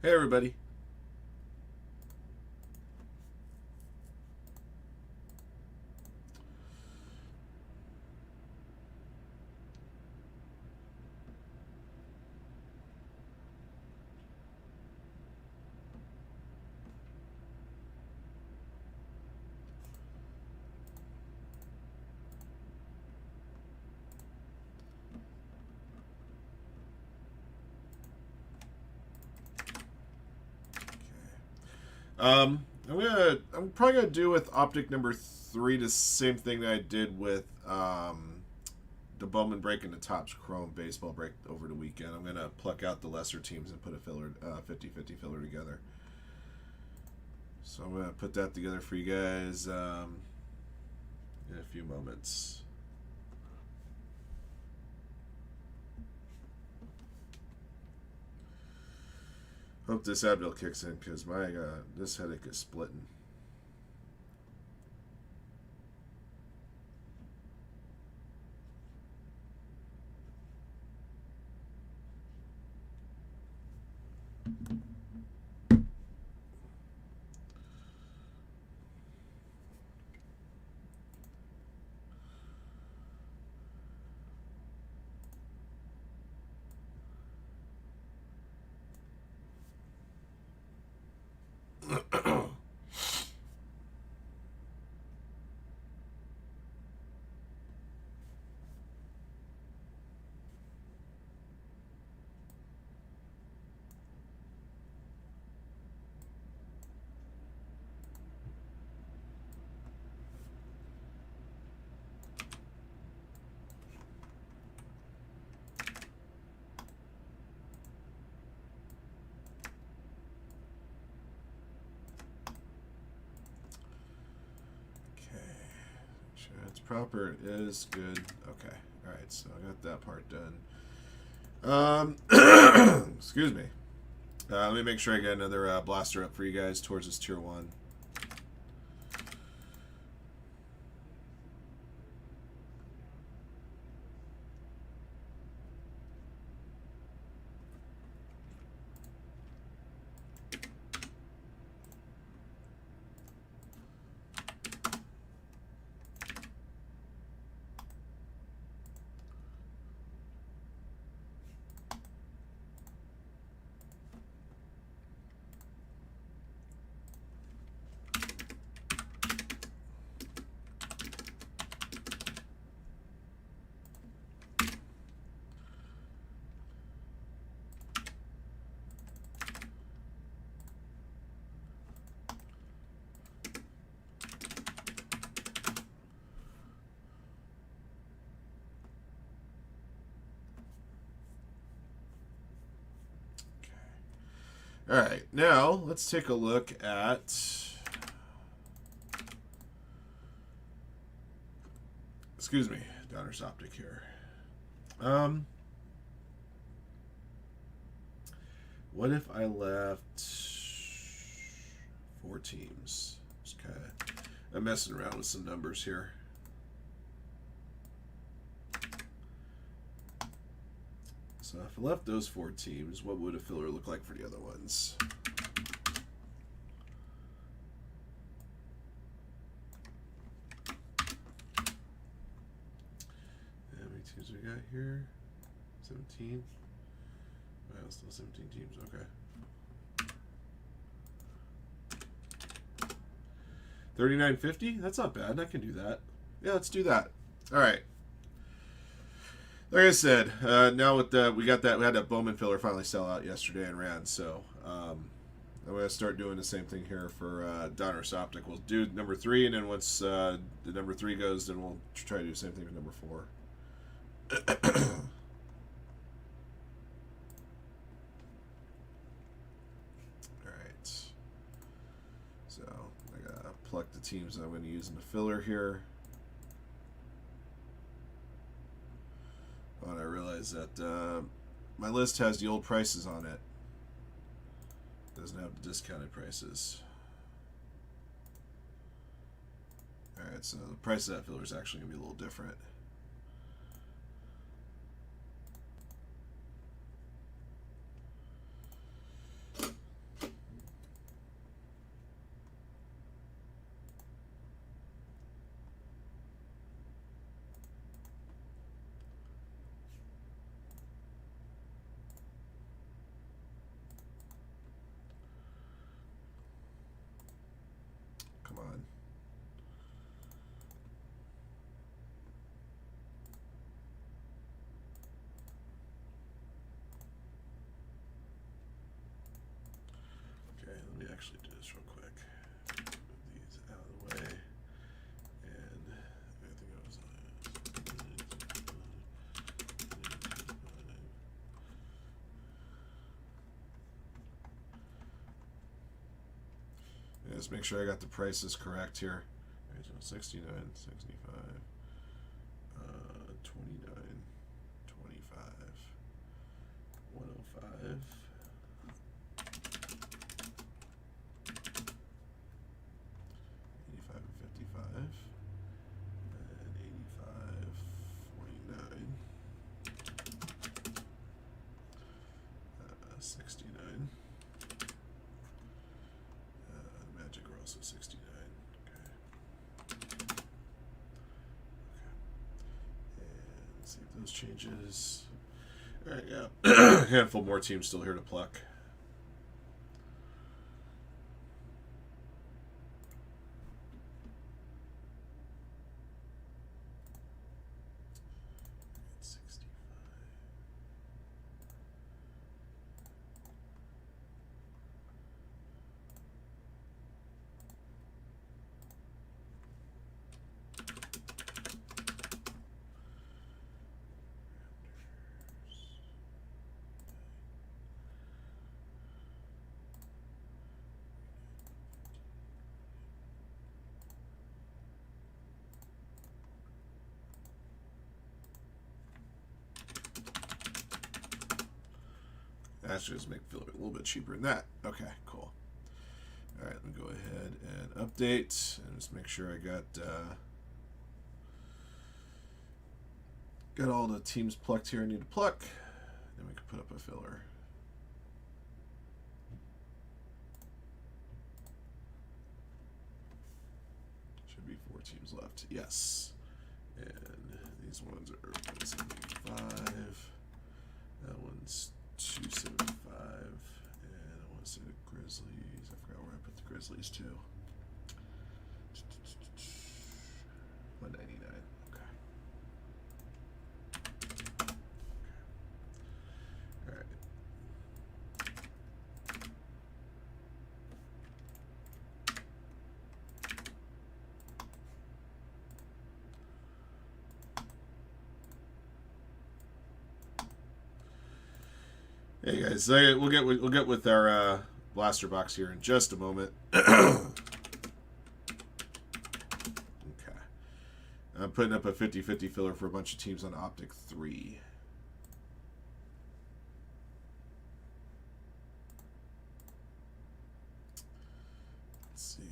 Hey, everybody. I'm probably gonna do with Optic number 3 the same thing that I did with the Bowman break and the Topps Chrome baseball break over the weekend. I'm gonna pluck out the lesser teams and put a filler 50-50 filler together. So I'm gonna put that together for you guys in a few moments. Hope this Advil kicks in because my this headache is splitting. It's proper. It is good. Okay. All right. So I got that part done. Excuse me. Let me make sure I get another blaster up for you guys towards this tier 1. All right, now let's take a look at excuse me, Donner's Optic here. What if I left 4 teams? Just kind of, I'm messing around with some numbers here. So if I left those 4 teams, what would a filler look like for the other ones? How many teams we got here? 17. Wow, still 17 teams. Okay. 39.50? That's not bad. I can do that. Yeah, let's do that. All right. Like I said, now with the we had that Bowman filler finally sell out yesterday and ran, so I'm gonna start doing the same thing here for Donner's Optic. We'll do number 3, and then once the number 3 goes, then we'll try to do the same thing with number 4. Alright. So I gotta pluck the teams that I'm gonna use in the filler here. Oh, and I realize that my list has the old prices on it. It doesn't have the discounted prices. Alright, so the price of that filler is actually going to be a little different. actually do this real quick. Move these out of the way. And I think I was just make sure I got the prices correct here. 69, 65, 29, 25, 105, 85 and 55, and 85, 49, 69. Magic are also 69. Save those changes. All right, yeah. A handful more teams still here to pluck. Actually, just make it feel a little bit cheaper than that. Okay, cool. All right, let me go ahead and update and just make sure I got all the teams plucked here I need to pluck. Then we can put up a filler. Should be 4 teams left. Yes. And these ones are 175. That one's 275, and I want to say the Grizzlies. I forgot where I put the Grizzlies too. 199. Okay. All right. Hey guys, we'll get with our blaster box here in just a moment. Okay, I'm putting up a 50-50 filler for a bunch of teams on Optic 3. Let's see.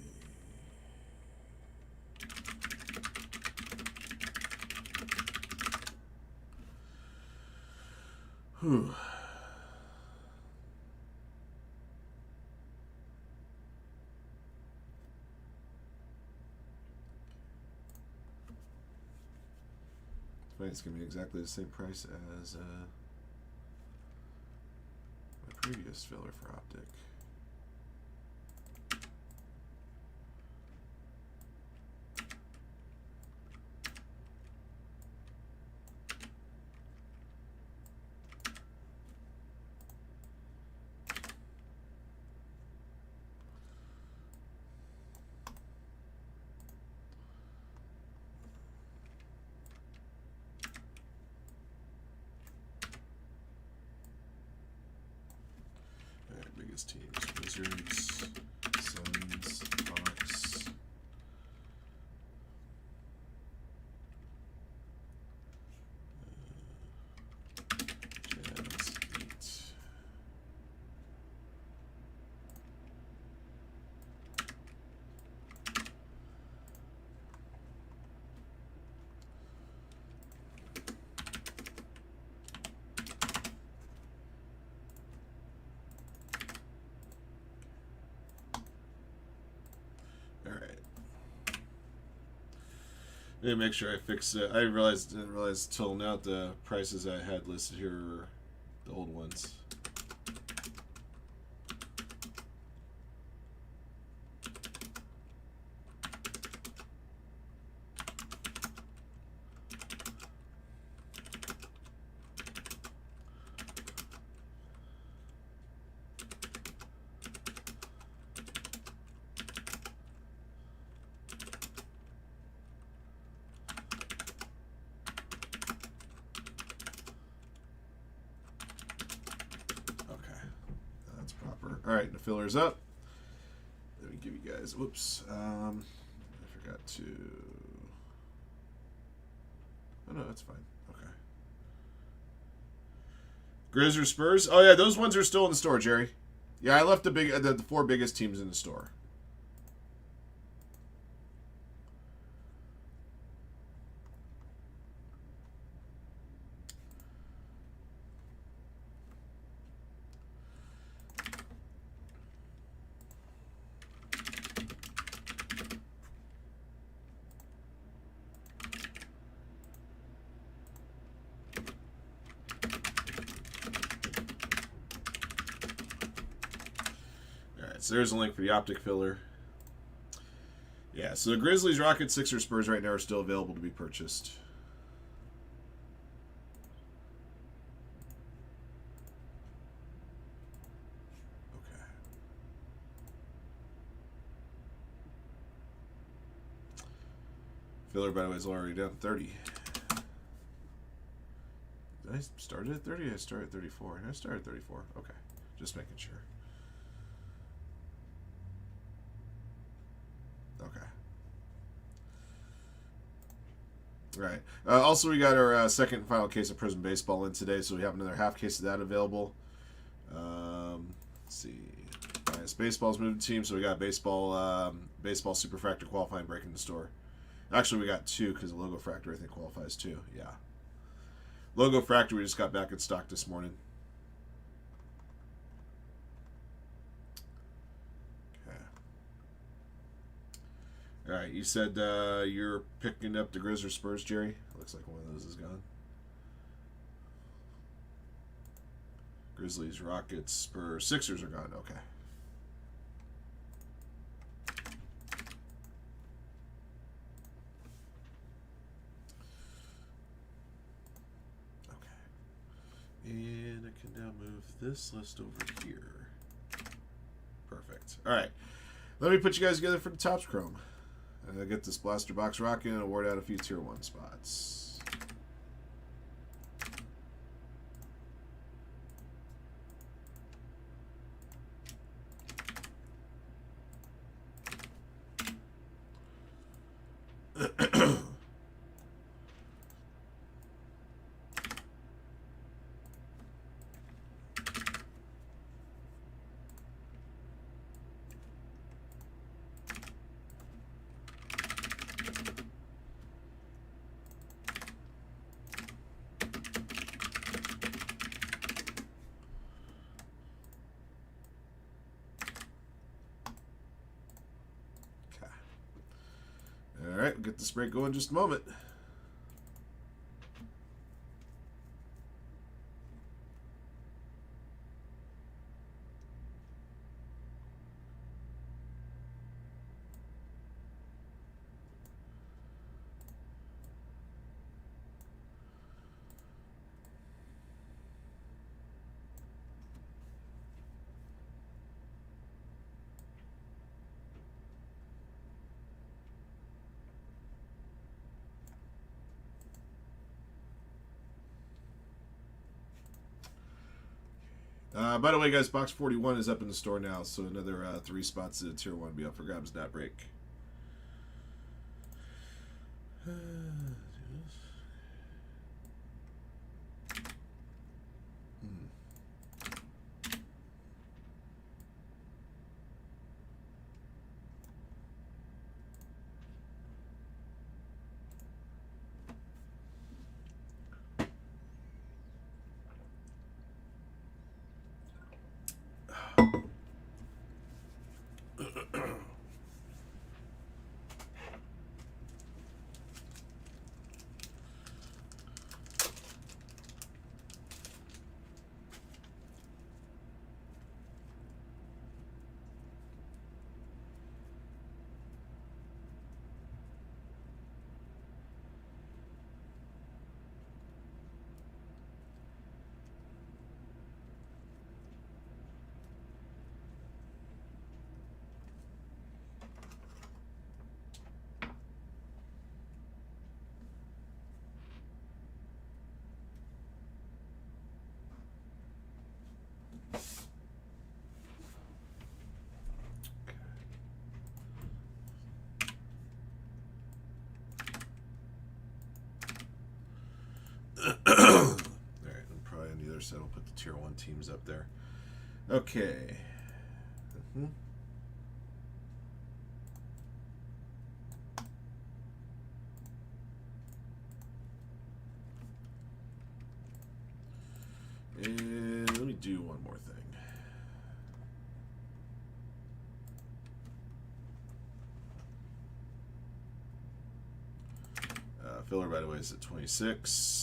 Whew. It's going to be exactly the same price as my previous filler for Optic. Biggest teams: Wizards, Suns, Hawks. Jazz, Heat. Let me make sure I fix it. I didn't realize till now the prices I had listed here are the old ones. All right, the filler's up. Let me give you guys. Whoops. I forgot to. Oh no, that's fine. Okay. Grizz or Spurs? Oh yeah, those ones are still in the store, Jerry. Yeah, I left the 4 biggest teams in the store. So there's a link for the Optic filler. Yeah, so the Grizzlies, Rockets, Sixers, Spurs right now are still available to be purchased. Okay. Filler, by the way, is already down 30. Did I start at 30? I started at 34. I started at 34. Okay. Just making sure. Okay. Right. Also, we got our second and final case of Prism Baseball in today, so we have another half case of that available. Let's see. Bias Baseball's moved team, so we got baseball Superfractor qualifying break in the store. Actually, we got 2 because the Logo Fractor, I think, qualifies too. Yeah. Logo Fractor, we just got back in stock this morning. All right, you said you're picking up the Grizz or Spurs, Jerry? Looks like one of those is gone. Grizzlies, Rockets, Spurs, Sixers are gone. Okay. Okay. And I can now move this list over here. Perfect. All right. Let me put you guys together for the Topps Chrome. Get this blaster box rocking and award out a few tier 1 spots. All right, we'll get this break going in just a moment. By the way, guys, box 41 is up in the store now, so another 3 spots at tier 1 will be up for grabs that break. teams up there. Okay. And let me do one more thing. Filler, by the way, is at 26.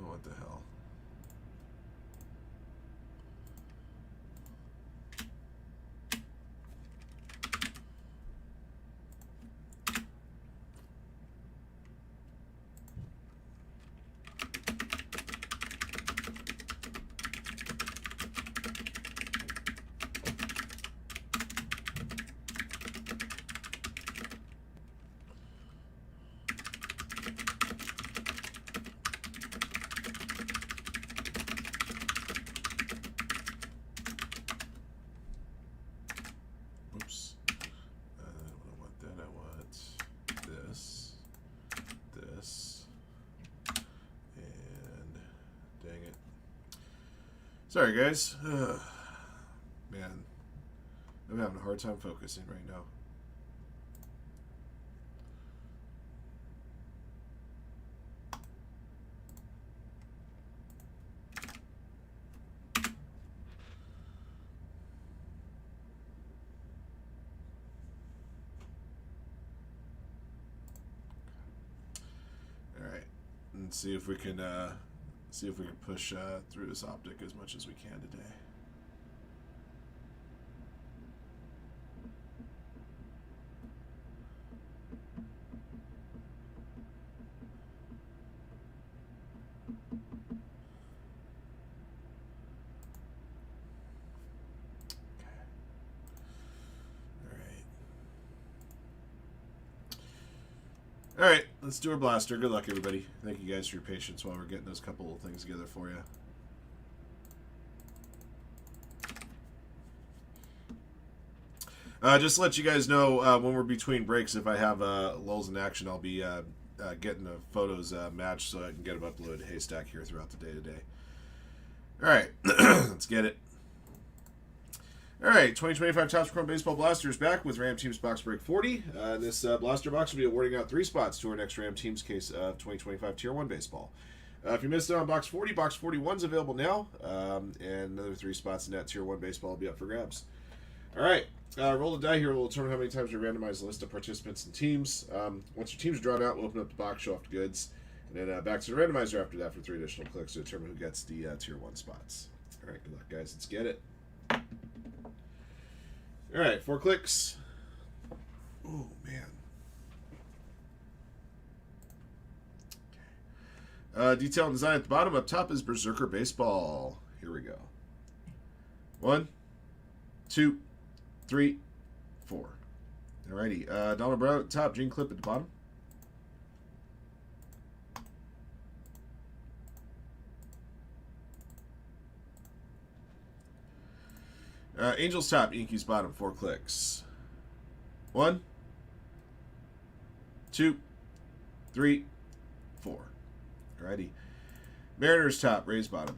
What the hell? Oops. I don't want that. I want this, this, and dang it. Sorry, guys. Man, I'm having a hard time focusing right now. And see if we can push through this optic as much as we can today. All right, let's do our blaster. Good luck, everybody. Thank you guys for your patience while we're getting those couple of things together for you. Just to let you guys know, when we're between breaks, if I have lulls in action, I'll be getting the photos matched so I can get them uploaded to Haystack here throughout the day today. All right, let's get it. All right, 2025 Topps Chrome Baseball Blasters back with Ram Teams Box Break 40. This blaster box will be awarding out 3 spots to our next Ram Teams case of 2025 Tier 1 Baseball. If you missed it on Box 40, Box 41 is available now, and another 3 spots in that Tier 1 Baseball will be up for grabs. All right, roll the die here. We'll determine how many times we randomize the list of participants and teams. Once your team's drawn out, we'll open up the box, show off the goods, and then back to the randomizer after that for 3 additional clicks to determine who gets the Tier 1 spots. All right, good luck, guys. Let's get it. All right, 4 clicks. Oh, man. Detail and design at the bottom. Up top is Berserker Baseball. Here we go. 1, 2, 3, 4. Alrighty. Donald Brown at the top. Gene Clip at the bottom. Angels top, Yankees bottom, 4 clicks. 1, 2, 3, 4. Alrighty. Mariners top, Rays bottom.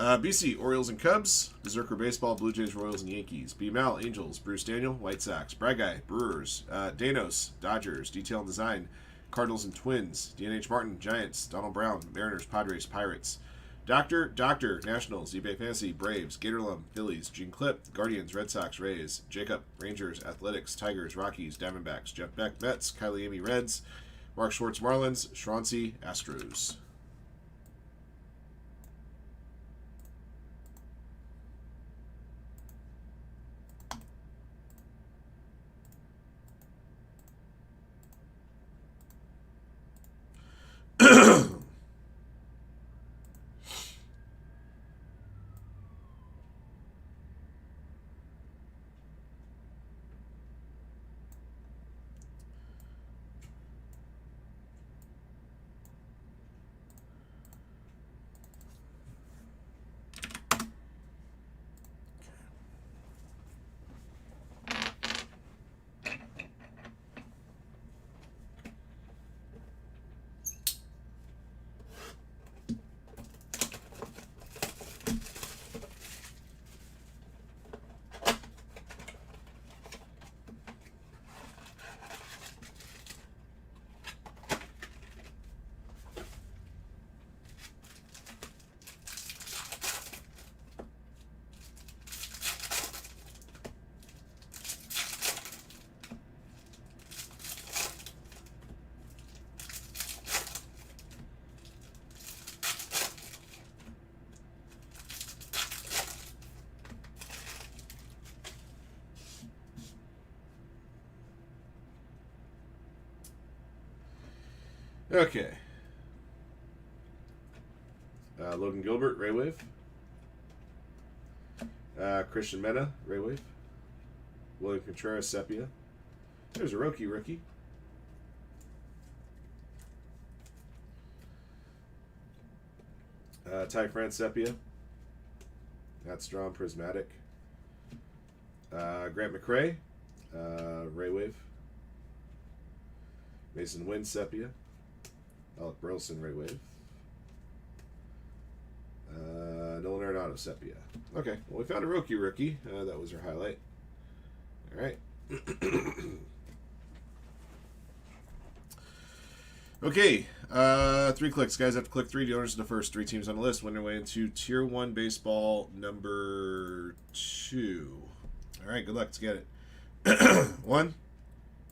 BC, Orioles and Cubs. Berserker Baseball, Blue Jays, Royals, and Yankees. BML, Angels. Bruce Daniel, White Sox. Brad Guy, Brewers. Danos, Dodgers. Detail and Design, Cardinals and Twins. DNH Martin, Giants. Donald Brown, Mariners, Padres, Pirates. Doctor, Nationals, eBay Fantasy, Braves, Gatorlum, Phillies, Gene Clip, Guardians, Red Sox, Rays, Jacob, Rangers, Athletics, Tigers, Rockies, Diamondbacks, Jeff Beck, Mets, Kylie Amy, Reds, Mark Schwartz, Marlins, Schrancy, Astros. Okay. Logan Gilbert, Ray Wave. Christian Mena, Ray Wave. William Contreras, Sepia. There's a rookie. Ty France, Sepia. That's Strom, Prismatic. Grant McRae, Ray Wave. Mason Wynn, Sepia. Alec Burleson, Ray Wave. Nolan Arenado, Sepia. Okay, well, we found a rookie. That was our highlight. All right. Okay, 3 clicks. Guys have to click 3. The owners of the first 3 teams on the list win their way into Tier 1 Baseball number 2. All right, good luck. Let's get it. 1,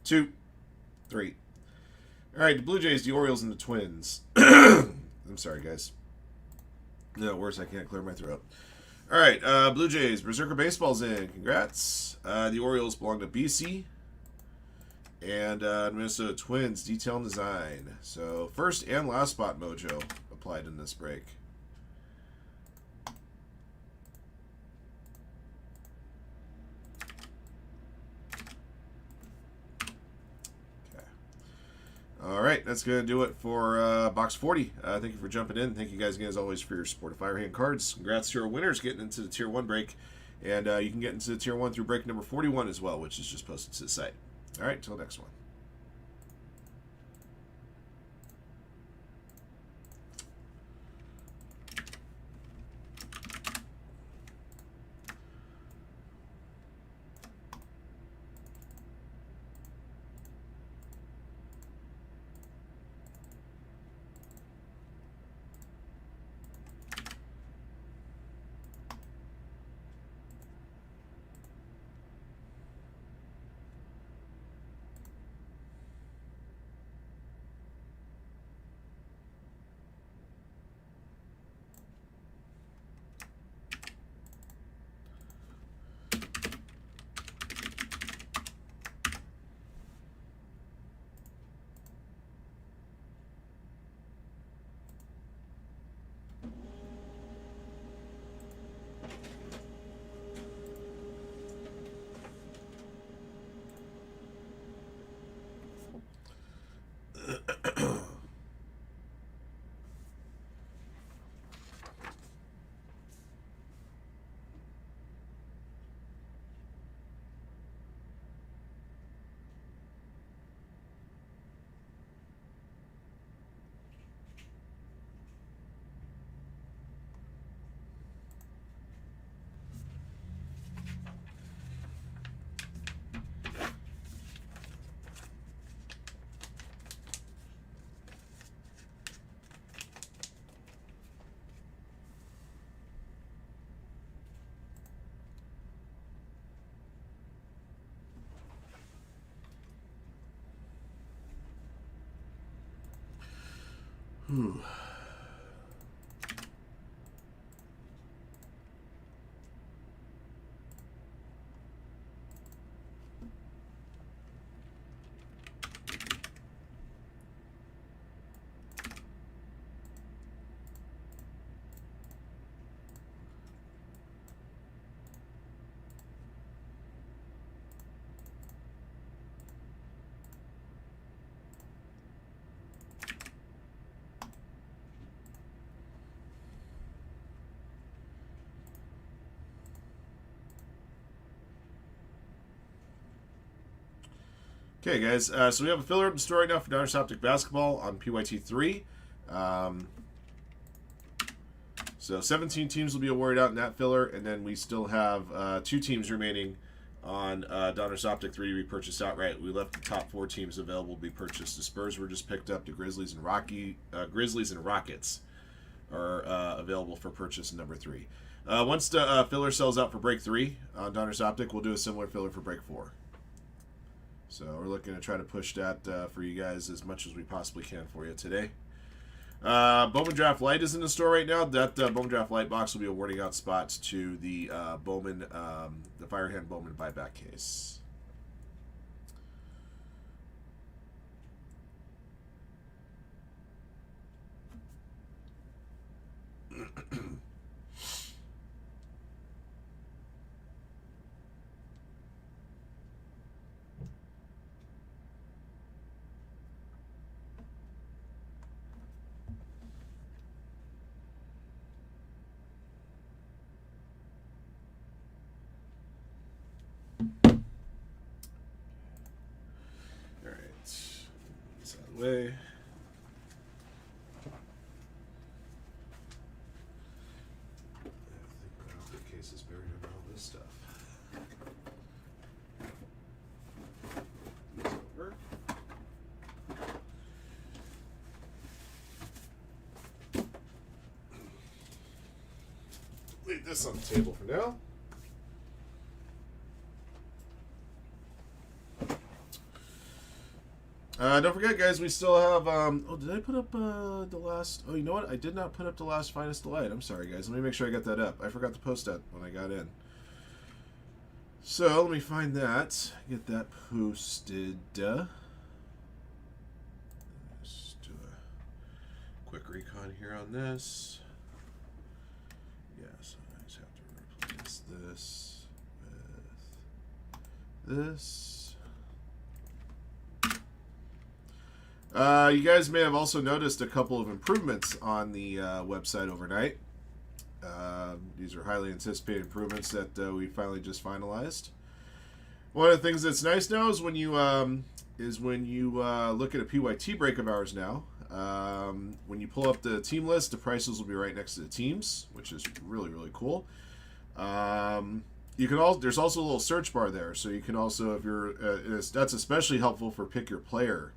2, 3. All right, the Blue Jays, the Orioles, and the Twins. I'm sorry, guys. No, worse, I can't clear my throat. All right, Blue Jays, Berserker Baseball's in. Congrats. The Orioles belong to BC. And Minnesota Twins, Detail and Design. So, first and last spot mojo applied in this break. All right, that's going to do it for box 40. Thank you for jumping in. Thank you guys again, as always, for your support of Firehand cards. Congrats to our winners getting into the Tier 1 break. And you can get into the Tier 1 through break number 41 as well, which is just posted to the site. All right, till next one. Whew. Okay, guys, so we have a filler up in store right now for Donruss Optic Basketball on PYT3. So 17 teams will be awarded out in that filler, and then we still have 2 teams remaining on Donruss Optic 3 to be purchased outright. We left the top 4 teams available to be purchased. The Spurs were just picked up. The Grizzlies and Rockets are available for purchase in number 3. Once the filler sells out for break 3 on Donruss Optic, we'll do a similar filler for break 4. So we're looking to try to push that for you guys as much as we possibly can for you today. Bowman Draft Light is in the store right now. That Bowman Draft Light box will be awarding out spots to the Bowman, the Firehand Bowman buyback case. Way. I think the case is buried in all this stuff. These over. Leave this on the table for now. Don't forget, guys, we still have, oh, did I put up the last, oh, you know what? I did not put up the last Finest Delight. I'm sorry, guys. Let me make sure I got that up. I forgot to post that when I got in. So, let me find that. Get that posted. Let's do a quick recon here on this. Yes, I just have to replace this with this. You guys may have also noticed a couple of improvements on the website overnight. These are highly anticipated improvements that we finally just finalized. One of the things that's nice now is when you look at a PYT break of ours now. When you pull up the team list, the prices will be right next to the teams, which is really, really cool. You can there's also a little search bar there, so you can also, if you're that's especially helpful for pick your player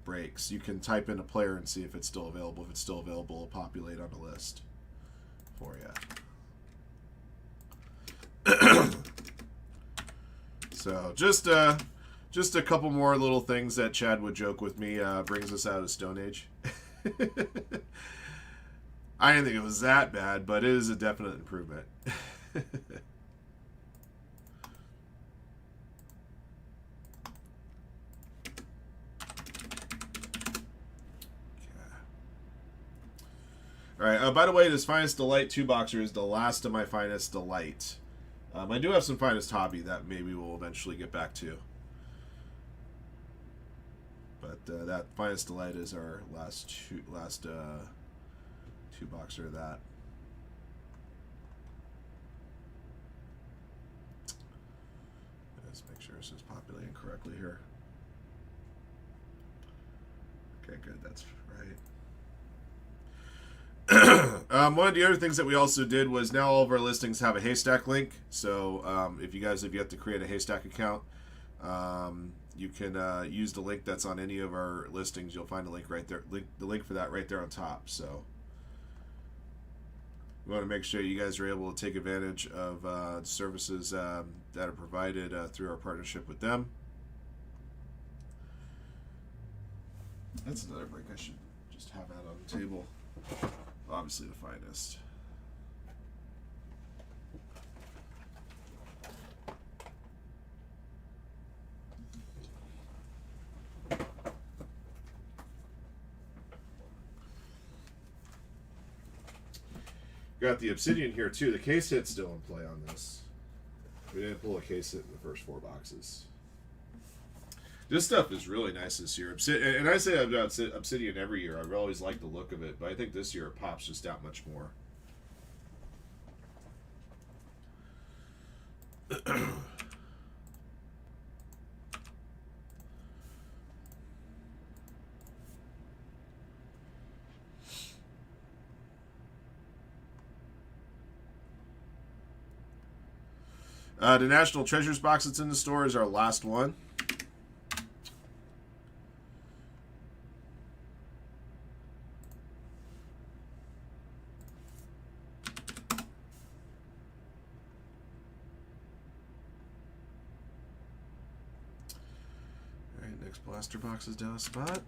breaks. You can type in a player and see if it's still available. If it's still available, it'll populate on the list for you. So just a couple more little things that Chad would joke with me brings us out of Stone Age. I didn't think it was that bad, but it is a definite improvement. All right. By the way, this Finest Delight 2-boxer is the last of my Finest Delight. I do have some Finest Hobby that maybe we'll eventually get back to. But that Finest Delight is our last 2-boxer of that. Let's make sure this is populating correctly here. Okay, good. That's right. One of the other things that we also did was now all of our listings have a Haystack link. So if you guys have yet to create a Haystack account, you can use the link that's on any of our listings. You'll find a link right there. The link for that right there on top. So we want to make sure you guys are able to take advantage of the services that are provided through our partnership with them. That's another break I should Just have that on the table. Obviously the finest. Got the Obsidian here too. The case hit's still in play on this. We didn't pull a case hit in the first 4 boxes. This stuff is really nice this year. And I say I've got Obsidian every year. I always like the look of it, but I think this year it pops just that much more. The National Treasures box that's in the store is our last one. All right, next blaster box is down a spot.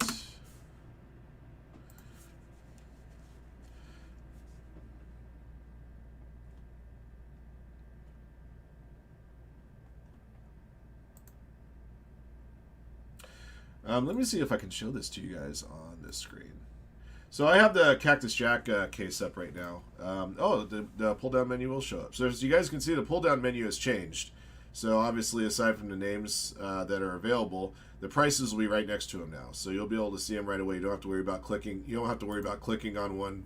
Let me see if I can show this to you guys on this screen. So I have the Cactus Jack case up right now. The pull-down menu will show up. So as you guys can see, the pull-down menu has changed. So obviously, aside from the names that are available, the prices will be right next to them now. So you'll be able to see them right away. You don't have to worry about clicking. You don't have to worry about clicking on one.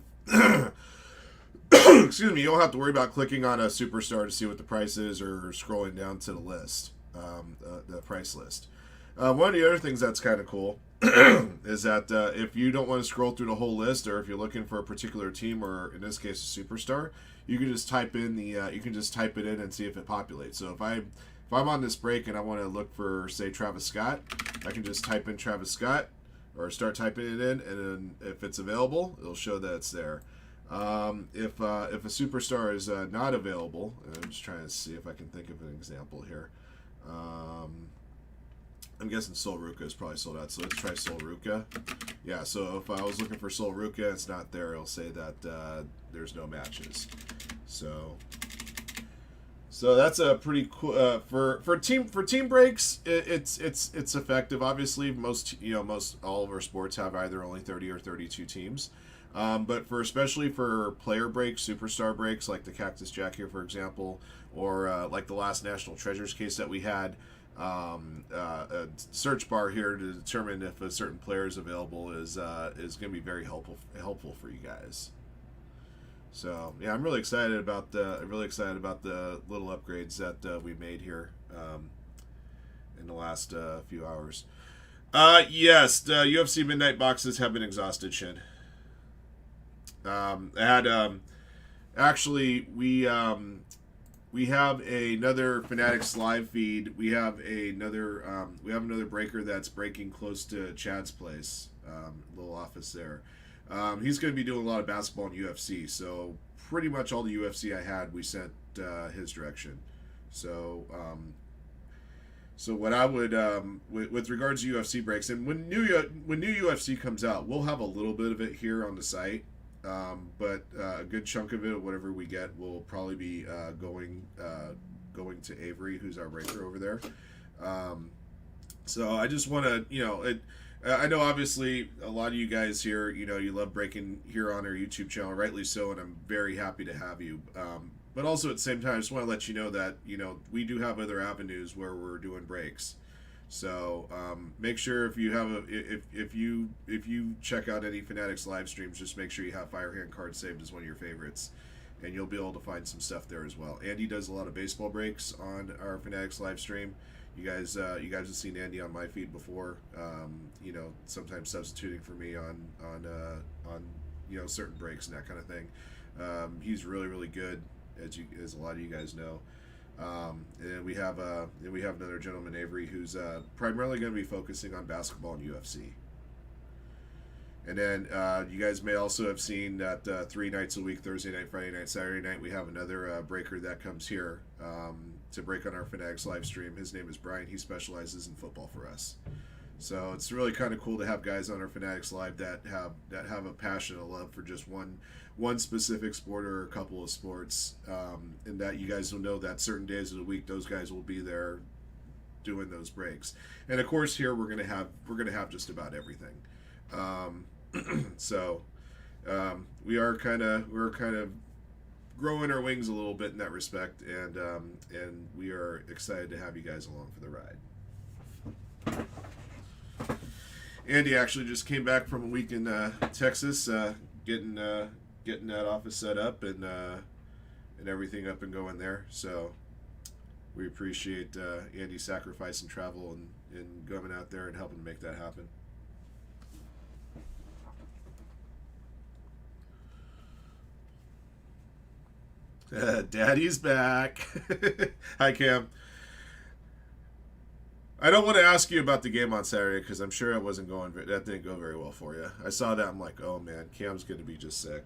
Excuse me. You don't have to worry about clicking on a superstar to see what the price is, or scrolling down to the list, the price list. One of the other things that's kind of cool is that if you don't want to scroll through the whole list, or if you're looking for a particular team, or in this case a superstar, you can just type in you can just type it in and see if it populates. So if I'm on this break and I want to look for, say, Travis Scott, I can just type in Travis Scott, or start typing it in, and then if it's available, it'll show that it's there. If a superstar is not available, I'm just trying to see if I can think of an example here. I'm guessing Sol Ruka is probably sold out, so let's try Sol Ruka. Yeah, so if I was looking for Sol Ruka, it's not there. It'll say that there's no matches. So that's a pretty cool for team breaks. It's effective. Obviously, most all of our sports have either only 30 or 32 teams. But especially for player breaks, superstar breaks, like the Cactus Jack here, for example, or like the last National Treasures case that we had. A search bar here to determine if a certain player is available is going to be very helpful for you guys. So yeah, I'm really excited about the little upgrades that we made here in the last few hours. Yes, the UFC Midnight boxes have been exhausted, Shin. I had actually we have another Fanatics live feed. We have another breaker that's breaking close to Chad's place, little office there. He's going to be doing a lot of basketball and UFC, so pretty much all the UFC I had, we sent his direction. So what I would with regards to UFC breaks, and when new UFC comes out, we'll have a little bit of it here on the site. But a good chunk of it, whatever we get, will probably be going to Avery, who's our breaker over there. So I just want to, I know obviously a lot of you guys here, you love breaking here on our YouTube channel, rightly so, and I'm very happy to have you. But also at the same time, I just want to let you know that we do have other avenues where we're doing breaks. So make sure if you check out any Fanatics live streams, just make sure you have Firehand cards saved as one of your favorites, and you'll be able to find some stuff there as well. Andy does a lot of baseball breaks on our Fanatics live stream. You guys have seen Andy on my feed before. Sometimes substituting for me on certain breaks and that kind of thing. He's really, really good, as a lot of you guys know. And we have another gentleman, Avery, who's primarily going to be focusing on basketball and UFC. And then you guys may also have seen that 3 nights a week, Thursday night, Friday night, Saturday night, we have another breaker that comes here to break on our Fanatics live stream. His name is Brian. He specializes in football for us. So it's really kind of cool to have guys on our Fanatics Live that have a passion and a love for just one specific sport or a couple of sports, and that you guys will know that certain days of the week those guys will be there doing those breaks. And of course here we're gonna have just about everything. Um, so we're kind of growing our wings a little bit in that respect, and we are excited to have you guys along for the ride. Andy actually just came back from a week in Texas, getting that office set up and everything up and going there. So we appreciate Andy's sacrifice and travel and going out there and helping to make that happen. Daddy's back. Hi, Cam. I don't want to ask you about the game on Saturday because I'm sure that didn't go very well for you. I saw that. I'm like, oh man, Cam's going to be just sick.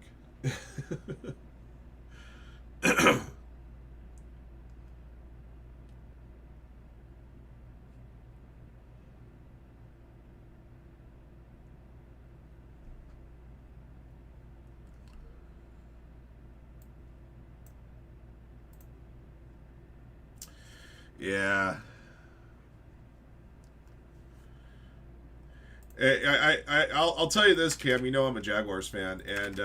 Yeah. I'll tell you this, Cam. You know I'm a Jaguars fan, and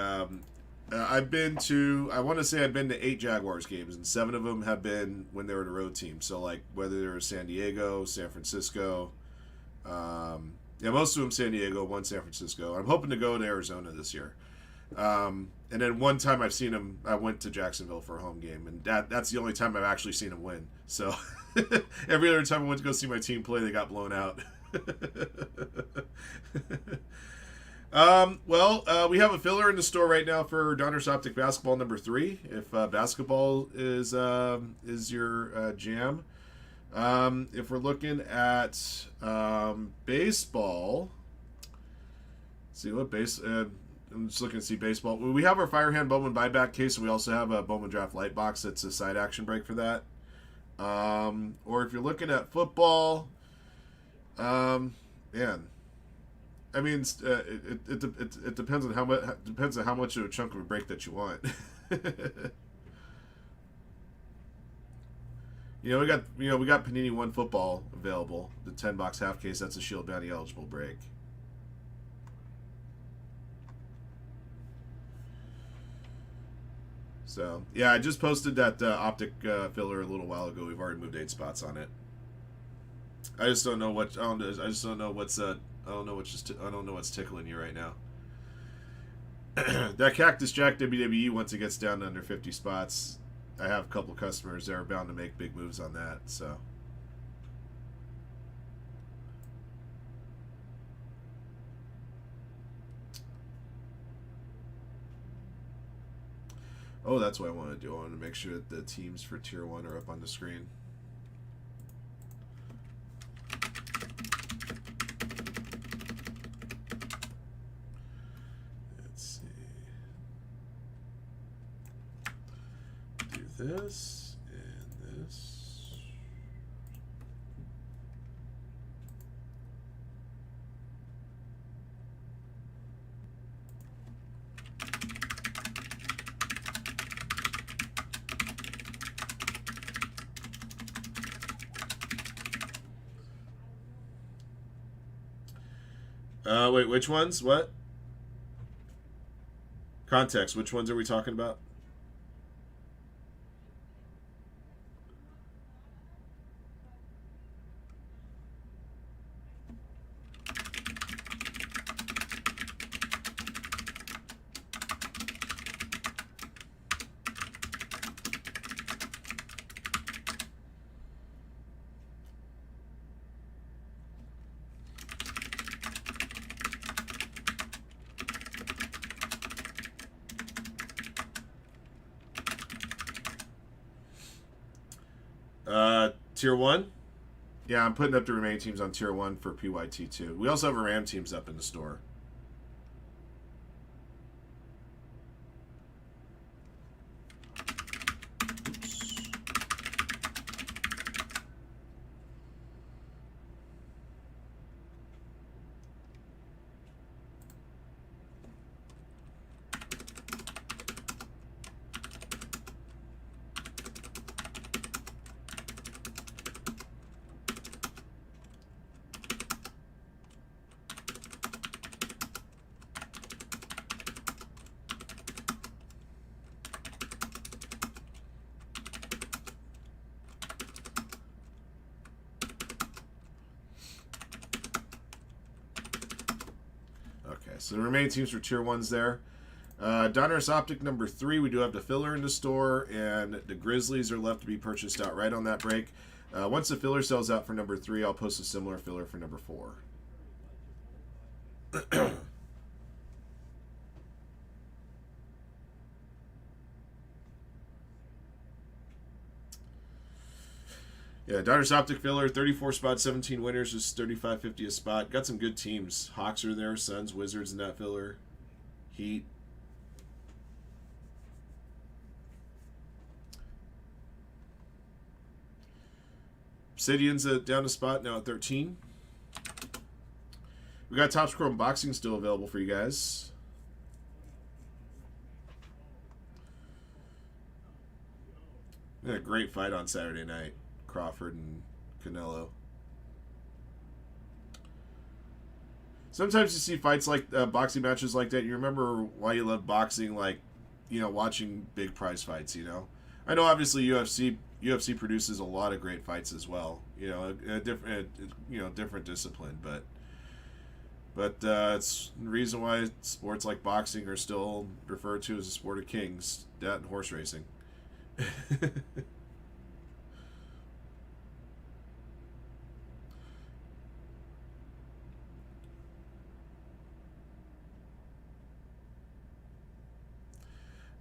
I've been to, I want to say I've been to 8 Jaguars games, and 7 of them have been when they were the road team. So, like, whether they were San Diego, San Francisco, yeah, most of them San Diego, one San Francisco. I'm hoping to go to Arizona this year. And then one time I've seen them, I went to Jacksonville for a home game, and that's the only time I've actually seen them win. So, every other time I went to go see my team play, they got blown out. We have a filler in the store right now for Donruss Optic basketball number 3. If basketball is your jam, if we're looking at baseball, see what base. I'm just looking to see baseball. We have our Firehand Bowman buyback case, and we also have a Bowman draft light box. That's a side action break for that. Or if you're looking at football, man. I mean, it depends on how much of a chunk of a break that you want. we got Panini One football available, the 10-box half case. That's a Shield Bounty eligible break. So yeah, I just posted that Optic filler a little while ago. We've already moved 8 spots on it. I just don't know what I don't know what's tickling you right now. That Cactus Jack WWE, once it gets down to under 50 spots, I have a couple customers that are bound to make big moves on that. So. Oh, that's what I want to do. I want to make sure that the teams for Tier 1 are up on the screen. Let's see. Do this and this. Wait, which ones? What? Context. Which ones are we talking about? Tier 1? Yeah, I'm putting up the remaining teams on Tier 1 for PYT2. We also have a Ram teams up in the store. So the remaining teams for tier 1s there. Donruss Optic number 3, we do have the filler in the store, and the Grizzlies are left to be purchased outright on that break. Once the filler sells out for number 3, I'll post a similar filler for number 4. Yeah, Donruss Optic filler, 34 spots, 17 winners, just 35.50 a spot. Got some good teams. Hawks are there, Suns, Wizards in that filler. Heat. Obsidian's down a spot, now at 13. We got Top Score Unboxing still available for you guys. We had a great fight on Saturday night. Crawford and Canelo. Sometimes you see fights like boxing matches like that. You remember why you love boxing, like, you know, watching big prize fights. You know, I know obviously UFC produces a lot of great fights as well. You know, a different different discipline, but it's the reason why sports like boxing are still referred to as a sport of kings. That and horse racing.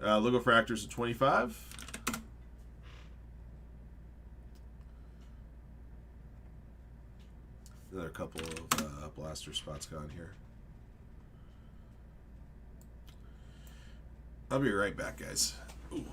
Logo Fractors at 25. Another couple of blaster spots gone here. I'll be right back, guys. Ooh.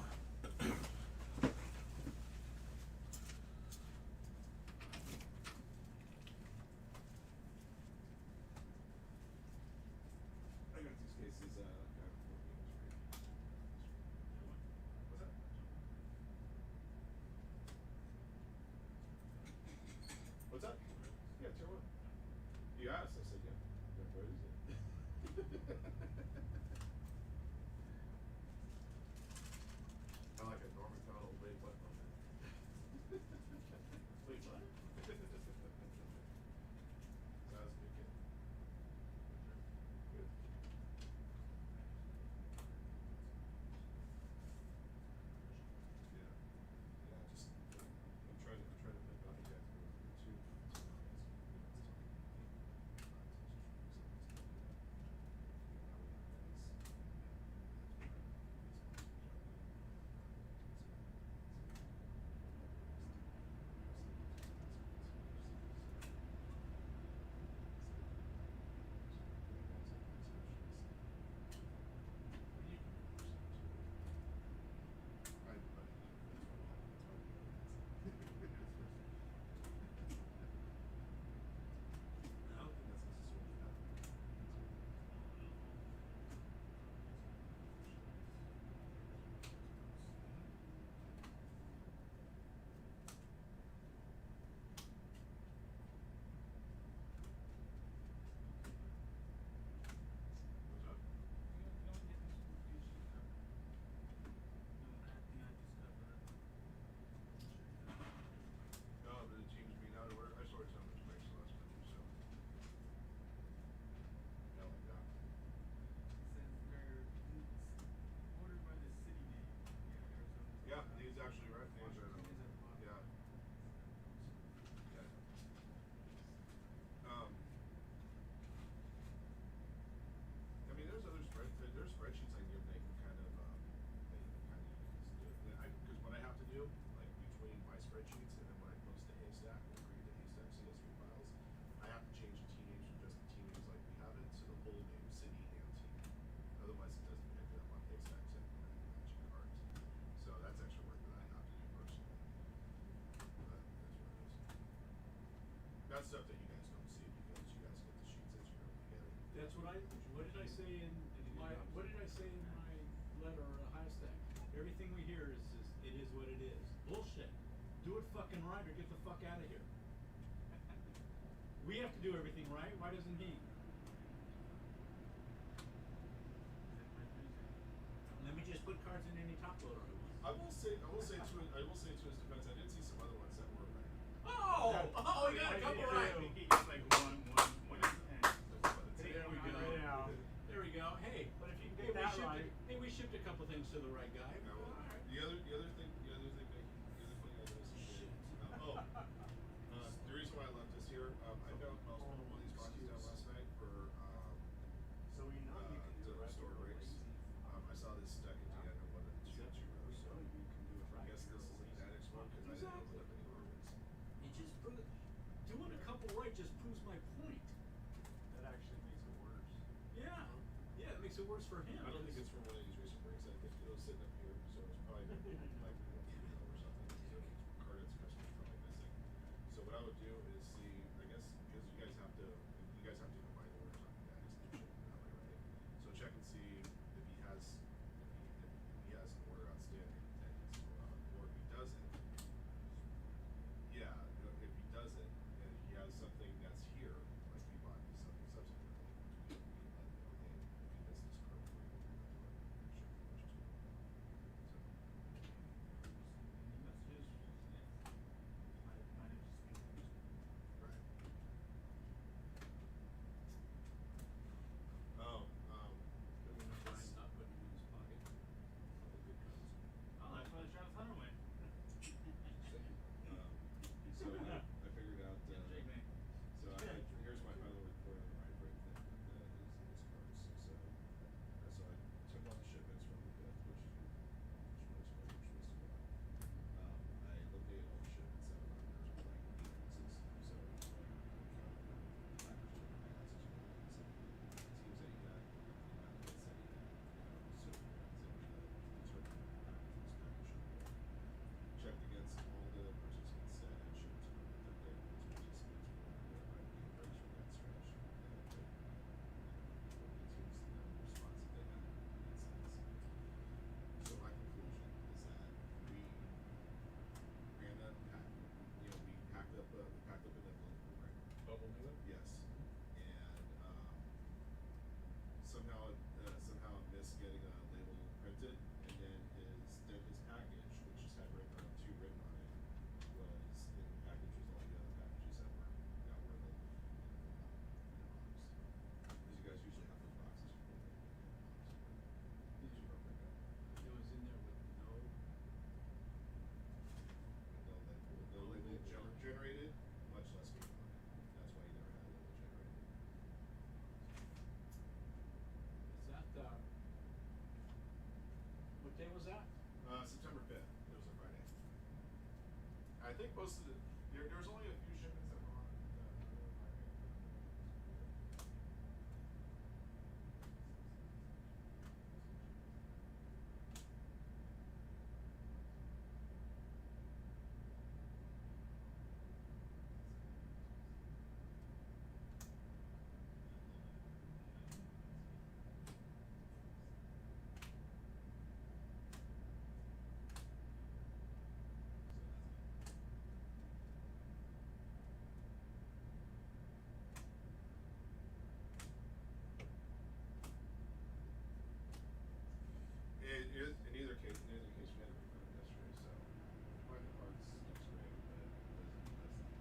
That's stuff that you guys don't see because you guys get the sheets as you go together. That's what what did I say in my letter or the high stack? Everything we hear is just, it is what it is. Bullshit. Do it fucking right or get the fuck out of here. We have to do everything right. Why doesn't he? Let me just put cards in any top loader I want. I will say to his defense, I did see some other ones that were right. Oh, you got a couple right. He gets like one and there we go. Yeah. doing a couple right just proves my point. That actually makes it worse. Yeah, yeah, it makes it worse for him. I don't think it's from one of these recent breaks. I think it was sitting up here, so it's probably like or something. So card its customer's probably missing. So what I would do is see, I guess, because you guys have to combine orders on that execution that way, right? So check and see if he has if he has an order outstanding that needs to go out, or if he doesn't. Yeah, if he doesn't, and he has something that's here, like he bought something subsequently, we let him know, hey, if he missed this card, we're going to do it. Sure, which is cool. So. The messages, might have just been Right. Oh, Brian's not putting him in his pocket. couple good codes. Oh, that's why Sean Thunder went. So I figured out. J-Man. So here's my final report on the right break thing with his cards. So I took all the shipments from the fifth, which was I eliminated all the shipments that were under like pieces. So packaging boxes. Seems that he got hits that he had, so checked against all the participants that had shipped to them that day. Those participants were right being breaks from that stretch. And it seems the response that they had made sense. So my conclusion is that we ran a pack, we packed up an envelope, right? Bubble knew it? Yes. And somehow missed getting a label printed, and then his package, which just had two written on it, was in the package was all the other packages that were labeled in the box. Because you guys usually have those boxes for the box. These are perfect. It was in there with no. No label generated, much less being on it. That's why you never had a label generated. Is that what day was that? September 5th. It was a Friday. I think most of there's only a few shipments that were on Friday. In either case, we had to refund it yesterday, so my parts looks great, but it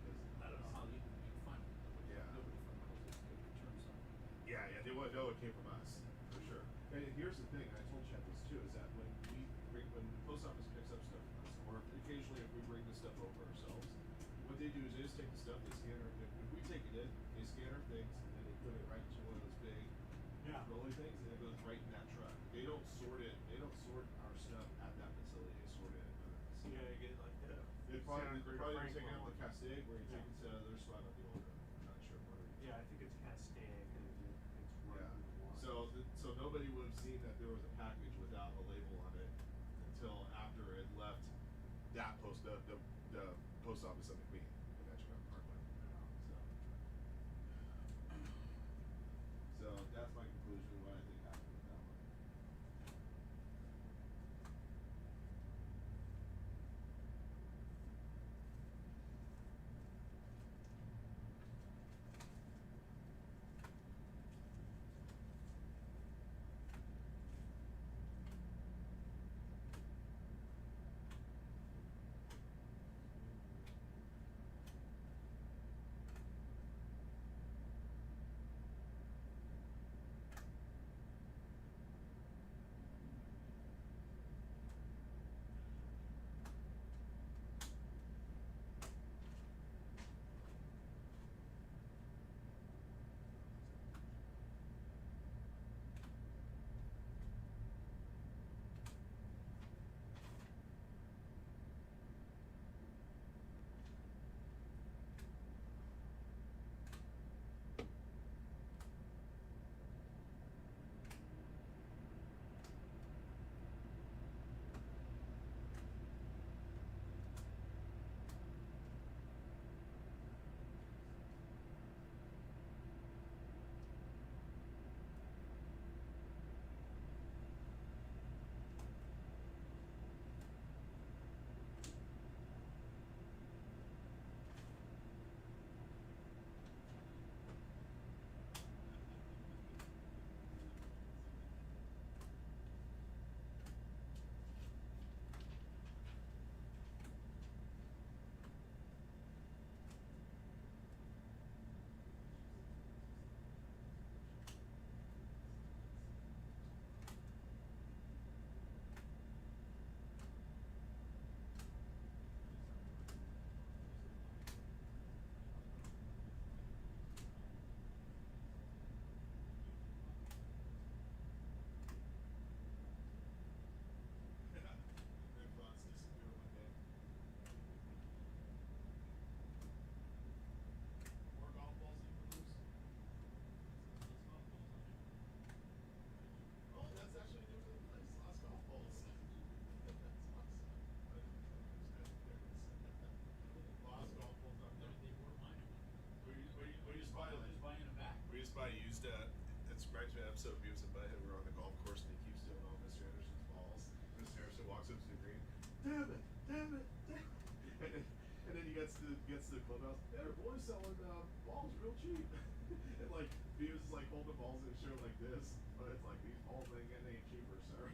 doesn't. I don't know how you find it. Yeah. Nobody from those could return something. Yeah, they want to know it came from us, for sure. And here's the thing, I told Chad this too, is that when the post office picks up stuff from us, or occasionally if we bring the stuff over ourselves, what they do is they just take the stuff, they scan our, if we take it in, they scan our things, and then they put it right into one of those big rolling things, and it goes right in that truck. They don't sort our stuff at that facility, they sort it at another facility. Yeah, you get like that. They're probably taking out the Castaic, where you take it to another spot on the order. I'm not sure what it is. Yeah, I think it's Castaic, and it's Yeah. running the water. So nobody would have seen that there was a package without a label on it until after it left that the post office on the Queen in Metro Parkway. So that's my conclusion of what I think happened with that one. to the clubhouse. Yeah, our boy's selling balls real cheap. And like he was like holding the balls in the show like this, but it's like these balls ain't getting any cheaper, sir.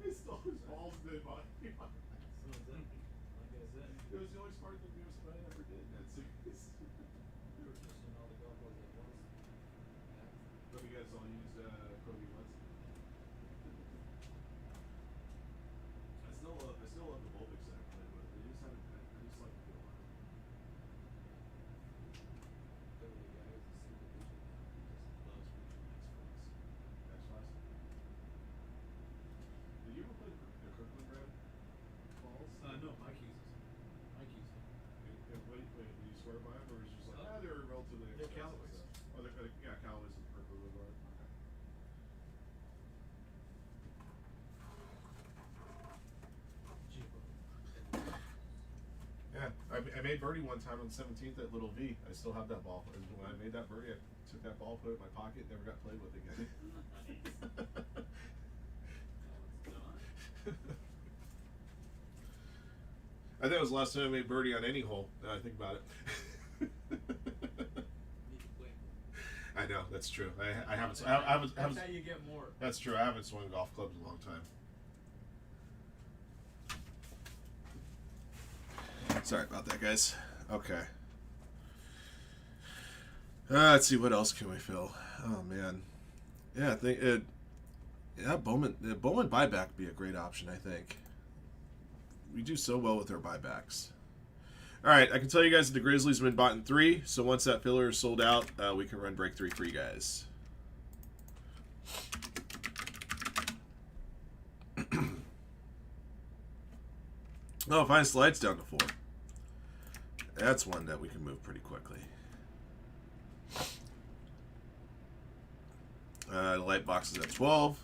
He stole his balls and then bought. So is that, like I said, It was the only smart thing somebody ever did in that series. purchasing all the golf balls at once. Let me guess, I'll use Cody once. I still love the Volvic set I played with. I just haven't. I just like the feel on it. There was a guy who's a super vision now. He just loves reaching X-Force. Did you ever play the Kirkland brand balls? No, Mike uses them. Mike uses them. Wait, did you swear by them, or was it just like, No. they're relatively They're expensive? Callaway's. So. Oh, they're yeah, Callaway's and Kirkland are. Okay. Cheaper. Yeah, I made birdie one time on the 17th at Little V. I still have that ball. When I made that birdie, I took that ball, put it in my pocket, never got played with again. I think it was the last time I made birdie on any hole. Now I think about it. I know, that's true. I haven't. That's how you get more. That's true. I haven't swung golf clubs in a long time. Sorry about that, guys. Okay. Let's see, what else can we fill? Oh man, yeah, I think it. Yeah, Bowman buyback would be a great option. I think we do so well with our buybacks. All right, I can tell you guys that the Grizzlies have been bought in 3. So once that filler is sold out, we can run break 3 for you guys. Oh, fine, slides down to 4. That's one that we can move pretty quickly. The light box is at 12.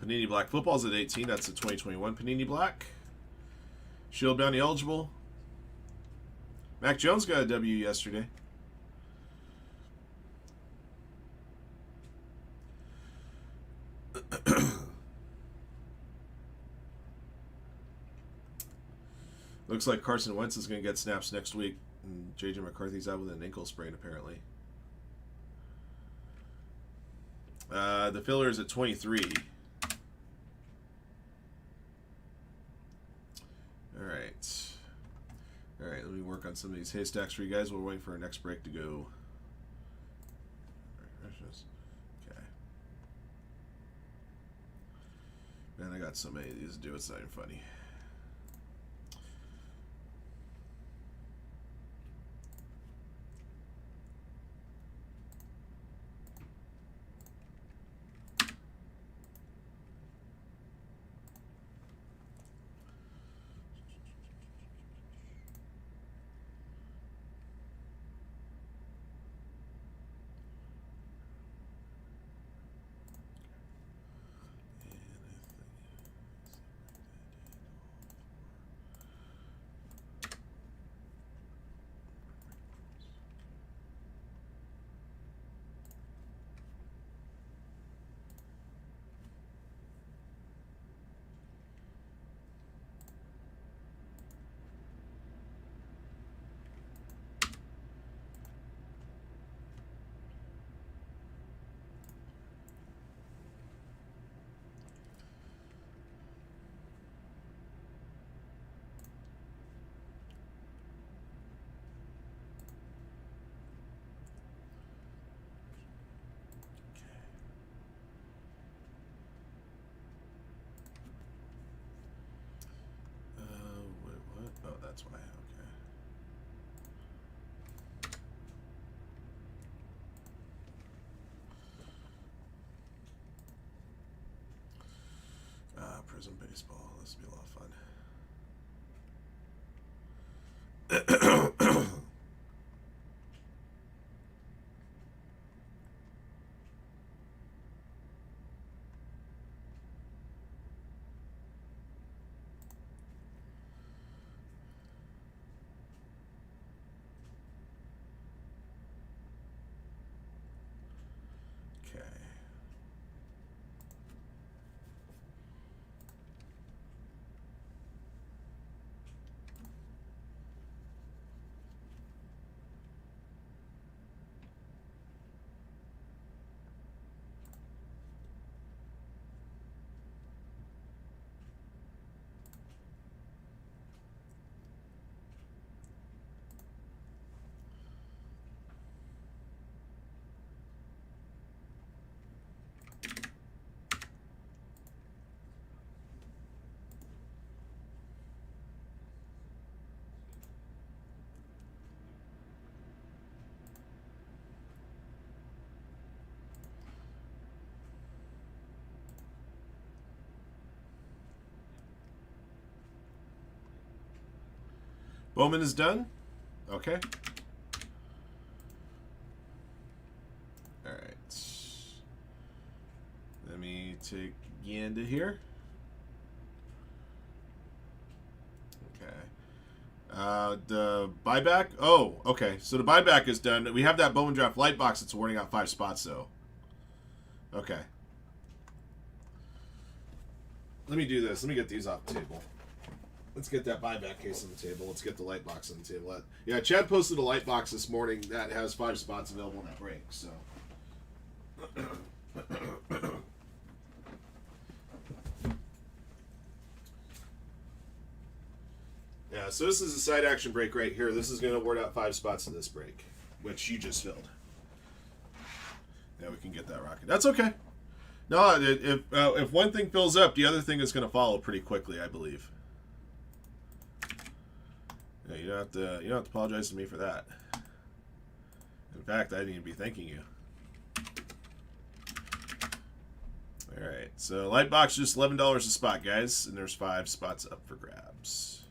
Panini Black Football's at 18. That's the 2021 Panini Black. Shield Bounty eligible. Mac Jones got a W yesterday. Looks like Carson Wentz is going to get snaps next week. And JJ McCarthy's out with an ankle sprain, apparently. The filler is at 23. All right, let me work on some of these haystacks for you guys. We're waiting for our next break to go. Okay. Man, I got so many of these to do, it's not even funny. Oh, that's why. Okay. Prism baseball. This will be a lot of fun. Okay. Bowman is done. Okay. All right. Let me take Yanda here. Okay. The buyback. Oh, okay. So the buyback is done. We have that Bowman Draft light box that's awarding out 5 spots, though. Okay. Let me do this. Let me get these off the table. Let's get that buyback case on the table. Let's get the light box on the table. Yeah, Chad posted a light box this morning that has 5 spots available in that break. So. Yeah, so this is a side action break right here. This is going to award out 5 spots in this break, which you just filled. Yeah, we can get that rocket. That's okay. No, if one thing fills up, the other thing is going to follow pretty quickly, I believe. Yeah, you don't have to apologize to me for that. In fact, I didn't even be thanking you. All right, so light box just $11 a spot, guys, and there's 5 spots up for grabs.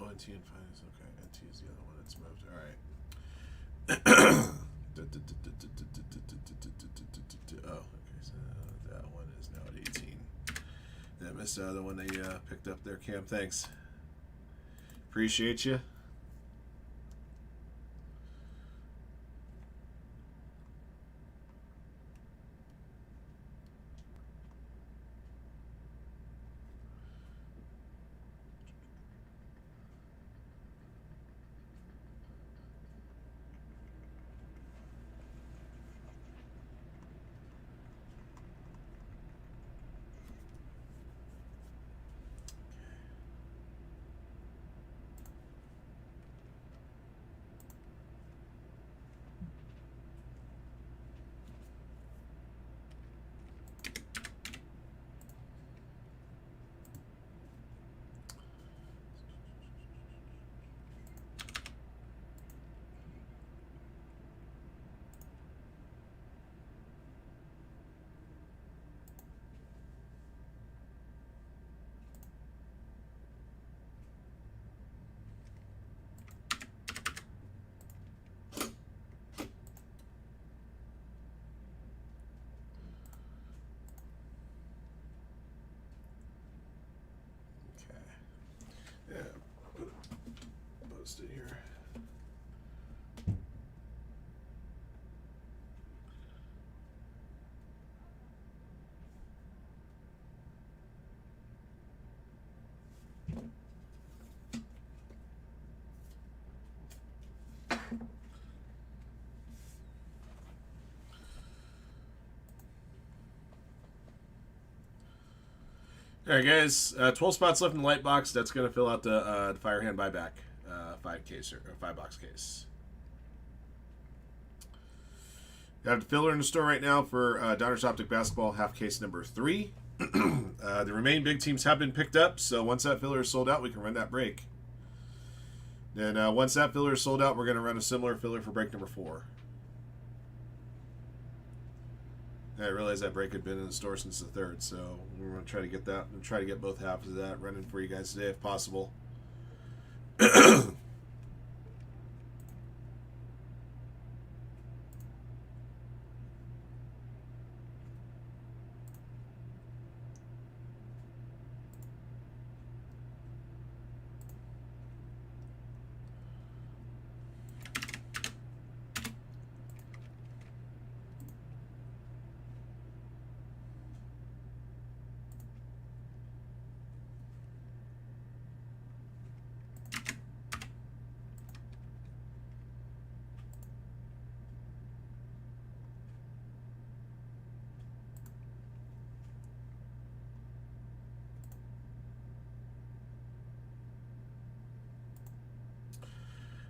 Oh, NT and Finance. Okay, NT is the other one that's moved. All right. Oh, okay. So that one is now at 18. Did I miss the other one they picked up there, Cam? Thanks. Appreciate you. All right, guys. 12 spots left in the light box. That's going to fill out the Firehand buyback 5 case or 5 box case. I have the filler in the store right now for Donruss Optic Basketball half case number 3. The remaining big teams have been picked up, so once that filler is sold out, we can run that break. Then once that filler is sold out, we're going to run a similar filler for break number 4. I realized that break had been in the store since the 3rd, so we're going to try to get that and try to get both halves of that running for you guys today if possible.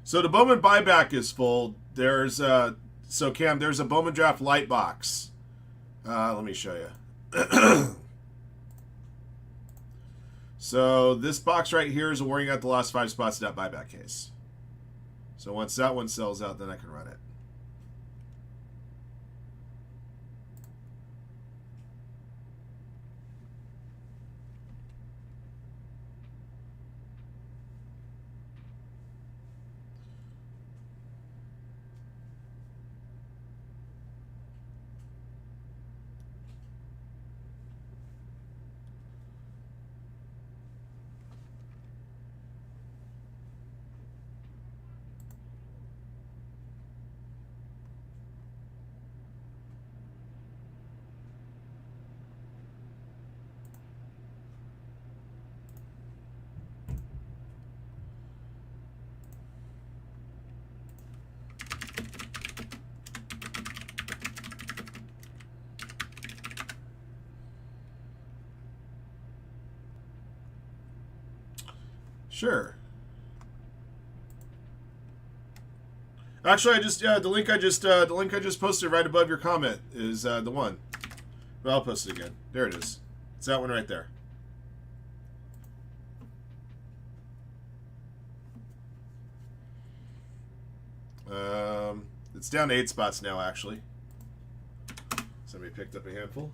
So the Bowman buyback is full. There's so Cam, there's a Bowman draft light box. Let me show you. So this box right here is warning out the last 5 spots in that buyback case. So once that one sells out, then I can run it. Sure. Actually, I just the link I just posted right above your comment is the one. But I'll post it again. There it is. It's that one right there. It's down to 8 spots now, actually. Somebody picked up a handful.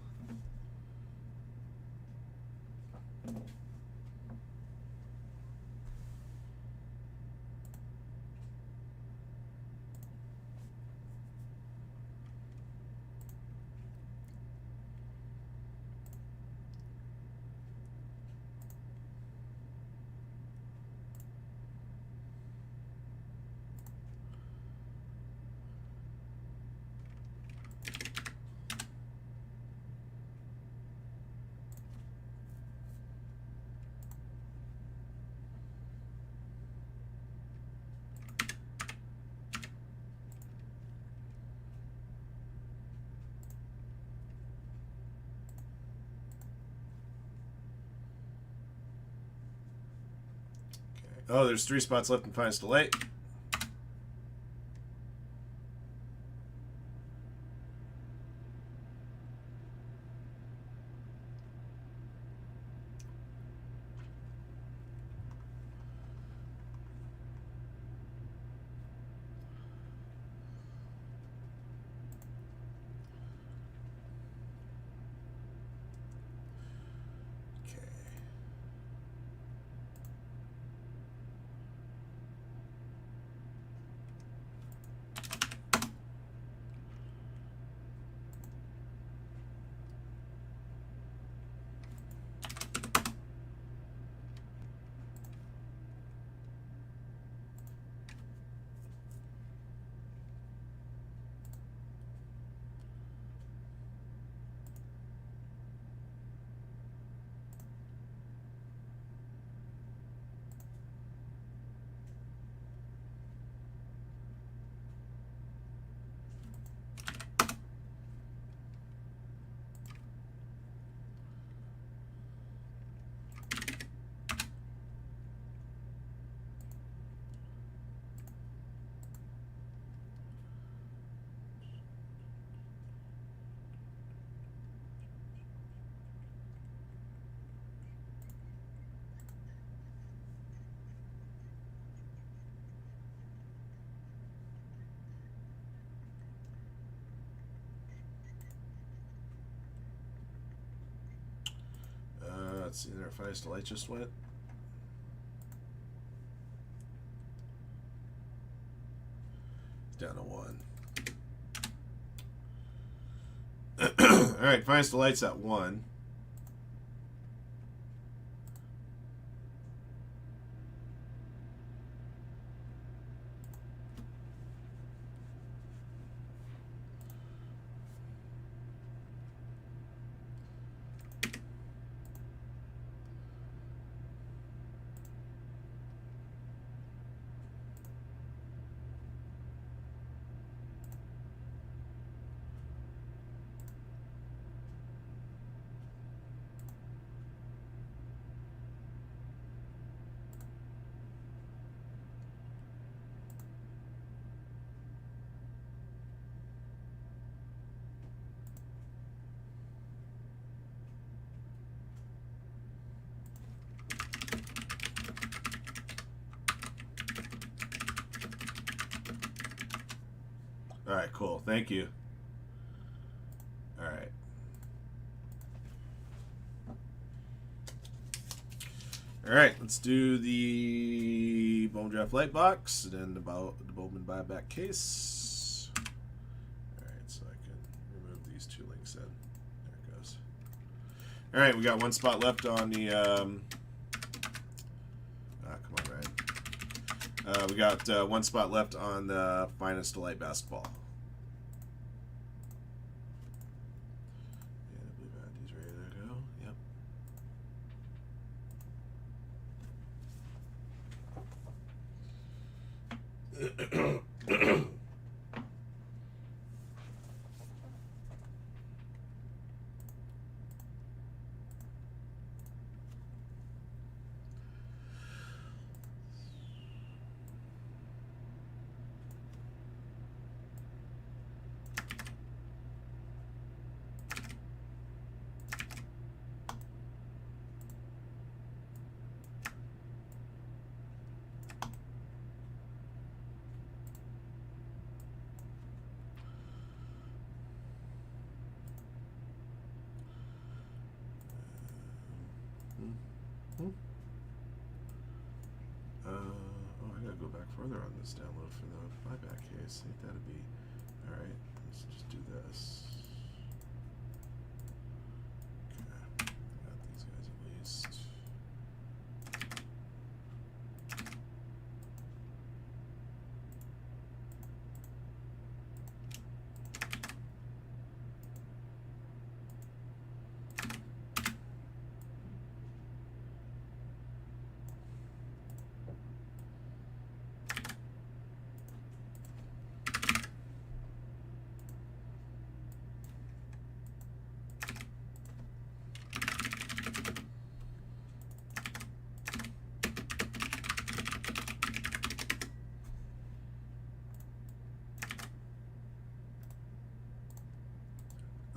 Oh, there's 3 spots left in Finest Delay. let's see, there, Finest Light just went. Down to 1. Alright, Finest Light's at 1. Alright, cool. Thank you. Alright. Alright, let's do the Bowman Draft Light box and then the Bowman buyback case. Alright, so I can remove these 2 links in. There it goes. Alright, we got 1 spot left on the come on, Ryan. We got 1 spot left on the Finest Delight basketball. And I believe Andy's ready to go. Yep. Oh, I gotta go back further on this download for the buyback case. I think that'd be alright. Let's just do this. Okay, got these guys at least.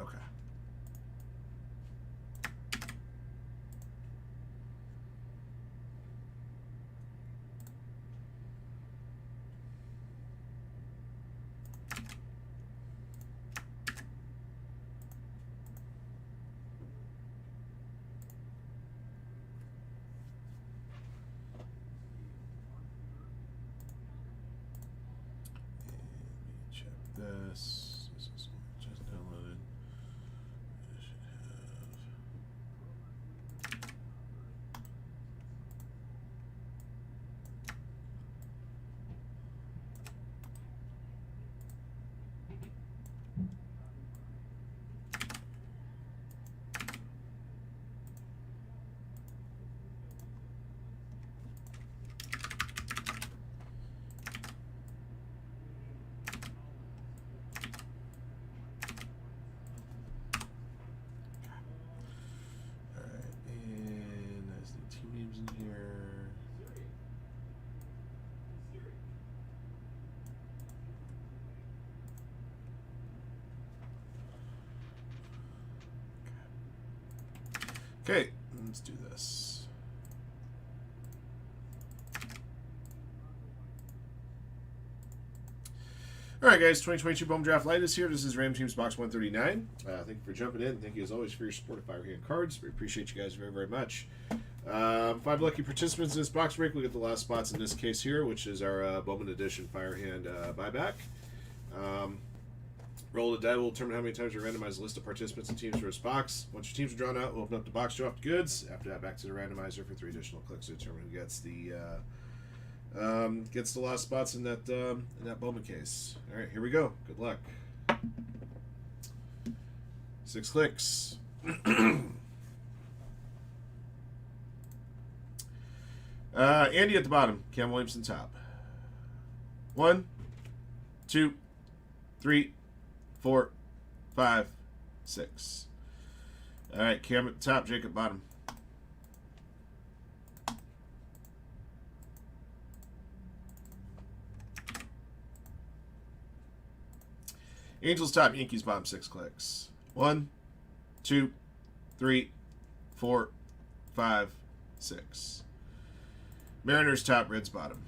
Okay. And check this. This is what I just downloaded. I should have. Alright, and there's the team names in here. Okay, let's do this. All right, guys, 2022 Bowman Draft Light is here. This is Ram Teams Box 139. Thank you for jumping in. Thank you, as always, for your support of Firehand cards. We appreciate you guys very, very much. 5 lucky participants in this box break. We get the last spots in this case here, which is our Bowman Edition Firehand buyback. Roll the die will determine how many times we randomize the list of participants and teams for this box. Once your teams are drawn out, we'll open up the box, draw off the goods. After that, back to the randomizer for 3 additional clicks to determine who gets the last spots in that Bowman case. All right, here we go. Good luck. 6 clicks. Andy at the bottom. Cam Williamson top. 1, 2, 3, 4, 5, 6. All right, Cam at the top. Jacob bottom. Angels top, Yankees bottom, 6 clicks. 1, 2, 3, 4, 5, 6. Mariners top, Reds bottom.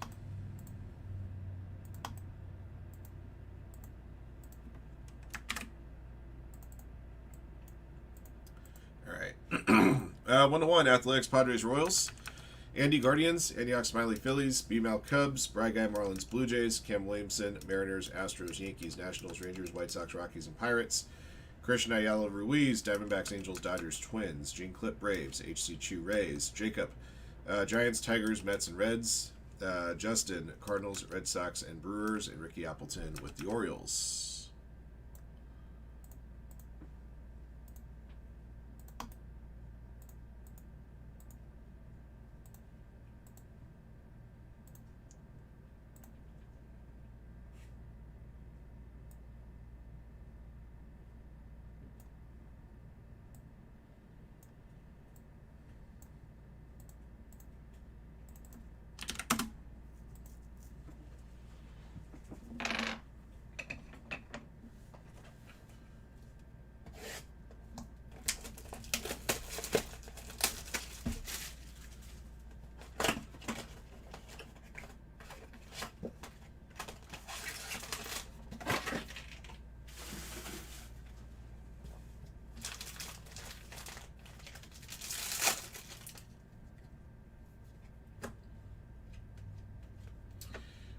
All right. 1-1, Athletics, Padres, Royals. Andy Guardians, Antioch Smiley Phillies, B-Mal Cubs, Bry Guy Marlins Blue Jays, Cam Williamson Mariners, Astros, Yankees, Nationals, Rangers, White Sox, Rockies, and Pirates, Christian Ayala Ruiz, Diamondbacks, Angels, Dodgers, Twins, Gene Clip Braves, HC Chu Rays, Jacob, Giants, Tigers, Mets, and Reds, Justin, Cardinals, Red Sox, and Brewers, and Ricky Appleton with the Orioles.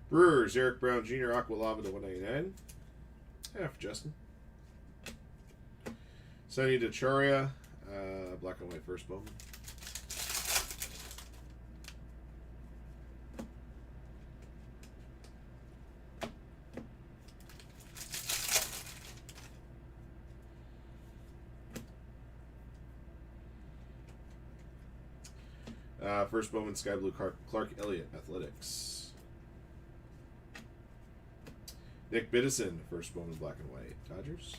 Brewers, Eric Brown Jr., Aqua Lava to 199. Yeah, for Justin. Sonny DeCharia, black and white first Bowman. First Bowman, Sky Blue, Clark Elliott, Athletics. Nick Biddison, first Bowman, black and white, Dodgers.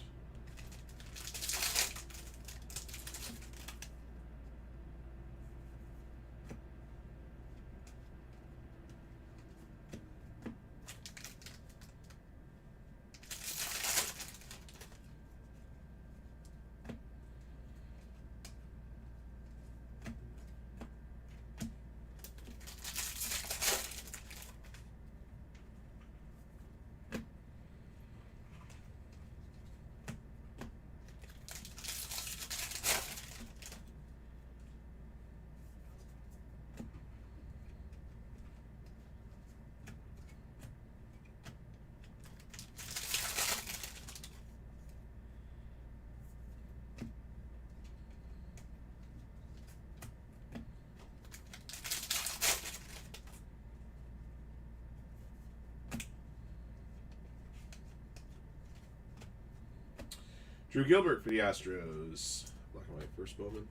Drew Gilbert for the Astros. Black and white first Bowman.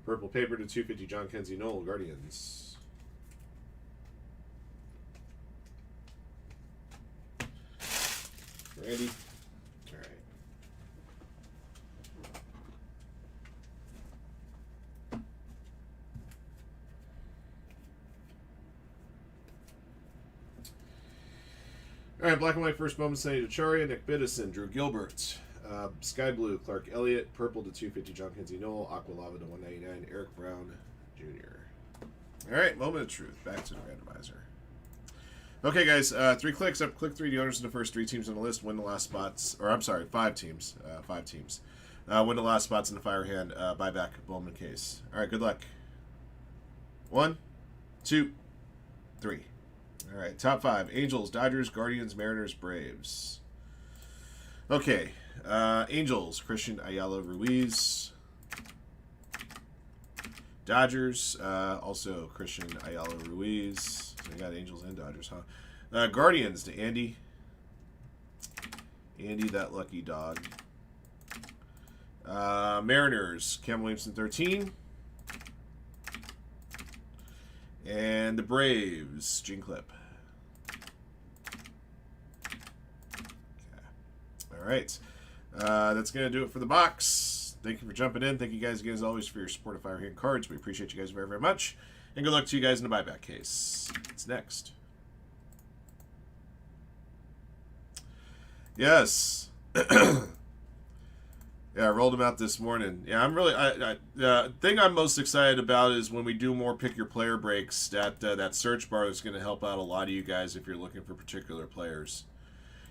Purple paper to 250, John Kenzie Knoll, Guardians. Randy. All right. All right, black and white first Bowman, Sonny DeCharia, Nick Biddison, Drew Gilbert, Sky Blue, Clark Elliott, purple to 250, John Kenzie Knoll, Aqua Lava to 199, Eric Brown Jr. All right, moment of truth. Back to the randomizer. Okay, guys. 3 clicks up. Click 3. The owners of the first 3 teams on the list win the last spots. Or I'm sorry, 5 teams. 5 teams. Win the last spots in the Firehand buyback Bowman case. All right, good luck. 1, 2, 3. All right, top 5. Angels, Dodgers, Guardians, Mariners, Braves. Okay. Angels, Christian Ayala Ruiz. Dodgers, also Christian Ayala Ruiz. So we got Angels and Dodgers, huh? Guardians to Andy. Andy, that lucky dog. Mariners, Cam Williamson 13. And the Braves, Gene Clip. Okay. All right. That's going to do it for the box. Thank you for jumping in. Thank you guys again, as always, for your support of Firehand cards. We appreciate you guys very, very much. And good luck to you guys in the buyback case. It's next. Yes. Yeah, I rolled them out this morning. Yeah, I'm really. The thing I'm most excited about is when we do more pick your player breaks. That search bar is going to help out a lot of you guys if you're looking for particular players.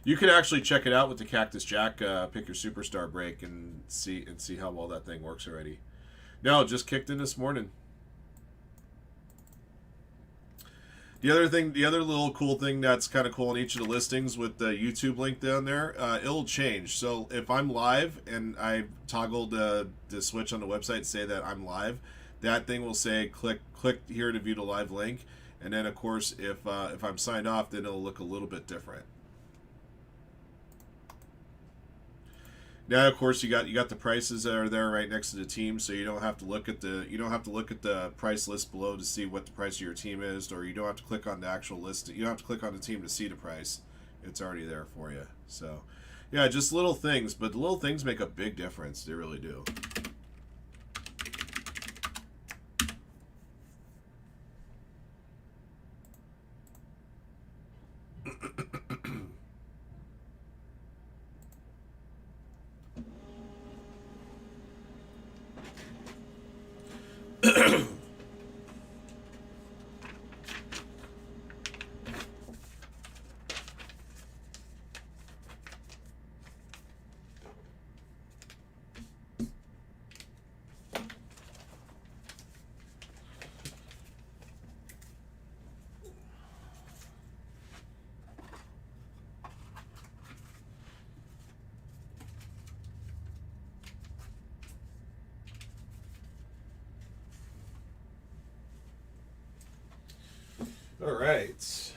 You can actually check it out with the Cactus Jack pick your superstar break and see how well that thing works already. No, just kicked in this morning. The other little cool thing that's kind of cool in each of the listings with the YouTube link down there, it'll change. So if I'm live and I toggled the switch on the website to say that I'm live, that thing will say click here to view the live link. And then of course if I'm signed off, then it'll look a little bit different. Now, of course, you got the prices that are there right next to the team, so you don't have to look at the price list below to see what the price of your team is, or you don't have to click on the actual list. You don't have to click on the team to see the price; it's already there for you. So, yeah, just little things, but the little things make a big difference. They really do. All right.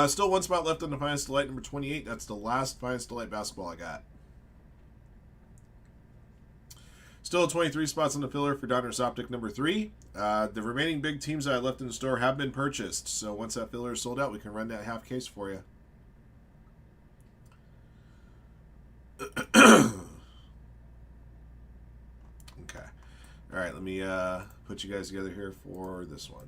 Still one spot left on the Finest Delight number 28. That's the last Finest Delight basketball I got. Still 23 spots on the filler for Donruss Optic number 3. The remaining big teams that I left in the store have been purchased. So once that filler is sold out, we can run that half case for you. Okay. All right, let me put you guys together here for this one.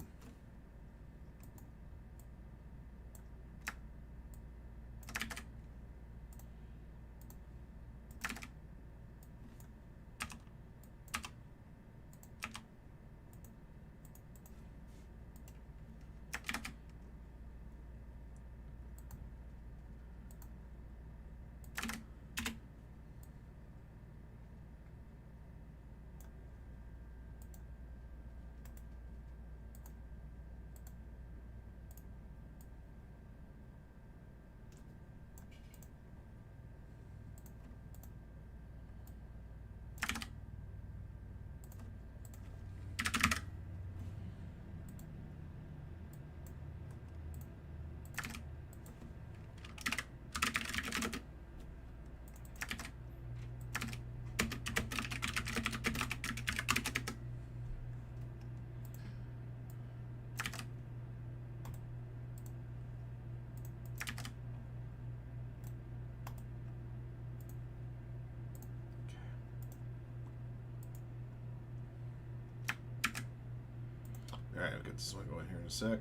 Consignment. So I'll go in here in a sec.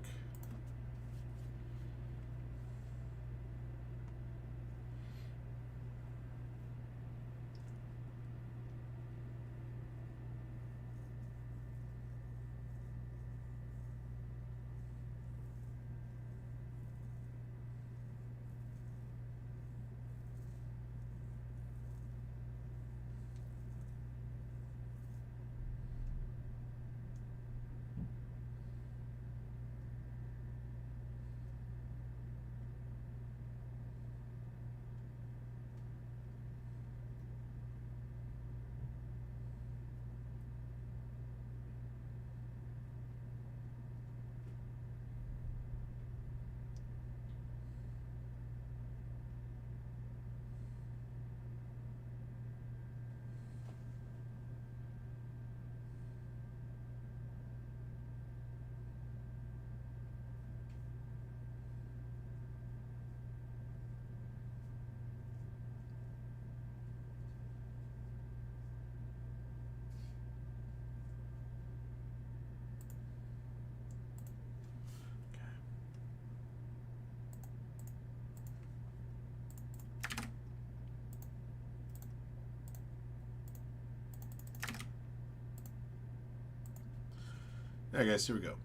Alright guys, here we go.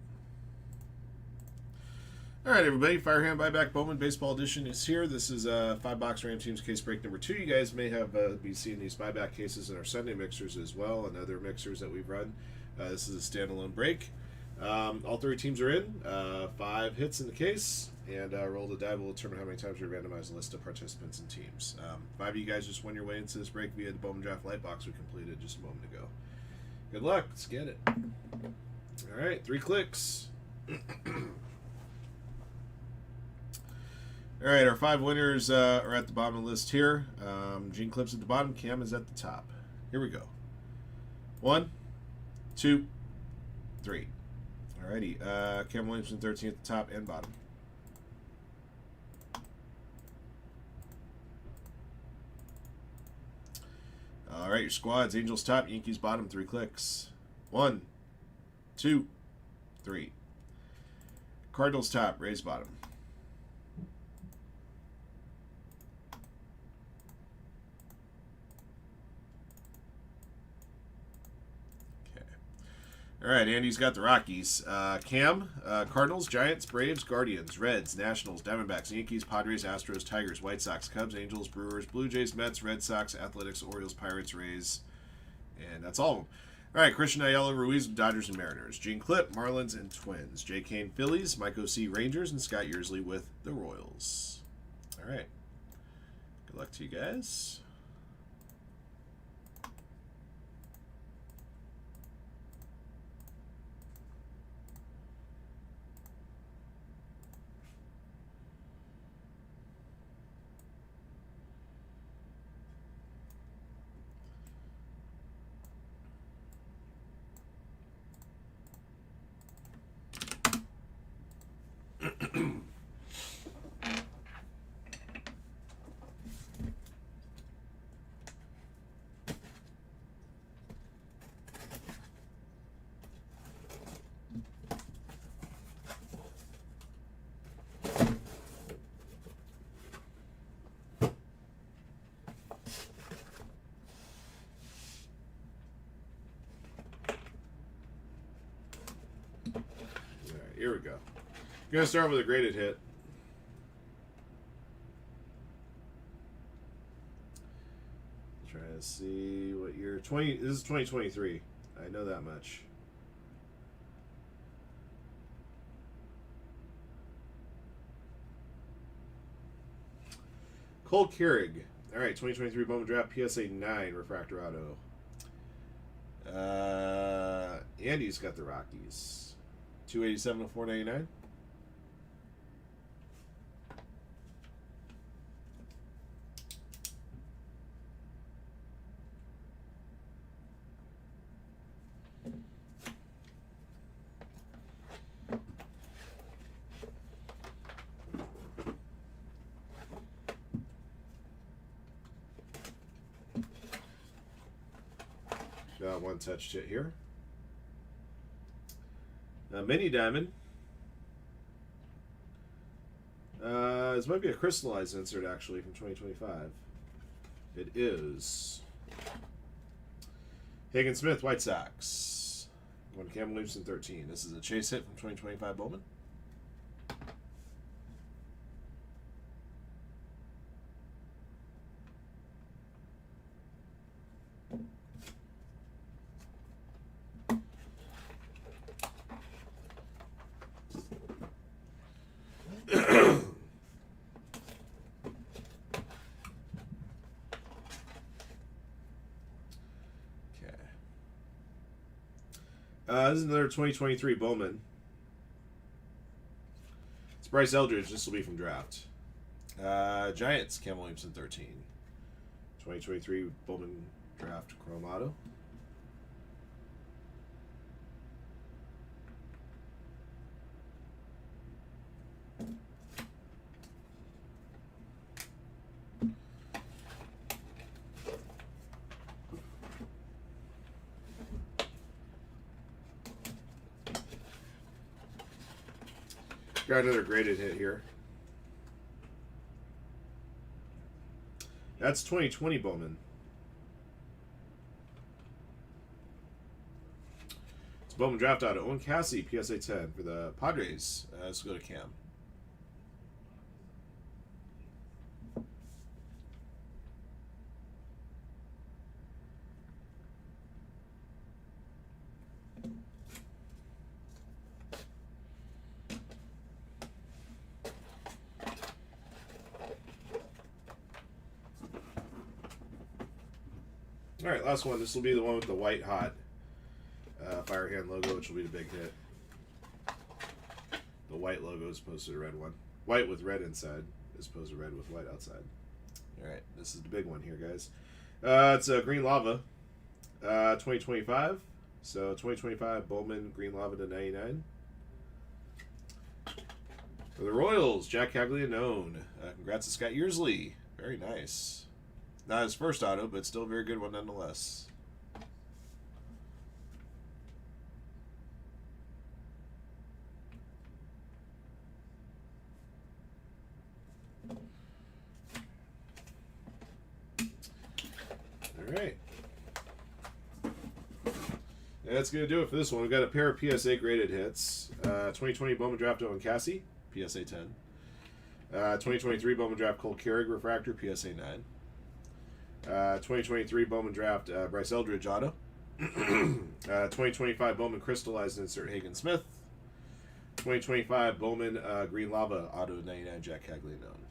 Alright everybody, Firehand Buyback Bowman Baseball Edition is here. This is a 5-box Ram Teams case break number 2. You guys may have be seeing these buyback cases in our Sunday mixers as well, and other mixers that we've run. This is a standalone break. All 3 teams are in. 5 hits in the case, and roll the die will determine how many times we randomize the list of participants and teams. 5 of you guys just won your way into this break via the Bowman Draft Light Box we completed just a moment ago. Good luck. Let's get it. Alright, 3 clicks. Alright, our 5 winners are at the bottom of the list here. Gene Clip's at the bottom, Cam is at the top. Here we go. 1, 2, 3. Alrighty, Cam Williamson 13 at the top and bottom. Alright, your squads, Angels top, Yankees bottom, 3 clicks. 1, 2, 3. Cardinals top, Rays bottom. Okay. All right, Andy's got the Rockies. Cam, Cardinals, Giants, Braves, Guardians, Reds, Nationals, Diamondbacks, Yankees, Padres, Astros, Tigers, White Sox, Cubs, Angels, Brewers, Blue Jays, Mets, Red Sox, Athletics, Orioles, Pirates, Rays, and that's all of them. All right, Christian Ayala, Ruiz, Dodgers and Mariners. Gene Clip, Marlins and Twins. J. Kane, Phillies. Mike O.C., Rangers. And Scott Yearsley with the Royals. All right. Good luck to you guys. Here we go. I'm going to start with a graded hit. Try to see what year. This is 2023. I know that much. Cole Keurig. All right, 2023 Bowman Draft PSA 9 Refractor Auto. Andy's got the Rockies. 287 to 499. Got one touched hit here. A mini diamond. This might be a crystallized insert actually from 2025. It is. Hagen Smith, White Sox. One Cam Williamson 13. This is a chase hit from 2025 Bowman. This is another 2023 Bowman. It's Bryce Eldridge. This will be from draft. Giants, Cam Williamson 13. 2023 Bowman draft Chrome Auto. Got another graded hit here. That's 2020 Bowman. It's Bowman draft auto. Owen Cassie, PSA 10 for the Padres. Let's go to Cam. All right, last one. This will be the one with the white hot Firehand logo, which will be the big hit. The white logo as opposed to the red one. White with red inside as opposed to red with white outside. All right, this is the big one here, guys. It's a Green Lava, 2025. So 2025 Bowman Green Lava to 99. For the Royals, Jack Caglianone. Congrats to Scott Yearsley. Very nice. Not his first auto, but still a very good one nonetheless. All right. That's going to do it for this one. We've got a pair of PSA graded hits. 2020 Bowman Draft Owen Cassie, PSA 10. 2023 Bowman Draft Cole Keurig Refractor, PSA 9. 2023 Bowman Draft Bryce Eldridge Auto. 2025 Bowman Crystallized Insert Hagen Smith. 2025 Bowman Green Lava Auto 99 Jack Caglianone.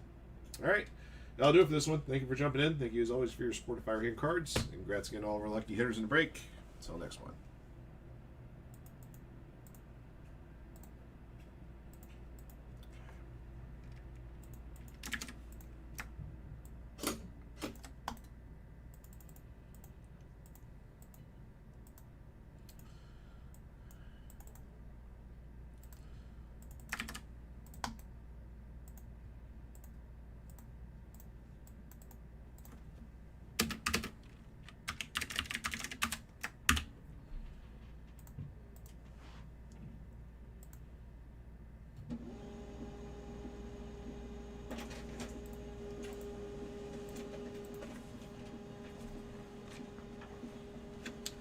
All right. That'll do it for this one. Thank you for jumping in. Thank you as always for your support of Firehand Cards. And congrats again to all of our lucky hitters in the break. Until next one.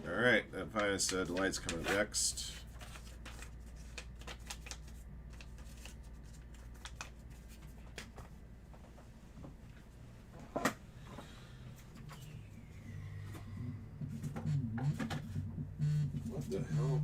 Alright, that Finest Delight's coming up next. What the hell?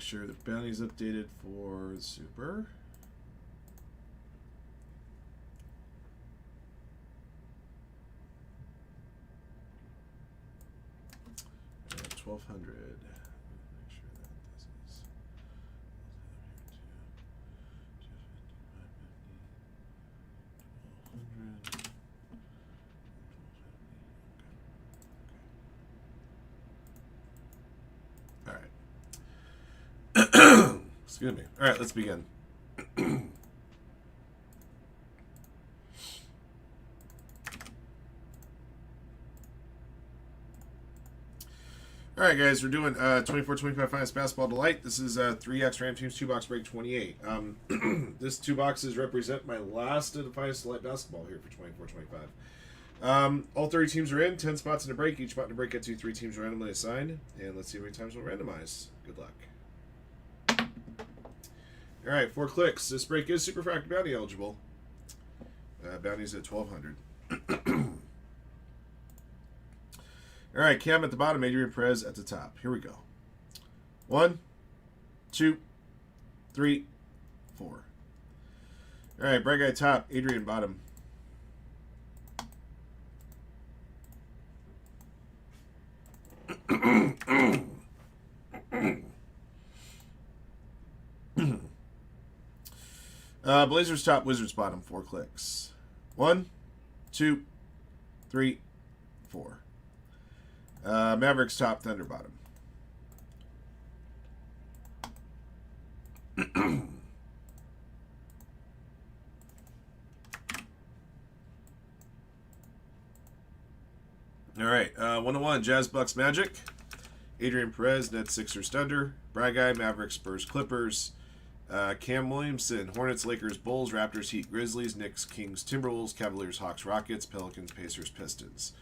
make sure the bounty's updated for the super. 1200. Make sure that this is 1200. All right. Excuse me. All right, let's begin. All right, guys, we're doing 24-25 Finest Basketball Delight. This is 3X Ram Teams 2-box break 28. This 2 boxes represent my last of the Finest Delight Basketball here for 24-25. All 30 teams are in, 10 spots in the break. Each spot in the break gets you 3 teams randomly assigned. And let's see how many times we'll randomize. Good luck. All right, 4 clicks. This break is Super Factor Bounty eligible. Bounty's at 1200. All right, Cam at the bottom, Adrian Perez at the top. Here we go. 1, 2, 3, 4. All right, Bright Guy top, Adrian bottom. Blazers top, Wizards bottom. 4 clicks. 1, 2, 3, 4. Mavericks top, Thunder bottom. All right, 101 Jazz Bucks Magic. Adrian Perez, Nets Sixers Thunder. Brad Guy, Mavericks Spurs Clippers. Cam Williamson, Hornets Lakers Bulls Raptors Heat Grizzlies Knicks Kings Timberwolves Cavaliers Hawks Rockets Pelicans Pacers Pistons.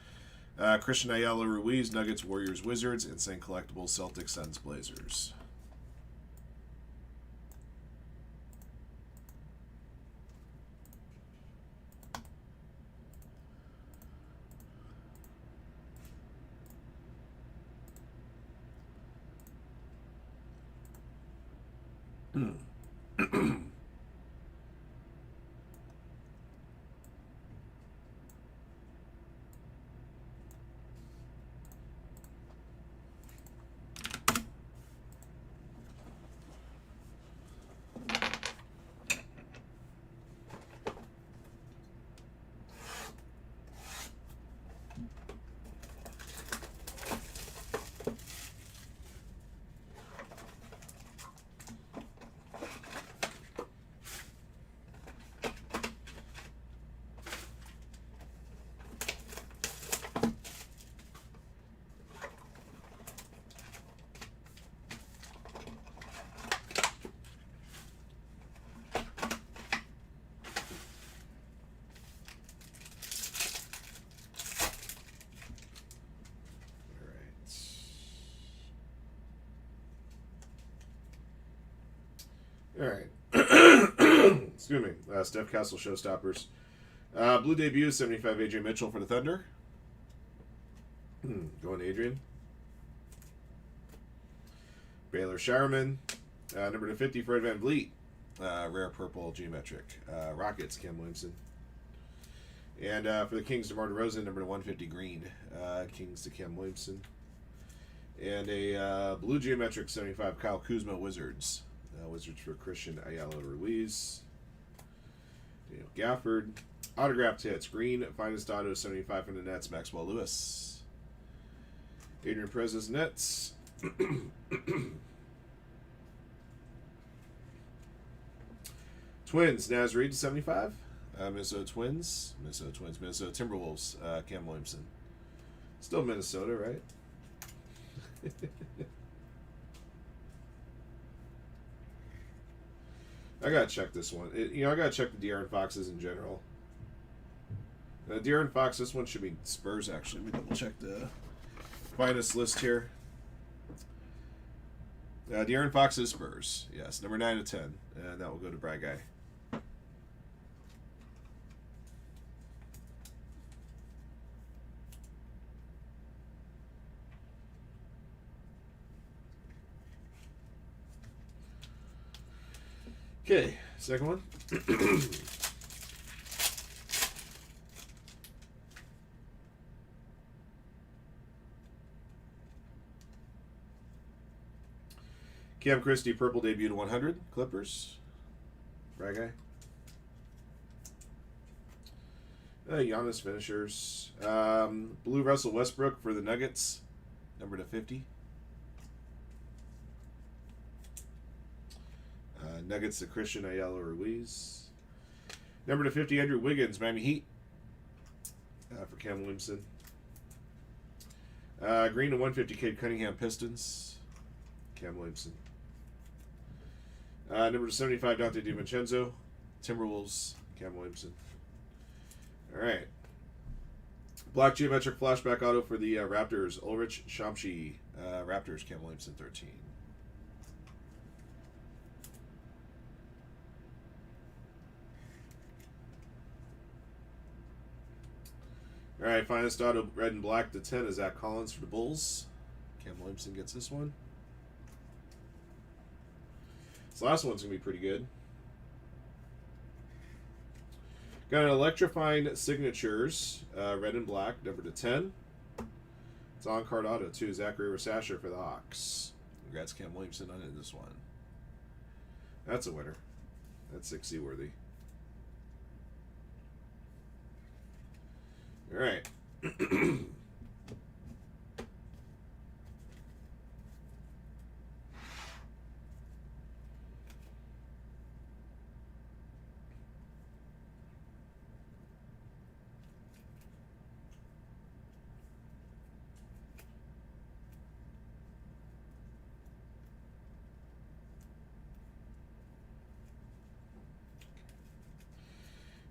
Christian Ayala Ruiz, Nuggets, Warriors, Wizards, Insane Collectibles, Celtics, Suns, Blazers. All right. Excuse me. Steph Castle Showstoppers. Blue debut, 75 Adrian Mitchell for the Thunder. Going to Adrian. Baylor Shireman. Number to 50, Fred Van Vliet. Rare purple geometric. Rockets, Cam Williamson. And for the Kings, DeMar DeRozan, number to 150, green. Kings to Cam Williamson. And a blue geometric 75, Kyle Kuzma, Wizards. Wizards for Christian Ayala Ruiz. Daniel Gafford. Autographed hits. Green, finest auto 75 from the Nets, Maxwell Lewis. Adrian Perez's Nets. Twins, Naz Reid 75. Minnesota Twins. Minnesota Timberwolves, Cam Williamson. Still Minnesota, right? I gotta check this one. I gotta check the De'Aaron Foxes in general. De'Aaron Fox, this one should be Spurs, actually. Let me double check the finest list here. De'Aaron Fox is Spurs. Yes, number 9 to 10. And that will go to Brad Guy. Okay, second one. Cam Christie, purple debut to 100, Clippers. Right guy. Giannis finishers. Blue Russell Westbrook for the Nuggets, number to 50. Nuggets to Christian Ayala Ruiz. Number to 50, Andrew Wiggins, Miami Heat, for Cam Williamson. Green to 150, Cade Cunningham, Pistons, Cam Williamson. Number to 75, Dante DiVincenzo, Timberwolves, Cam Williamson. All right. Black geometric flashback auto for the Raptors, Ulrich Shamshi, Raptors, Cam Williamson, 13. All right, finest auto, red and black to 10 is Zach Collins for the Bulls. Cam Williamson gets this one. This last one's going to be pretty good. Got an electrifying signatures, red and black, number to 10. It's on card auto, too. Zachary Rasasher for the Hawks. Congrats, Cam Williamson, on this one. That's a winner. That's 6C worthy. All right.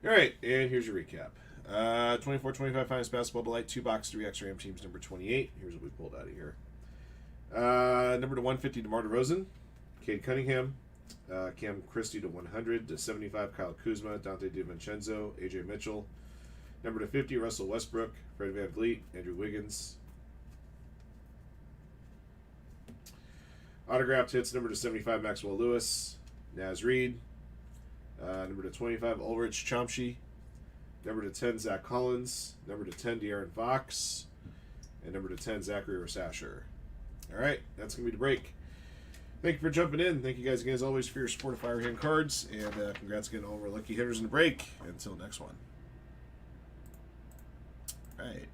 All right, and here's your recap. 24-25 finest basketball delight, 2-box 3X Ram teams, number 28. Here's what we pulled out of here. Number to 150, DeMar DeRozan, Cade Cunningham, Cam Christie to 100, to 75, Kyle Kuzma, Dante DiVincenzo, AJ Mitchell. Number to 50, Russell Westbrook, Fred VanVleet, Andrew Wiggins. Autographed hits, number to 75, Maxwell Lewis, Naz Reid. Number to 25, Ulrich Chomsky. Number to 10, Zach Collins. Number to 10, De'Aaron Fox. And number to 10, Zachary Rasasher. All right, that's going to be the break. Thank you for jumping in. Thank you guys again, as always, for your support of Firehand cards. And congrats again to all of our lucky hitters in the break. Until next one. All right.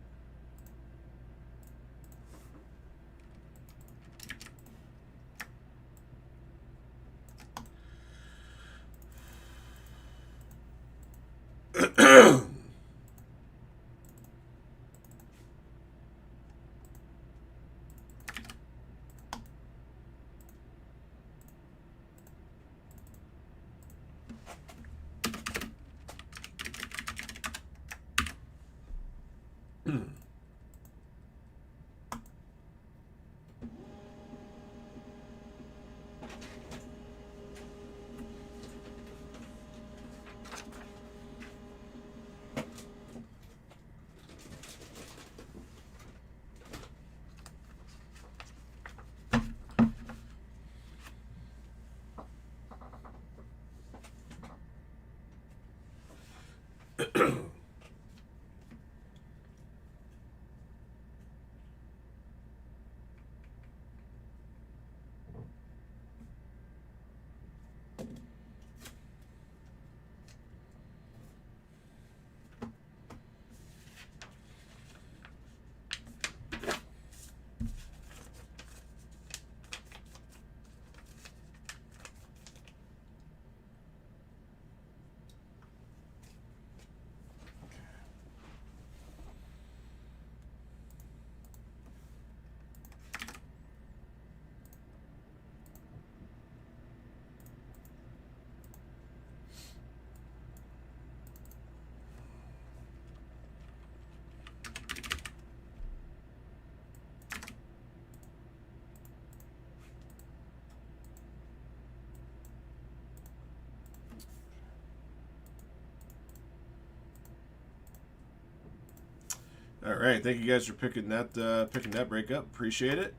All right, thank you guys for picking that break up. Appreciate it.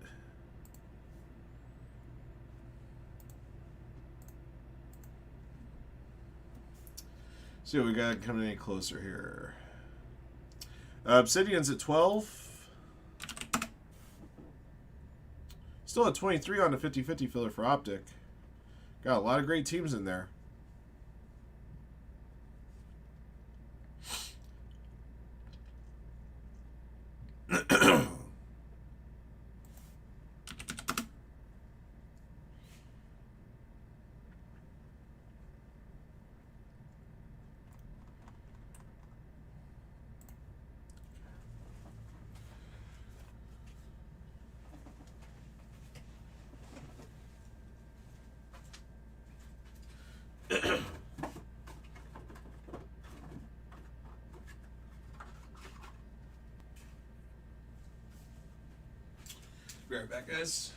see what we got coming any closer here. Obsidian's at 12. Still at 23 on the 50-50 filler for Optic. Got a lot of great teams in there. Be right back, guys.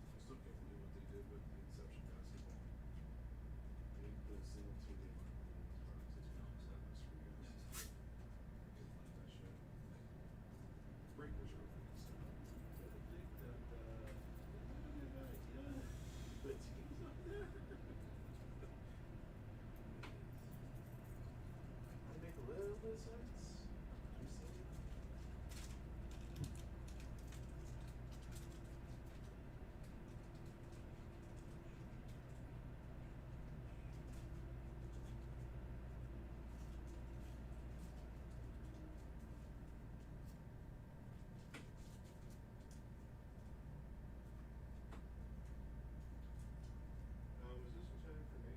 I still can't believe what they did with the Inception basketball. They did a single team game on it. It's been almost that much for you guys. I can't find that shit. Breakers are open and stuff. I think that maybe an idea to put teams up there. Might make a little bit of sense. I'm saying. Was this intended for me?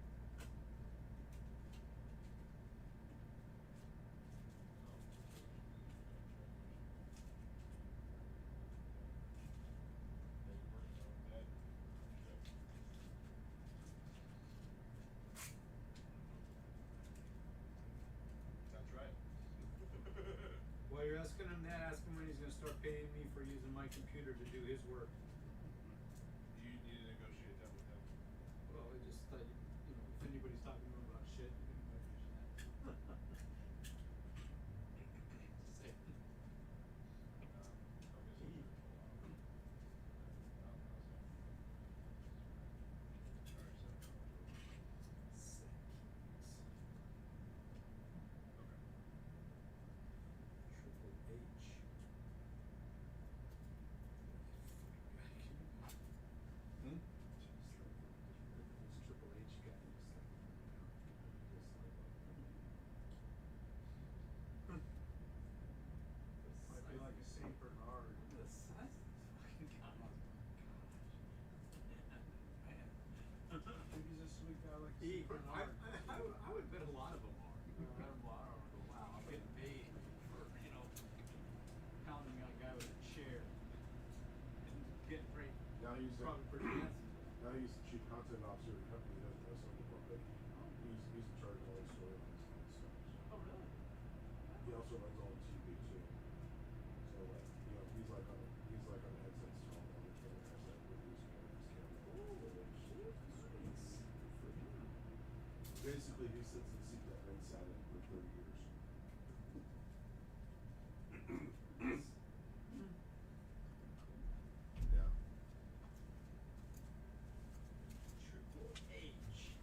That's right. While you're asking him that, ask him when he's gonna start paying me for using my computer to do his work. You need to negotiate that with him. Well, I just thought, you know, if anybody's talking to him about shit, you can mention that. Just saying. Triple H. Hmm? This Triple H guy just like, Might be like a Saint Bernard. the size of this fucking guy. I think he's a sweet guy like He, Saint Bernard. I would bet a lot of them are. You know, I don't know, I don't go, wow, I'm getting paid for, you know, pounding a guy with a chair and getting paid Now he's probably pretty handsome. now he's the chief content officer of the company. He doesn't wrestle anymore, but he's in charge of all the storylines and stuff. Oh, really? He also runs all the TV too. So like, you know, he's like on the headsets to all the other guys that produce cameras, camera. Basically, he sits in the seat that Vince sat in for 30 years. Yeah. Triple H.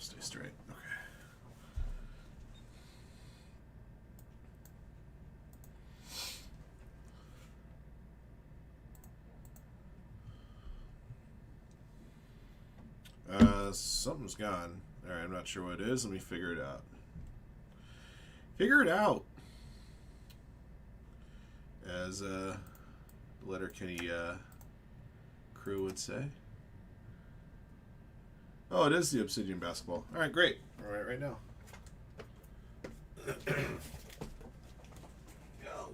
Stay straight. Okay. Something's gone. Alright, I'm not sure what it is. Let me figure it out. Figure it out! As Letterkenny crew would say. Oh, it is the Obsidian basketball. Alright, great. Alright, right now. Go.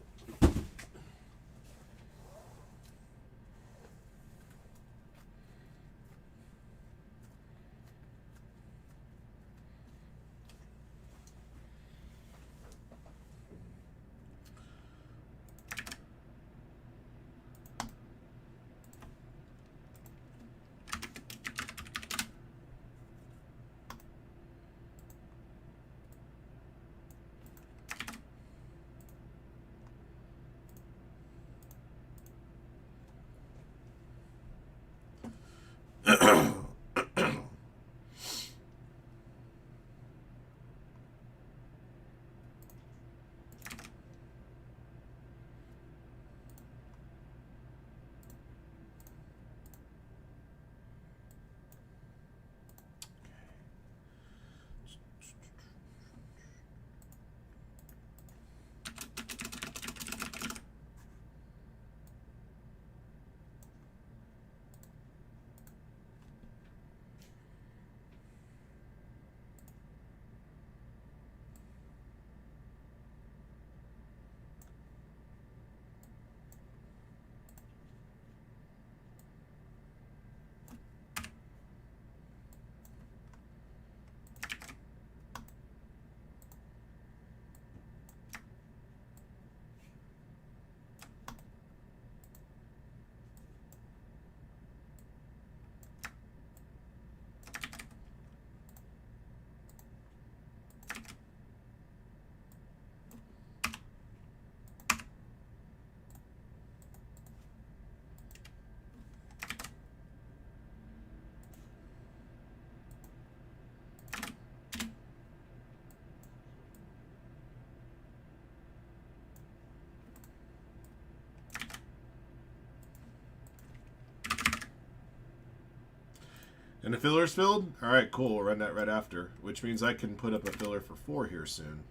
And the filler's filled? Alright, cool. We'll run that right after. Which means I can put up a filler for 4 here soon.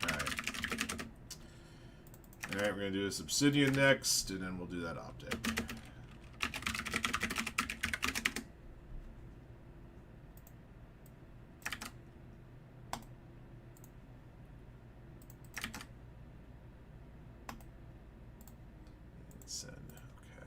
Alright. Alright, we're going to do this Obsidian next, and then we'll do that Optic. Send. Okay.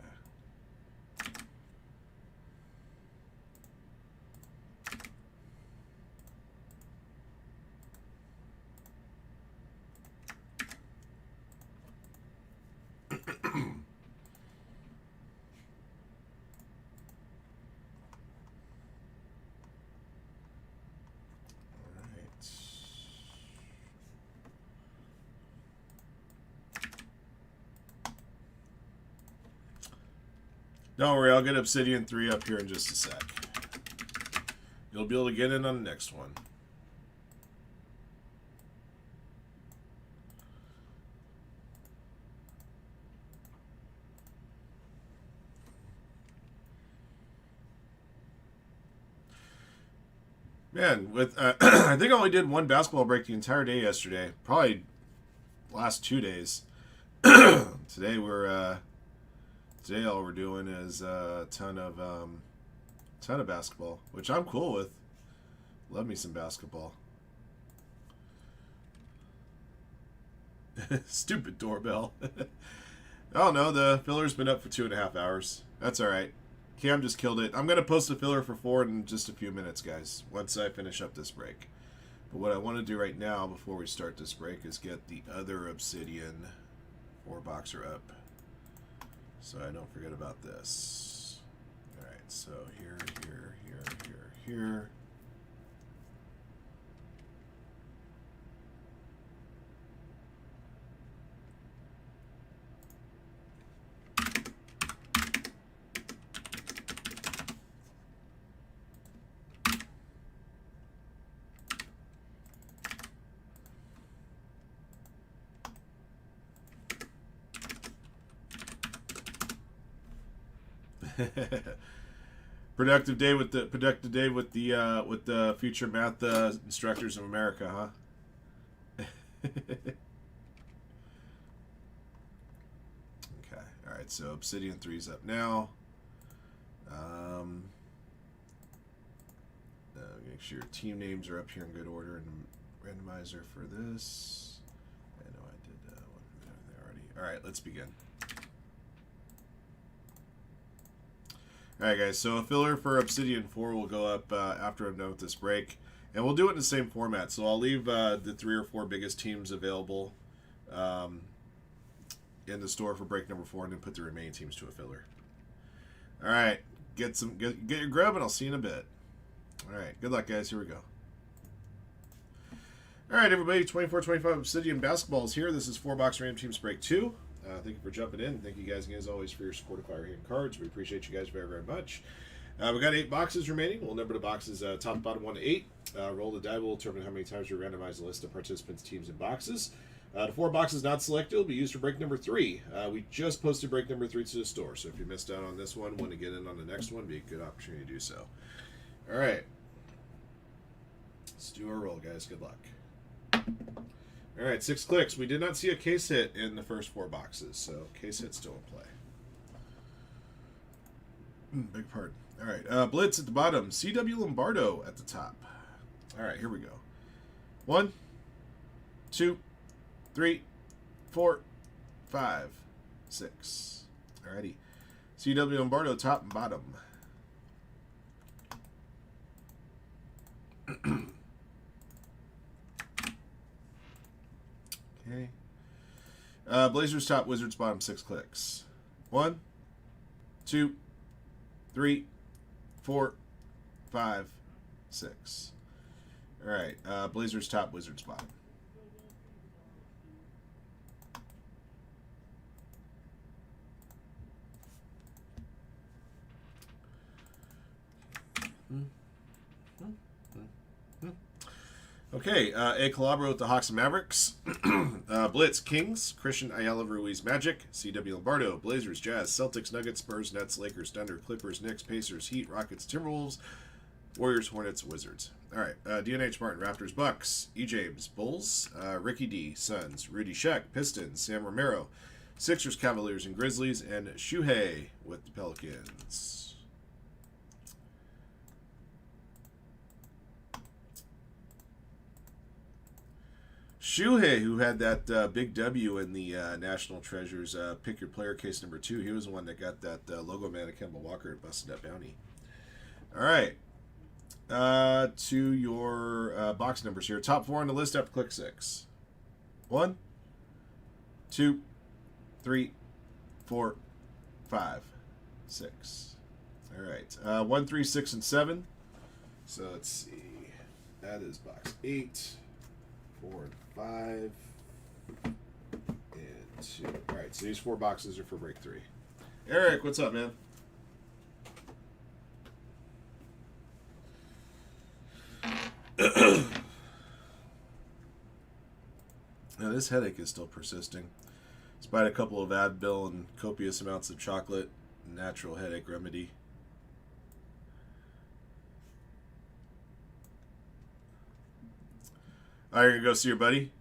Don't worry, I'll get Obsidian 3 up here in just a sec. You'll be able to get in on the next one. Man, with I think I only did one basketball break the entire day yesterday. Probably last 2 days. Today we're today all we're doing is a ton of basketball, which I'm cool with. Love me some basketball. Stupid doorbell. I don't know, the filler's been up for 2.5 hours. That's alright. Cam just killed it. I'm going to post a filler for 4 in just a few minutes, guys, once I finish up this break. But what I want to do right now, before we start this break, is get the other Obsidian 4-boxer up, so I don't forget about this. Alright, so here, here. Productive day with the future math instructors of America, huh? Okay, all right. So Obsidian 3's up now. Make sure your team names are up here in good order and randomizer for this. I know I did one there already. All right, let's begin. All right, guys. So a filler for Obsidian 4 will go up after I'm done with this break, and we'll do it in the same format. So I'll leave the 3 or 4 biggest teams available in the store for break number 4, and then put the remaining teams to a filler. All right, get your grub, and I'll see you in a bit. All right, good luck, guys. Here we go. All right, everybody, 24-25 Obsidian basketball is here. This is 4-box random teams break 2. Thank you for jumping in. Thank you guys, as always, for your support of Firehand cards. We appreciate you guys very, very much. We got 8 boxes remaining. We'll number the boxes top to bottom 1 to 8. Roll the die. We'll determine how many times we randomize the list of participants, teams, and boxes. The 4 boxes not selected will be used for break number 3. We just posted break number 3 to the store, so if you missed out on this one, want to get in on the next one, be a good opportunity to do so. All right. Let's do our roll, guys. Good luck. All right, 6 clicks. We did not see a case hit in the first 4 boxes, so case hit still in play. Big part. All right, Blitz at the bottom. CW Lombardo at the top. All right, here we go. 1, 2, 3, 4, 5, 6. All righty. CW Lombardo, top and bottom. Okay. Blazers top, Wizards bottom, 6 clicks. 1, 2, 3, 4, 5, 6. All right. Blazers top, Wizards bottom. Okay, A. Calabro with the Hawks and Mavericks. Blitz, Kings. Christian Ayala Ruiz, Magic. CW Lombardo, Blazers, Jazz, Celtics, Nuggets, Spurs, Nets, Lakers, Thunder, Clippers, Knicks, Pacers, Heat, Rockets, Timberwolves, Warriors, Hornets, Wizards. All right, DNH Martin, Raptors, Bucks. E. James, Bulls. Ricky D, Suns. Rudy Sheck, Pistons. Sam Romero, Sixers, Cavaliers, and Grizzlies. And Shuhei with the Pelicans. Shuhei, who had that big W in the National Treasures Pick Your Player case number 2, he was the one that got that logo man of Kemba Walker at Busted Up Bounty. All right. To your box numbers here. Top 4 on the list after click 6. 1, 2, 3, 4, 5, 6. All right. 1, 3, 6, and 7. So let's see. That is box 8, 4, and 5, and 2. All right, so these 4 boxes are for break 3. Eric, what's up, man? Now, this headache is still persisting. Despite a couple of Advil and copious amounts of chocolate, natural headache remedy. All right, you're going to go see your buddy?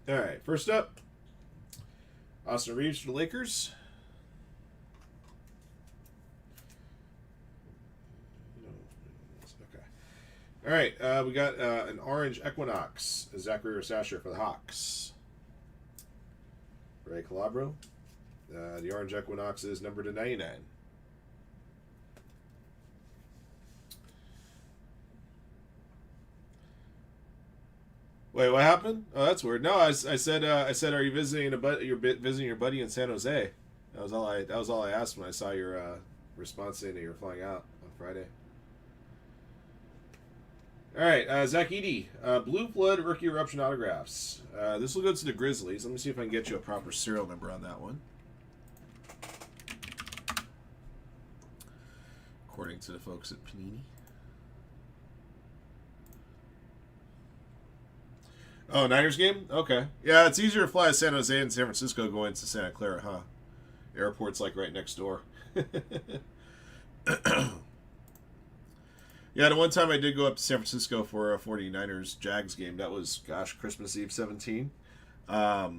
All right, first up, Austin Reeves for the Lakers. Okay. All right, we got an orange Equinox, Zachary Sasher for the Hawks. Ray Calabro. The orange Equinox is numbered to 99. Wait, what happened? Oh, that's weird. No, I said, are you visiting you're visiting your buddy in San Jose? That was all I asked when I saw your response saying that you were flying out on Friday. All right, Zach Edey, Blue Flood rookie eruption autographs. This will go to the Grizzlies. Let me see if I can get you a proper serial number on that one. According to the folks at Panini. Oh, Niners game? Okay. Yeah, it's easier to fly to San Jose and San Francisco going to Santa Clara, huh? Airport's like right next door. Yeah, the one time I did go up to San Francisco for a 49ers Jags game, that was, gosh, Christmas Eve 17. I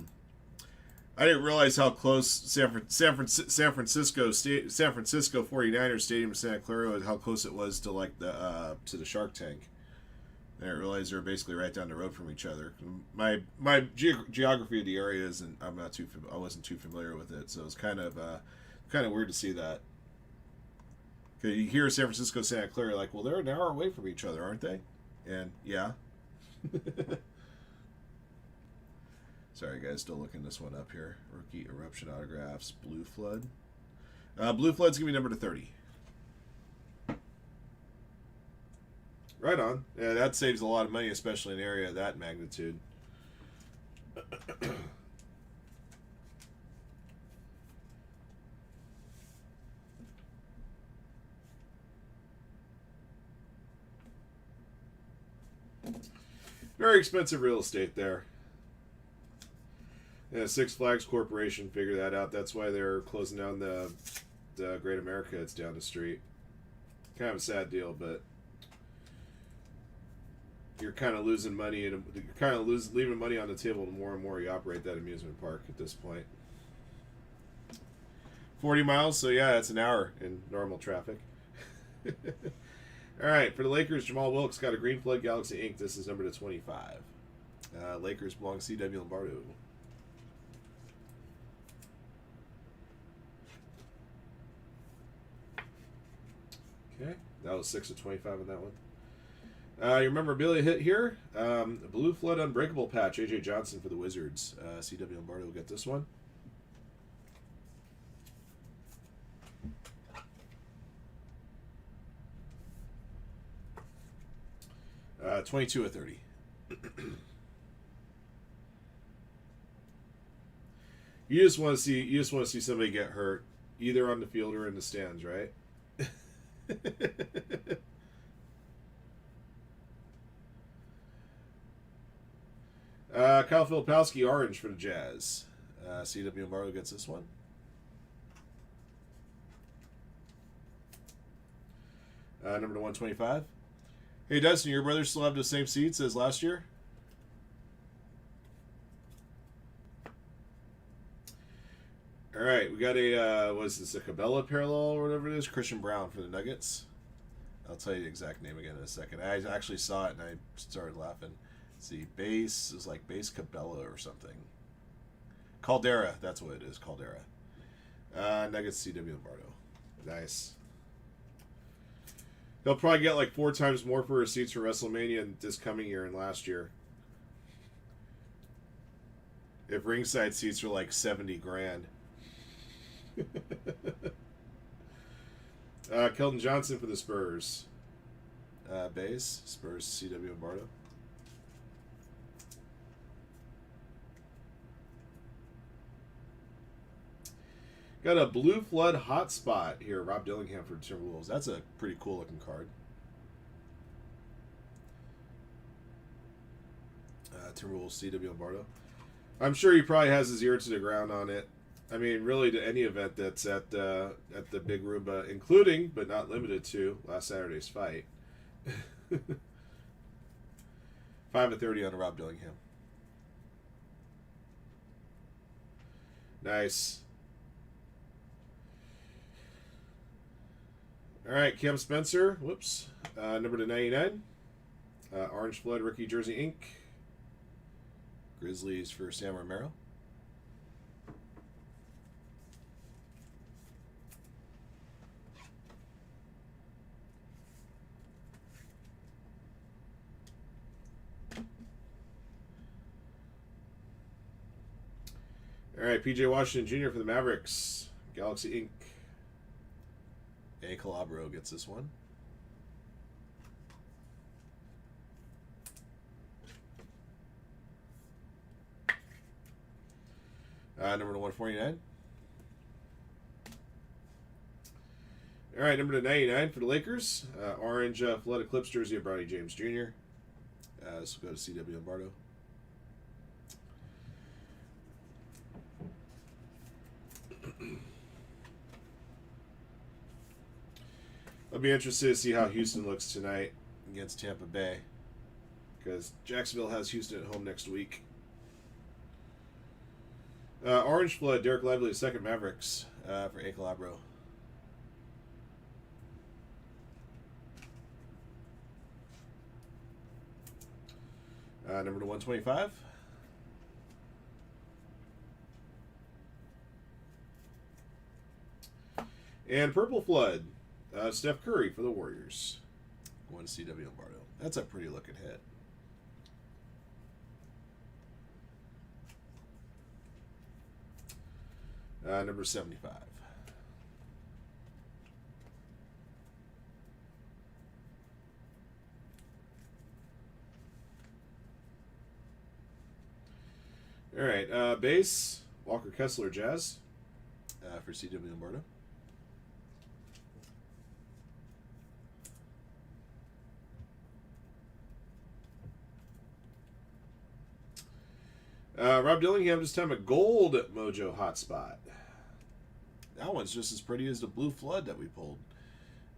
didn't realize how close San Francisco 49ers Stadium in Santa Clara was, how close it was to like the Shark Tank. I didn't realize they were basically right down the road from each other. My geography of the area isn't. I wasn't too familiar with it, so it was kind of weird to see that. Cause you hear San Francisco, Santa Clara, like, well, they're an hour away from each other, aren't they? And yeah. Sorry, guys, still looking this one up here. Rookie eruption autographs, Blue Flood. Blue Flood's gonna be number to 30. Right on. Yeah, that saves a lot of money, especially in an area of that magnitude. Very expensive real estate there. Yeah, Six Flags Corporation figured that out. That's why they're closing down the Great America. It's down the street. Kind of a sad deal, but you're kind of losing money, and you're kind of leaving money on the table the more and more you operate that amusement park at this point. 40 miles, so yeah, that's an hour in normal traffic. All right, for the Lakers, Jamal Wilkes got a Green Flood Galaxy Inc. This is number to 25. Lakers belong to C.W. Lombardo. Okay, that was 6 of 25 on that one. Your memorabilia hit here. Blue Flood Unbreakable patch, A.J. Johnson for the Wizards. C.W. Lombardo will get this one. Uh, 22 of 30. You just want to see somebody get hurt, either on the field or in the stands, right? Kyle Filipowski, orange for the Jazz. C.W. Lombardo gets this one. Number to 125. Hey, Dustin, your brothers still have the same seats as last year? All right, we got a, was this a Cabela parallel or whatever it is? Christian Brown for the Nuggets. I'll tell you the exact name again in a second. I actually saw it and I started laughing. Let's see, base is like base Cabela or something. Caldera, that's what it is, Caldera. Nuggets, C.W. Lombardo. Nice. They'll probably get like 4 times more for receipts for WrestleMania this coming year and last year. If ringside seats are like 70 grand. Keldon Johnson for the Spurs. Base, Spurs, C.W. Lombardo. Got a Blue Flood hotspot here, Rob Dillingham for the Timberwolves. That's a pretty cool looking card. Timberwolves, C.W. Lombardo. I'm sure he probably has his ear to the ground on it. I mean, really, to any event that's at the Big Roomba, including but not limited to last Saturday's fight. 5 of 30 on a Rob Dillingham. Nice. All right, Cam Spencer. Whoops. Number to 99. Orange Flood, Rookie Jersey Inc. Grizzlies for Sam Romero. All right, PJ Washington Jr. for the Mavericks. Galaxy Inc. A Calabro gets this one. Number to 149. All right, number to 99 for the Lakers. Orange Flood Eclipse jersey of Bronny James Jr. This will go to CW Lombardo. I'll be interested to see how Houston looks tonight against Tampa Bay, because Jacksonville has Houston at home next week. Orange Flood, Derek Lively, second Mavericks for A Calabro. Number to 125. And Purple Flood, Steph Curry for the Warriors. Going to CW Lombardo. That's a pretty looking hit. Number 75. All right, base, Walker Kessler Jazz for CW Lombardo. Rob Dillingham this time a gold Mojo hotspot. That one's just as pretty as the blue flood that we pulled.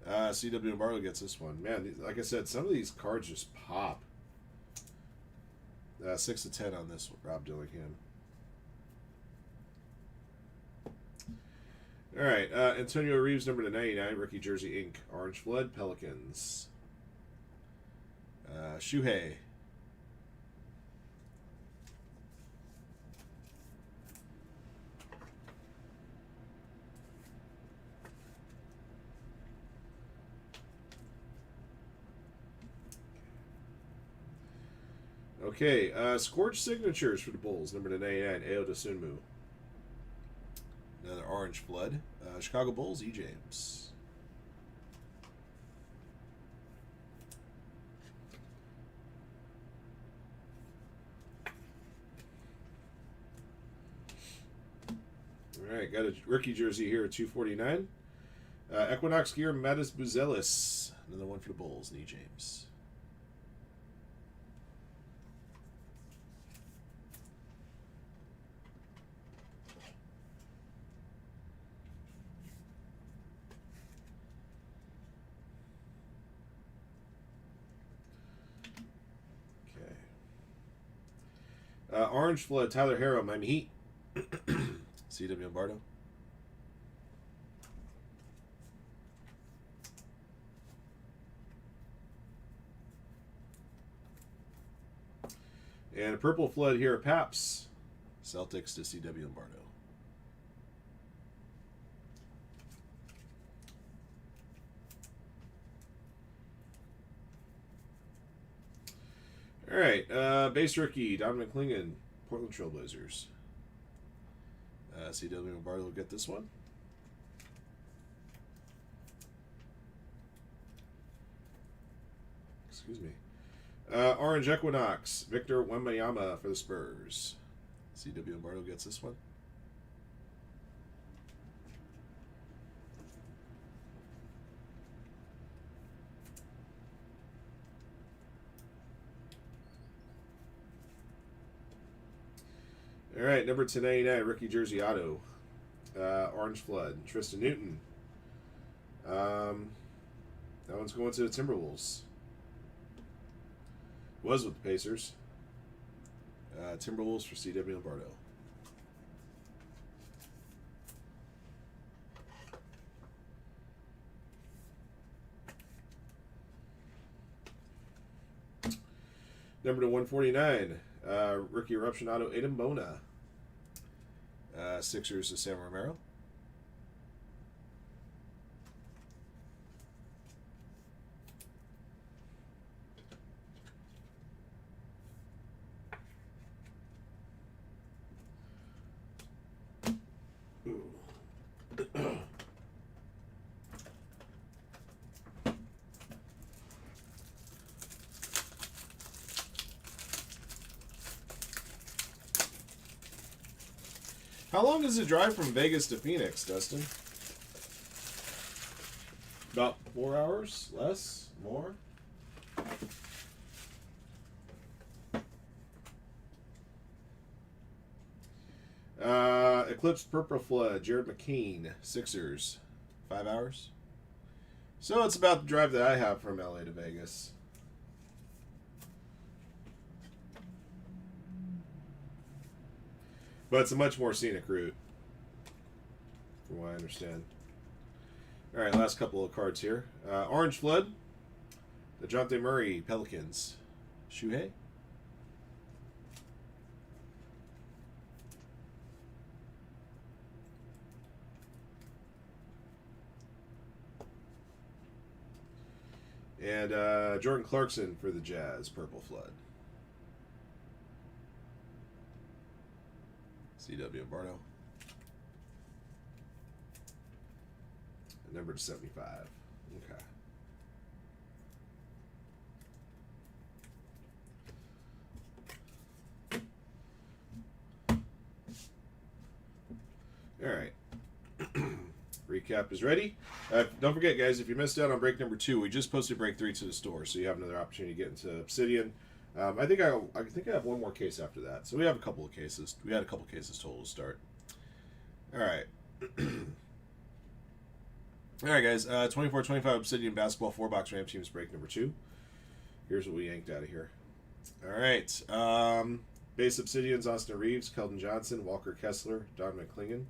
CW Lombardo gets this one. Man, like I said, some of these cards just pop. 6 to 10 on this one, Rob Dillingham. All right, Antonio Reeves, number to 99, Rookie Jersey Inc. Orange Flood, Pelicans. Shuhei. Okay, Scorch Signatures for the Bulls, number to 99, Ayo Dosunmu. Another Orange Flood. Chicago Bulls, E. James. All right, got a rookie jersey here at 249. Equinox gear, Mattis Buzelis. Another one for the Bulls, and E. James. Orange Flood, Tyler Harrow, Miami Heat. CW Lombardo. And a Purple Flood here at Paps. Celtics to CW Lombardo. All right, base rookie, Dominic Klingen, Portland Trailblazers. CW Lombardo will get this one. Excuse me. Orange Equinox, Victor Wembanyama for the Spurs. CW Lombardo gets this one. All right, number 1099, rookie jersey auto. Orange Flood, Tristan Newton. That one's going to the Timberwolves. Was with the Pacers. Timberwolves for CW Lombardo. Number to 149, rookie eruption auto Aiden Bona. Sixers to Sam Romero. How long does it drive from Vegas to Phoenix, Dustin? About 4 hours? Less? More? Eclipse Purple Flood, Jared McCain, Sixers. 5 hours? So it's about the drive that I have from LA to Vegas. But it's a much more scenic route, from what I understand. All right, last couple of cards here. Orange Flood, DeJounte Murray, Pelicans. Shuhei. And Jordan Clarkson for the Jazz, Purple Flood. C.W. Barno. Number 75. Okay. All right. Recap is ready. Don't forget, guys, if you missed out on break number 2, we just posted break 3 to the store, so you have another opportunity to get into Obsidian. I think I have one more case after that, so we have a couple of cases. We had a couple cases total to start. All right. All right, guys. 24-25 Obsidian basketball 4-box Ram Teams break number 2. Here's what we yanked out of here. All right. Base Obsidians: Austin Reeves, Keldon Johnson, Walker Kessler, Don McClingen.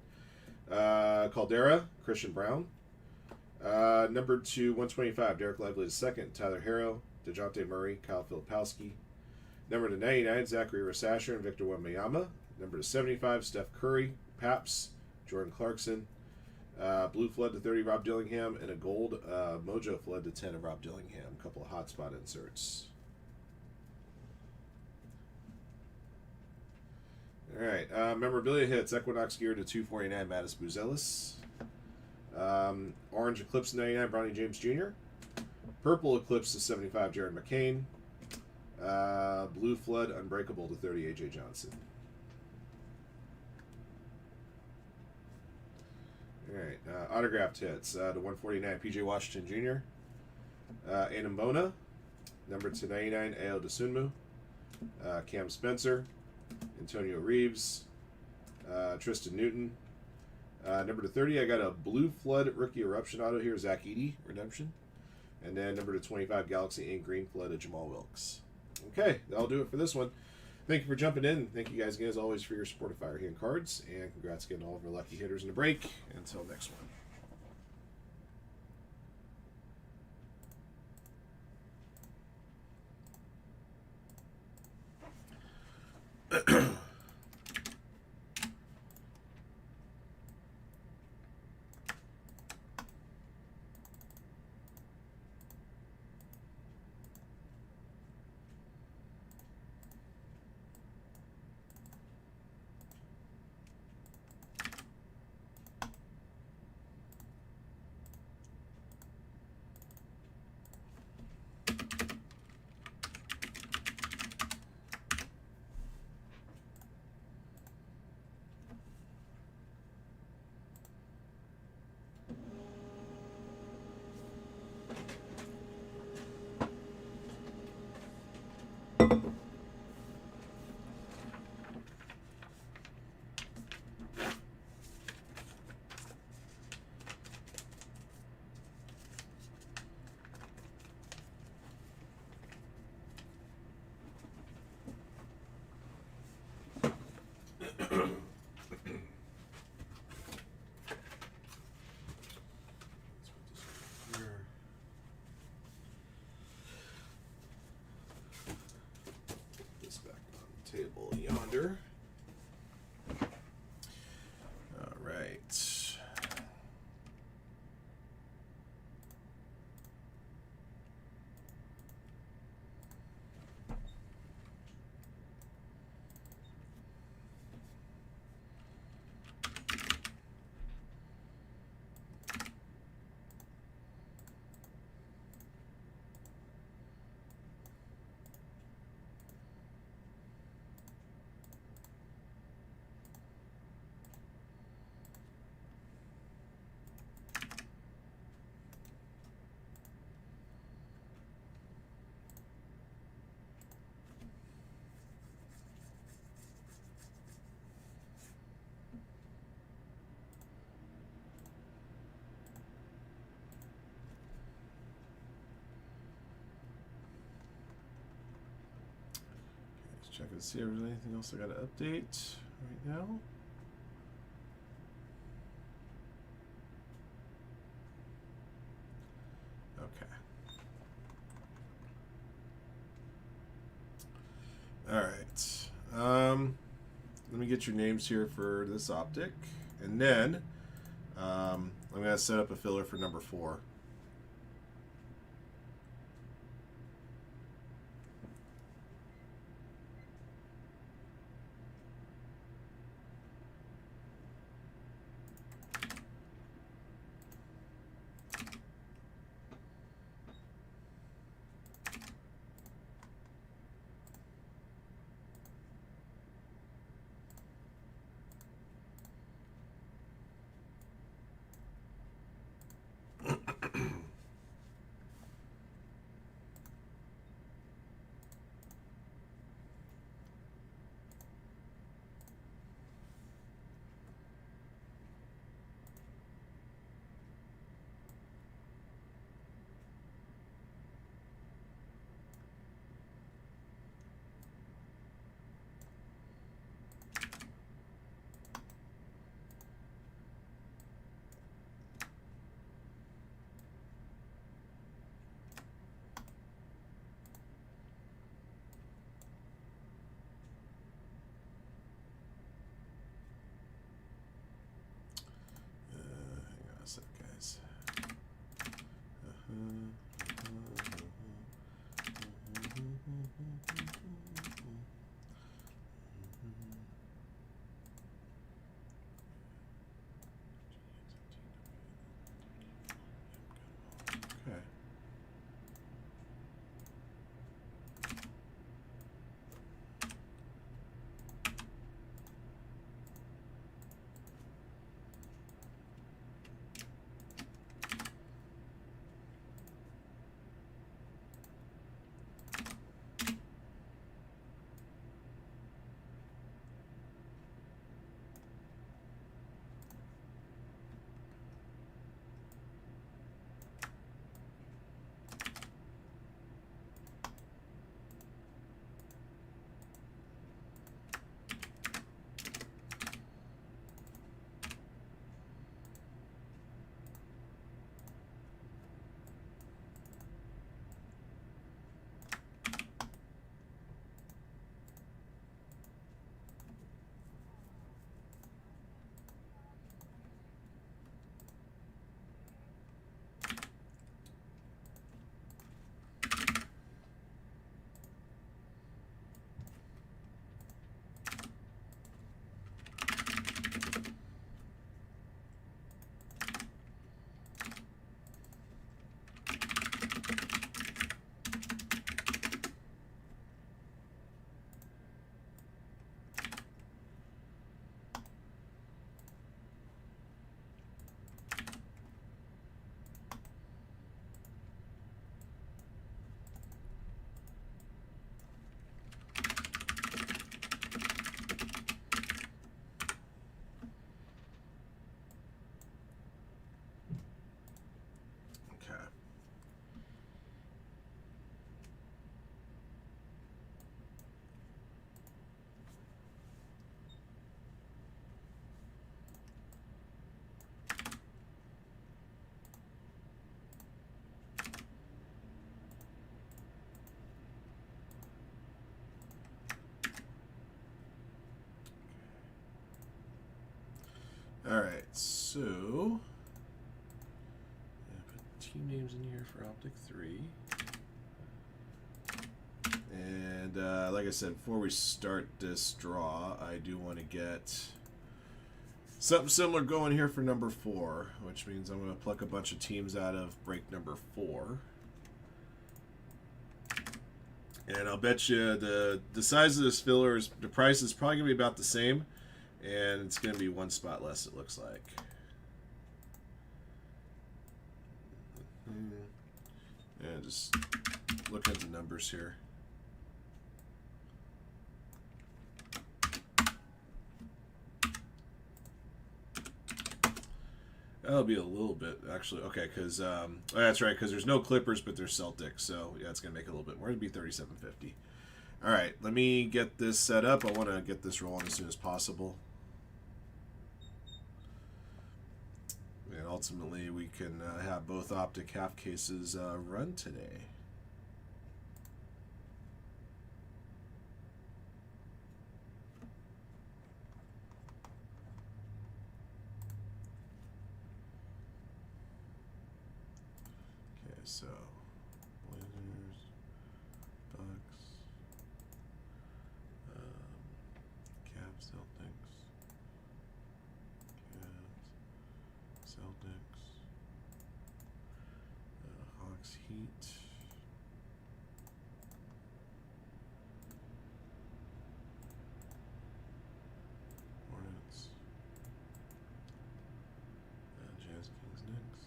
Caldera, Christian Brown. Number 2, 125, Derek Lively II, Tyler Harrow, DeJounte Murray, Kyle Filipowski. Number to 99, Zachary Rasasher and Victor Wembanyama. Number to 75, Steph Curry, Paps, Jordan Clarkson. Blue Flood to 30, Rob Dillingham, and a gold Mojo Flood to 10 of Rob Dillingham. A couple of hotspot inserts. All right, memorabilia hits: Equinox Gear to 249, Mattis Buzelis. Orange Eclipse 99, Bronny James Jr. Purple Eclipse to 75, Jared McCain. Blue Flood Unbreakable to 30, AJ Johnson. All right, autographed hits to 149, PJ Washington Jr. Aiden Bona, number to 99, Ayo Dosunmu. Cam Spencer, Antonio Reeves, Tristan Newton. Number to 30, I got a Blue Flood rookie eruption auto here, Zach Edey, redemption. And then number to 25, Galaxy Ink Green Flood of Jamal Wilkes. Okay, that'll do it for this one. Thank you for jumping in. Thank you guys again, as always, for your support of Firehand cards. And congrats again to all of our lucky hitters in the break. Until next one. check and see if there's anything else I got to update right now. Okay. All right. Let me get your names here for this optic, and then I'm going to set up a filler for number 4. Hang on a sec, guys. Okay. Alright, so put team names in here for Optic 3. And like I said, before we start this draw, I do want to get something similar going here for number 4, which means I'm going to pluck a bunch of teams out of break number 4. And I'll bet you the size of this filler is, the price is probably going to be about the same. And it's going to be 1 spot less, it looks like. Yeah, just look at the numbers here. That'll be a little bit, actually. Okay, because oh, that's right, because there's no Clippers, but there's Celtics. So, yeah, it's going to make it a little bit more. It'd be $37.50. All right, let me get this set up. I want to get this rolling as soon as possible. And ultimately, we can have both Optic half cases run today. Okay, so Blazers, Bucks, Cavs, Celtics, Cavs, Celtics, Hawks, Heat, Hornets, Jazz, Kings, Knicks.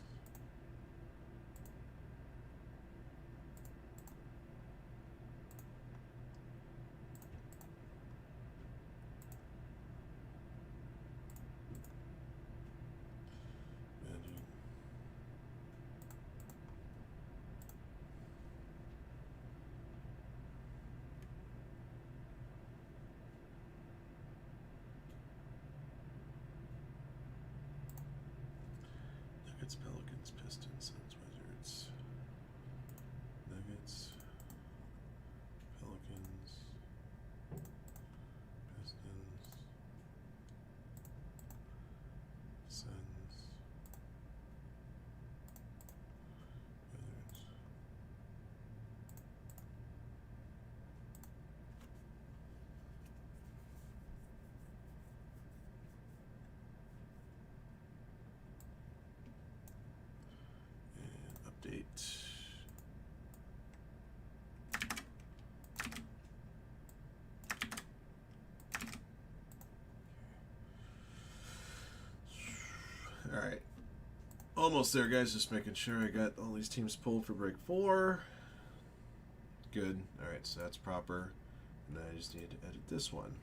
Magic. Nuggets, Pelicans, Pistons, Suns, Wizards. Nuggets, Pelicans, Pistons, Suns, Wizards. And update. All right. Almost there, guys. Just making sure I got all these teams pulled for break 4. Good. All right, so that's proper. And then I just need to edit this one.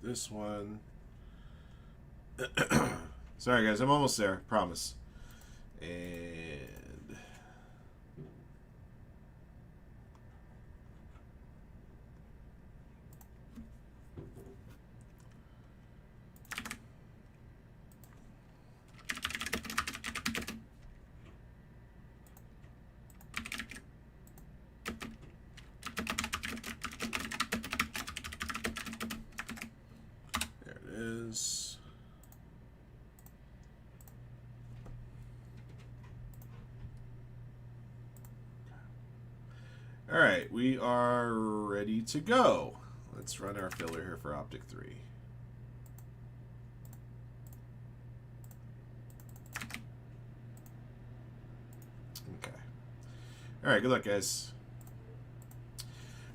This one. Sorry, guys, I'm almost there. Promise. And there it is. All right, we are ready to go. Let's run our filler here for Optic 3. Okay. All right, good luck, guys.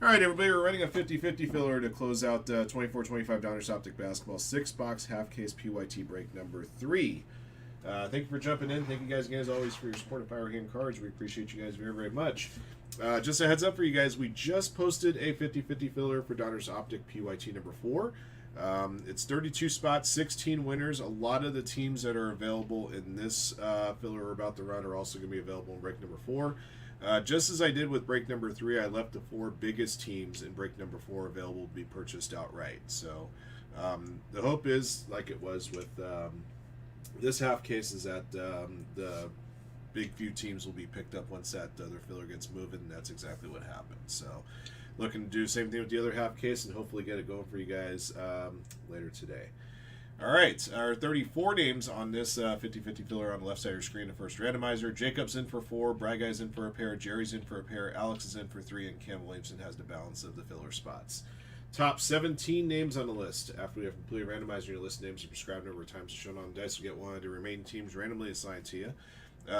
All right, everybody, we're running a 50-50 filler to close out 24-25 Optic basketball 6-box half-case PYT break number 3. Thank you for jumping in. Thank you guys again, as always, for your support of Firehand Cards. We appreciate you guys very, very much. Just a heads up for you guys, we just posted a 50-50 filler for Donner's Optic PYT number 4. It's 32 spots, 16 winners. A lot of the teams that are available in this filler we're about to run are also going to be available in break number 4. Just as I did with break number 3, I left the 4 biggest teams in break number 4 available to be purchased outright. So the hope is, like it was with this half case, is that the big few teams will be picked up once that other filler gets moving, and that's exactly what happened. So looking to do the same thing with the other half case and hopefully get it going for you guys later today. All right, our 34 names on this 50-50 filler on the left side of your screen. The first randomizer: Jacob's in for 4, Bry Guy's in for a pair, Jerry's in for a pair, Alex is in for 3, and Cam Williamson has the balance of the filler spots. Top 17 names on the list. After we have completed randomizing your list, names are prescribed number of times shown on the dice. You'll get one of the remaining teams randomly assigned to you.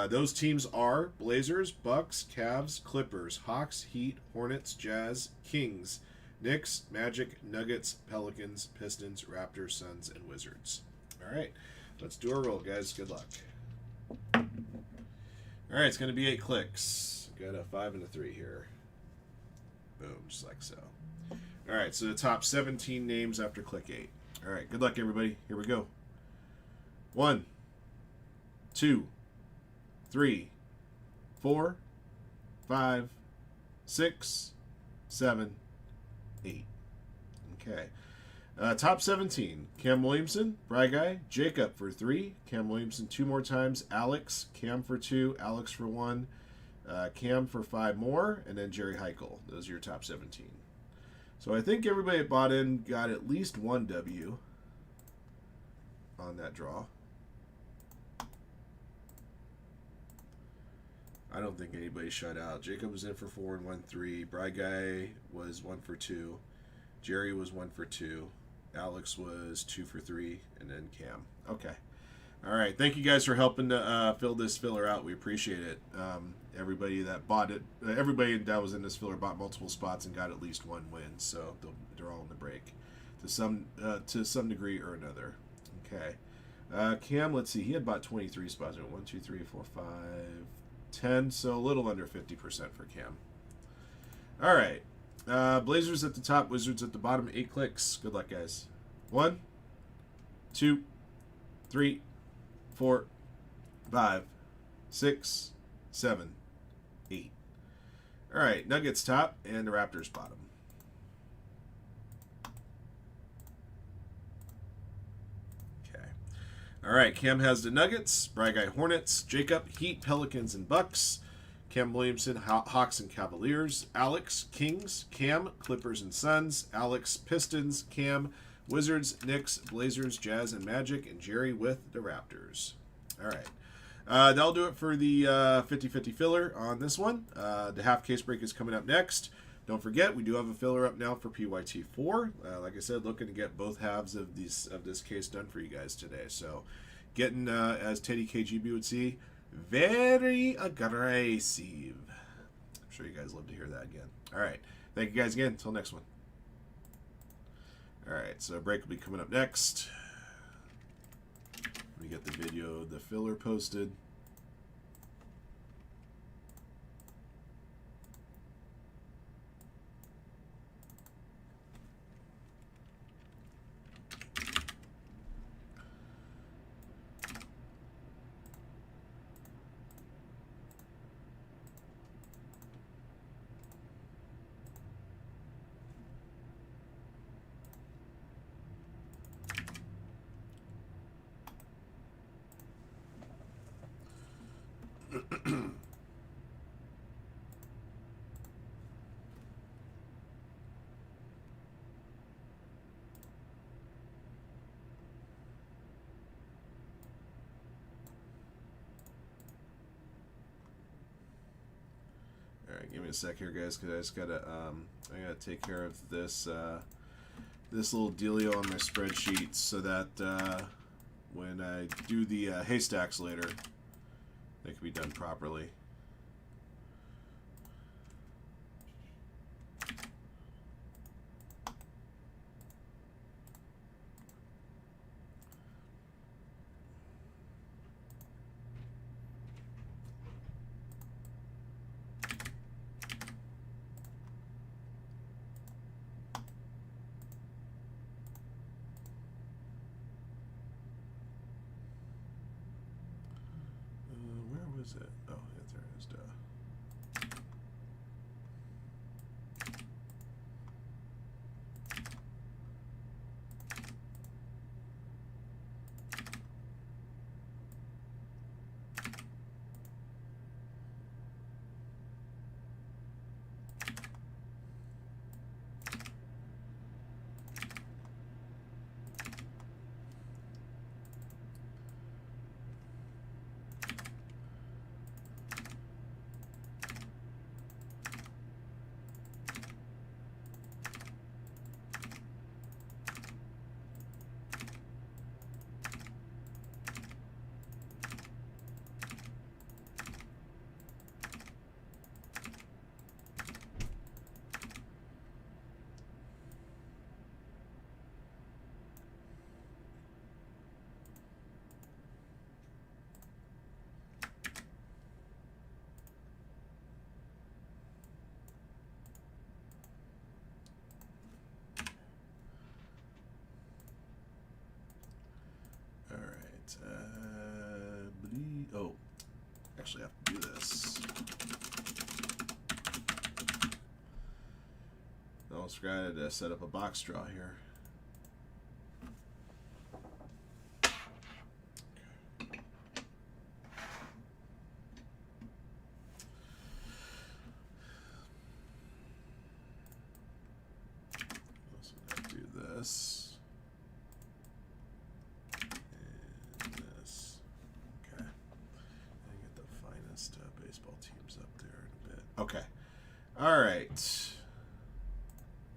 Those teams are Blazers, Bucks, Cavs, Clippers, Hawks, Heat, Hornets, Jazz, Kings, Knicks, Magic, Nuggets, Pelicans, Pistons, Raptors, Suns, and Wizards. All right, let's do our roll, guys. Good luck. All right, it's going to be 8 clicks. Got a 5 and a 3 here. Boom, just like so. All right, so the top 17 names after click 8. All right, good luck, everybody. Here we go. 1, 2, 3, 4, 5, 6, 7, 8. Okay. Top 17. Cam Williamson, Bry Guy, Jacob for 3, Cam Williamson 2 more times, Alex, Cam for 2, Alex for 1, Cam for 5 more, and then Jerry Heichel. Those are your top 17. So I think everybody that bought in got at least 1 W on that draw. I don't think anybody shut out. Jacob was in for 4 and 1 3. Bry Guy was 1 for 2. Jerry was 1 for 2. Alex was 2 for 3, and then Cam. Okay. All right. Thank you guys for helping to fill this filler out. We appreciate it. Everybody that bought it, everybody that was in this filler bought multiple spots and got at least 1 win. So they're all in the break to some degree or another. Okay. Cam, let's see. He had bought 23 spots. 1, 2, 3, 4, 5, 10. So a little under 50% for Cam. All right. Blazers at the top, Wizards at the bottom. 8 clicks. Good luck, guys. 1, 2, 3, 4, 5, 6, 7, 8. All right, Nuggets top and the Raptors bottom. Okay. All right, Cam has the Nuggets, Bry Guy Hornets, Jacob Heat, Pelicans, and Bucks. Cam Williamson, Hawks and Cavaliers. Alex, Kings. Cam, Clippers and Suns. Alex, Pistons. Cam, Wizards, Knicks, Blazers, Jazz, and Magic. And Jerry with the Raptors. All right. That'll do it for the 50-50 filler on this one. The half case break is coming up next. Don't forget, we do have a filler up now for PYT4. Like I said, looking to get both halves of this case done for you guys today. So getting, as Teddy KGB would say, very aggressive. I'm sure you guys love to hear that again. All right. Thank you guys again. Until next one. All right. So break will be coming up next. We get the video, the filler posted. Alright, give me a sec here, guys, because I just gotta I gotta take care of this this little dealio on my spreadsheet so that when I do the haystacks later, they can be done properly. is it? Oh, yeah, there it is. Duh. Oh, actually, I have to do this. I almost forgot to set up a box draw here. Also, gonna do this. Baseball teams up there in a bit. Okay. All right.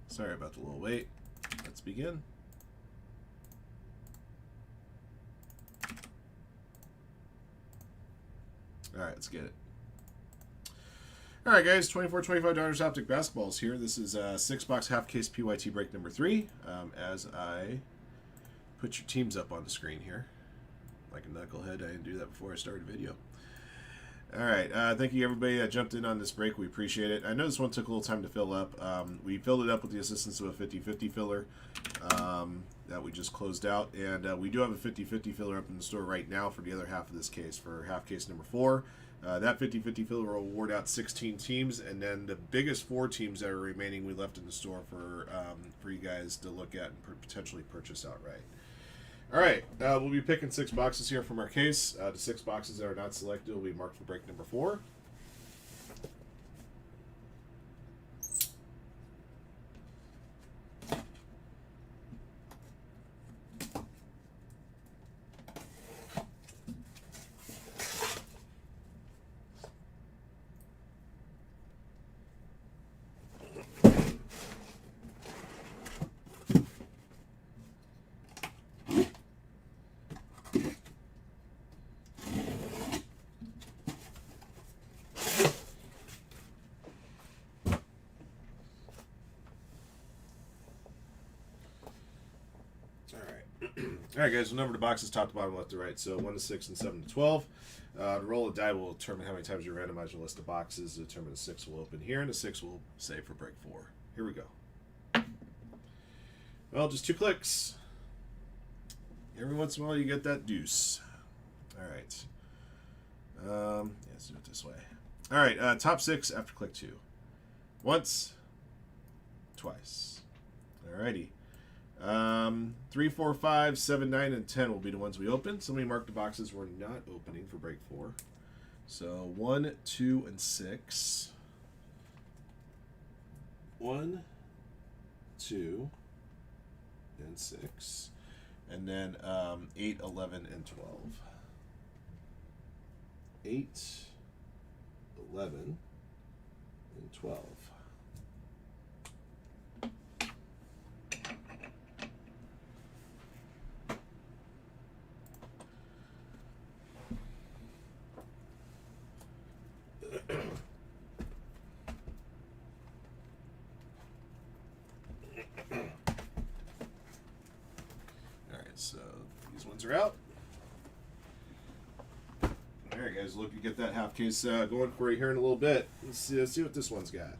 Sorry about the little wait. Let's begin. All right, let's get it. All right, guys. $24-25 Optic basketballs here. This is a 6-box half case PYT break number 3. As I put your teams up on the screen here, like a knucklehead, I didn't do that before I started the video. All right, thank you everybody that jumped in on this break. We appreciate it. I know this one took a little time to fill up. We filled it up with the assistance of a 50-50 filler that we just closed out. And we do have a 50-50 filler up in the store right now for the other half of this case, for half case number 4. That 50-50 filler will award out 16 teams, and then the biggest 4 teams that are remaining we left in the store for you guys to look at and potentially purchase outright. All right, we'll be picking 6 boxes here from our case. The 6 boxes that are not selected will be marked for break number 4. All right, guys, we'll number the boxes top to bottom, left to right. So 1 to 6 and 7 to 12. The roll of die will determine how many times you randomize your list of boxes. To determine the 6 will open here, and the 6 will save for break 4. Here we go. Well, just 2 clicks. Every once in a while, you get that deuce. All right. Let's do it this way. All right, top 6 after click 2. Once, twice. All righty. 3, 4, 5, 7, 9, and 10 will be the ones we open. Somebody mark the boxes we're not opening for break 4. So 1, 2, and 6. 1, 2, and 6. And then 8, 11, and 12. 8, 11, and 12. So these ones are out. All right, guys, look to get that half case going for you here in a little bit. Let's see what this one's got.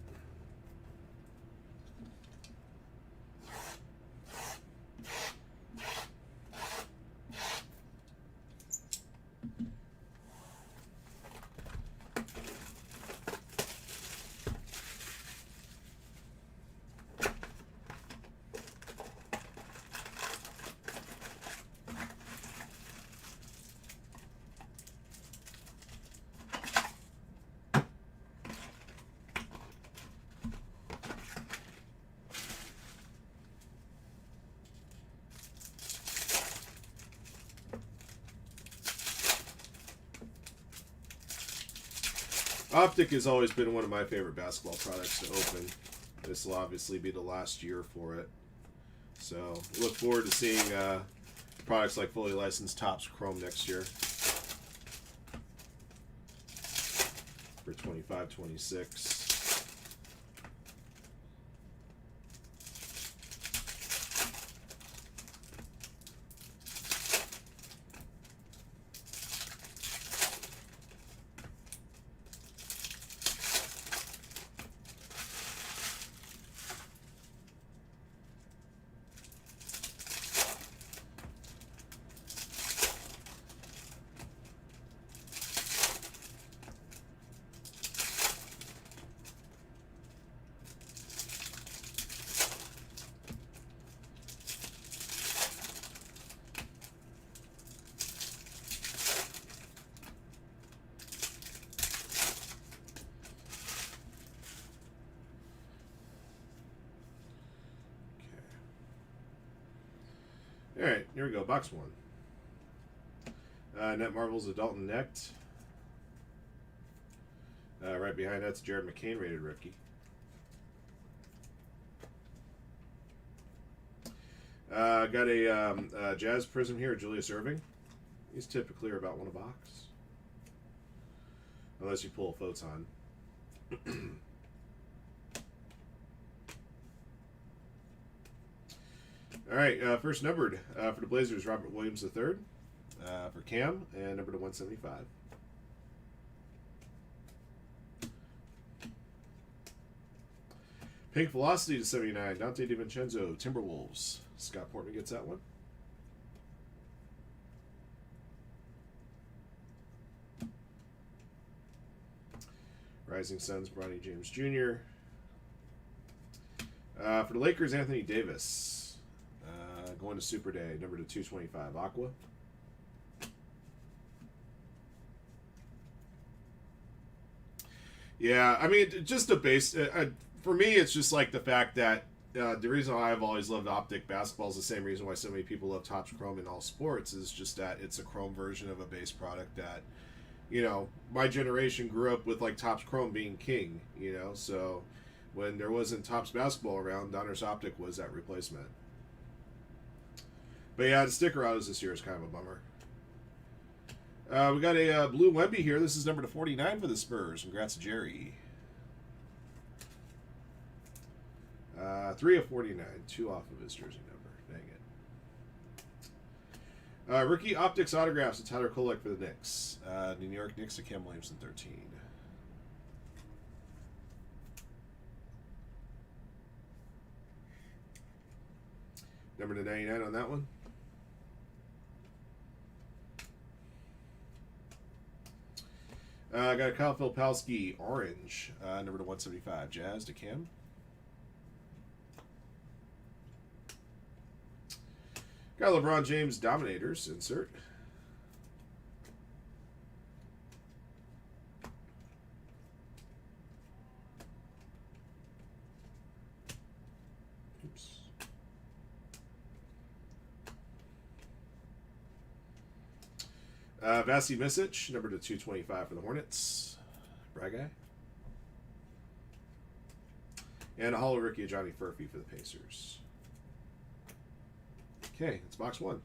Optic has always been one of my favorite basketball products to open. This will obviously be the last year for it. So look forward to seeing products like fully licensed Topps Chrome next year for 25-26. Alright, here we go. Box 1. Net Marvel's Adult and Necked. Right behind that's Jared McCain rated rookie. Got a Jazz Prism here, Julius Erving. These typically are about one a box. Unless you pull a Photon. Alright, first numbered for the Blazers, Robert Williams III. For Cam, and number to 175. Pink Velocity to 79, Dante DiVincenzo, Timberwolves. Scott Portman gets that one. Rising Suns, Bronny James Jr. For the Lakers, Anthony Davis. Going to Super Day, number to 225, Aqua. Yeah, I mean, just a base. For me, it's just like the fact that the reason why I've always loved Optic basketball is the same reason why so many people love Topps Chrome in all sports, is just that it's a Chrome version of a base product that, you know, my generation grew up with, like, Topps Chrome being king, you know, so when there wasn't Topps basketball around, Donruss Optic was that replacement. But yeah, the sticker autos this year is kind of a bummer. We got a blue Wemby here. This is number to 49 for the Spurs. Congrats, Jerry. 3 of 49. 2 off of his jersey number. Dang it. Rookie Optics autographs to Tyler Kolek for the Knicks. New York Knicks to Cam Williamson, 13. Number to 99 on that one. I got a Kyle Filipowski orange, number to 175, Jazz to Cam. Got LeBron James Dominators, insert. Oops. Vasi Misic, number to 225 for the Hornets. Brag guy. And a holo rookie of Johnny Furphy for the Pacers. Okay, it's box 1.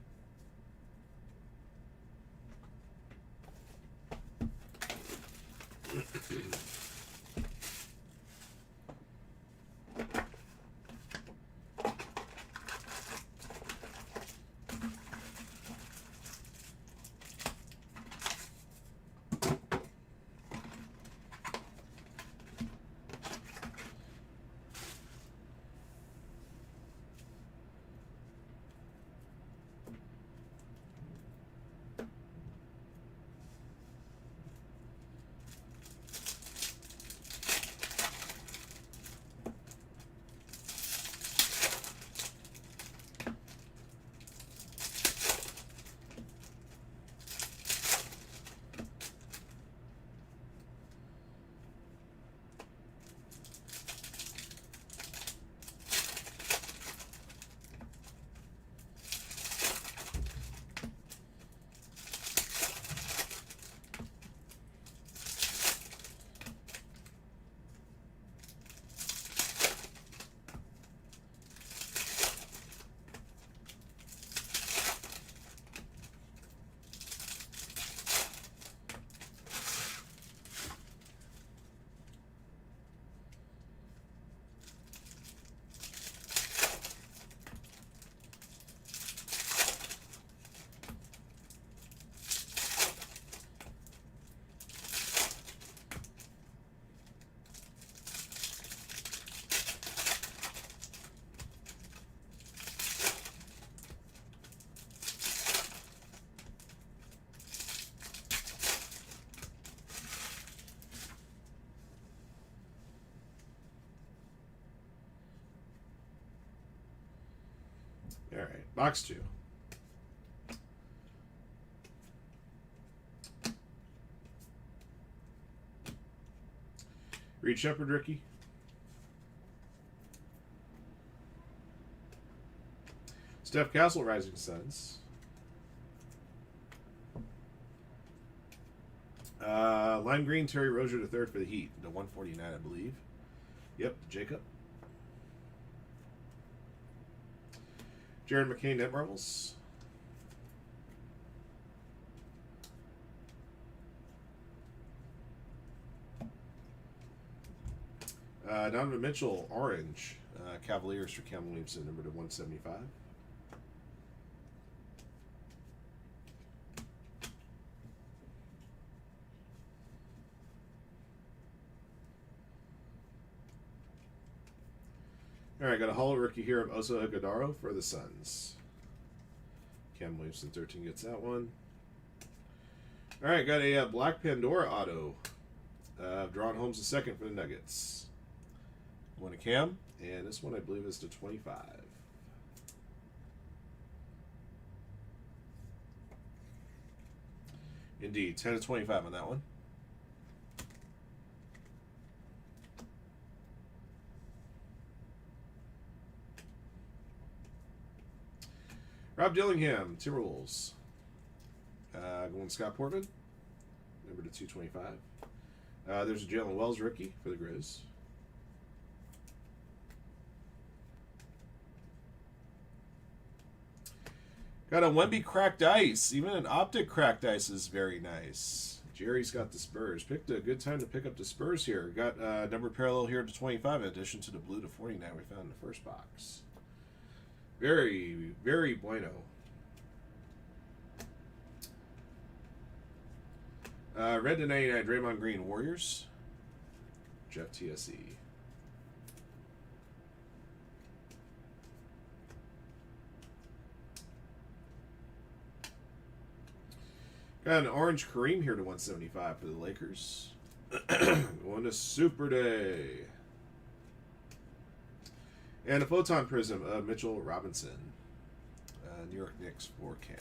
All right, box 2. Reed Shepherd rookie. Steph Castle, Rising Suns. Lime green, Terry Rozier III for the Heat. The 149, I believe. Yep, Jacob. Jared McCain, Net Marbles. Donovan Mitchell, orange. Cavaliers for Cam Williamson, number to 175. All right, got a holo rookie here of Oso Ighodaro for the Suns. Cam Williamson 13 gets that one. All right, got a Black Pandora auto. Drawn Holmes II for the Nuggets. One to Cam, and this one I believe is to 25. Indeed, 10 to 25 on that one. Rob Dillingham, Timberwolves. Going Scott Portman, number to 225. There's a Jalen Wells rookie for the Grizz. Got a Wemby cracked ice. Even an Optic cracked ice is very nice. Jerry's got the Spurs. Picked a good time to pick up the Spurs here. Got number parallel here to 25 in addition to the blue to 49 we found in the first box. Very, very bueno. Red to 99, Draymond Green, Warriors. Jeff TSE. Got an orange Kareem here to 175 for the Lakers. Going to Super Day. And a Photon Prism of Mitchell Robinson. New York Knicks for Cam.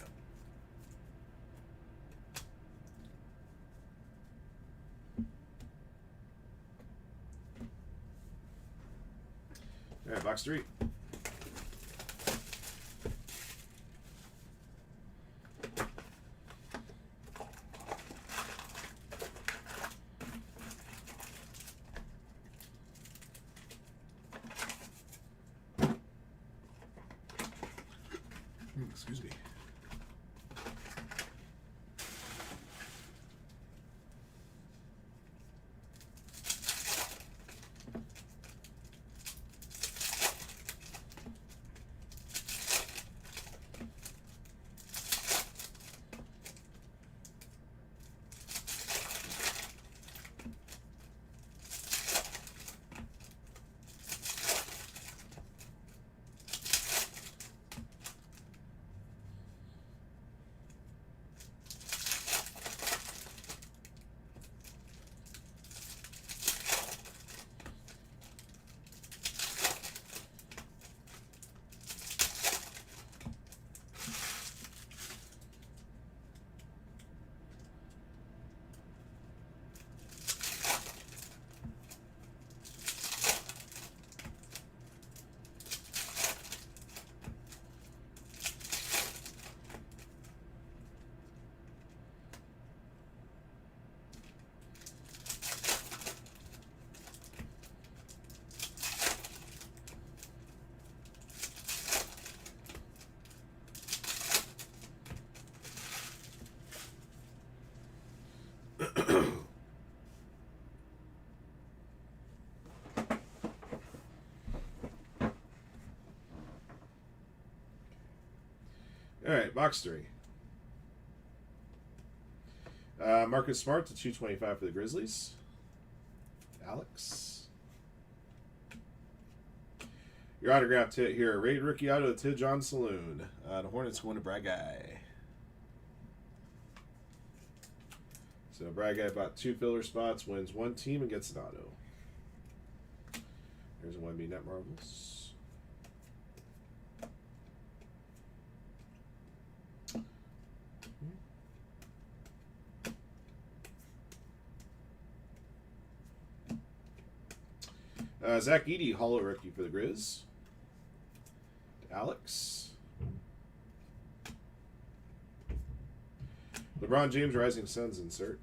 All right, box 3. Excuse me. All right, box 3. Marcus Smart to 225 for the Grizzlies. Alex. Your autograph hit here. Raid rookie auto to John Saloon. The Hornets going to Brad Guy. So Brad Guy bought 2 filler spots, wins 1 team, and gets an auto. There's a Wemby Net Marbles. Zach Edey, hollow rookie for the Grizz. Alex. LeBron James, Rising Suns insert.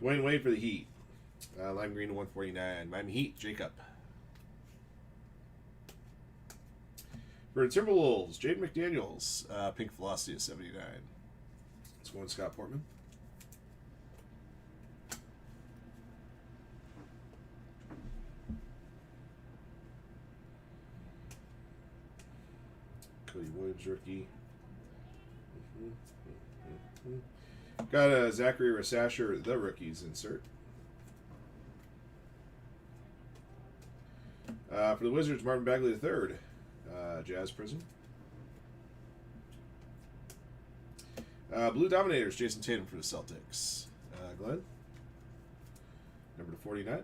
Dwayne Wade for the Heat. Lime green to 149. Miami Heat, Jacob. For the Timberwolves, Jaden McDaniels, pink velocity of 79. Let's go on Scott Portman. Cody Williams, rookie. Got a Zachary Rasasher, the rookies insert. For the Wizards, Marvin Bagley III, Jazz Prism. Blue Dominators, Jason Tatum for the Celtics. Glenn, number 49.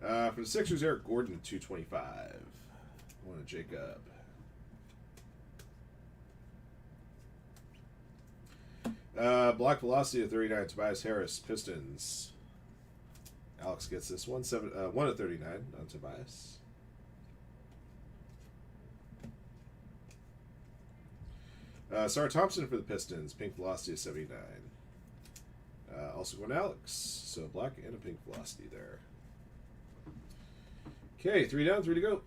For the Sixers, Eric Gordon, 225. One of Jacob. Block velocity of 39. Tobias Harris, Pistons. Alex gets this one. 1 of 39 on Tobias. Sarah Thompson for the Pistons. Pink velocity of 79. Also going Alex. So black and a pink velocity there. Okay, 3 down, 3 to go.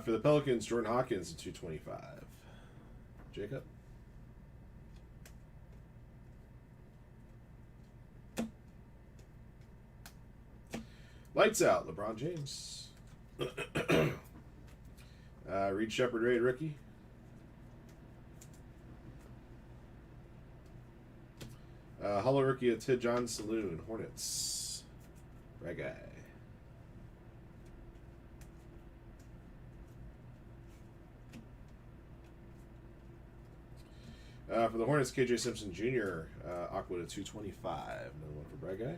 For the Pelicans, Jordan Hawkins at 225. Jacob. Lights out, LeBron James. Reed Shepard, Raid rookie. Hollow rookie of Tid John Saloon, Hornets. Right guy. For the Hornets, KJ Simpson Jr., Aqua to 225. Another one for Brad Guy.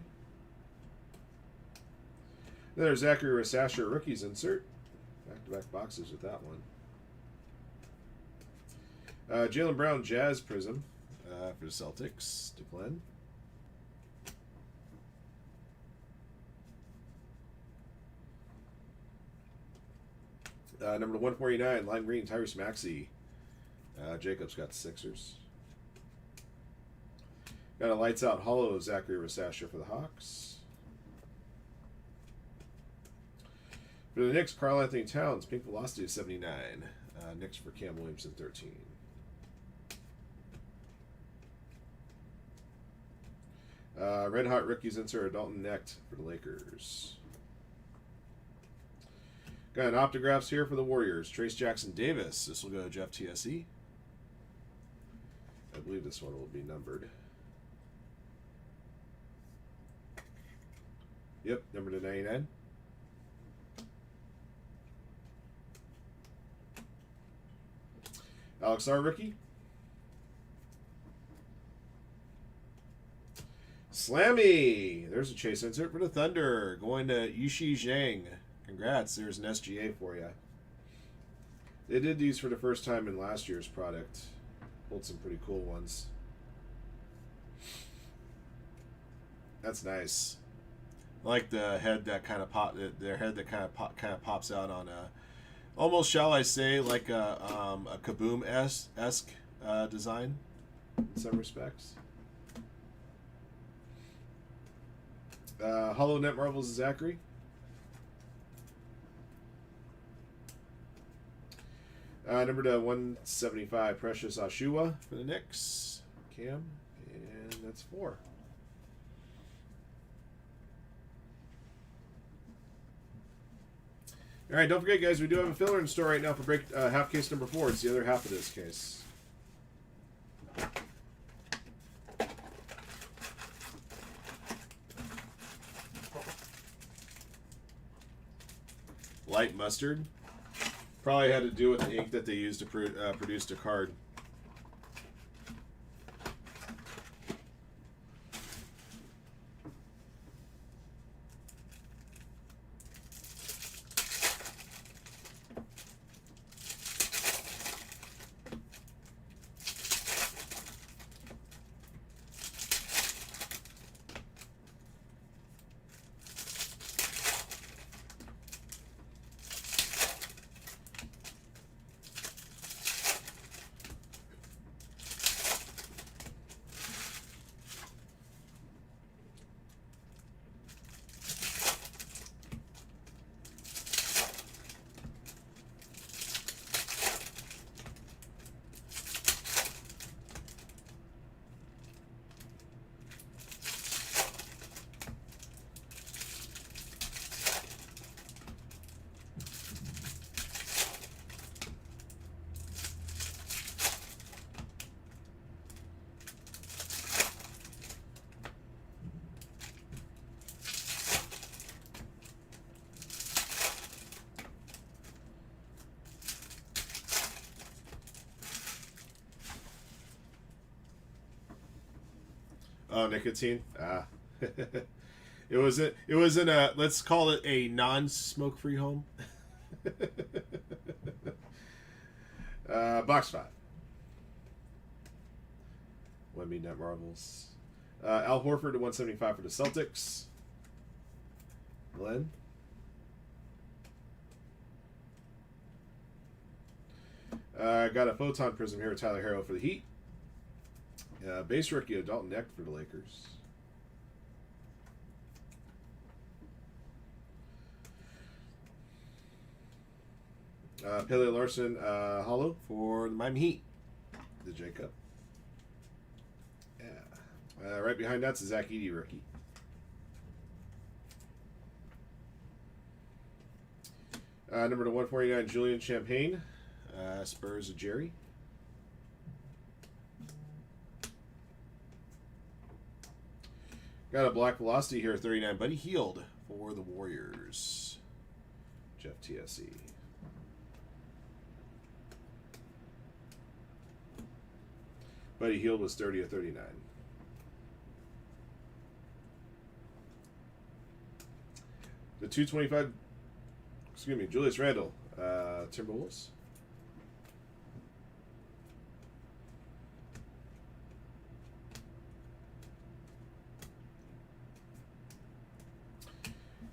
Then there's Zachary Rasasher, rookies insert. Back-to-back boxes with that one. Jaylen Brown, Jazz Prism for the Celtics. To Glenn. Number 149, Lime Green, Tyrese Maxey. Jacob's got the Sixers. Got a lights out hollow Zachary Rasasher for the Hawks. For the Knicks, Karl Anthony Towns, pink velocity of 79. Knicks for Cam Williamson, 13. Red Hot Rookies insert Dalton Necht for the Lakers. Got an autographs here for the Warriors. Trace Jackson Davis. This will go to Jeff TSE. I believe this one will be numbered. Yep, number to 99. Alex R. rookie. Slammy. There's a chase insert for the Thunder. Going to Yushi Zhang. Congrats. There's an SGA for you. They did these for the first time in last year's product. Pulled some pretty cool ones. That's nice. I like the head that kind of their head that kind of pops out on a, almost, shall I say, like a Kaboom esque design in some respects. Hollow Net Marvels of Zachary. Number to 175, Precious Ashua for the Knicks. Cam, and that's 4. All right, don't forget, guys, we do have a filler in store right now for half case number 4. It's the other half of this case. Light mustard. Probably had to do with the ink that they used to produce the card. Oh, nicotine. Ah, it was in a, let's call it a non-smoke-free home. Box 5. Wemby Net Marvels. Al Horford to 175 for the Celtics. Glenn. Got a Photon Prism here, Tyler Herro for the Heat. Base rookie of Dalton Necht for the Lakers. Pele Larson hollow for the Miami Heat. The Jacob. Yeah. Right behind that's a Zach Edey rookie. Number to 149, Julian Champagne. Spurs of Jerry. Got a Black Velocity here, 39. Buddy Hield for the Warriors. Jeff TSE. Buddy Hield was 30 of 39. The 225, excuse me, Julius Randle, Timberwolves.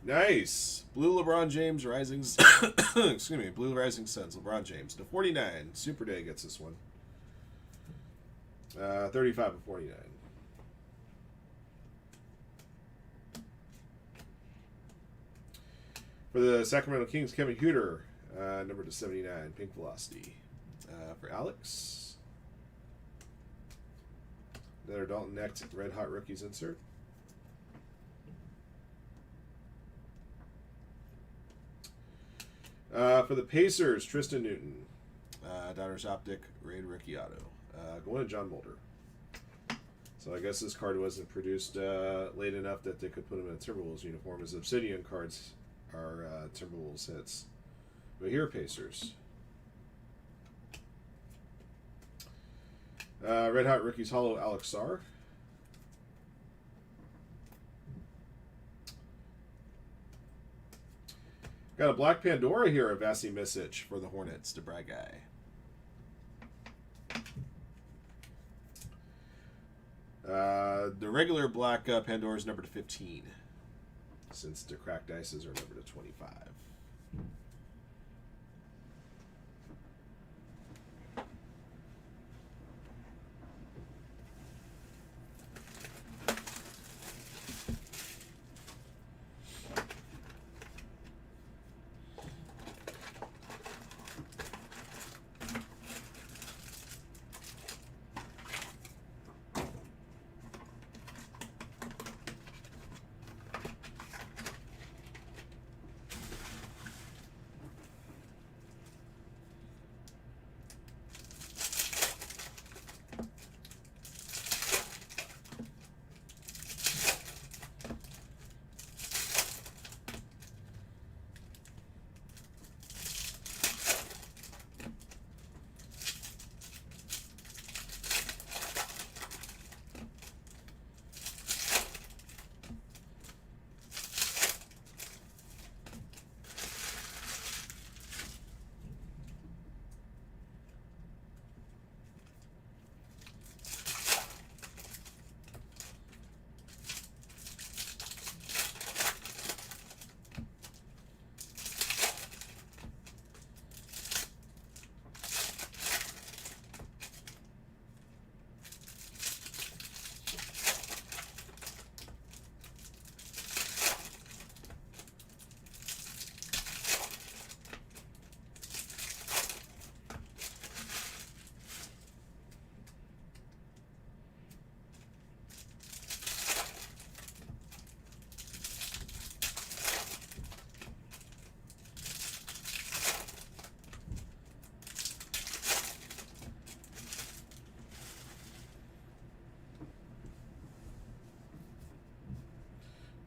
Nice. Blue LeBron James Rising, excuse me, Blue Rising Suns, LeBron James. The 49, Super Day gets this one. 35 of 49. For the Sacramento Kings, Kevin Huter, number to 79, Pink Velocity. For Alex, another Dalton Necht Red Hot Rookies insert. For the Pacers, Tristan Newton, Donruss Optic Raid Rookie Auto. Going to John Mulder. So I guess this card wasn't produced late enough that they could put him in a Timberwolves uniform, as Obsidian cards are Timberwolves hits. But here, Pacers. Red Hot Rookies Hollow Alex Sarr. Got a Black Pandora here of Vasi Misic for the Hornets, to Brad Guy. The regular Black Pandora is number to 15, since the cracked ices are number to 25.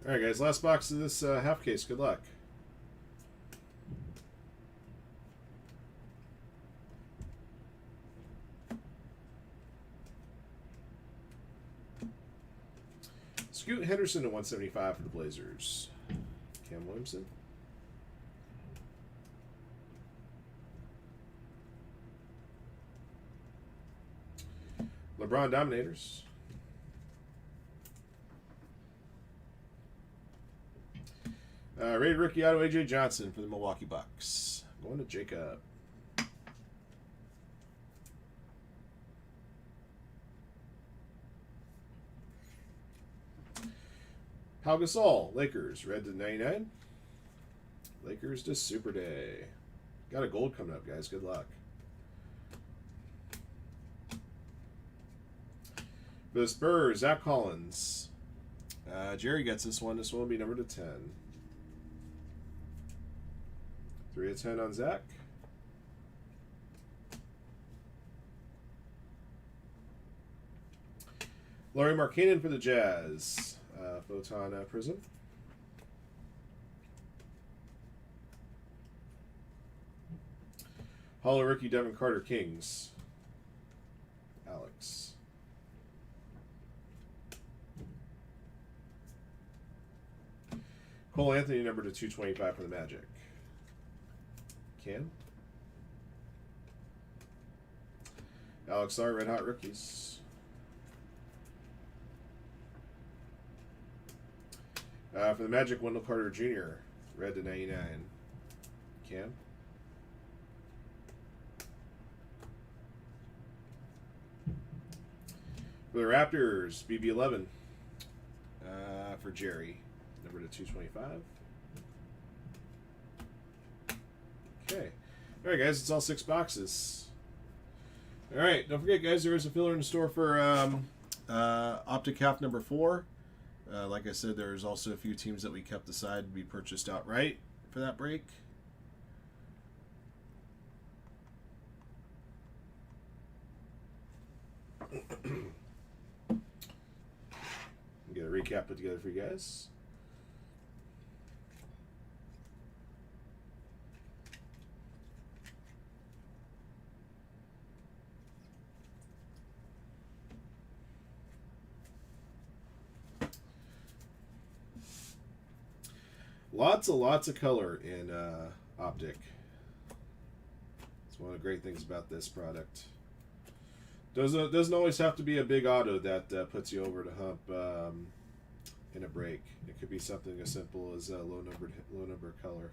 All right, guys. Last box of this half case. Good luck. Scoot Henderson to 175 for the Blazers. Cam Williamson. LeBron Dominators. Rated Rookie Auto AJ Johnson for the Milwaukee Bucks. Going to Jacob. Pau Gasol, Lakers, red to 99. Lakers to Super Day. Got a gold coming up, guys. Good luck. For the Spurs, Zach Collins. Jerry gets this one. This one will be number to 10. 3 of 10 on Zach. Laurie Markkanen for the Jazz. Photon Prism. Hollow Rookie Devin Carter Kings. Alex. Cole Anthony number to 225 for the Magic. Cam. Alex Sarr, Red Hot Rookies. For the Magic, Wendell Carter Jr., red to 99. Cam. For the Raptors, BB11 for Jerry, number to 225. Okay. All right, guys, it's all 6 boxes. All right, don't forget, guys, there is a filler in the store for Optic half number 4. Like I said, there's also a few teams that we kept aside to be purchased outright for that break. Get a recap put together for you guys. Lots of color in Optic. It's one of the great things about this product. Doesn't always have to be a big auto that puts you over the hump in a break. It could be something as simple as a low number color.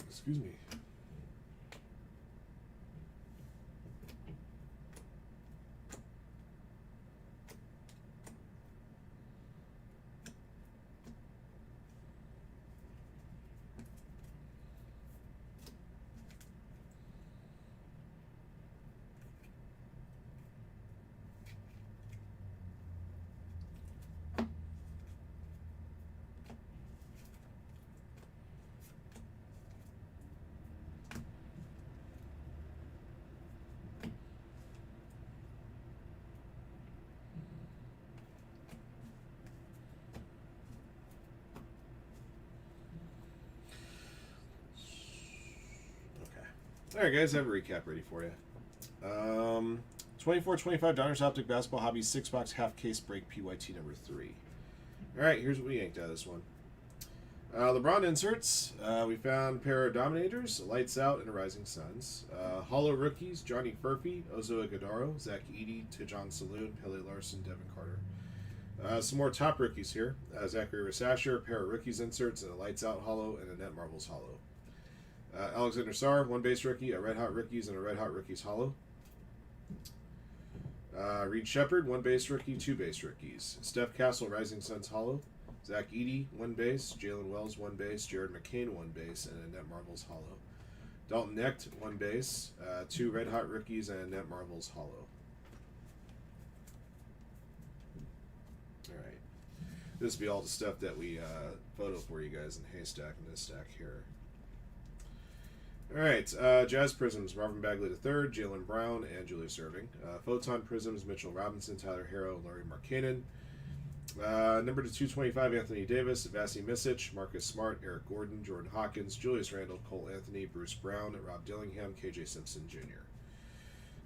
Excuse me. Alright, guys, I have a recap ready for you. 24-25 Diners Optic Basketball Hobby 6-box half case break PYT number 3. Alright, here's what we yanked out of this one. LeBron inserts. We found a pair of Dominators, Lights Out, and a Rising Suns. Hollow rookies, Johnny Furphy, Ozo Ighodaro, Zach Edey, Tejan Saloon, Pele Larson, Devin Carter. Some more top rookies here. Zachary Rasasher, a pair of rookies inserts, and a Lights Out hollow, and a Net Marbles hollow. Alexander Sarr, 1 base rookie, a Red Hot Rookies, and a Red Hot Rookies hollow. Reed Shepard, 1 base rookie, 2 base rookies. Steph Castle, Rising Suns hollow. Zach Edey, 1 base. Jalen Wells, 1 base. Jared McCain, 1 base, and a Net Marbles hollow. Dalton Knecht, 1 base. 2 Red Hot Rookies, and a Net Marbles hollow. Alright. This will be all the stuff that we photo for you guys in Haystack in this stack here. Alright, Jazz Prisms, Marvin Bagley III, Jalen Brown, and Julius Erving. Photon Prisms, Mitchell Robinson, Tyler Harrow, Larry Markkanen. Number to 225, Anthony Davis, Vasi Misic, Marcus Smart, Eric Gordon, Jordan Hawkins, Julius Randle, Cole Anthony, Bruce Brown, Rob Dillingham, KJ Simpson Jr.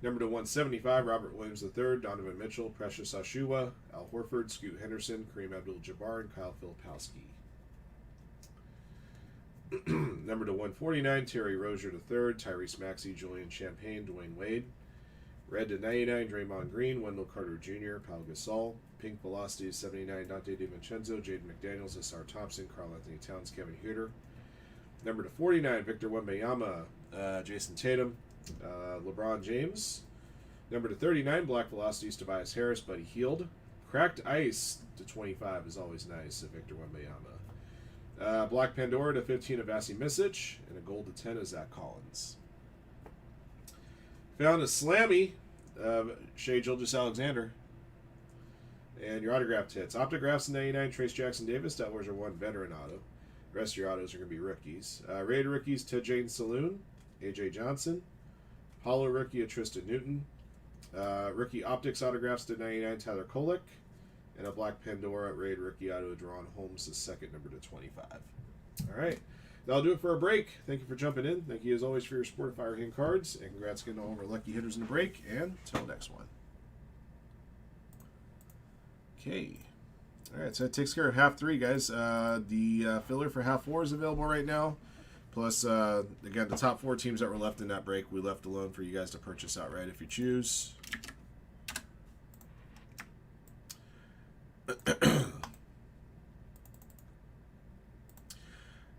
Number to 175, Robert Williams III, Donovan Mitchell, Precious Achiuwa, Al Horford, Scoot Henderson, Kareem Abdul-Jabbar, and Kyle Filipowski. Number to 149, Terry Rozier III, Tyrese Maxey, Julian Champagne, Dwayne Wade, Red to 99, Draymond Green, Wendell Carter Jr., Pau Gasol. Pink Velocity 79, Dante DiVincenzo, Jaden McDaniels, Asar Thompson, Karl Anthony Towns, Kevin Huerter. Number to 49, Victor Wembanyama, Jason Tatum, LeBron James. Number to 39, Black Velocities, Tobias Harris, Buddy Hield. Cracked Ice to 25 is always nice of Victor Wembanyama. Black Pandora to 15 of Vasi Misic, and a gold to 10 of Zach Collins. Found a Slammy of Shea Gilgeous-Alexander. And your autographed hits. Optographs 99, Trace Jackson Davis. That was your one veteran auto. The rest of your autos are going to be rookies. Rated rookies to Jaden Saloon, AJ Johnson. Hollow rookie of Tristan Newton. Rookie Optics autographs to 99, Tyler Kolek. And a Black Pandora rated rookie auto of Deron Holmes, the second, number to 25. All right. That'll do it for a break. Thank you for jumping in. Thank you as always for your support of Firehand cards. And congrats again to all of our lucky hitters in the break. And until next one. Okay. All right, so that takes care of half 3, guys. The filler for half 4 is available right now. Plus, again, the top 4 teams that were left in that break, we left alone for you guys to purchase outright if you choose.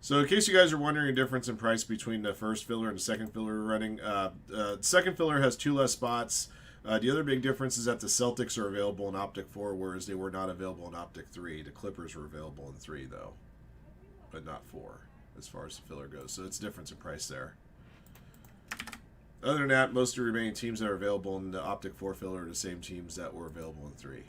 So in case you guys are wondering the difference in price between the first filler and the second filler we're running, the second filler has 2 less spots. The other big difference is that the Celtics are available in Optic 4, whereas they were not available in Optic 3. The Clippers were available in 3, though, but not 4, as far as the filler goes. So it's a difference in price there. Other than that, most of the remaining teams that are available in the Optic 4 filler are the same teams that were available in 3.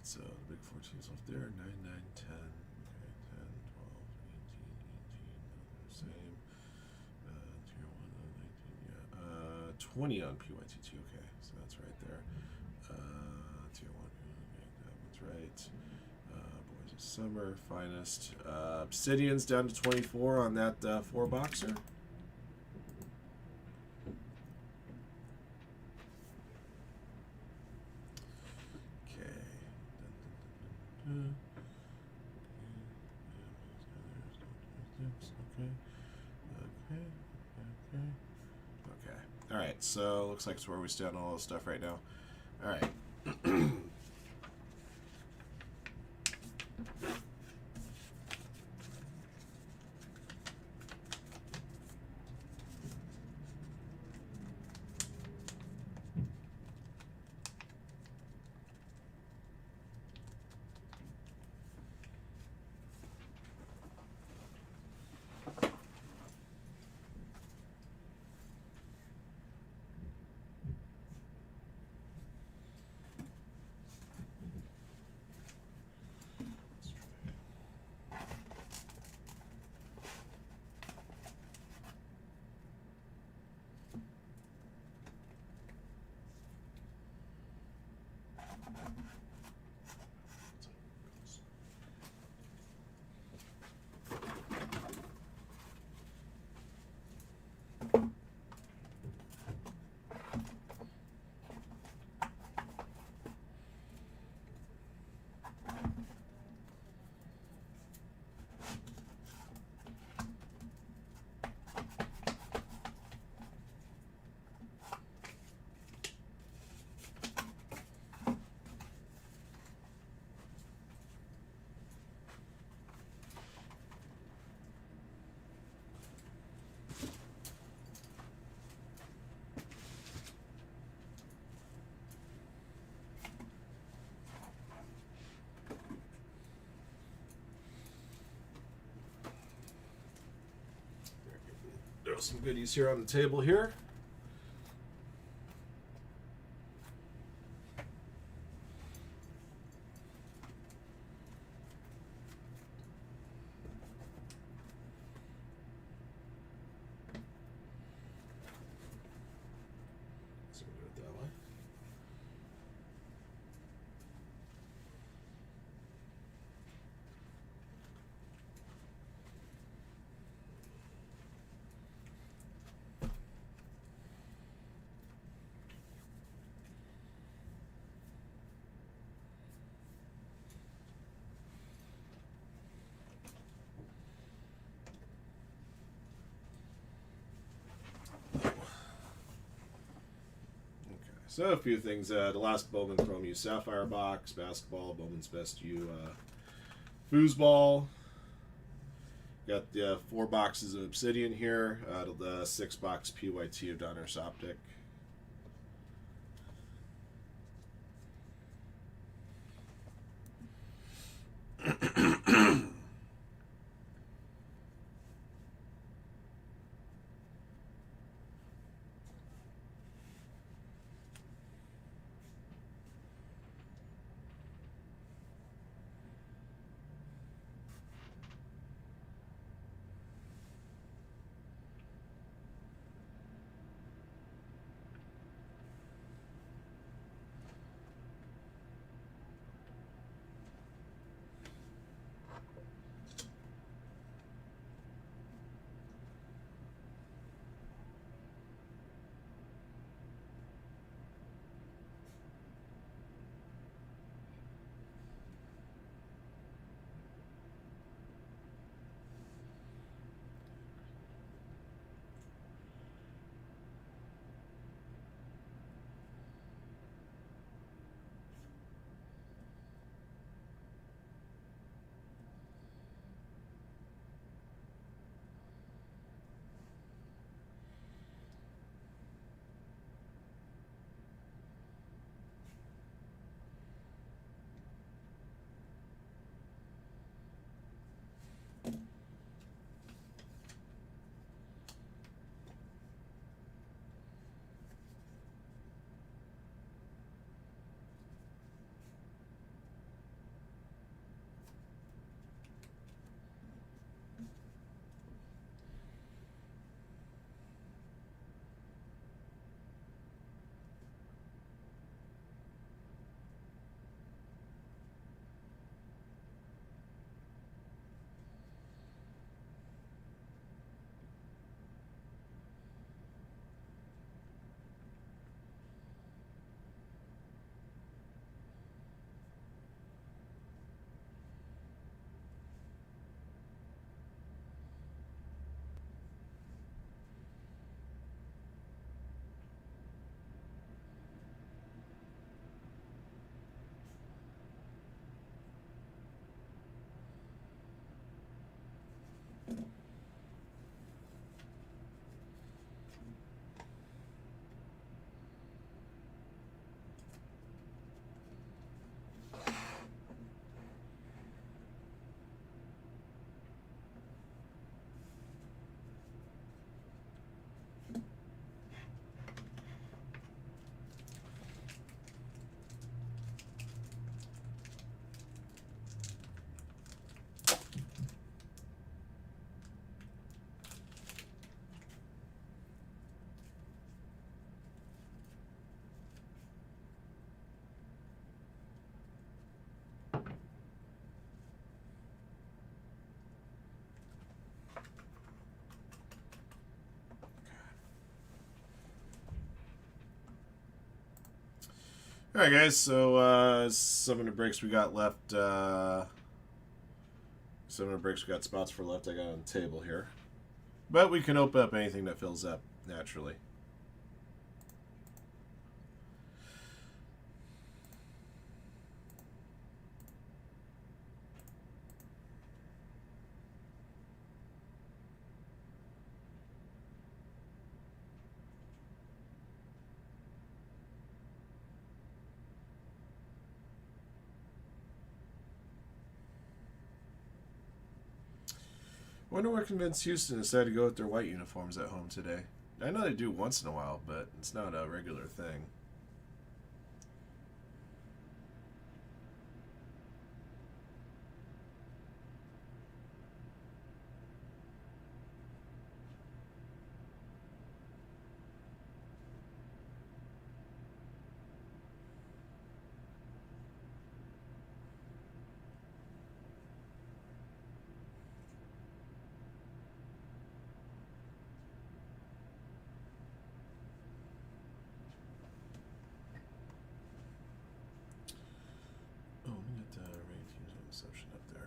So the big 14 is off there. 9, 9, 10. Okay, 10, 12, 18, 18. Same. Tier 1, 19. Yeah. 20 on PYTT. Okay, so that's right there. Tier 1. Okay, that one's right. Boys of Summer. Finest. Obsidian's down to 24 on that 4-boxer. Okay. All right. So looks like it's where we stand on all this stuff right now. All right. Throw some goodies here on the table here. So we'll do it that way. So a few things. The last Bowman Chrome U Sapphire box, basketball, Bowman's Best U foosball. Got the 4 boxes of Obsidian here. The 6-box PYT of Donruss Optic. All right, guys. So some of the breaks we got left. Some of the breaks we got spots for left. I got on the table here, but we can open up anything that fills up naturally. Wonder what convinced Houston decided to go with their white uniforms at home today. I know they do once in a while, but it's not a regular thing. Oh, let me get the remaining teams on exception up there.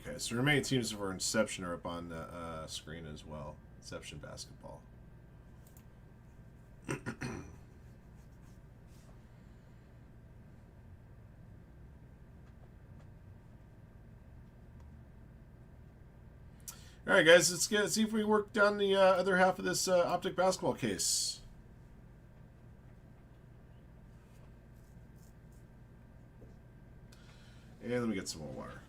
Okay, so the remaining teams for Inception are up on the screen as well. Inception basketball. All right, guys, let's see if we work down the other half of this Optic basketball case. And let me get some more water.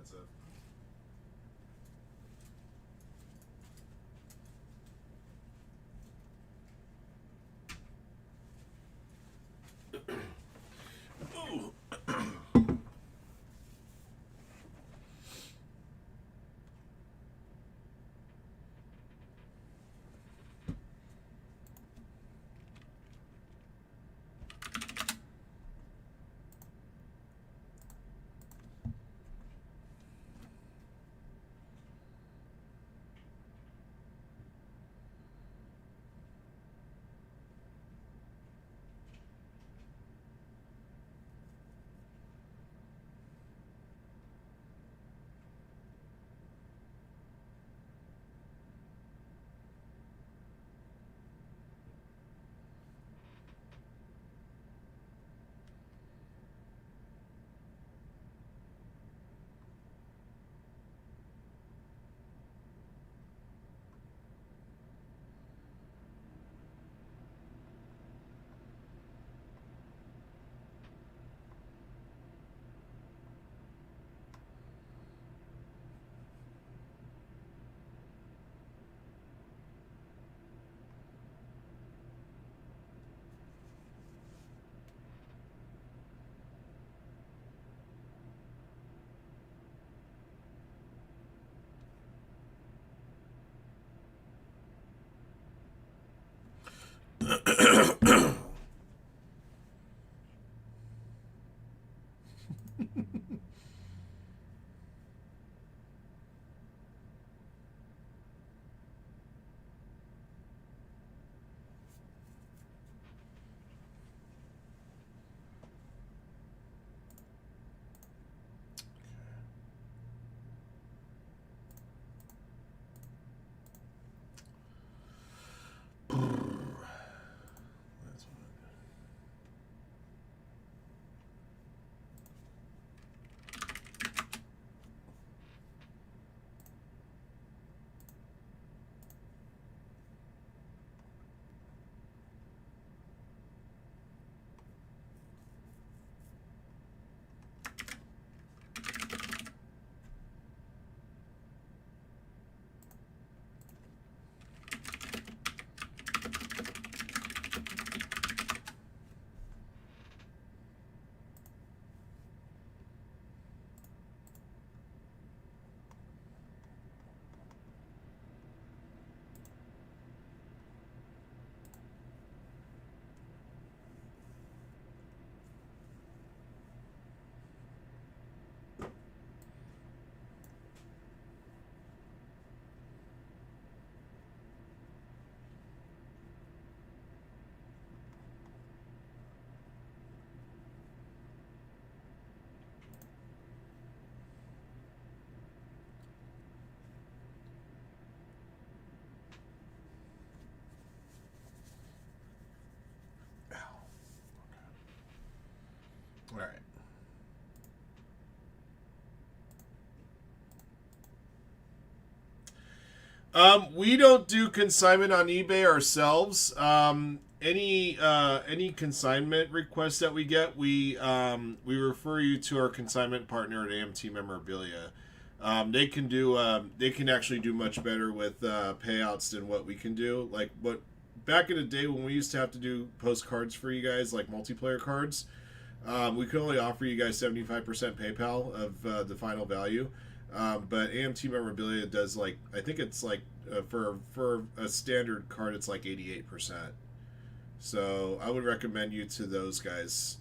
expensive. Ooh. That's what All right. We don't do consignment on eBay ourselves. Any consignment requests that we get, we refer you to our consignment partner at AMT Memorabilia. They can actually do much better with payouts than what we can do. Like what back in the day when we used to have to do postcards for you guys, like multiplayer cards, we could only offer you guys 75% PayPal of the final value. But AMT Memorabilia does like I think it's like for a standard card it's like 88%. So I would recommend you to those guys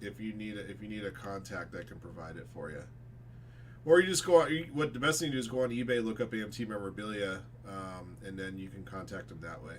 if you need a contact that can provide it for you. Or you just go on. What the best thing to do is go on eBay, look up AMT Memorabilia, and then you can contact them that way.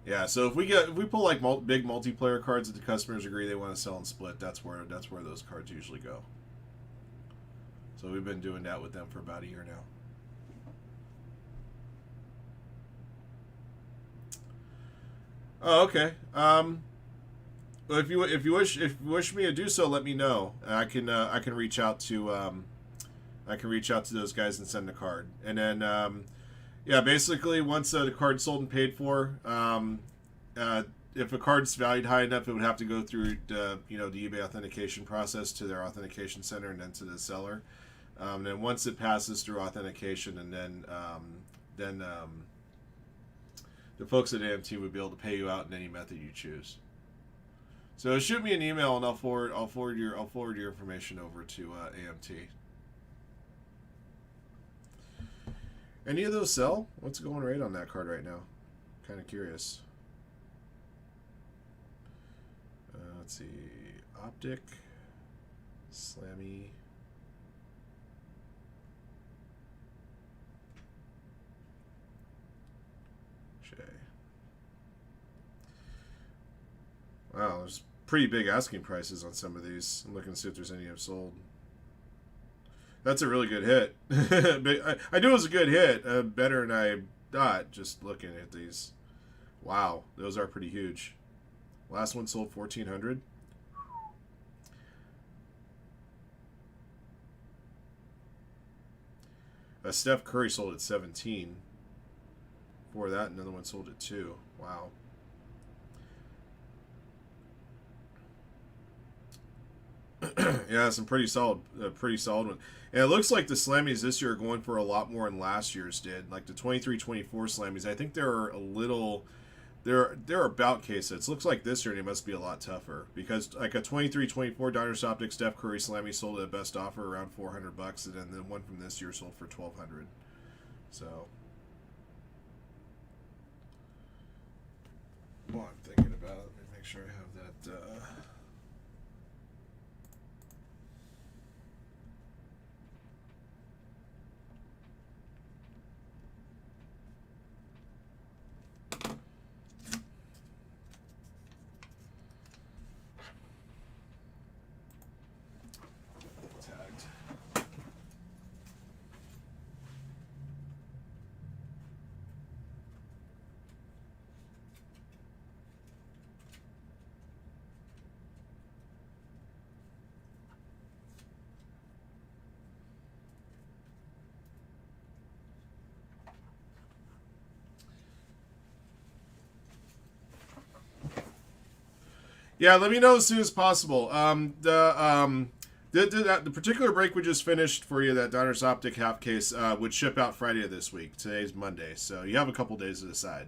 Yeah, so if we pull like big multiplayer cards that the customers agree they want to sell and split, that's where those cards usually go. So we've been doing that with them for about a year now. Oh, okay. Well, if you wish me to do so, let me know. I can reach out to those guys and send a card. And then yeah, basically once the card's sold and paid for, if a card's valued high enough, it would have to go through the eBay authentication process to their authentication center and then to the seller. Then once it passes through authentication, and then the folks at AMT would be able to pay you out in any method you choose. So shoot me an email and I'll forward your information over to AMT. Any of those sell? What's going rate on that card right now? Kind of curious. Let's see, Optic, Slammy. Wow, there's pretty big asking prices on some of these. I'm looking to see if there's any I've sold. That's a really good hit. I knew it was a good hit. Better than I thought just looking at these. Wow, those are pretty huge. Last one sold 1,400. Steph Curry sold at 17. Before that, another one sold at 2. Wow. Yeah, some pretty solid one. And it looks like the Slammies this year are going for a lot more than last year's did. Like the 23-24 Slammies, I think they're a little, they're about case hits. Looks like this year they must be a lot tougher because like a 23-24 Diners Optic Steph Curry Slammy sold at best offer around $400, and then the one from this year sold for $1,200. So, well, I'm thinking about it. Let me make sure I have that. Yeah, let me know as soon as possible. The particular break we just finished for you, that Diners Optic half case, would ship out Friday of this week. Today's Monday, so you have a couple days to decide.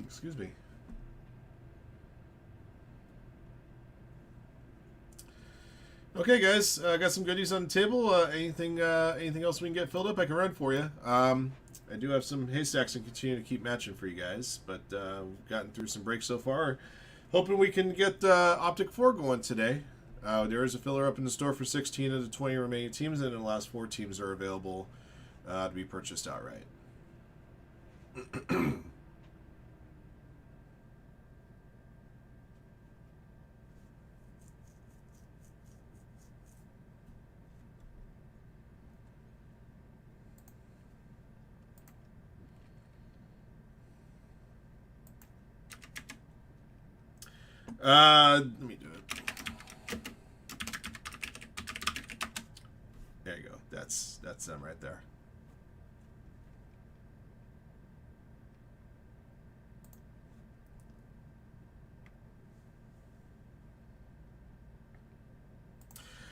Excuse me. Okay, guys, I got some goodies on the table. Anything else we can get filled up, I can run for you. I do have some haystacks and continue to keep matching for you guys, but we've gotten through some breaks so far. Hoping we can get Optic 4 going today. There is a filler up in the store for 16 of the 20 remaining teams, and the last 4 teams are available to be purchased outright. Let me do it. There you go. That's them right there.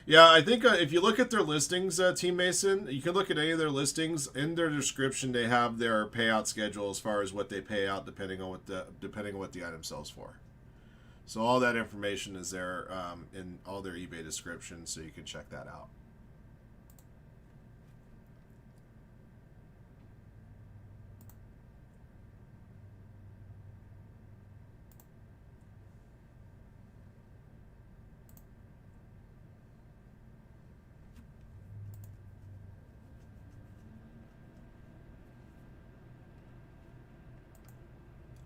Yeah, I think if you look at their listings, Team Mason, you can look at any of their listings. In their description, they have their payout schedule as far as what they pay out, depending on what the item sells for. So all that information is there in all their eBay descriptions, so you can check that out.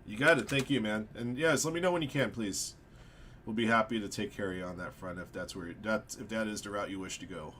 You got it. Thank you, man. And yes, let me know when you can, please. we'll be happy to take care of you on that front if that's where if that is the route you wish to go.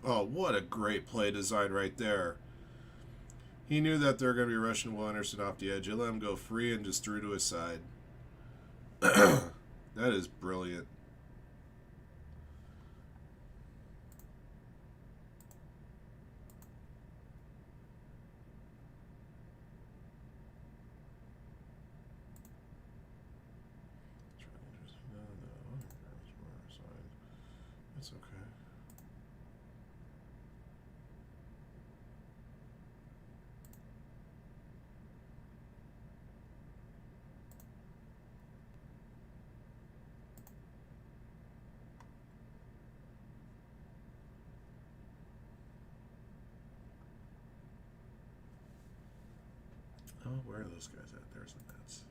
Oh, what a great play design right there. He knew that they're going to be rushing Will Anderson off the edge. He let him go free and just threw to his side. That is brilliant. It's okay. Oh, where are those guys at? There's the Mets.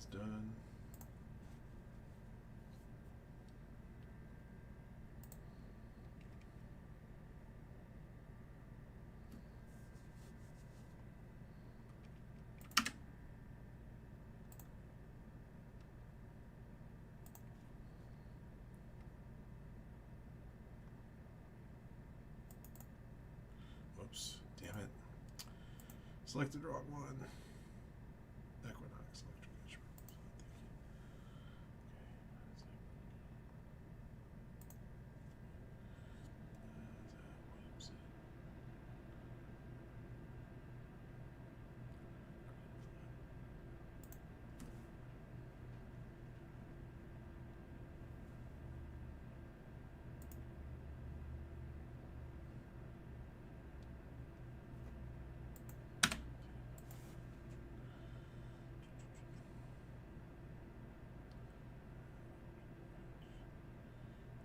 That's done. Whoops, damn it. Selected the wrong one. Equinox, electric instrument.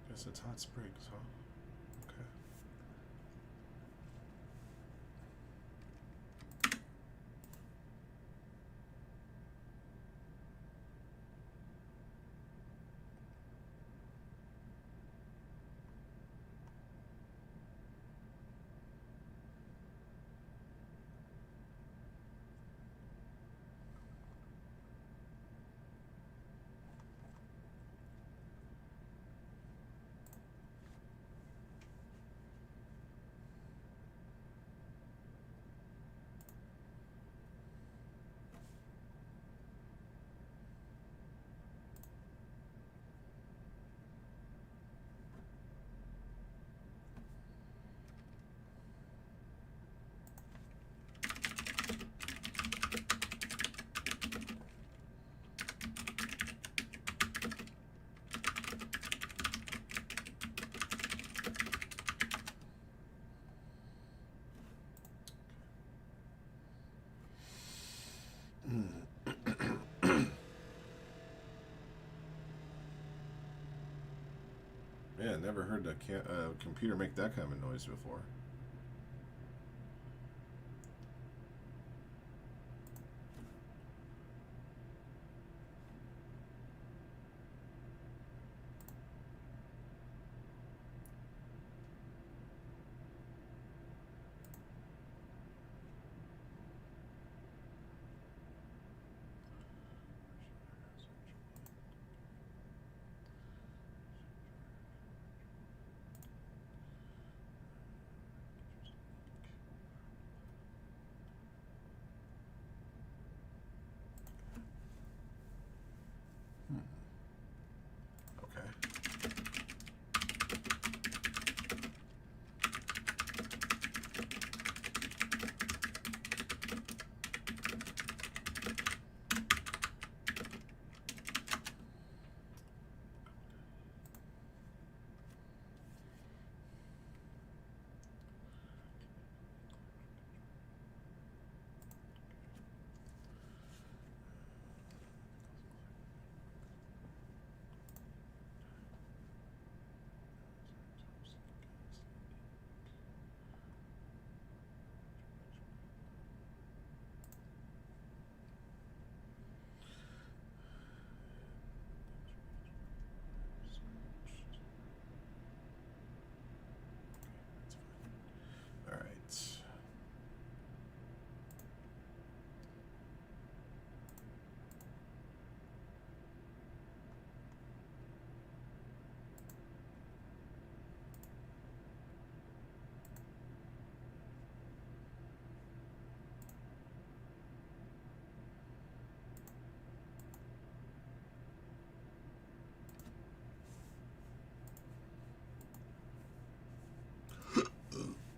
Guess it's Hot Springs, huh? Okay. Man, never heard a computer make that kind of noise before. Okay. All right.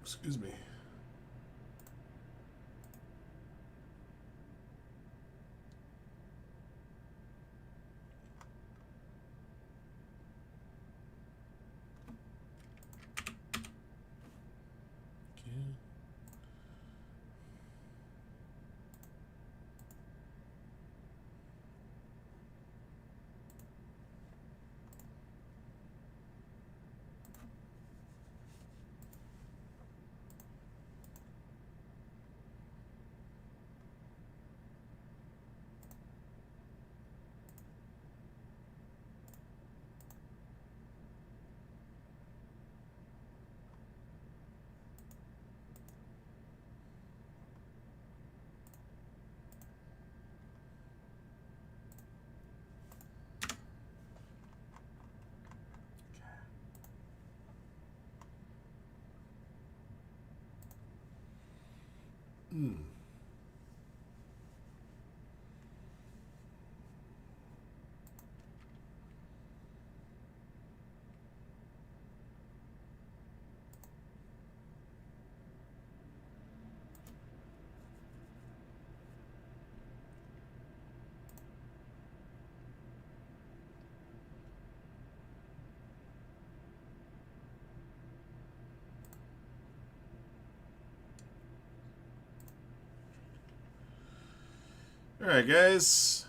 Excuse me. Okay. All right, guys.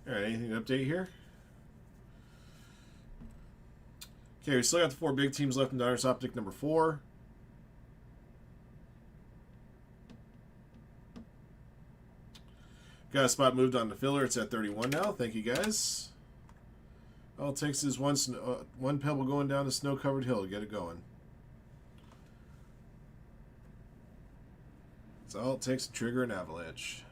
All right, anything to update here? Okay, we still got the 4 big teams left in Diners Optic number 4. Got a spot moved on the filler. It's at 31 now. Thank you, guys. All it takes is one pebble going down the snow-covered hill to get it going. That's all it takes to trigger an avalanche.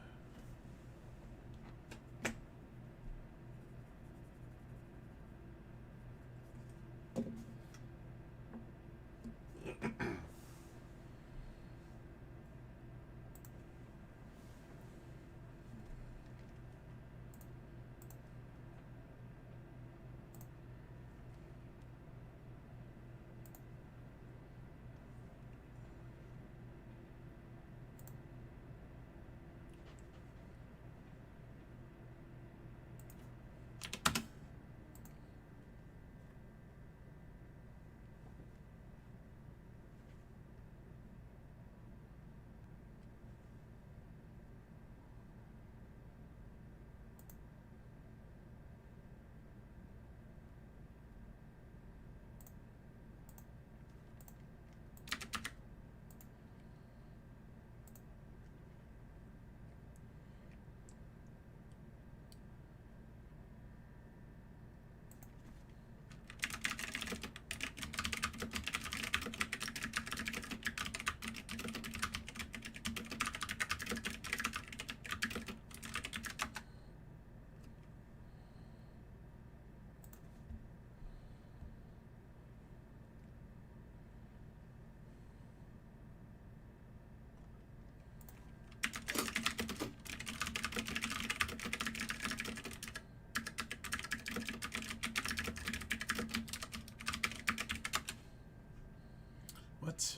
What?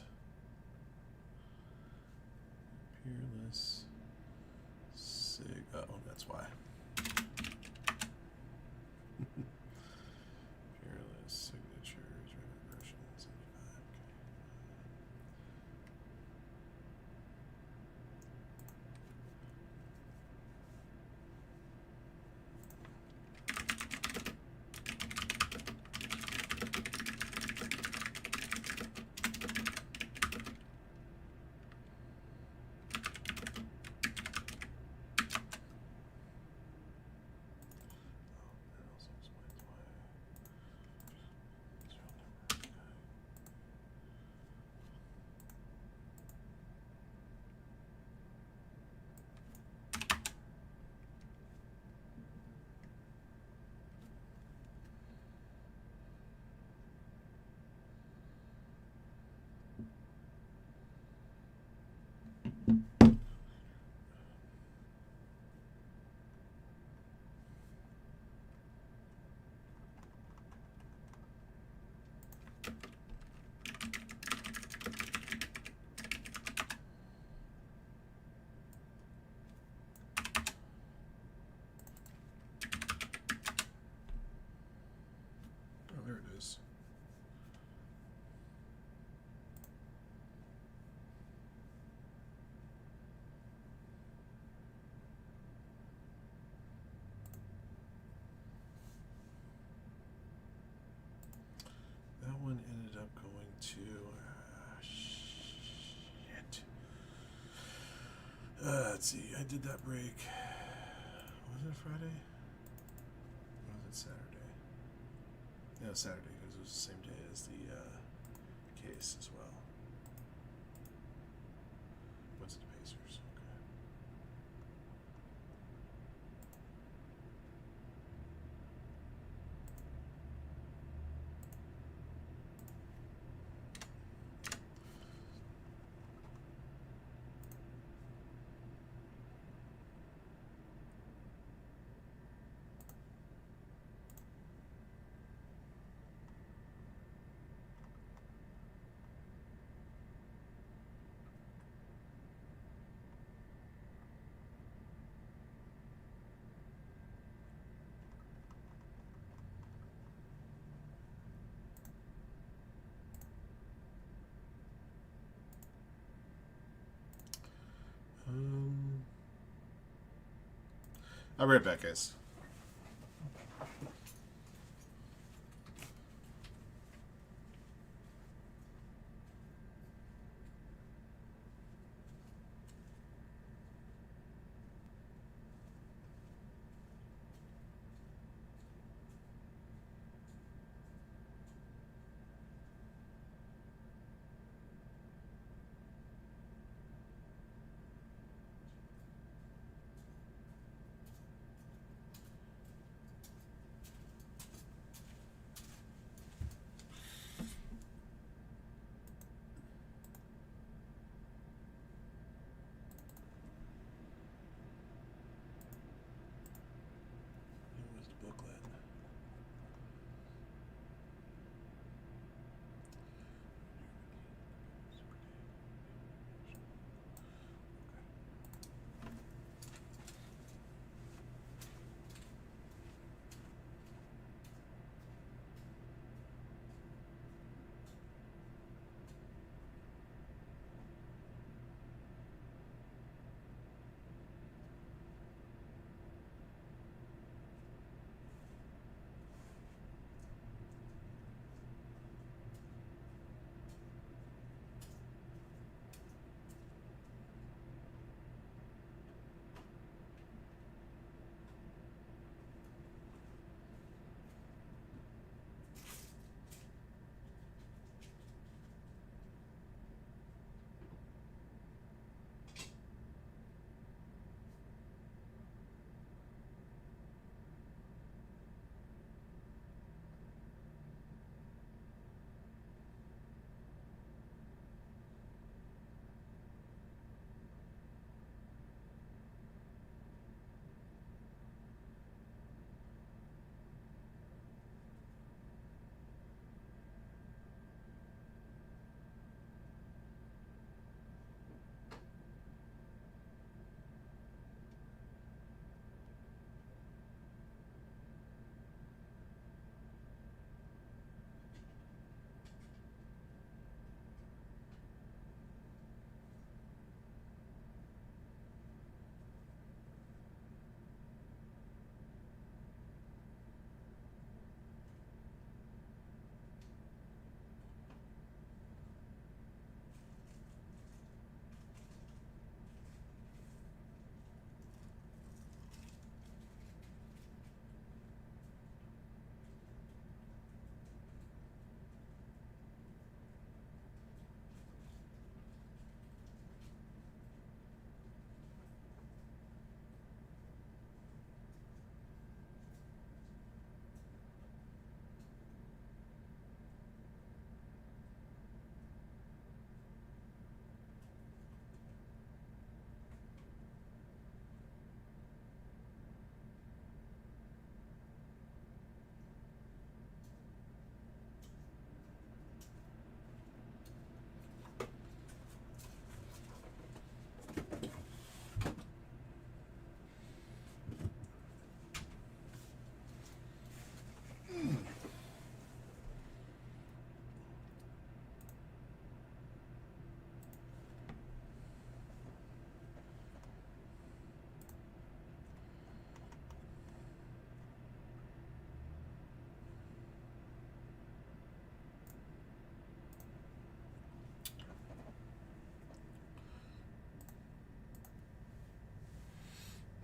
Peerless Sig. Oh, that's why. Peerless signatures, version 75. up going to shit. Let's see. I did that break. Was it Friday? Or was it Saturday? Yeah, it was Saturday because it was the same day as the case as well. What's the Pacers? Okay. I'll be right back, guys.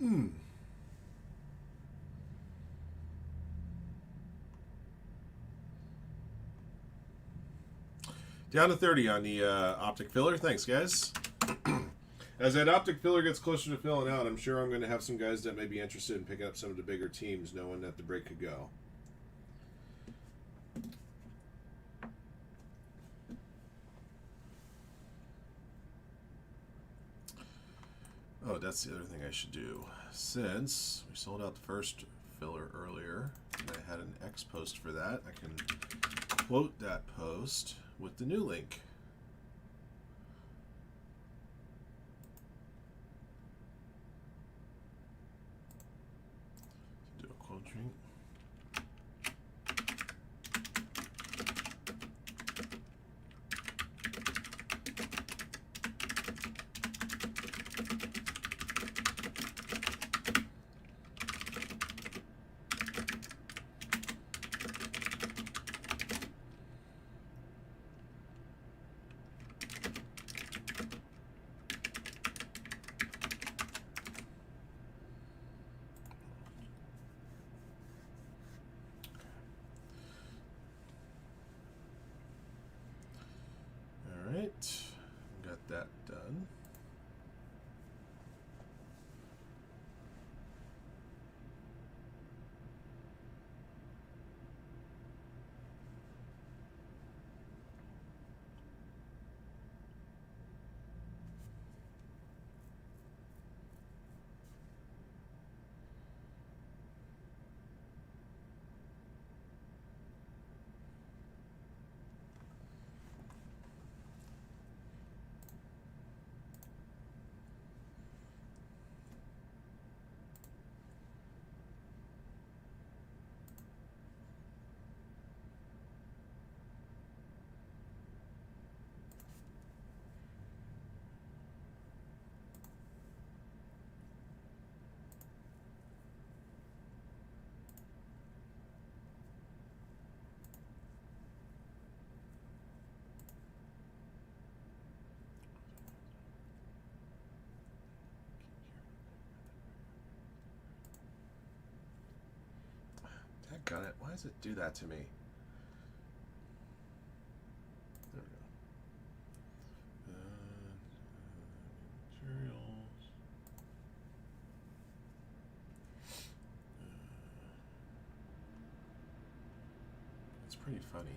Down to 30 on the optic filler. Thanks, guys. As that optic filler gets closer to filling out, I'm sure I'm going to have some guys that may be interested in picking up some of the bigger teams, knowing that the break could go. Oh, that's the other thing I should do. Since we sold out the first filler earlier, and I had an X post for that, I can quote that post with the new link. Do a quote drink. Alright, got that done. Got it. Why does it do that to me? There we go. Materials. It's pretty funny.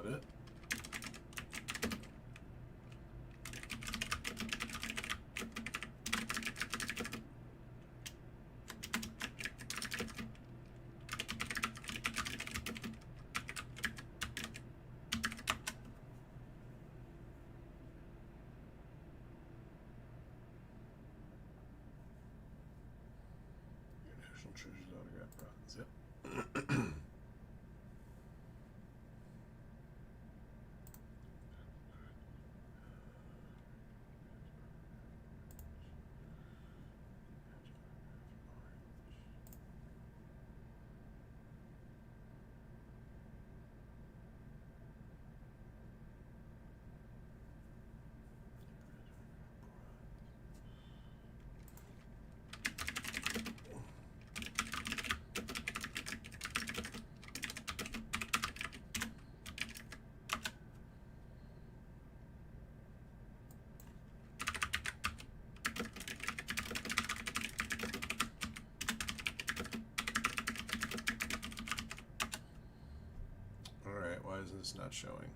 that it? National Treasures autograph bronze. Yep. Alright, why is this not showing?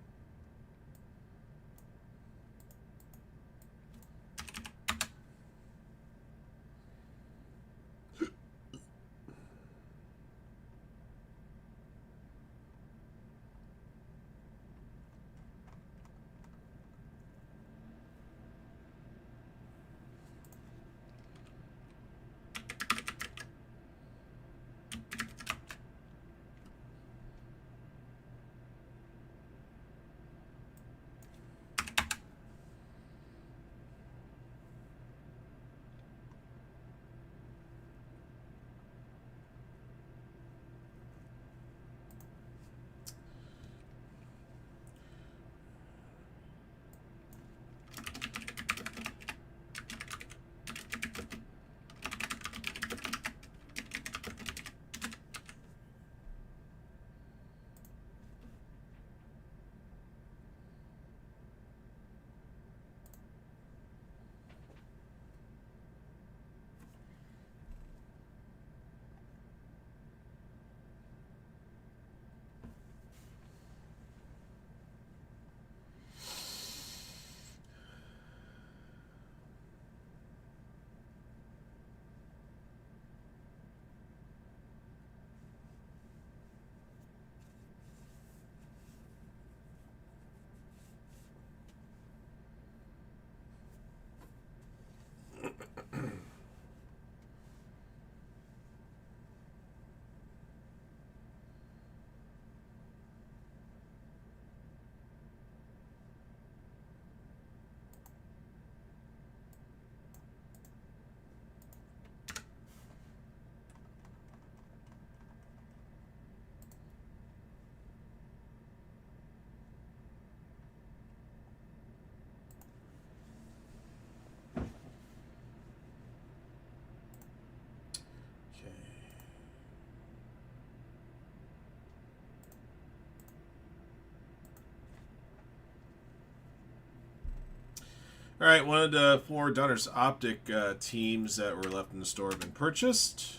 All right, one of the 4 Donner's Optic teams that were left in the store have been purchased.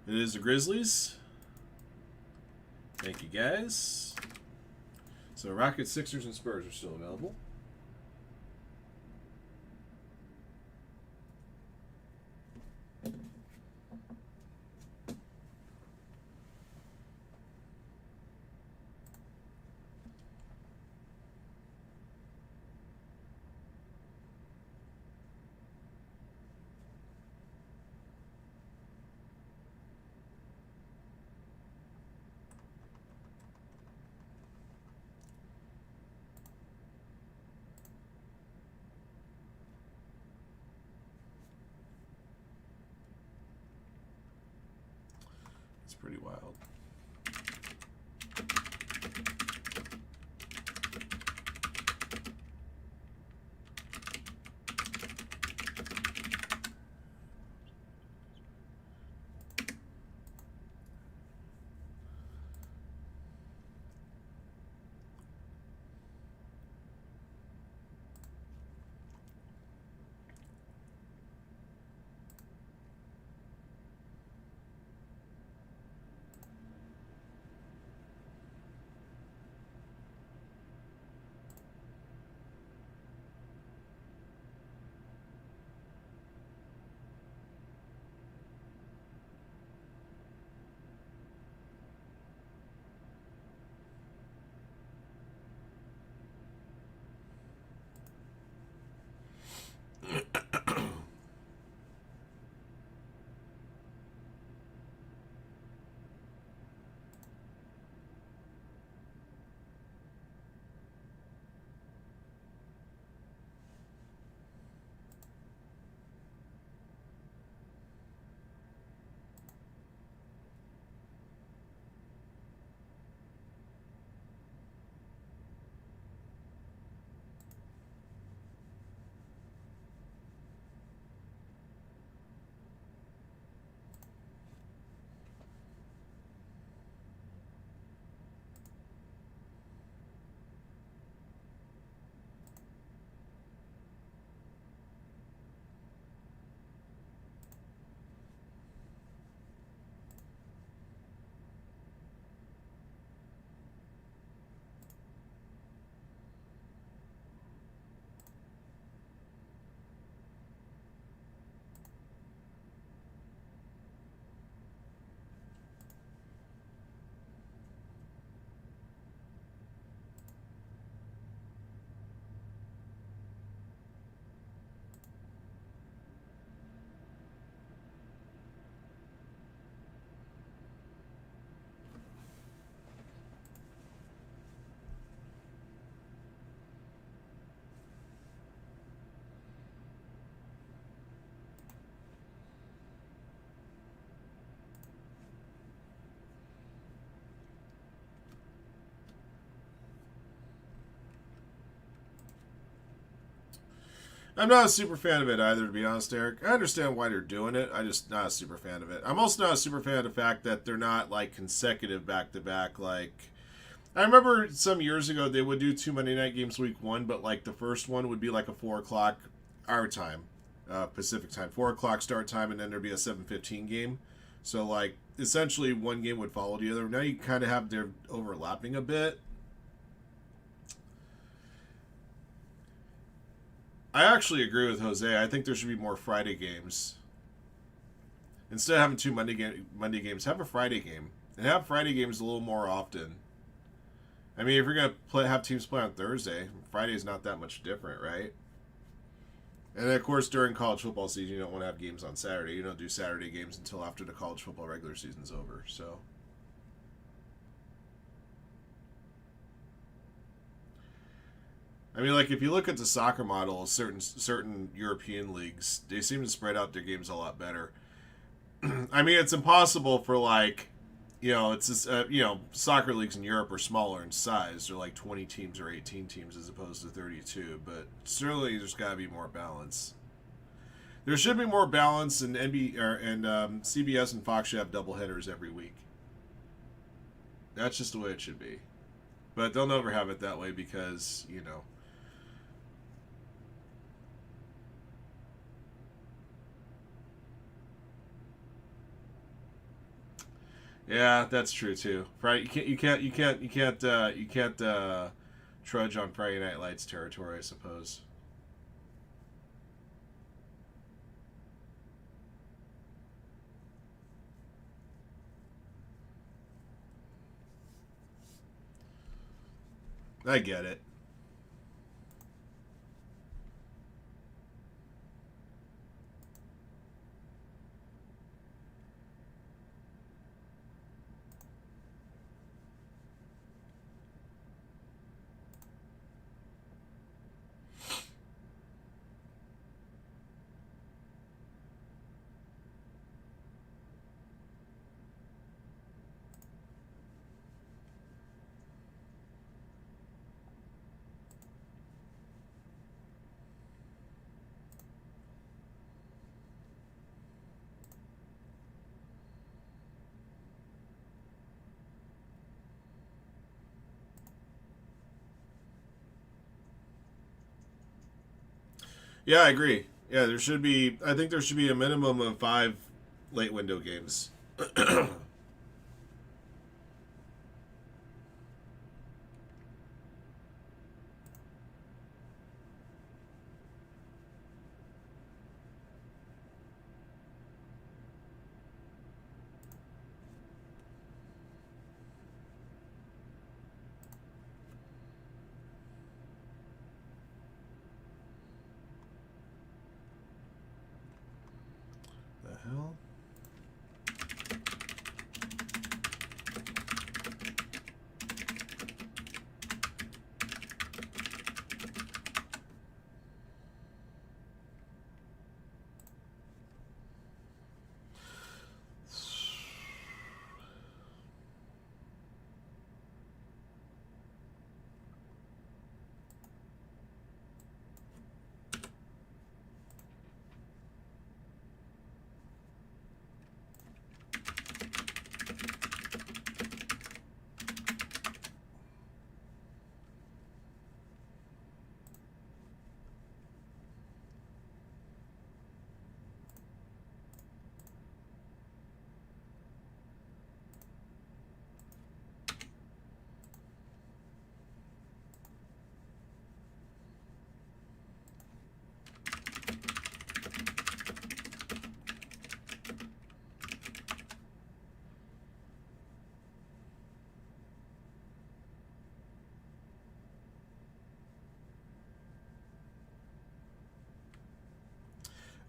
It is the Grizzlies. Thank you, guys. So Rockets, Sixers, and Spurs are still available. It's pretty wild. I'm not a super fan of it either, to be honest, Eric. I understand why they're doing it. I'm just not a super fan of it. I'm also not a super fan of the fact that they're not like consecutive back to back. Like, I remember some years ago they would do 2 Monday night games week one, but like the first one would be like a 4 o'clock our time, Pacific time, 4 o'clock start time, and then there'd be a 7:15 game. So like essentially one game would follow the other. Now you kind of have they're overlapping a bit. I actually agree with Jose. I think there should be more Friday games. Instead of having two Monday games, have a Friday game. And have Friday games a little more often. I mean, if you're going to have teams play on Thursday, Friday's not that much different, right? And of course, during college football season, you don't want to have games on Saturday. You don't do Saturday games until after the college football regular season's over. So, I mean, like if you look at the soccer model, certain European leagues, they seem to spread out their games a lot better. I mean, it's impossible for like, it's just, soccer leagues in Europe are smaller in size. They're like 20 teams or 18 teams as opposed to 32. But certainly, there's got to be more balance. There should be more balance, and CBS and Fox should have doubleheaders every week. That's just the way it should be. But they'll never have it that way because, Yeah, that's true too. Friday, you can't trudge on Friday Night Lights territory, I suppose. I get it. Yeah, I agree. Yeah, there should be. I think there should be a minimum of 5 late window games. The hell?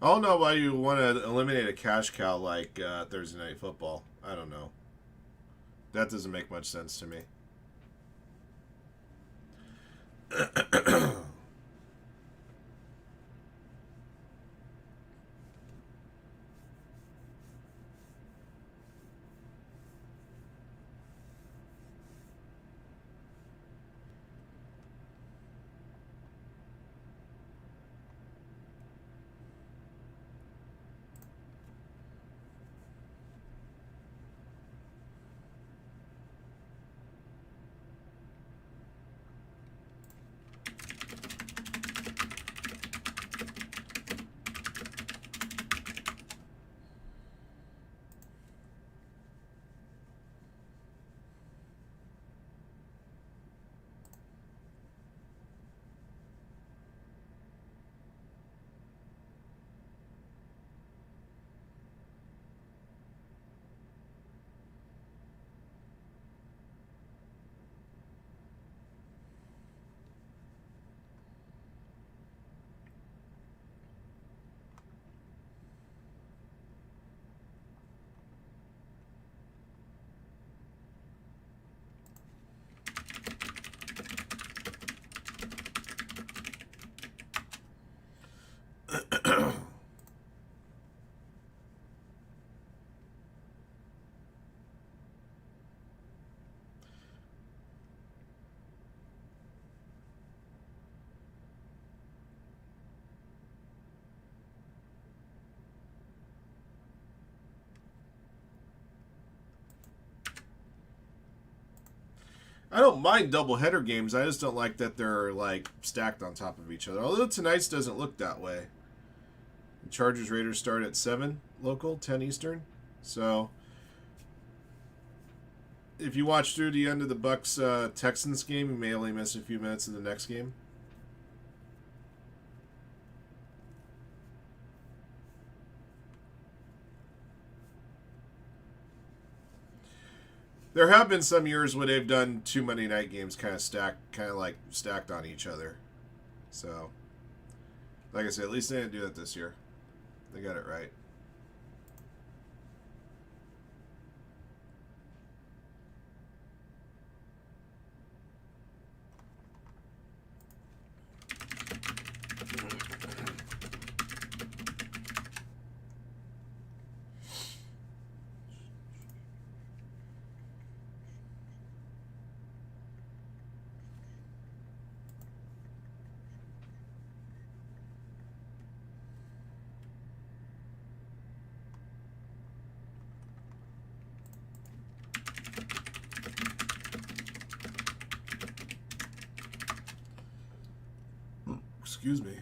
I don't know why you want to eliminate a cash cow like Thursday Night Football. I don't know. That doesn't make much sense to me. I don't mind doubleheader games. I just don't like that they're like stacked on top of each other. Although tonight's doesn't look that way. The Chargers Raiders start at 7 local, 10 Eastern. So if you watch through the end of the Bucks Texans game, you may only miss a few minutes in the next game. There have been some years where they've done 2 Monday night games kind of stacked on each other. So, like I said, at least they didn't do that this year. They got it right. Excuse me.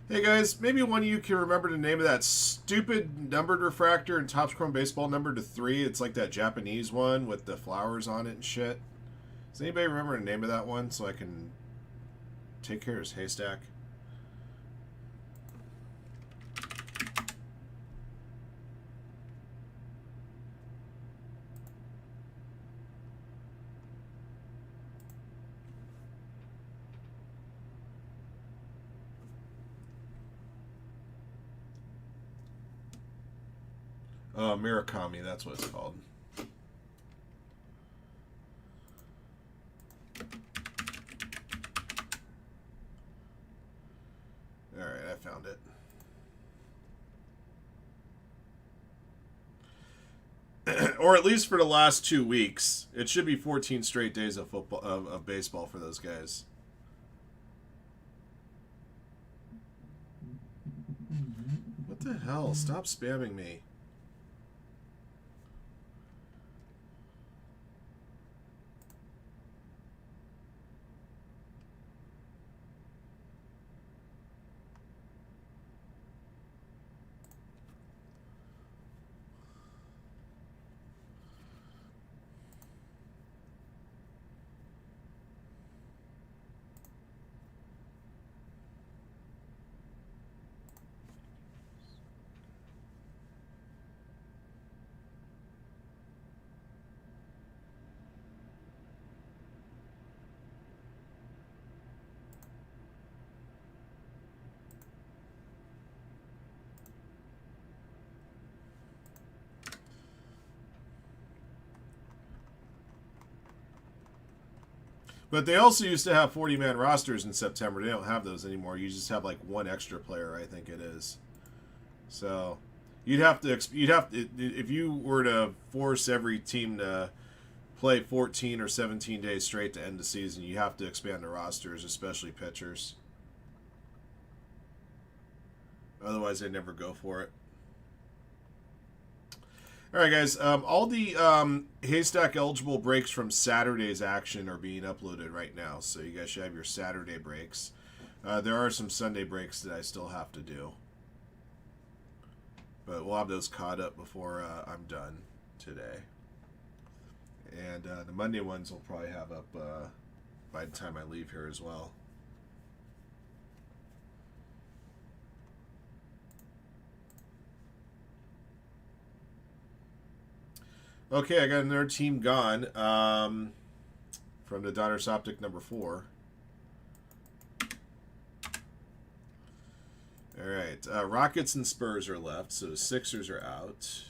Hey guys, maybe one of you can remember the name of that stupid numbered refractor in Topps Chrome Baseball numbered to 3. It's like that Japanese one with the flowers on it and shit. Does anybody remember the name of that one so I can take care of his haystack? Murakami, that's what it's called. Alright, I found it. Or at least for the last 2 weeks. It should be 14 straight days of football of baseball for those guys. What the hell? Stop spamming me. But they also used to have 40-man rosters in September. They don't have those anymore. You just have like one extra player, I think it is. So you'd have to if you were to force every team to play 14 or 17 days straight to end the season, you have to expand the rosters, especially pitchers. Otherwise, they never go for it. All right, guys. All the Haystack eligible breaks from Saturday's action are being uploaded right now, so you guys should have your Saturday breaks. There are some Sunday breaks that I still have to do, but we'll have those caught up before I'm done today. And the Monday ones will probably have up by the time I leave here as well. Okay, I got another team gone from the Donner's Optic number 4. All right, Rockets and Spurs are left, so the Sixers are out.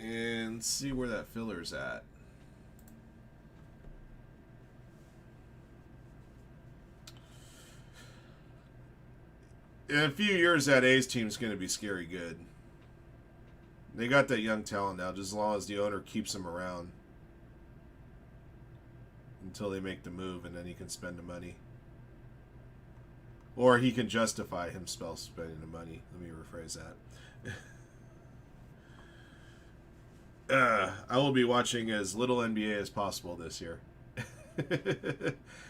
And see where that filler's at. In a few years, that A's team is going to be scary good. They got that young talent now, just as long as the owner keeps them around until they make the move, and then he can spend the money. Or he can justify himself spending the money. Let me rephrase that. I will be watching as little NBA as possible this year.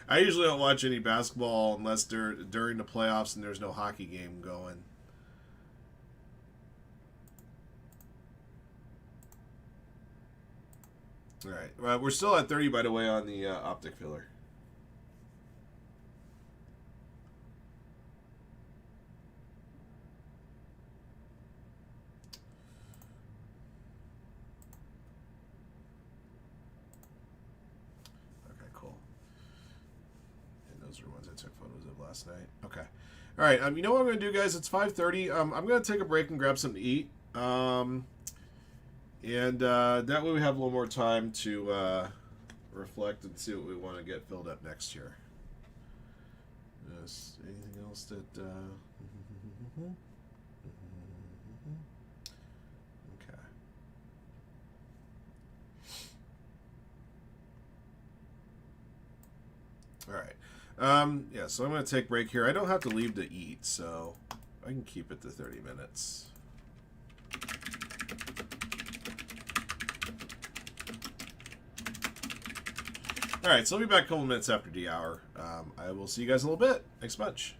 I usually don't watch any basketball unless they're during the playoffs and there's no hockey game going. All right, we're still at 30, by the way, on the Optic filler. Okay, cool. And those are the ones I took photos of last night. Okay. All right. You know what I'm going to do, guys? It's 5:30. I'm going to take a break and grab something to eat. And that way we have a little more time to reflect and see what we want to get filled up next year. Yes. Anything else that... Okay. All right. Yeah, so I'm going to take a break here. I don't have to leave to eat, so I can keep it to 30 minutes. All right, so I'll be back a couple minutes after the hour. I will see you guys in a little bit. Thanks a bunch.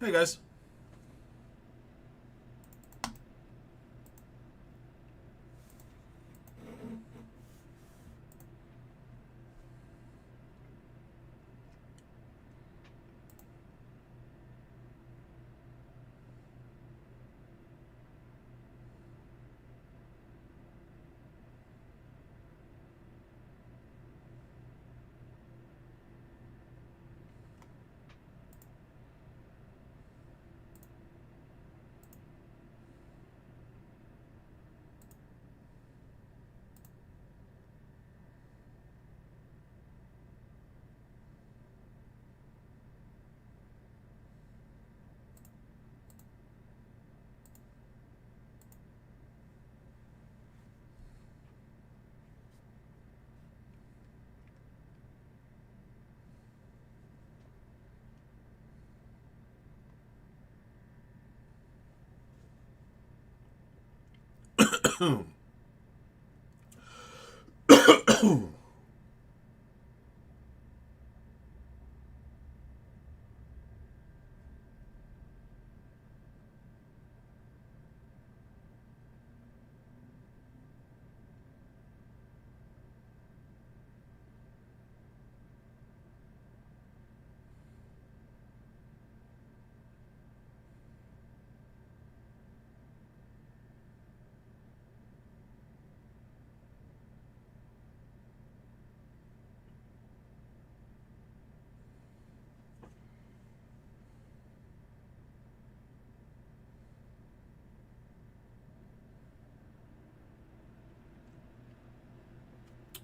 Hey guys.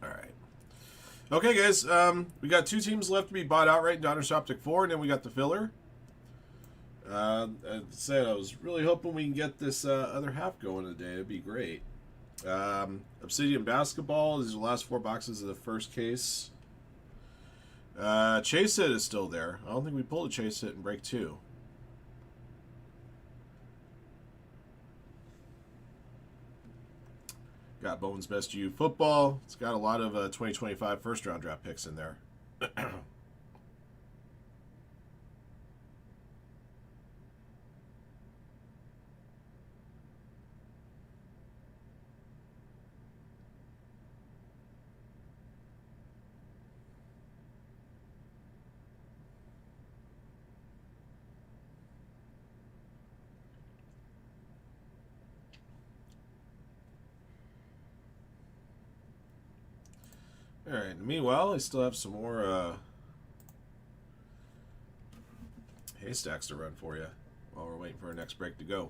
All right. Okay, guys. We got 2 teams left to be bought outright in Donner's Optic 4, and then we got the filler. I said I was really hoping we can get this other half going today. It'd be great. Obsidian basketball. These are the last 4 boxes of the first case. Chase hit is still there. I don't think we pulled a chase hit in break 2. Got Bowman's Best U football. It's got a lot of 2025 first round draft picks in there. Alright, meanwhile, I still have some more haystacks to run for you while we're waiting for our next break to go.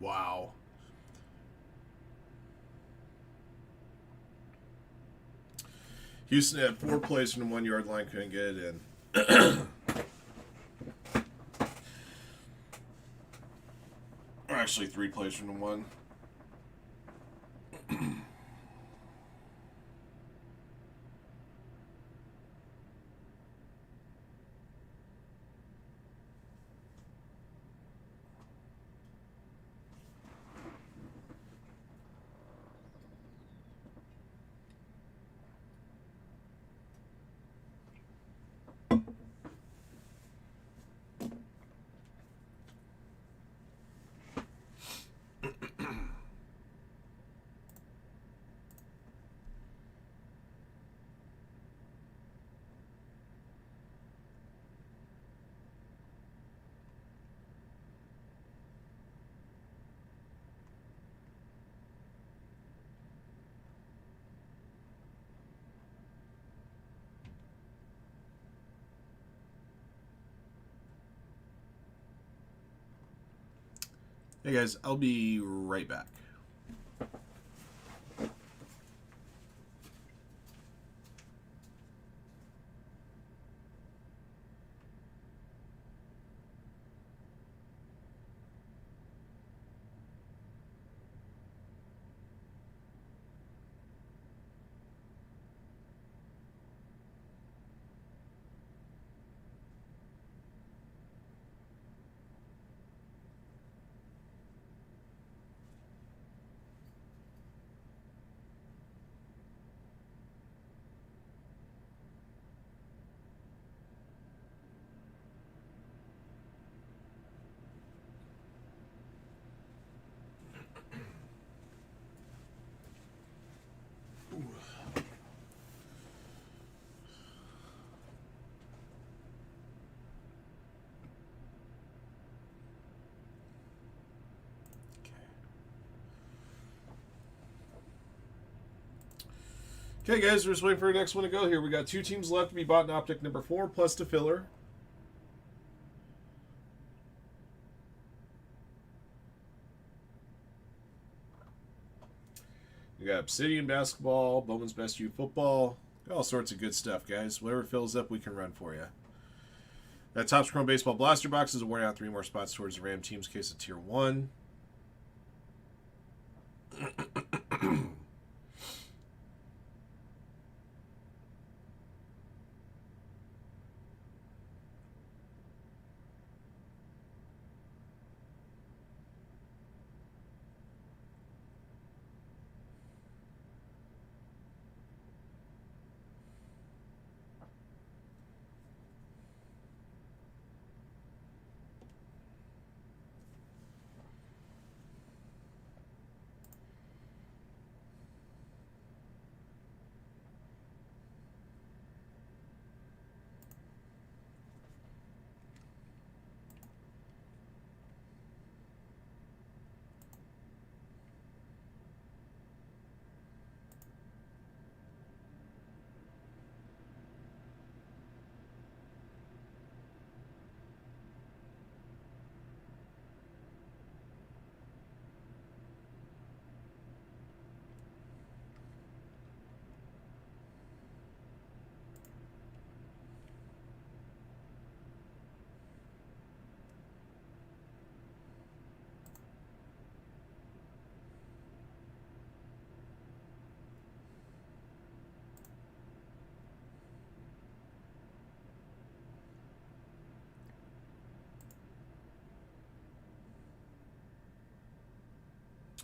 Wow. Houston had 4 plays from the 1 yard line, couldn't get it in. Or actually 3 plays from the 1. Hey guys, I'll be right back. Okay, guys, we're just waiting for the next one to go here. We got 2 teams left to be bought in Optic number 4 plus the filler. We got Obsidian basketball, Bowman's Best U football, all sorts of good stuff, guys. Whatever fills up, we can run for you. That Topps Chrome Baseball Blaster Box is awarding out 3 more spots towards the Ram team's case of Tier 1.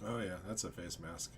Oh yeah, that's a face mask.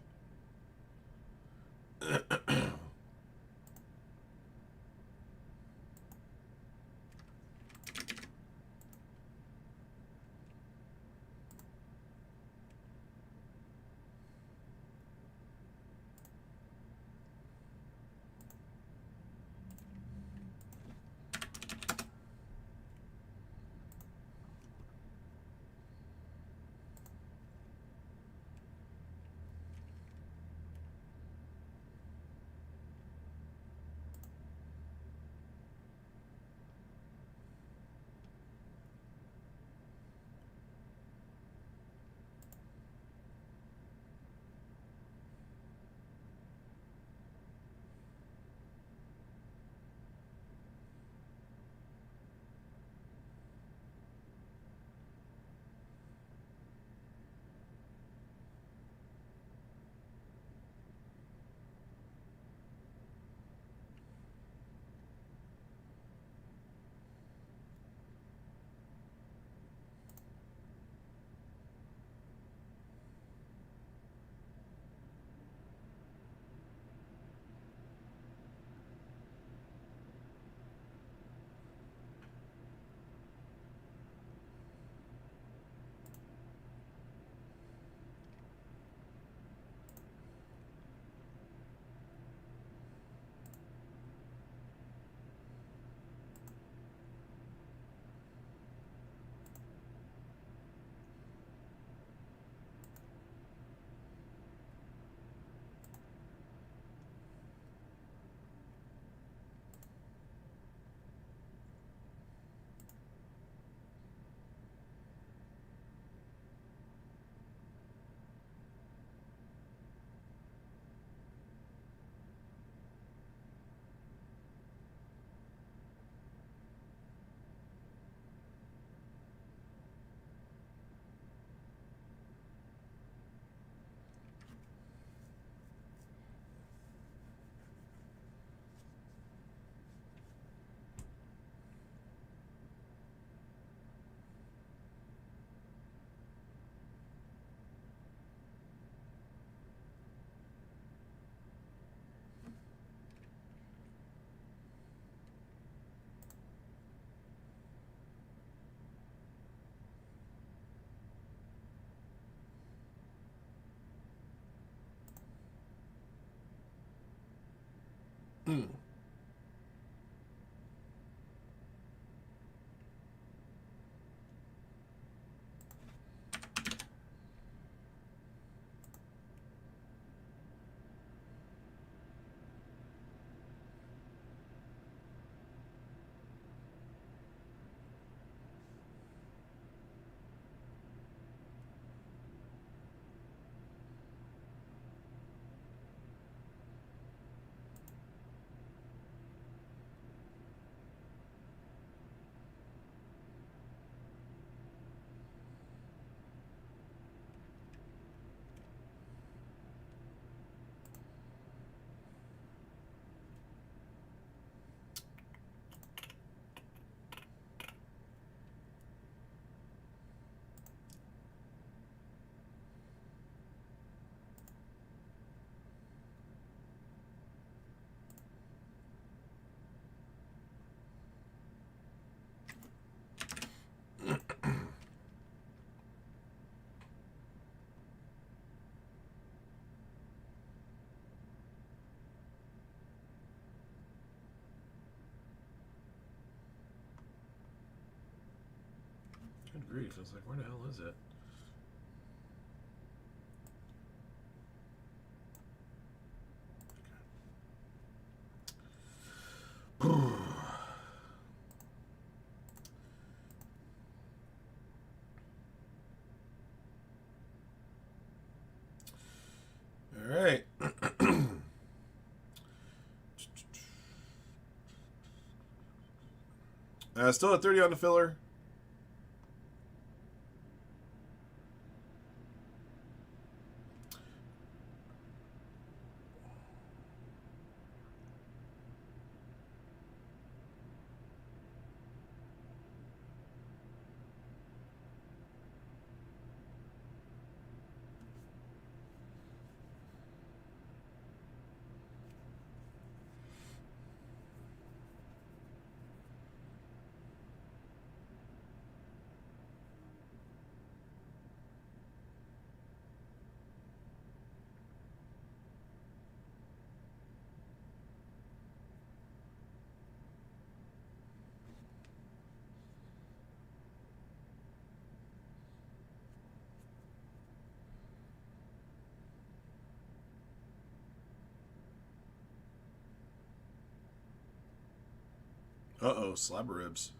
Good grief. I was like, where the hell is it? All right. Still at 30 on the filler. Uh-oh, slab of ribs.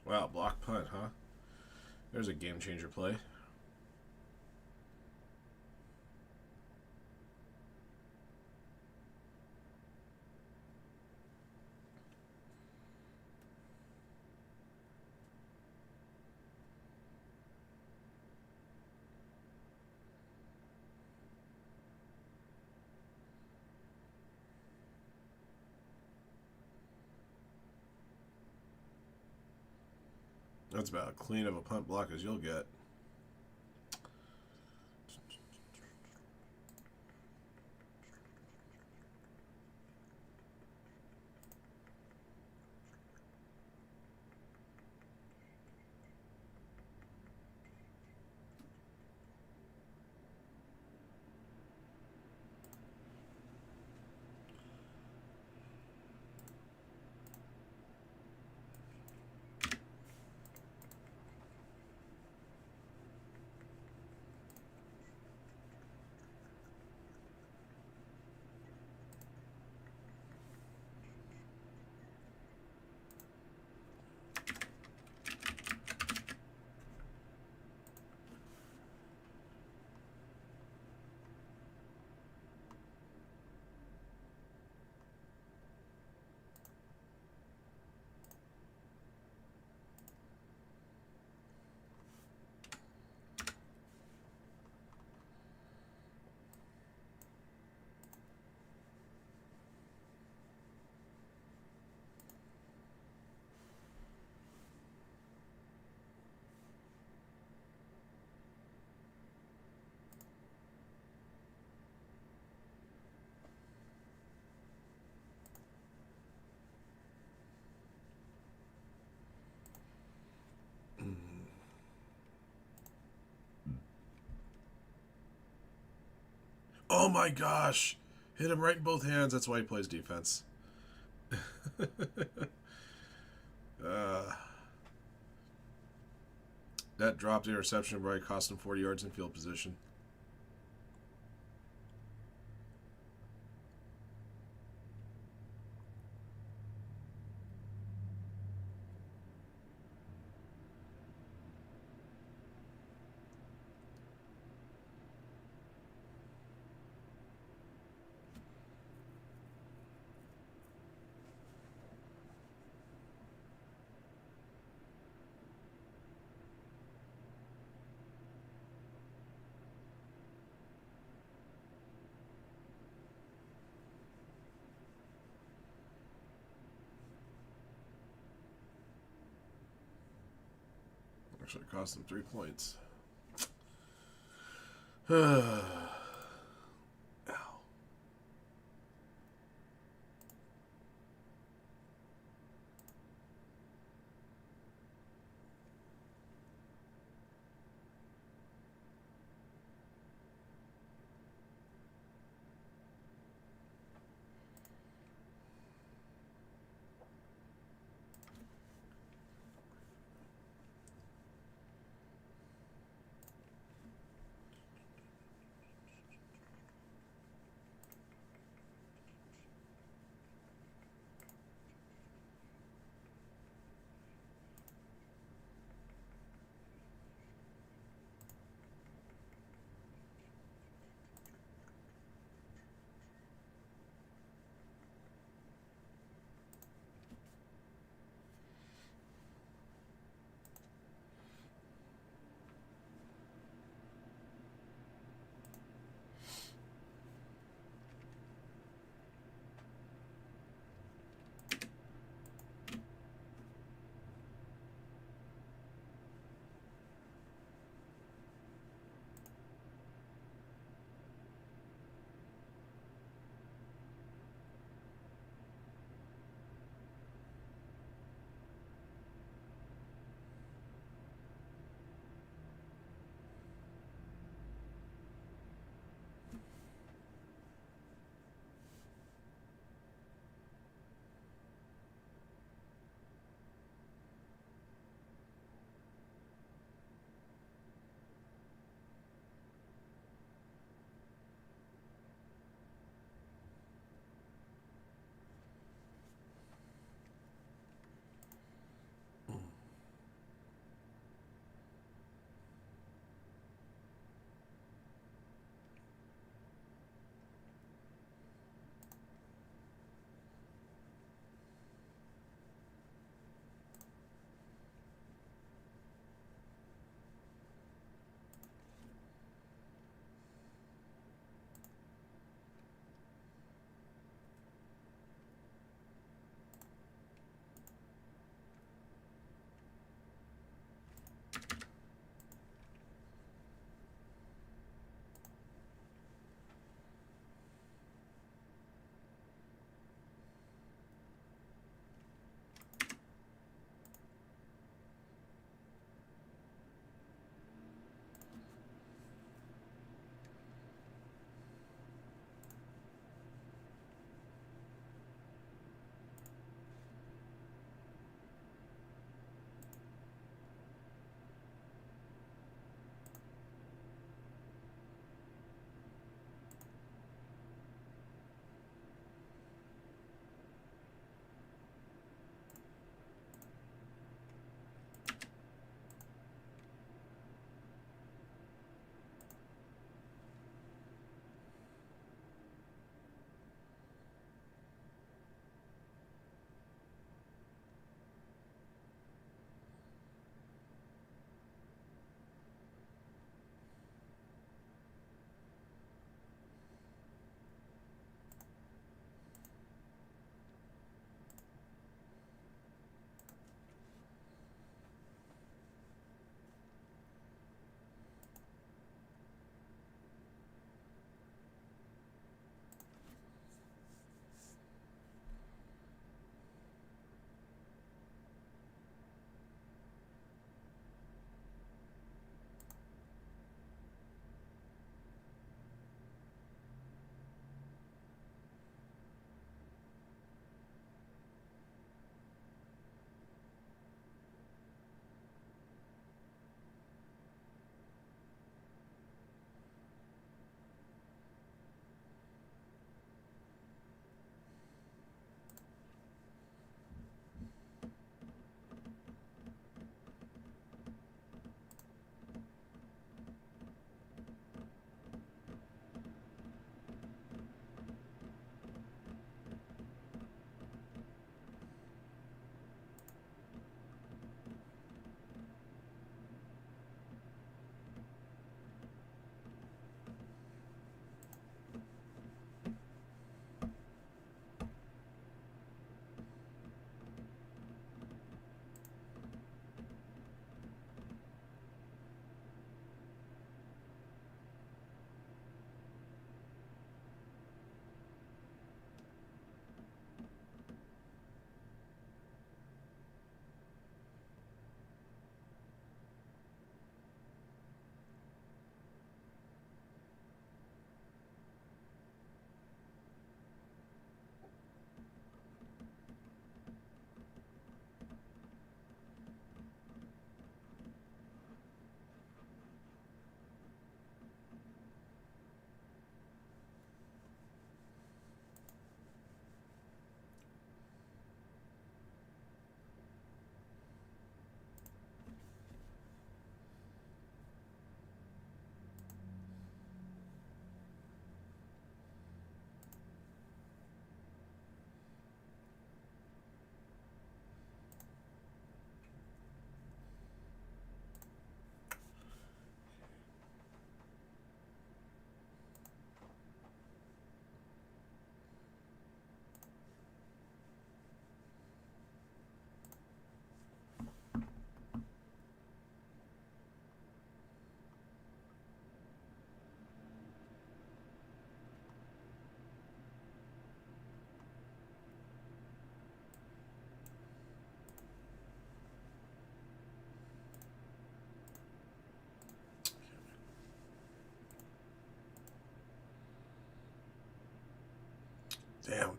Wow, block punt, huh? There's a game changer play. That's about as clean of a punt block as you'll get. Oh my gosh! Hit him right in both hands. That's why he plays defense. uh, that dropped interception probably cost him 40 yards in field position. Actually, cost him 3 points. Ow.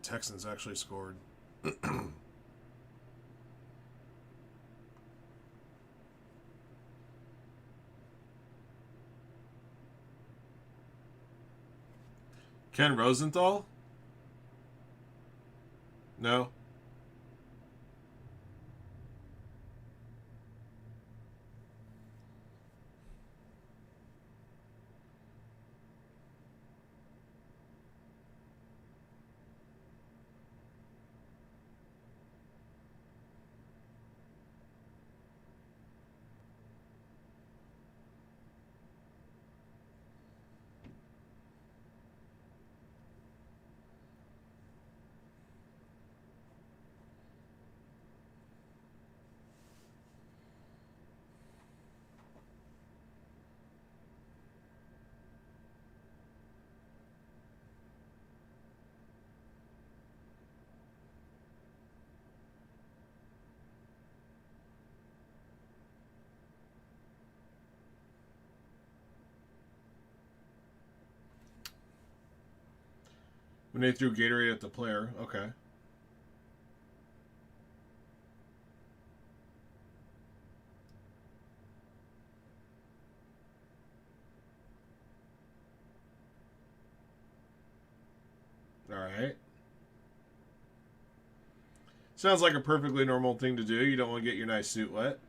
Texans actually scored. Ken Rosenthal? No. When they threw Gatorade at the player. Okay. All right. Sounds like a perfectly normal thing to do. You don't want to get your nice suit wet.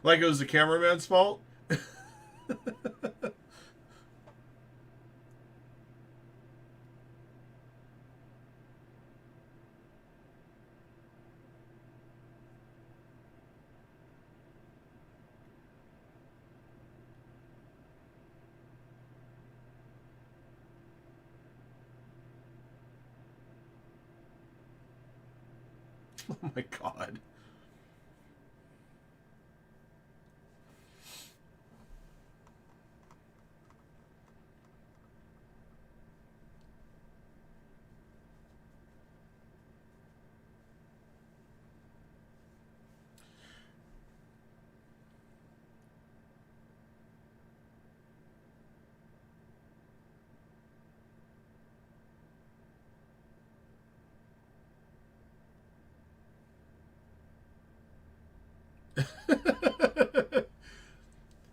Like it was the cameraman's fault? Oh my god.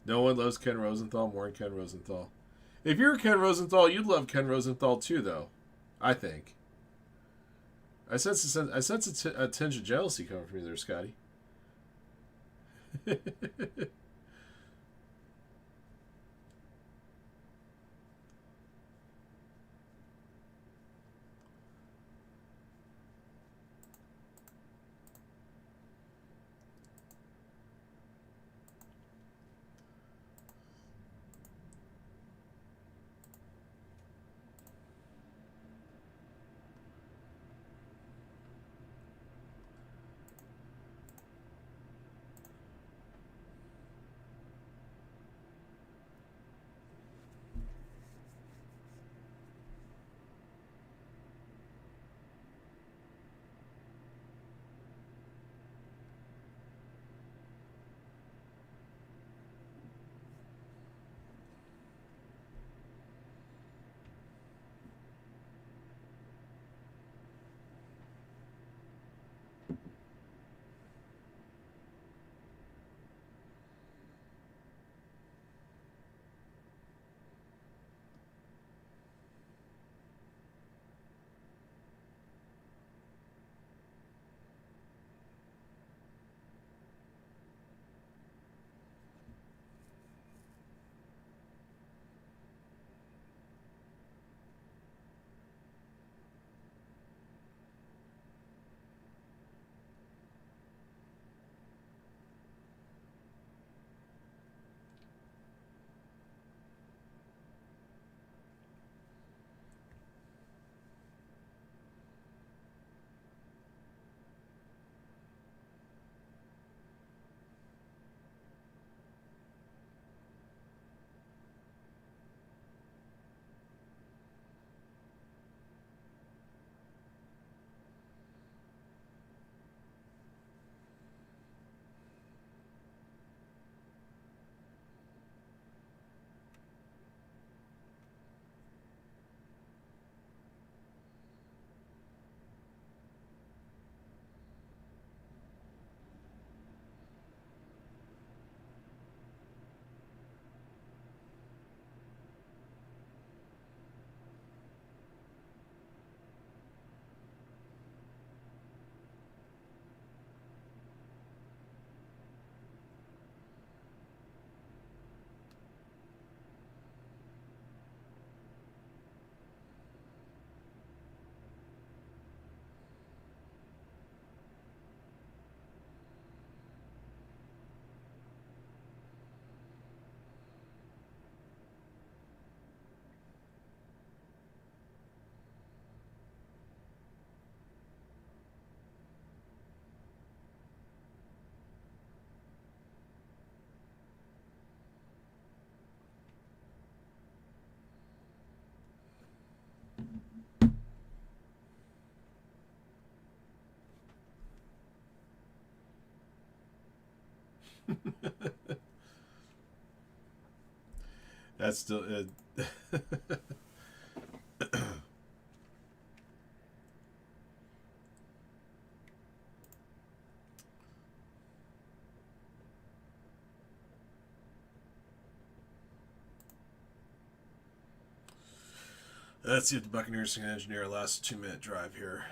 No one loves Ken Rosenthal more than Ken Rosenthal. If you're Ken Rosenthal, you'd love Ken Rosenthal too, though. I think. I sense a tinge of jealousy coming from you there, Scotty. That's still it. Let's see if the Buccaneers can engineer a last 2-minute drive here.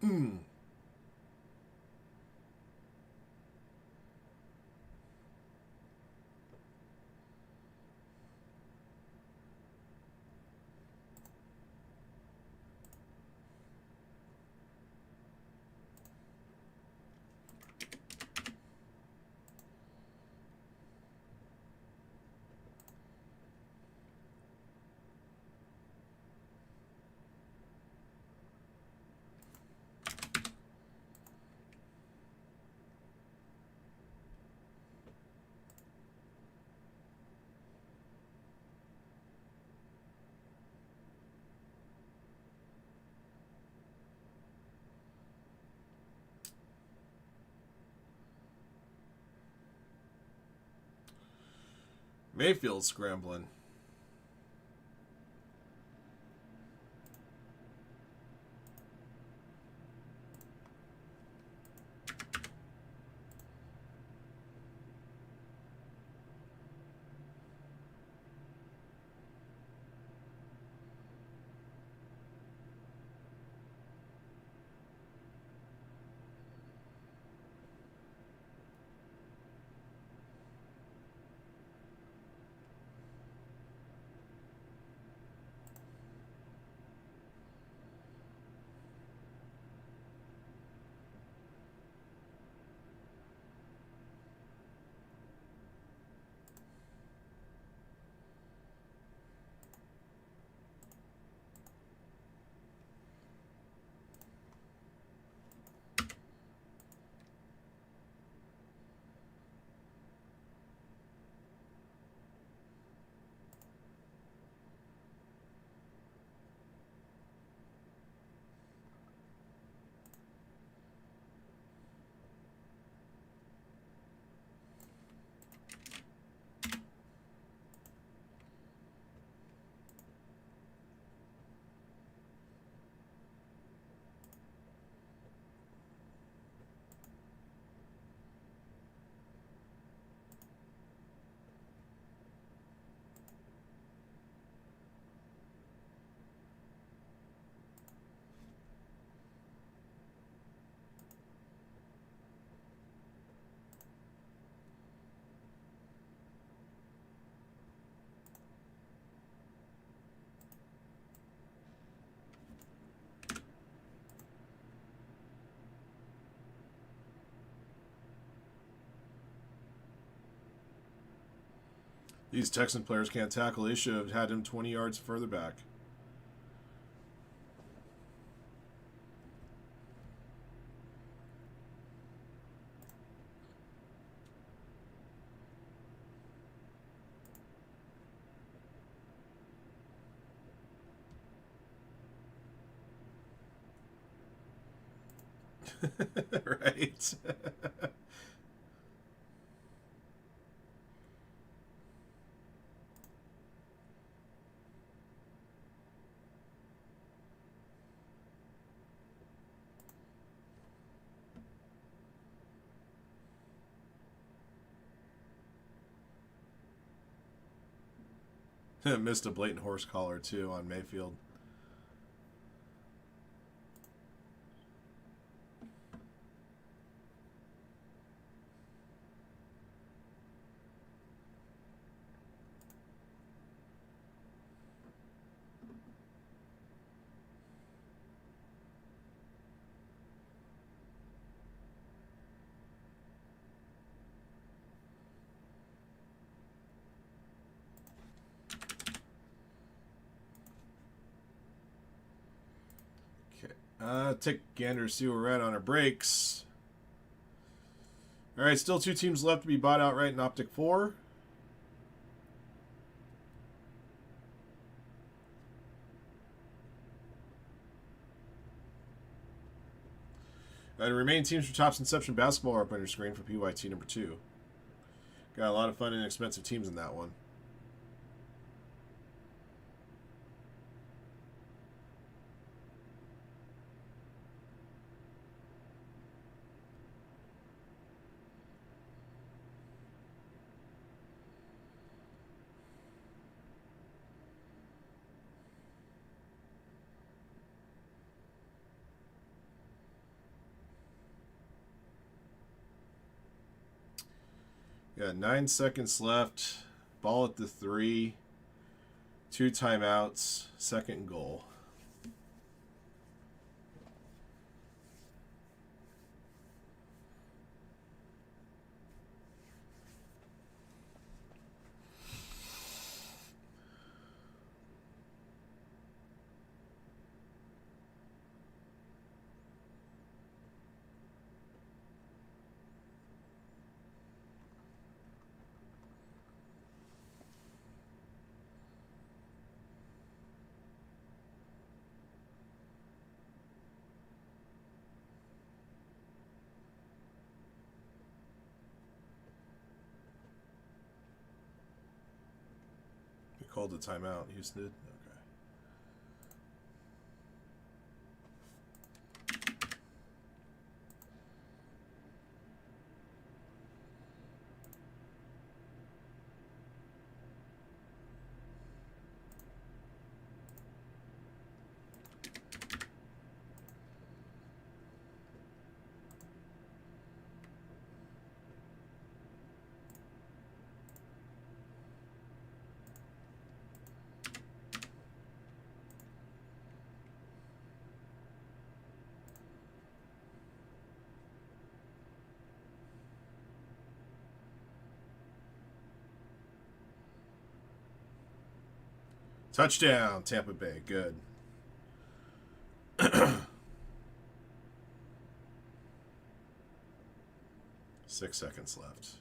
Hmm. Mayfield's scrambling. These Texan players can't tackle. They should have had him 20 yards further back. Right. Missed a blatant horse collar too on Mayfield. Take a gander, see where we're at on our breaks. All right, still 2 teams left to be bought outright in Optic 4. The remaining teams for Topps Inception Basketball are up on your screen for PYT number 2. Got a lot of fun and expensive teams in that one. Got 9 seconds left. Ball at the 3. 2 timeouts. Second goal. Called the timeout. Houston did? Okay. Touchdown, Tampa Bay. Good. 6 seconds left.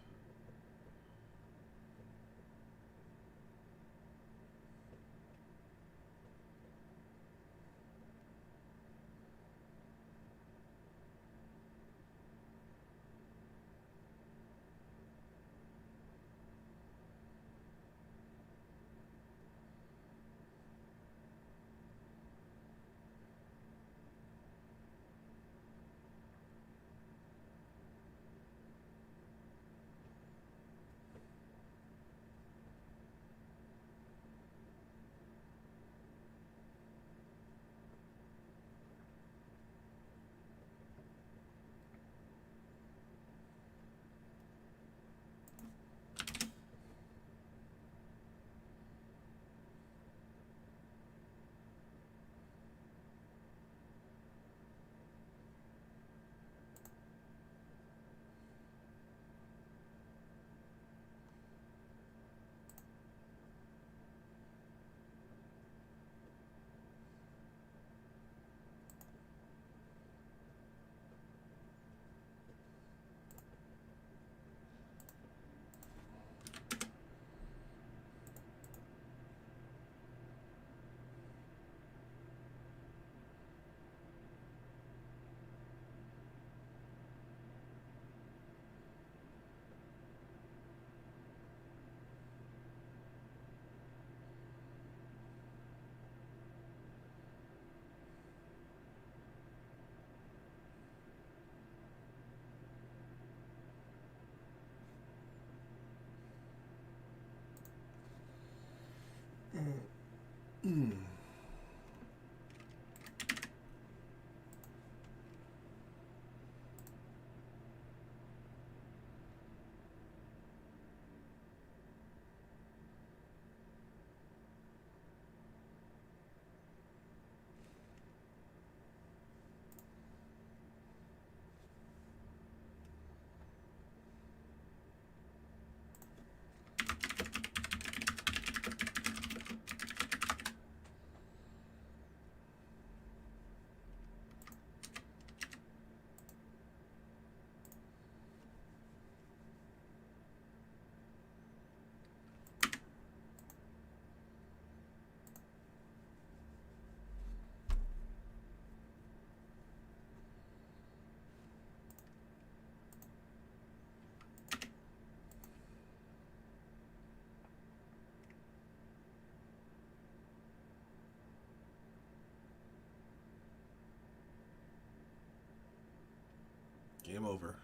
Game over.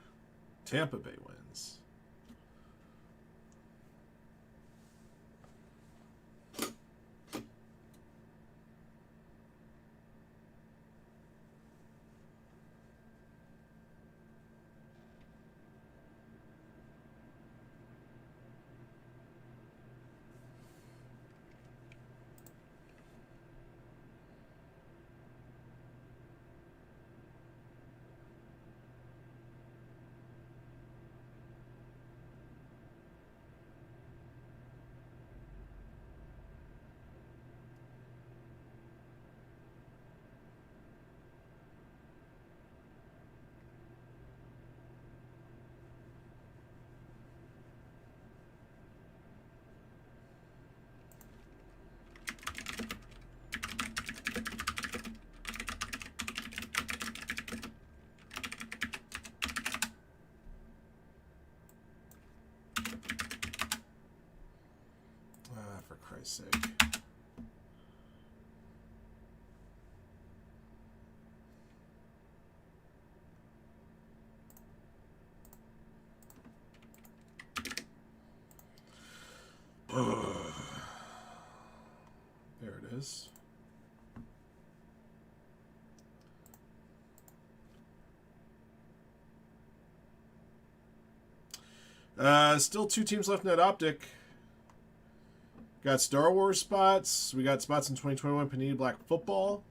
Tampa Bay wins. For Christ's sake. There it is. Still 2 teams left in that Optic. Got Star Wars spots. We got spots in 2021 Panini Black Football.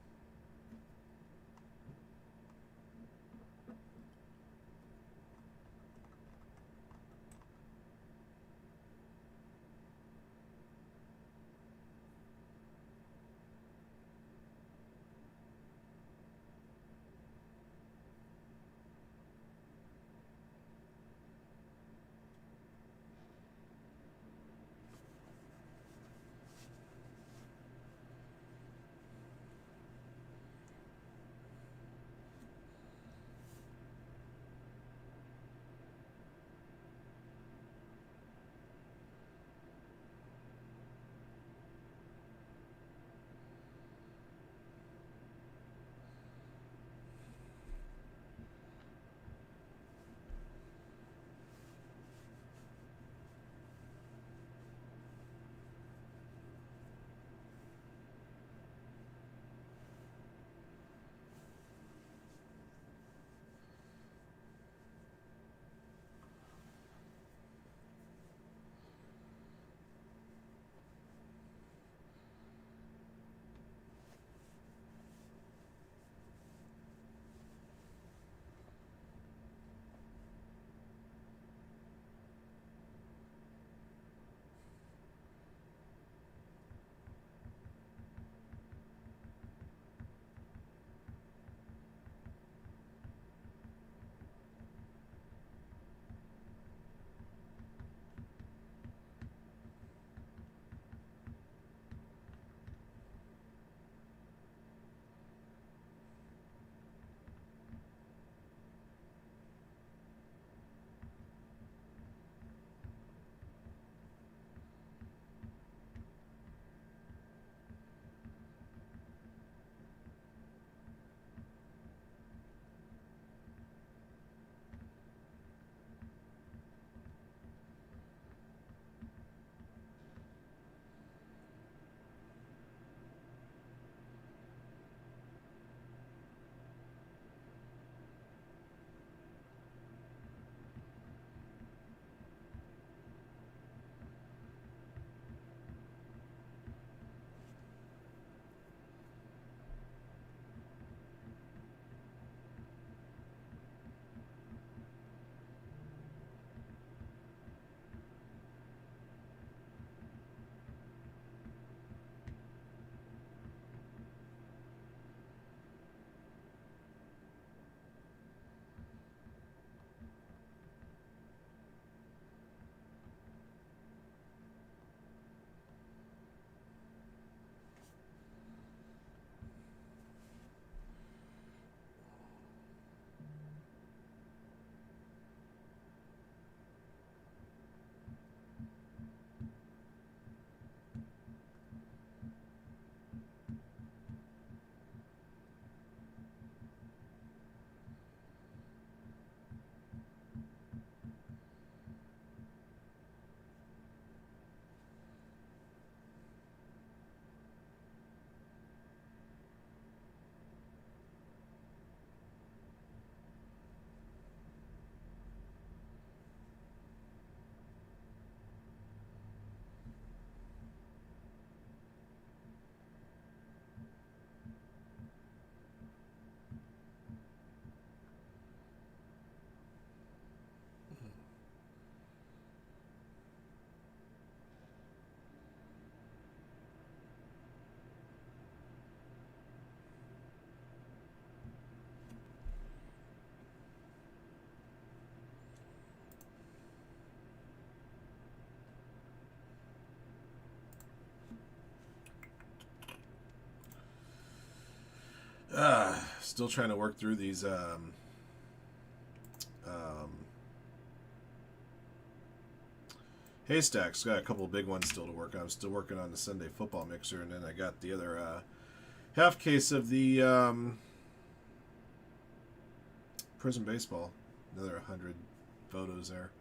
Still trying to work through these haystacks. Got a couple of big ones still to work on. I'm still working on the Sunday football mixer, and then I got the other half case of the prison baseball. Another 100 photos there.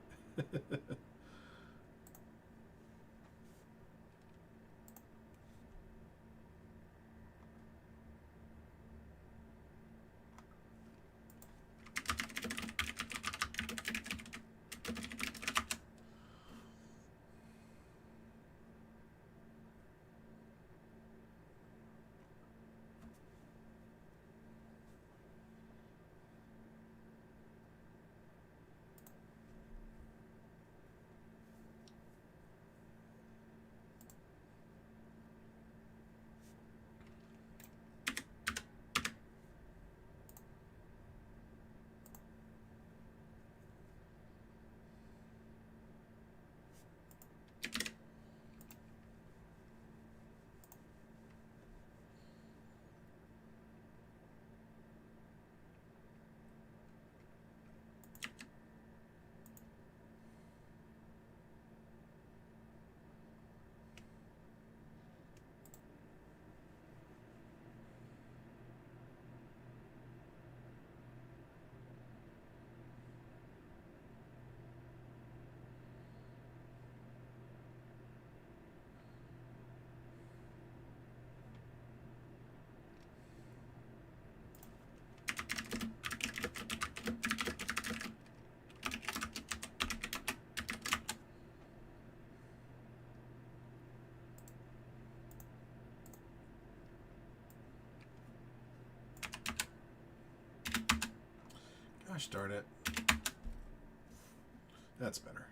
Gosh darn it. That's better.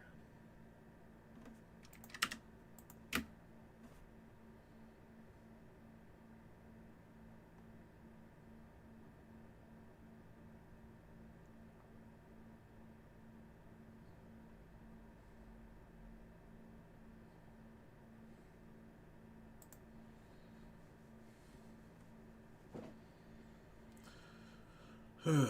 Thank you.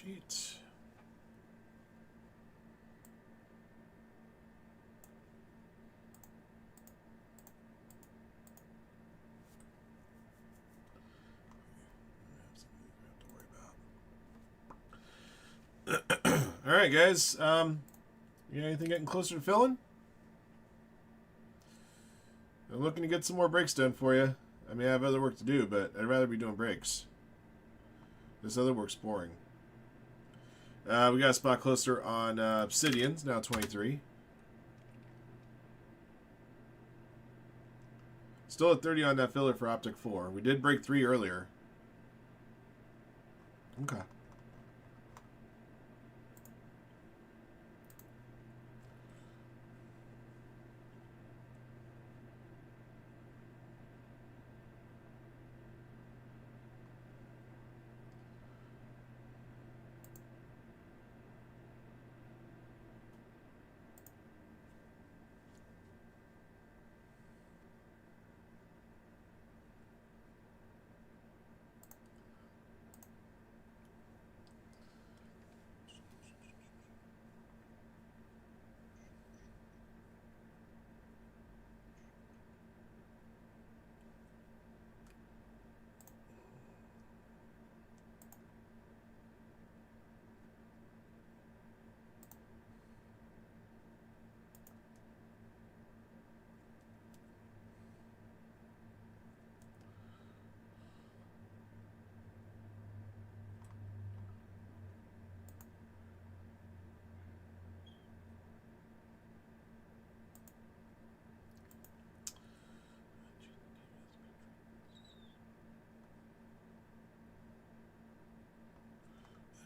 sheet. All right, guys. You got anything getting closer to filling? I'm looking to get some more breaks done for you. I mean, I have other work to do, but I'd rather be doing breaks. This other work's boring. We got a spot closer on Obsidian. It's now 23. Still at 30 on that filler for Optic 4. We did break 3 earlier. Okay.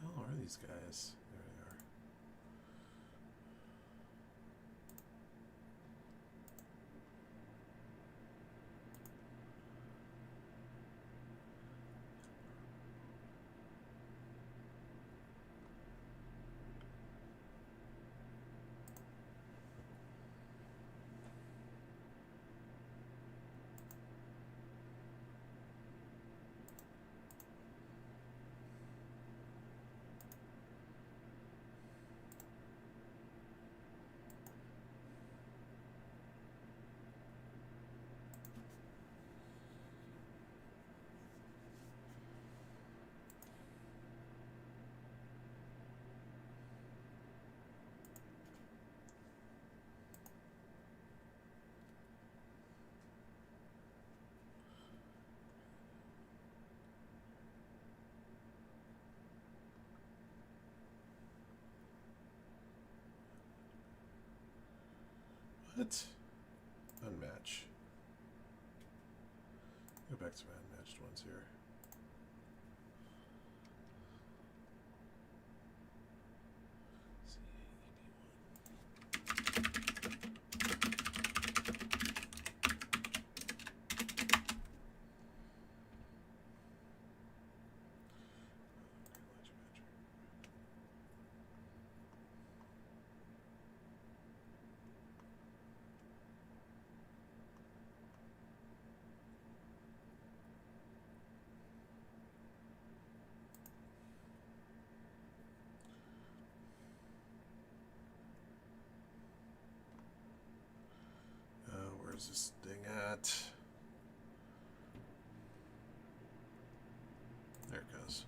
How are these guys? There they are. What? Unmatch. Go back to my unmatched ones here. Where's this thing at? There it goes.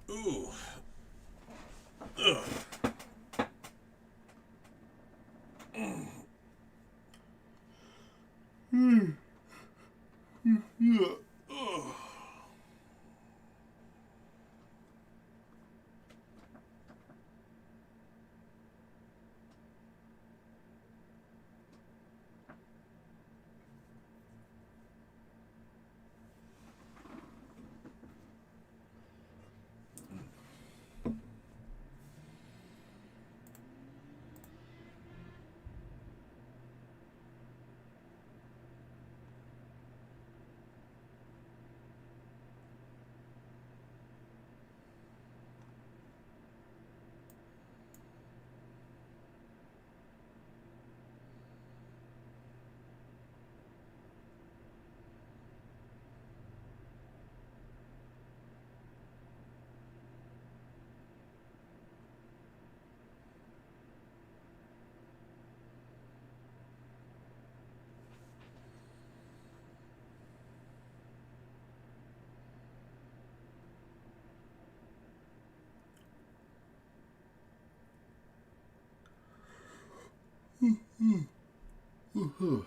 Ooh. Ugh. Yeah. Ugh.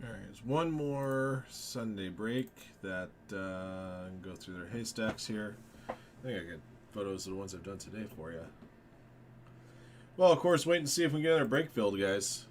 Alright, there's one more Sunday break that go through their haystacks here. I think I get photos of the ones I've done today for you. Well, of course, wait and see if we can get another break filled, guys.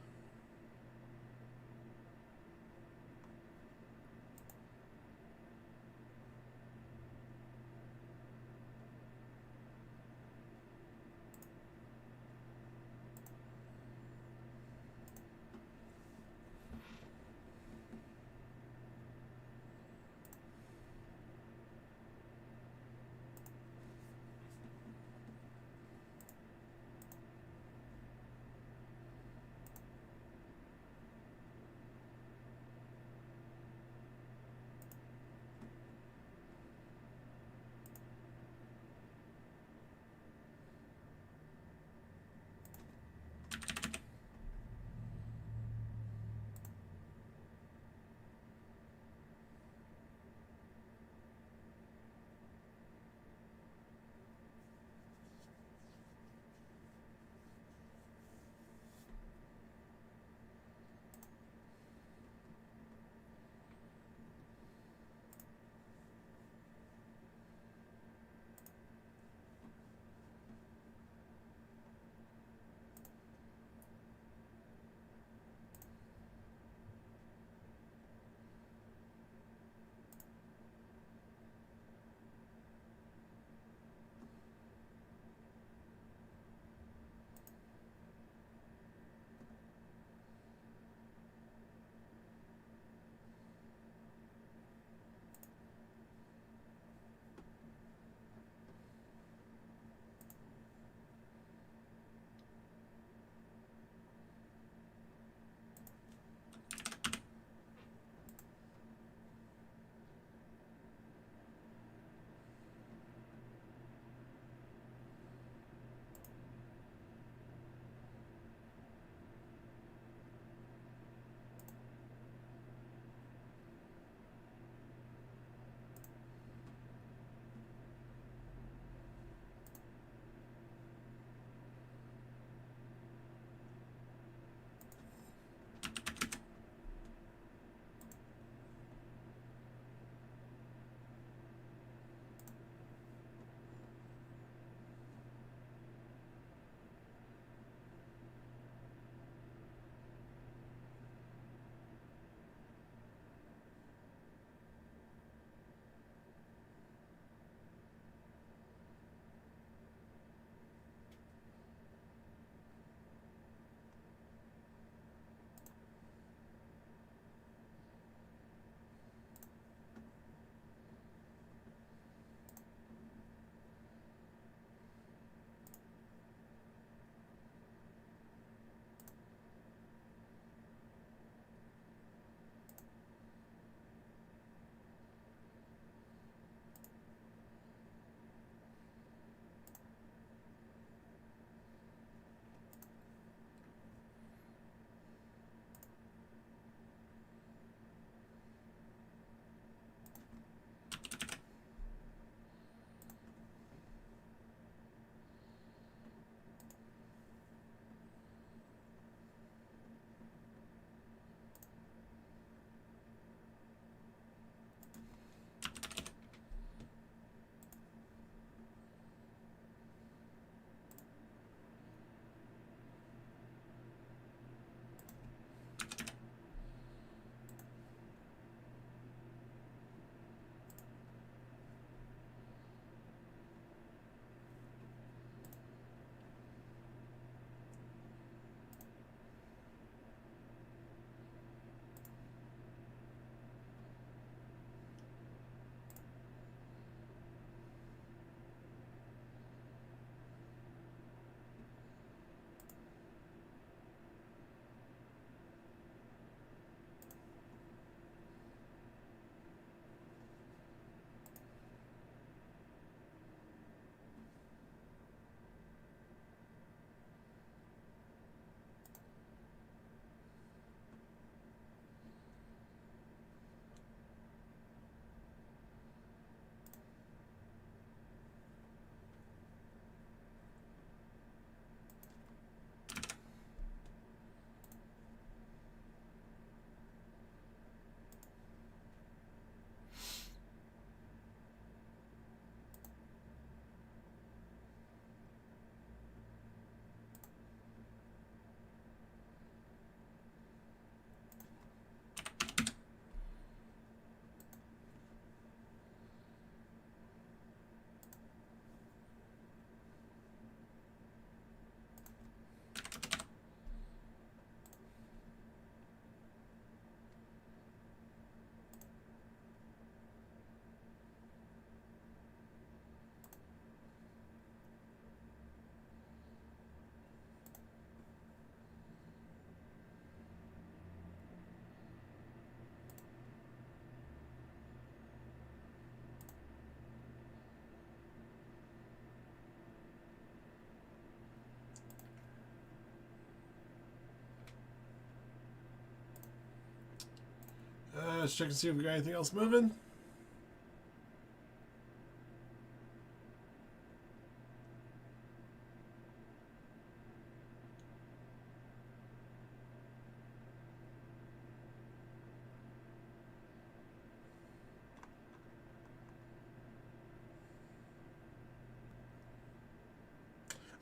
let's check and see if we got anything else moving.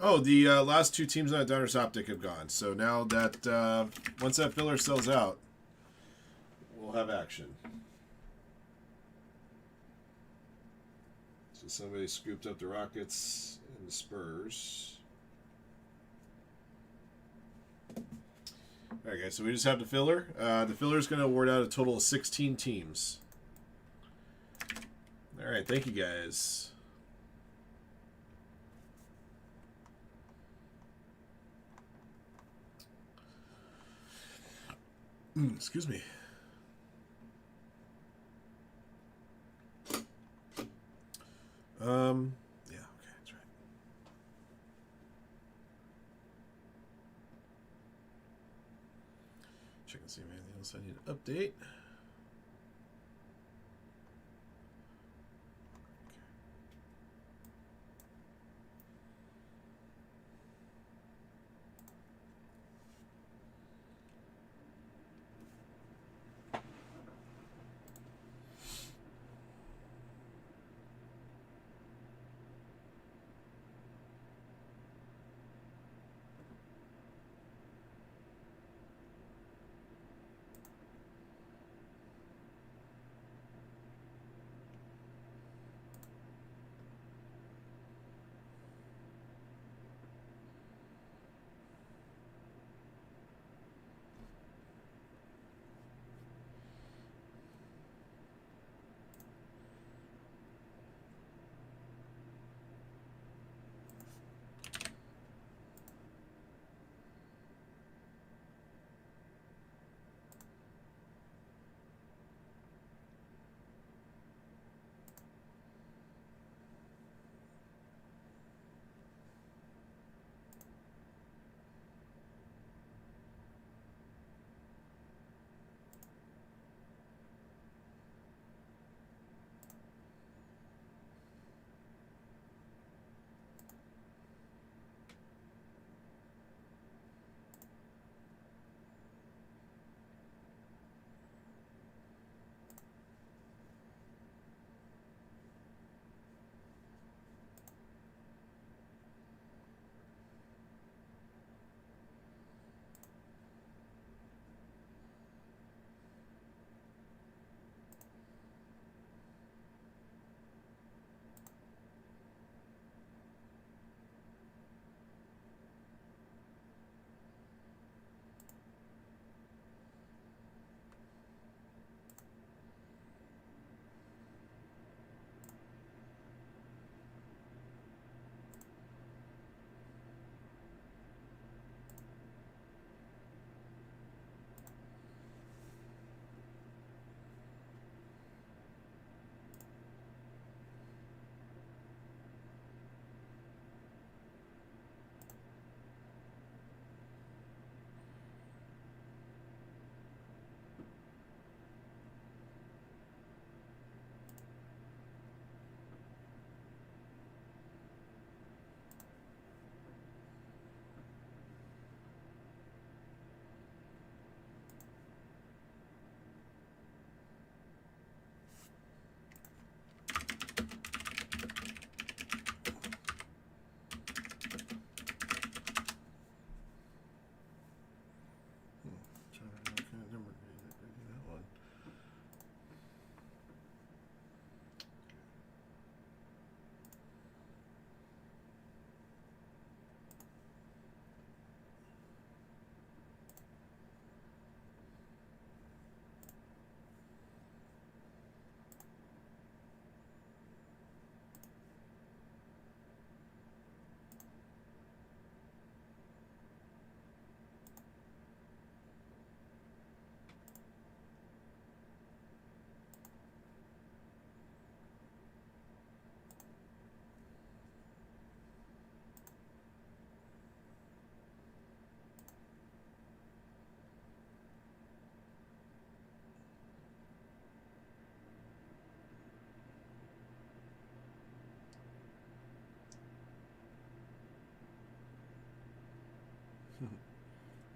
Oh, the last two teams on Donner's Optic have gone. So now that once that filler sells out, we'll have action. So somebody scooped up the Rockets and the Spurs. All right, guys. So we just have the filler. The filler is going to award out a total of 16 teams. All right. Thank you, guys. Excuse me. Yeah, okay, that's right. Check and see if anything else I need to update.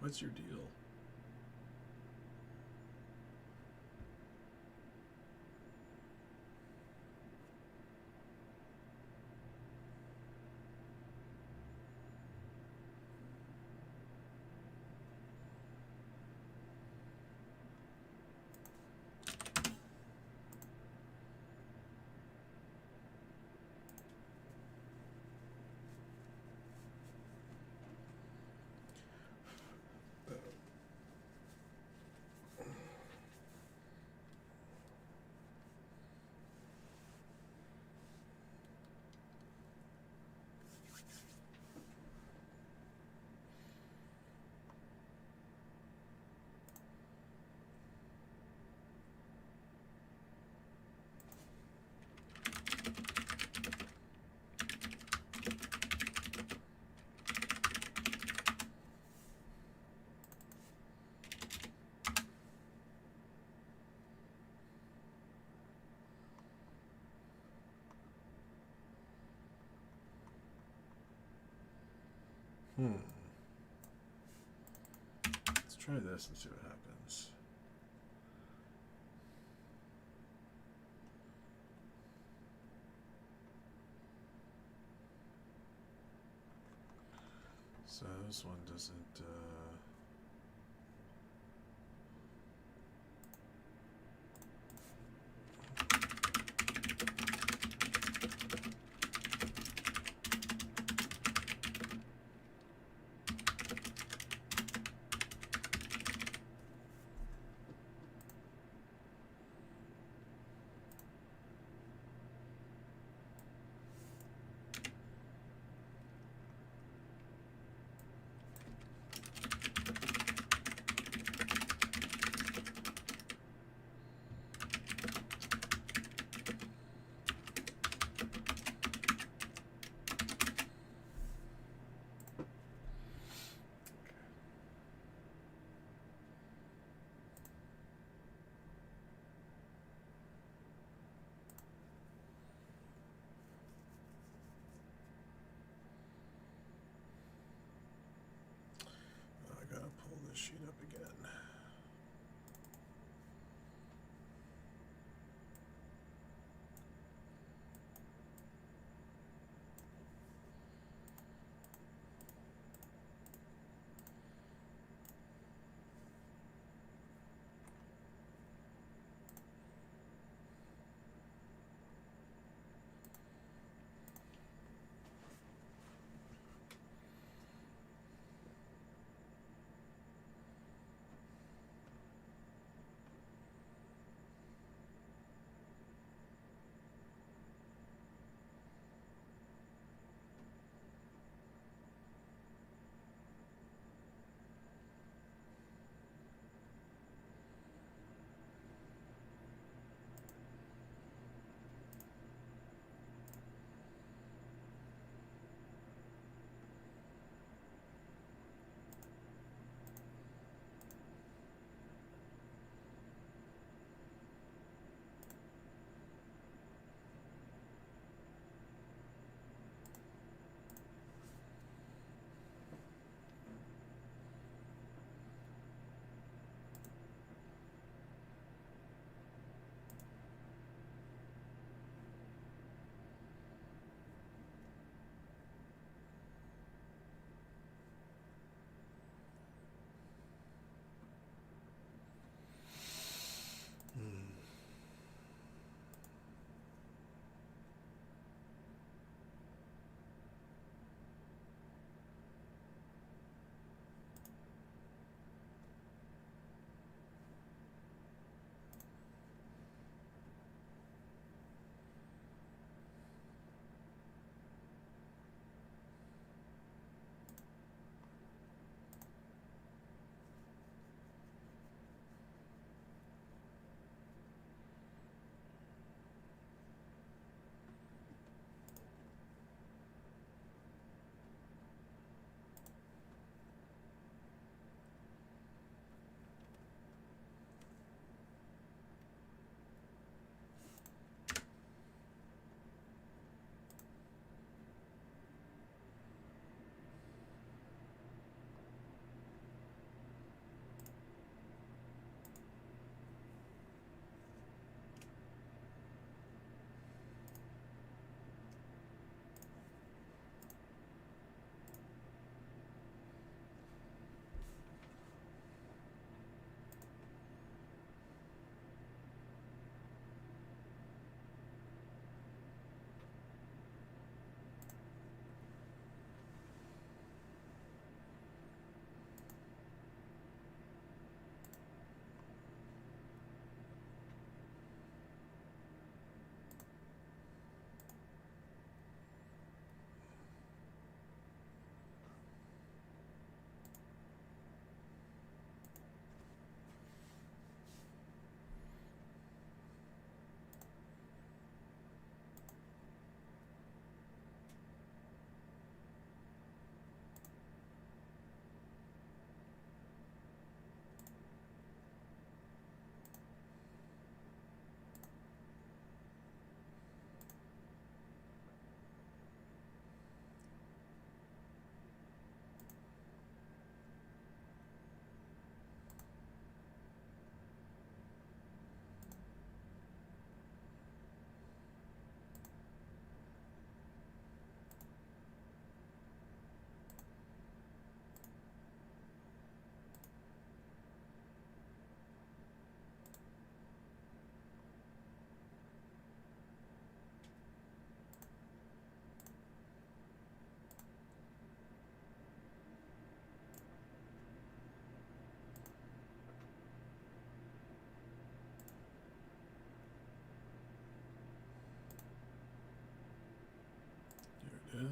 What's your deal? Let's try this and see what happens. So this one doesn't.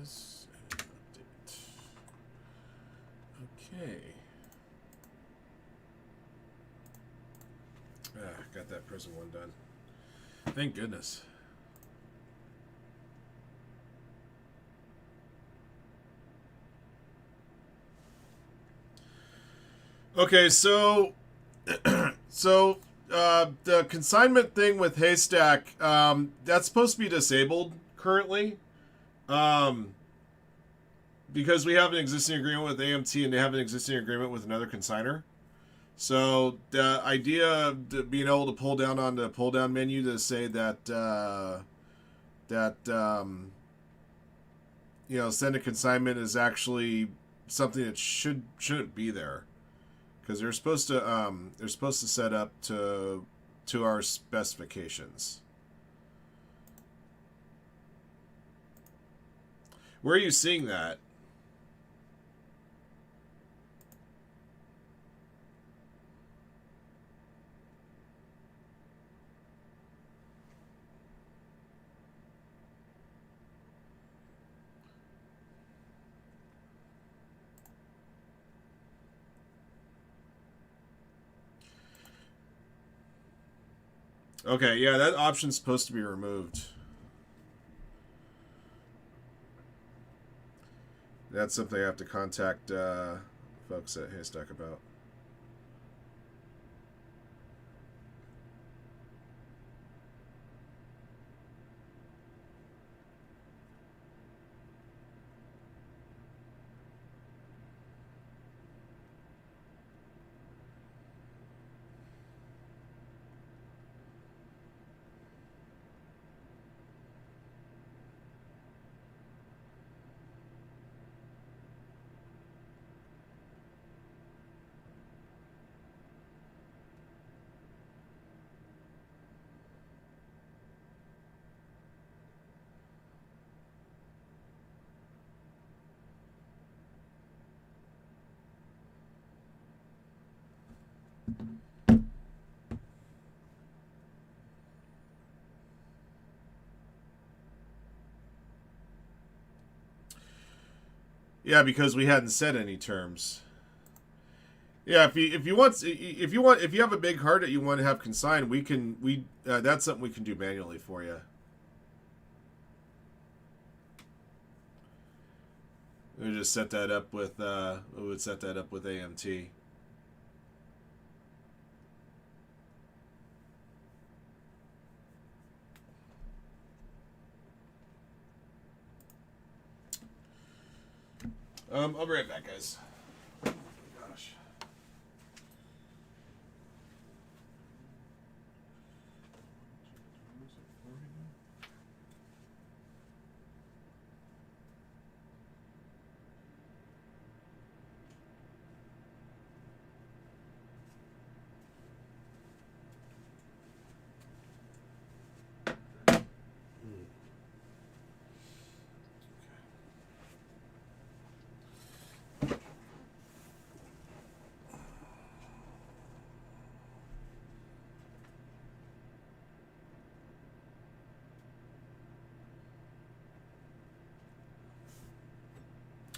is. Update. Okay. Got that prison one done. Thank goodness. Okay, so the consignment thing with Haystack, that's supposed to be disabled currently, because we have an existing agreement with AMT and they have an existing agreement with another consigner. So the idea of being able to pull down on the pull down menu to say that send a consignment is actually something that shouldn't be there, because they're supposed to set up to our specifications. Where are you seeing that? Okay, yeah, that option's supposed to be removed. That's something I have to contact folks at Haystack about. Yeah, because we hadn't set any terms. Yeah, if you have a big card that you want to have consigned, that's something we can do manually for you. We would just set that up with AMT. I'll be right back, guys. Oh my gosh.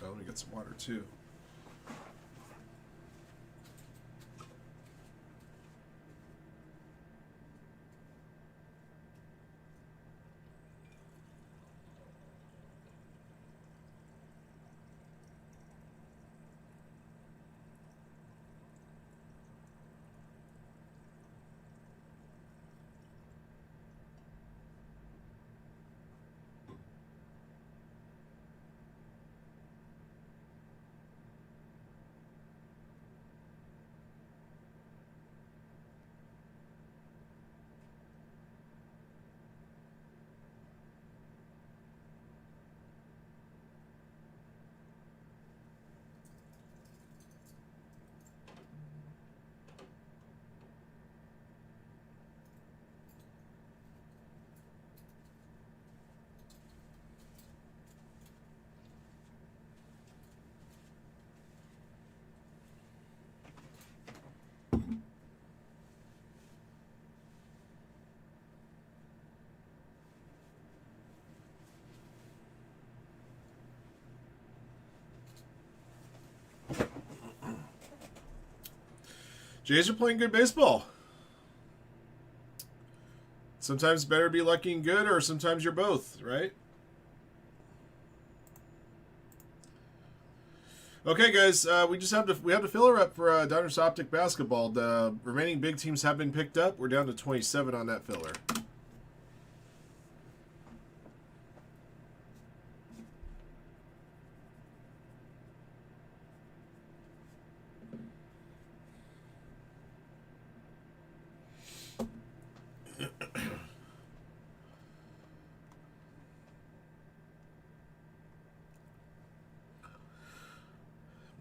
Oh, let me get some water too. Jays are playing good baseball. Sometimes better be lucky and good, or sometimes you're both, right? Okay, guys, we have to fill her up for Diners Optic basketball. The remaining big teams have been picked up. We're down to 27 on that filler.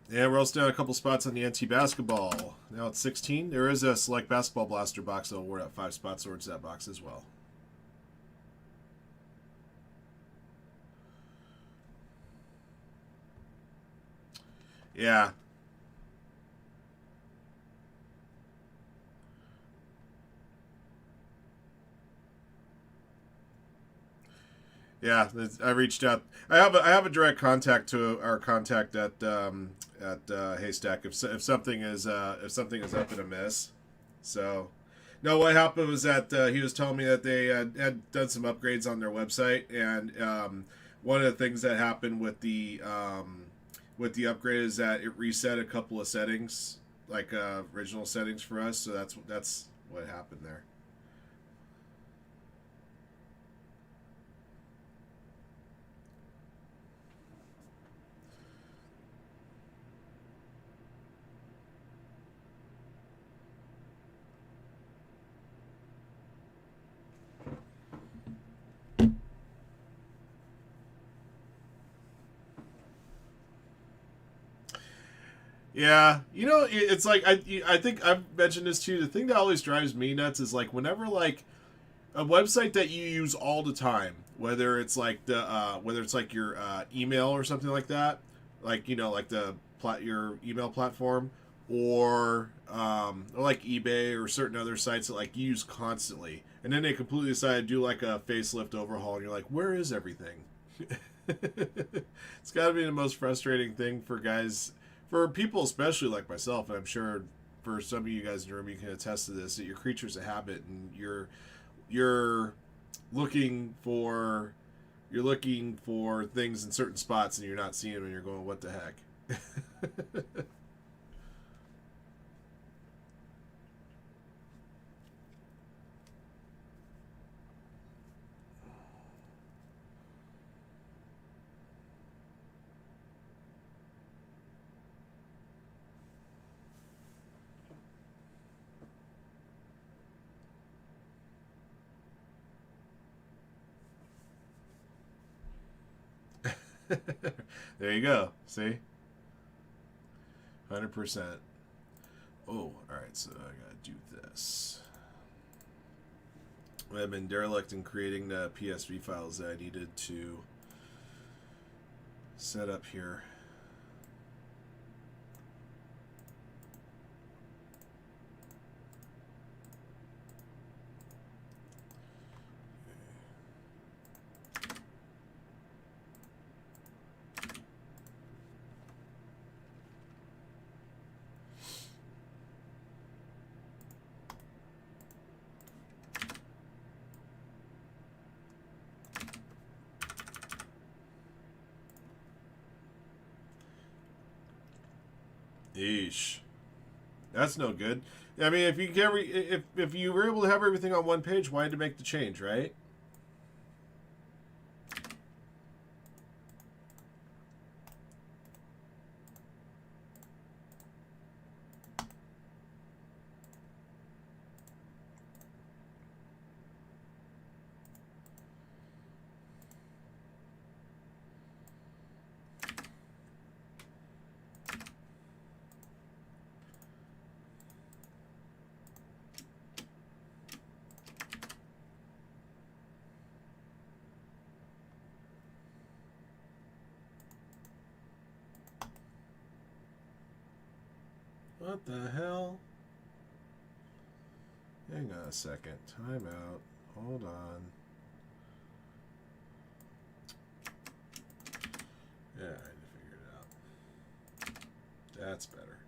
Yeah, we're also down a couple spots on the NT basketball. Now it's 16. There is a select basketball blaster box that will award out 5 spots towards that box as well. Yeah. Yeah, I reached out. I have a direct contact to our contact at Haystack if something is up in a miss. So, no, what happened was that he was telling me that they had done some upgrades on their website, and one of the things that happened with the upgrade is that it reset a couple of settings, like original settings for us. So that's what happened there. Yeah, you know, it's like I think I've mentioned this too. The thing that always drives me nuts is like whenever like a website that you use all the time, whether it's like your email or something like that, like like your email platform, or like eBay or certain other sites that like you use constantly, and then they completely decide to do like a facelift overhaul, and you're like, where is everything? It's got to be the most frustrating thing for guys. For people, especially like myself, and I'm sure for some of you guys in the room, you can attest to this, that you're creatures of habit, and you're looking for things in certain spots, and you're not seeing them, and you're going, what the heck? There you go. See? 100%. Oh, alright, so I gotta do this. I've been derelict in creating the PSV files that I needed to set up here. Eesh. That's no good. I mean, if you were able to have everything on one page, why did you make the change, right? What the hell? Hang on a second. Time out. Hold on. Yeah, I had to figure it out. That's better.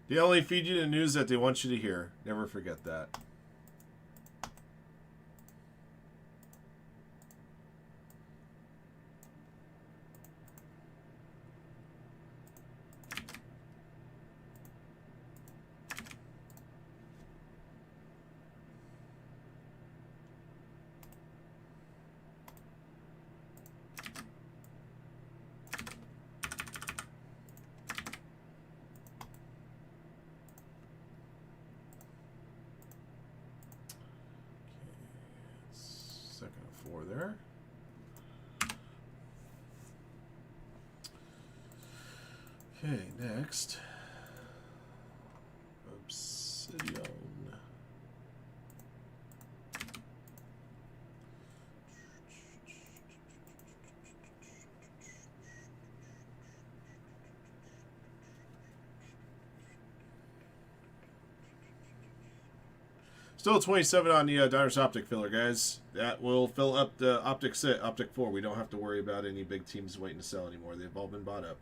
They only feed you the news that they want you to hear. Never forget that. Second of 4 there. Okay, next. Obsidian. Still 27 on the Diners Optic filler, guys. That will fill up the Optic 4. We don't have to worry about any big teams waiting to sell anymore. They've all been bought up.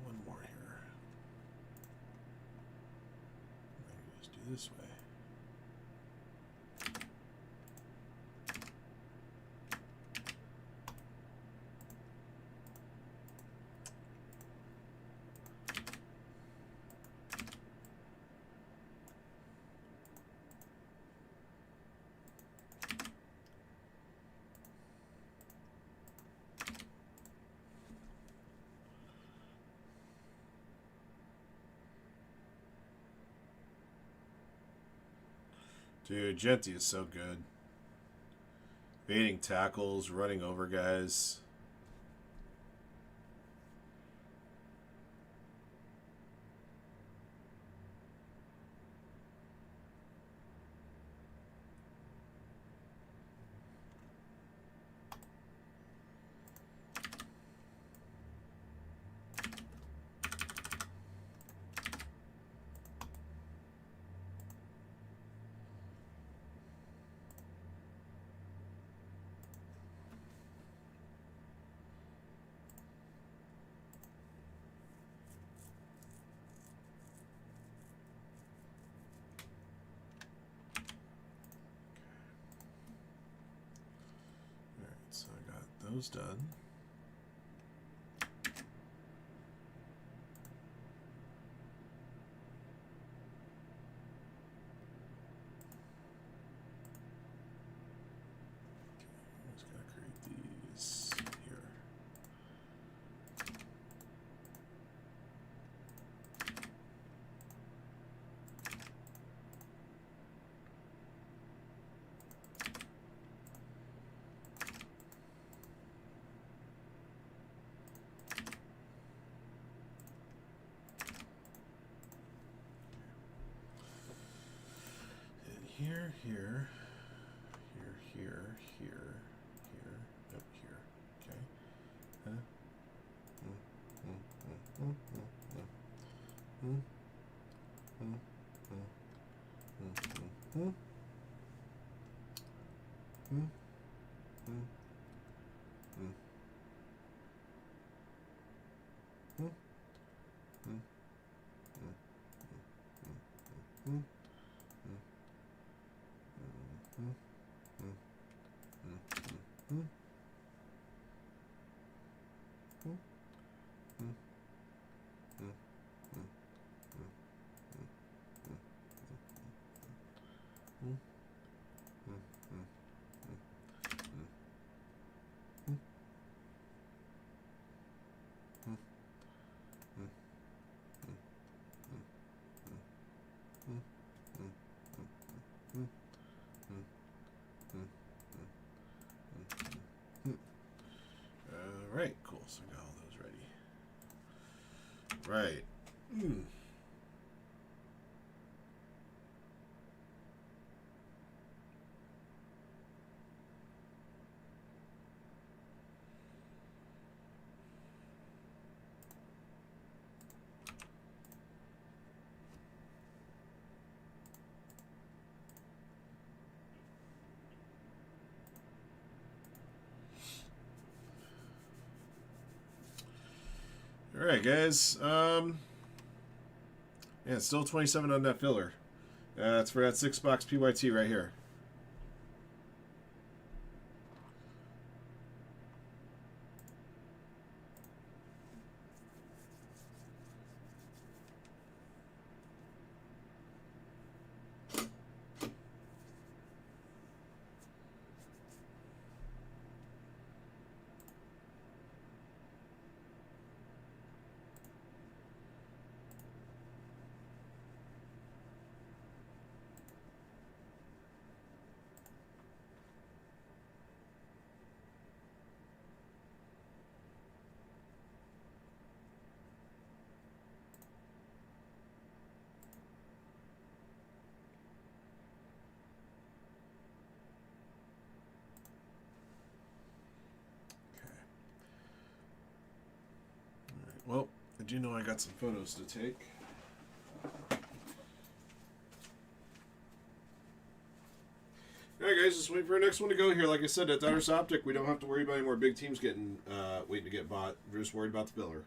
One more here. Maybe just do this way. Dude, Genty is so good. Baiting tackles, running over guys. So I got those done. Just gotta create these here. here, here, here, here, here, here, nope, here. Okay. Huh? Alright, cool. So I got all those ready. Right. Alright, guys. Yeah, it's still 27 on that filler. That's for that 6-box PYT right here. Well, I do know I got some photos to take. Alright guys, just wait for our next one to go here. Like I said, at Diners Optic, we don't have to worry about any more big teams getting waiting to get bought. We're just worried about the filler.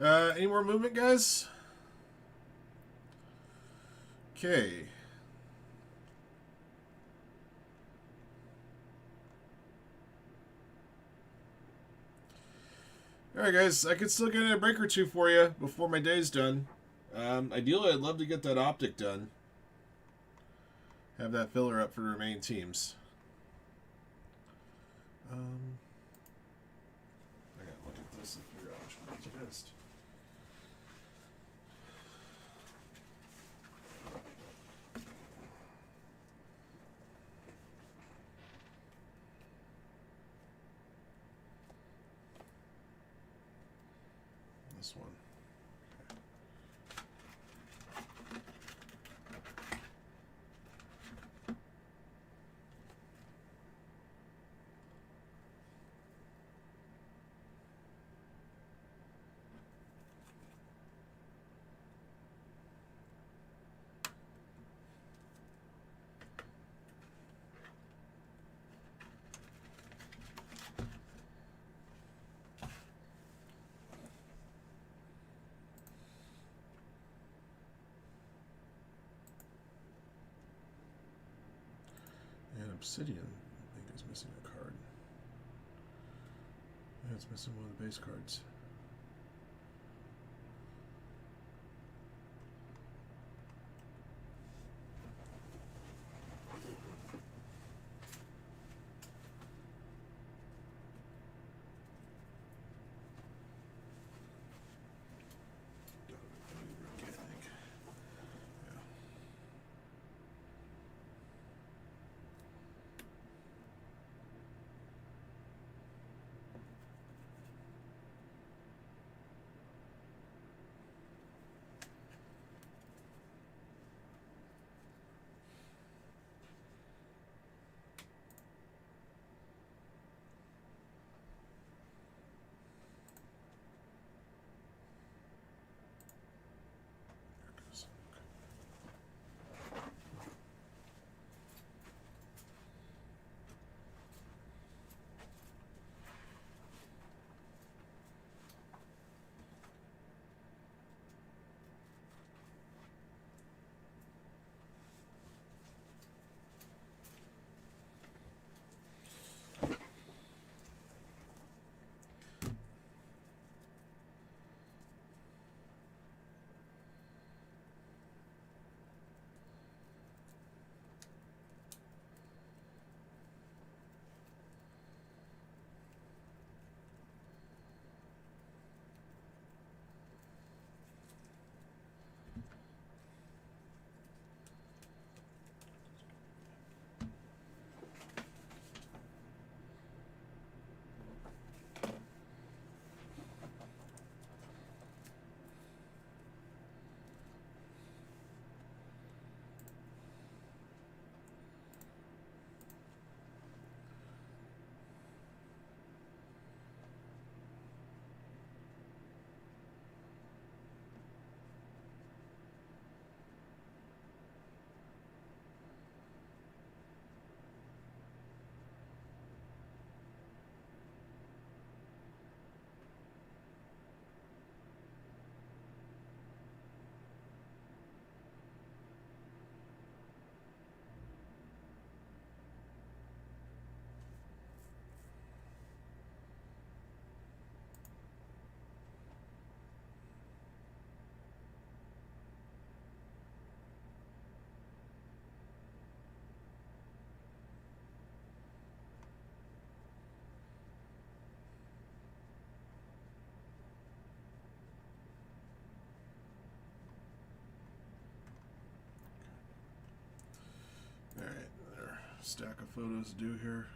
Any more movement, guys? Okay. Alright, guys. I could still get in a break or two for you before my day's done. Ideally, I'd love to get that Optic done. Have that filler up for the remaining teams. I gotta look at this and figure out which one's best. This one. And Obsidian, I think, is missing a card. Yeah, it's missing one of the base cards. I think. Yeah. There it goes. Alright, another stack of photos to do here.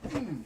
Whew.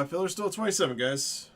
Filler's still at 27, guys.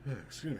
Excuse me.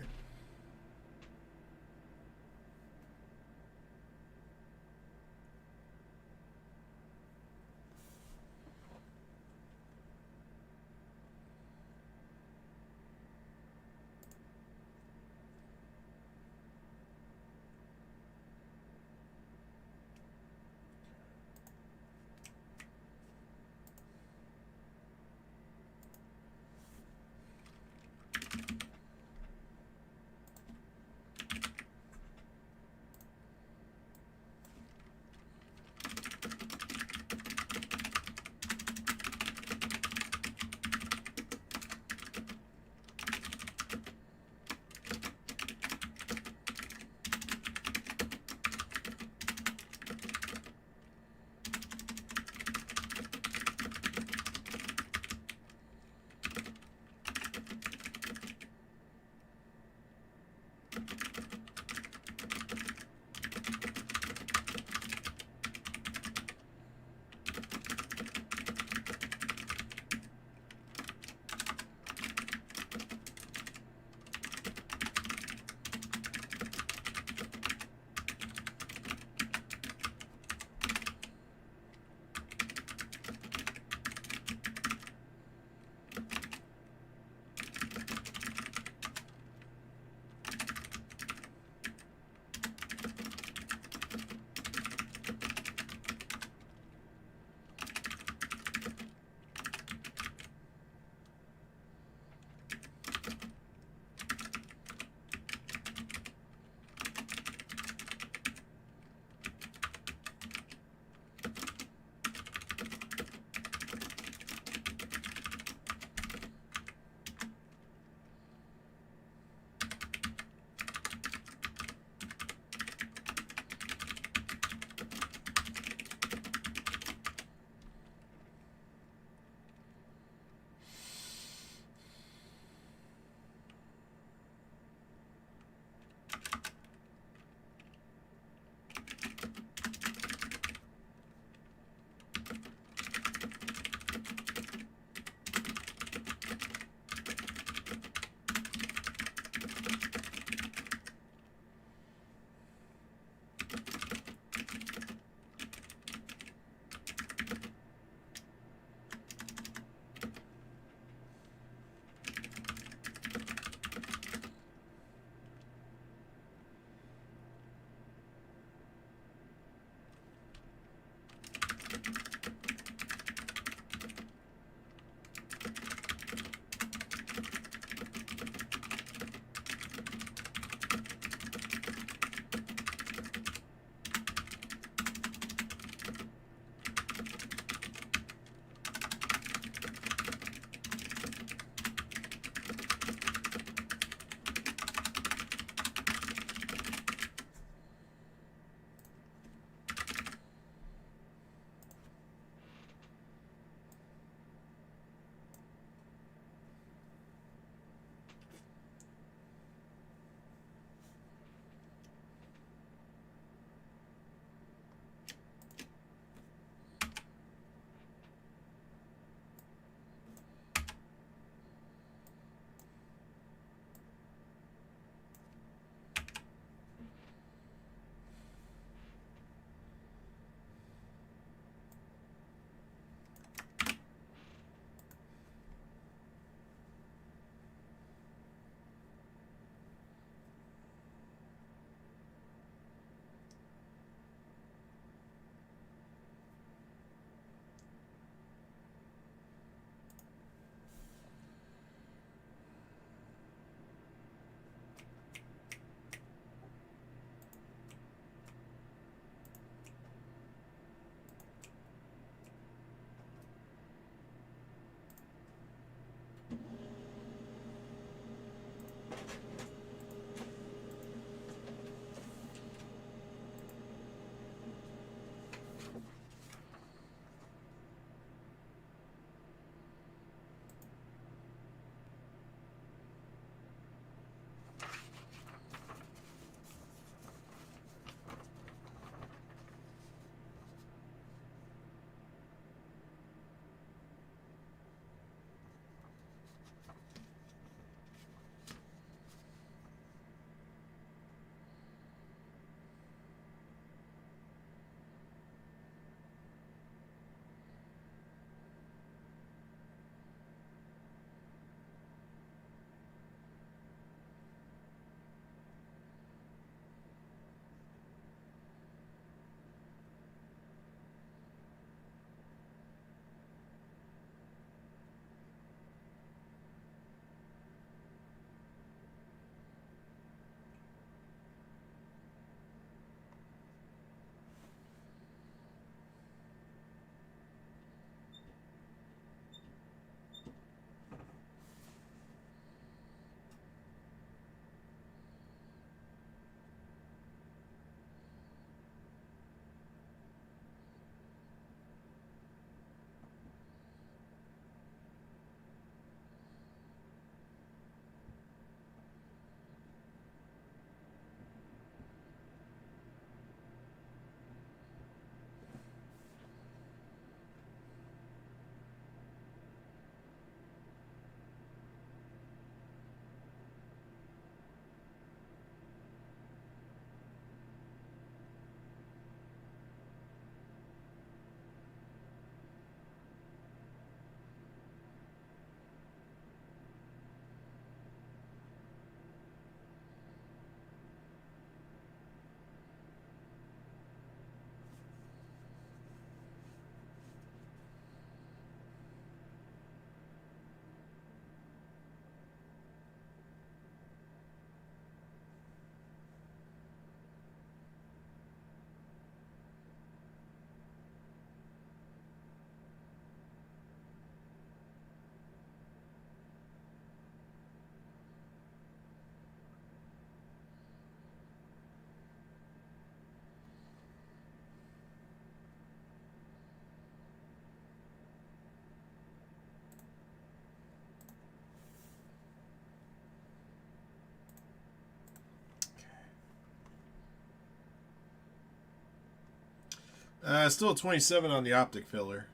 Still 27 on the optic filler.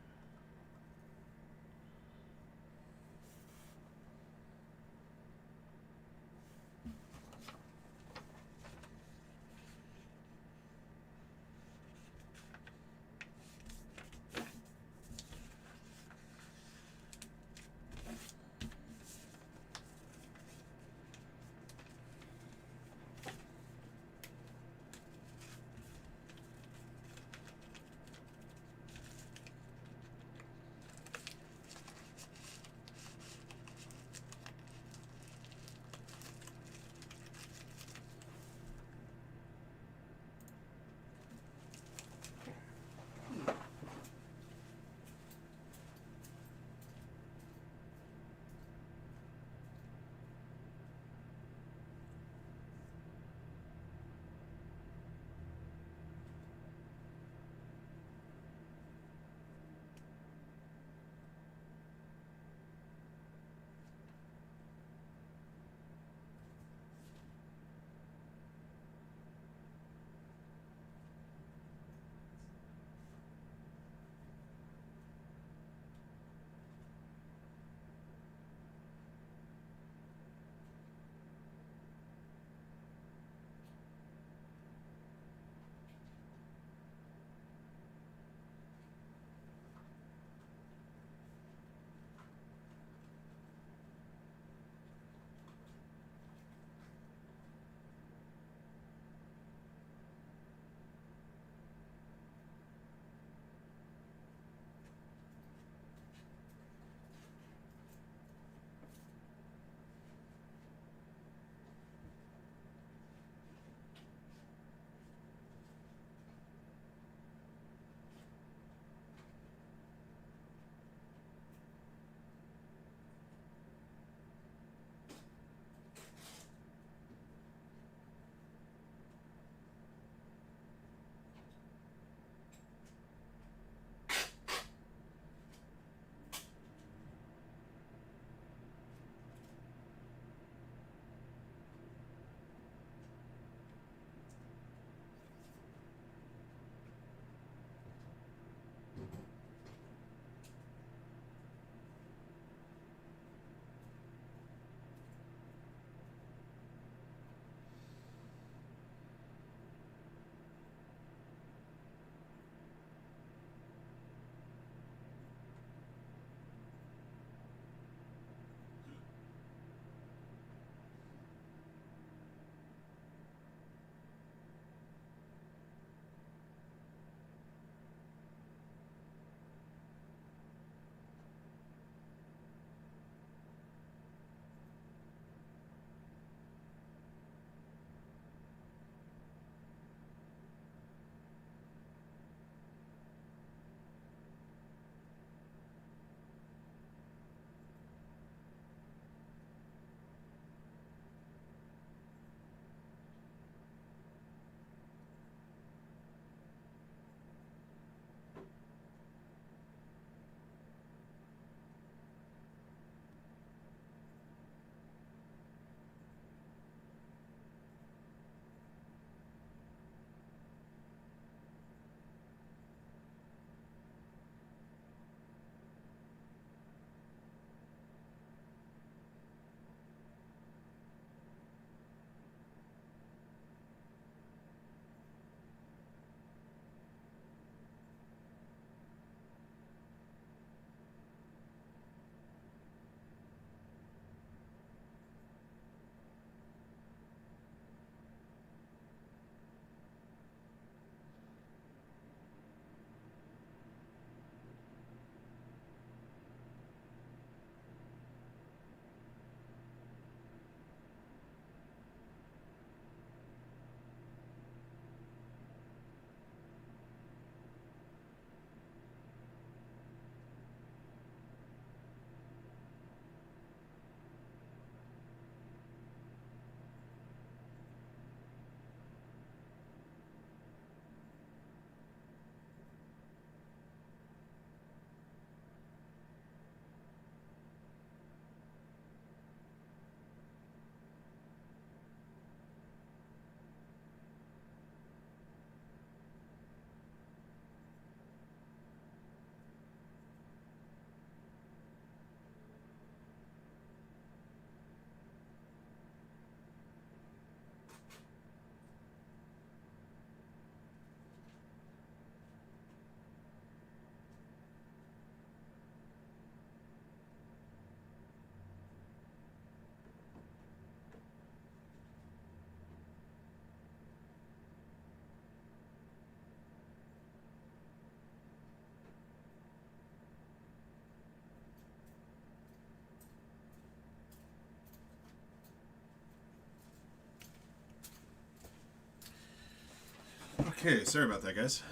Okay, sorry about that, guys.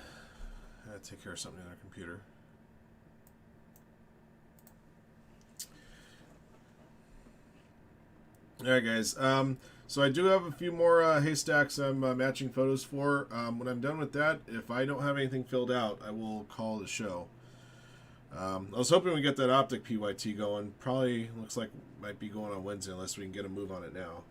I had to take care of something on our computer. Alright, guys. So I do have a few more haystacks I'm matching photos for. When I'm done with that, if I don't have anything filled out, I will call the show. I was hoping we get that Optic PYT going. Probably looks like might be going on Wednesday unless we can get a move on it now.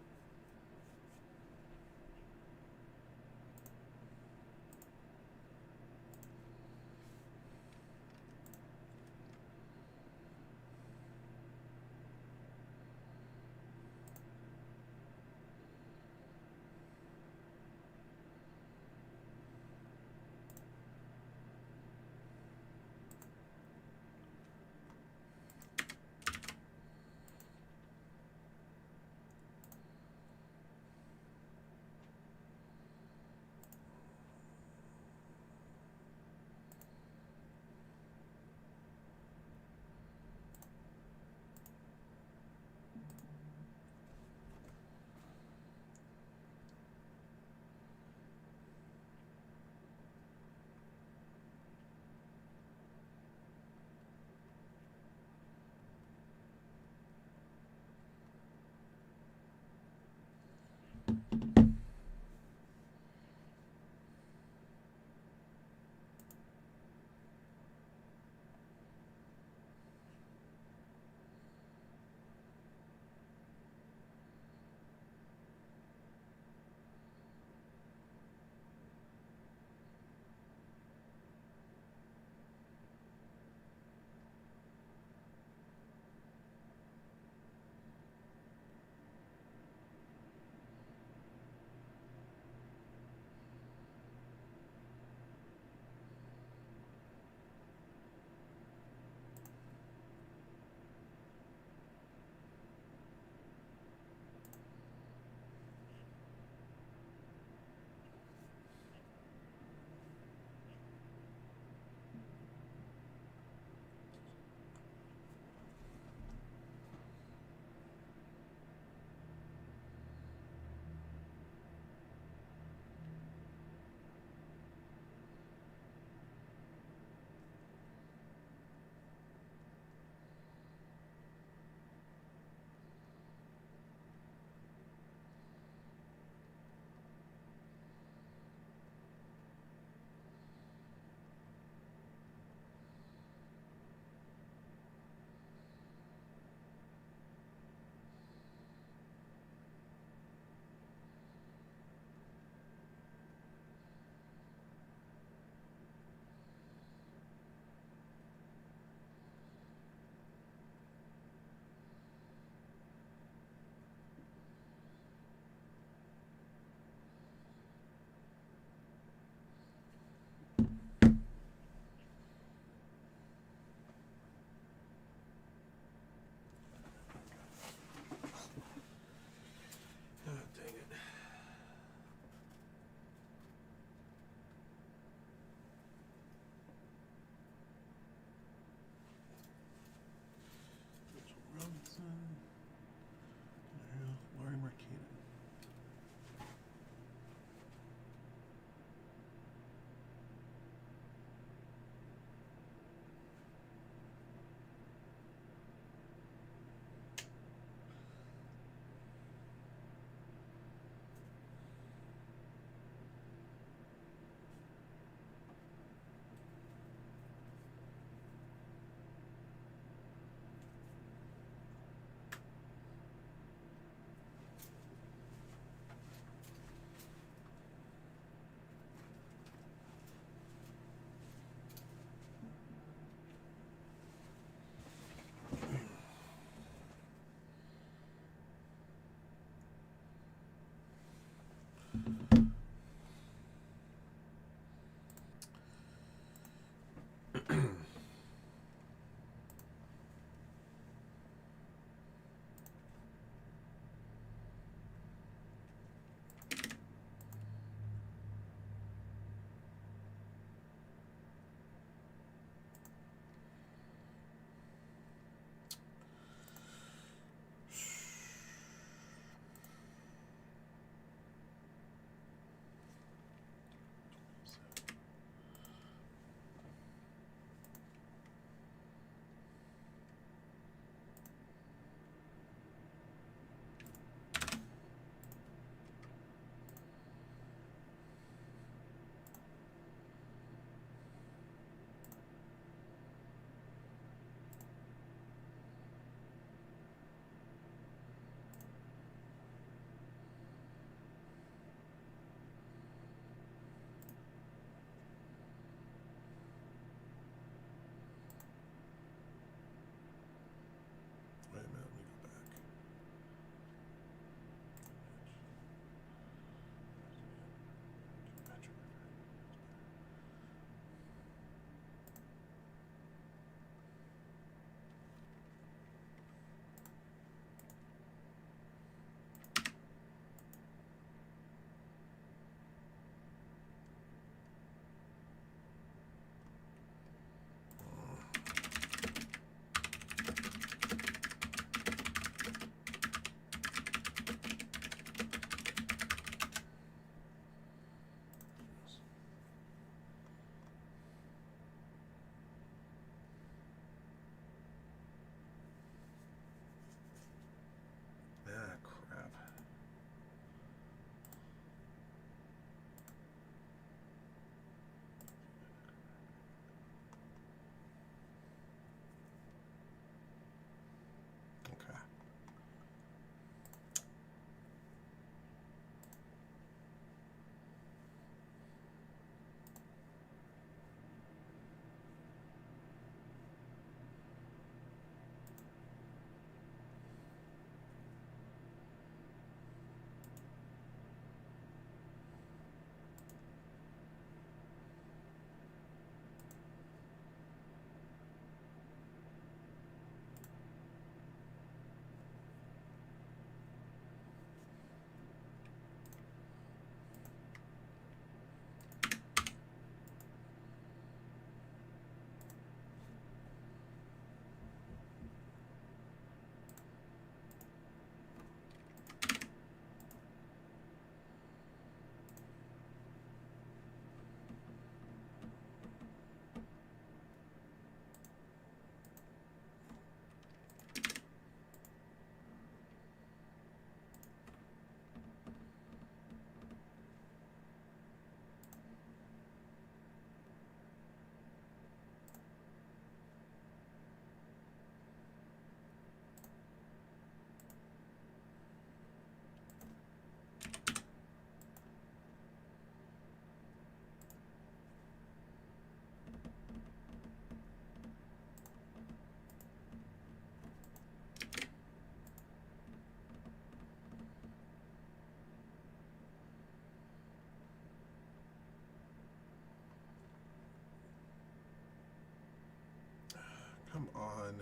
Come on.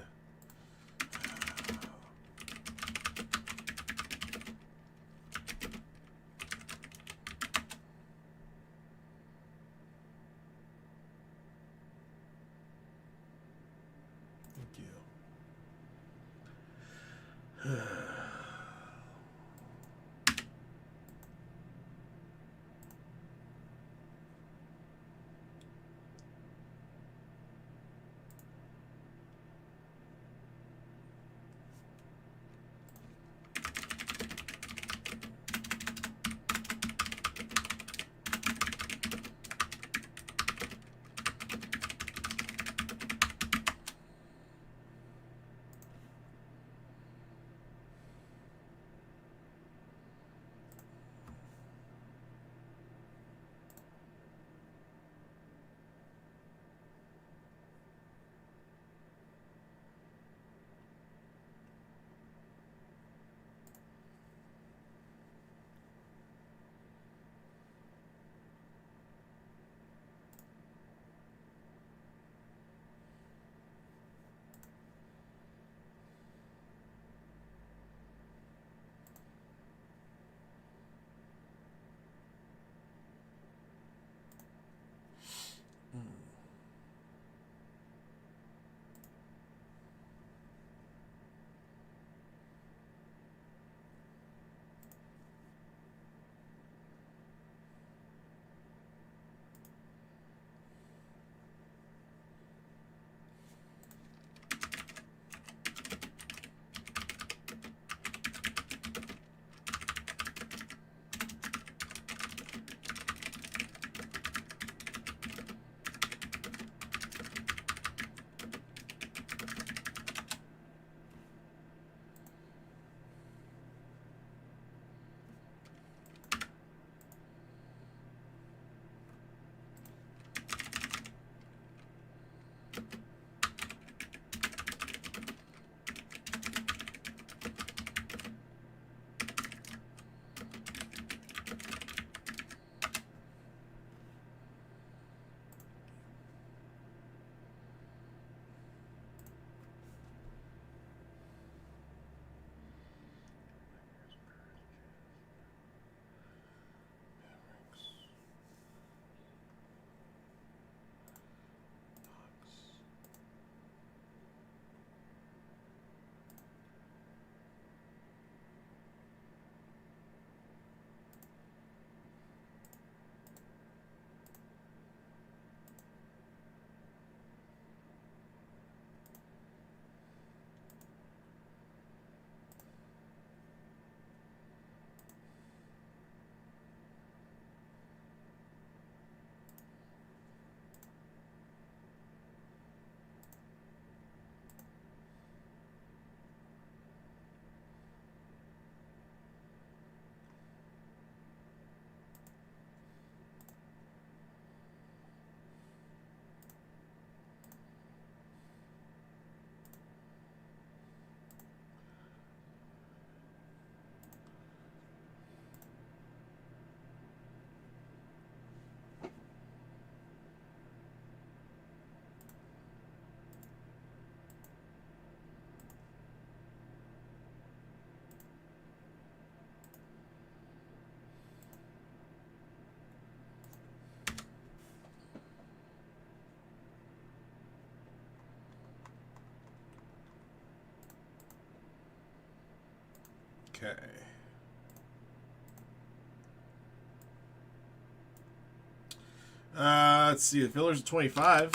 Thank you. Okay. Let's see. The filler's at 25.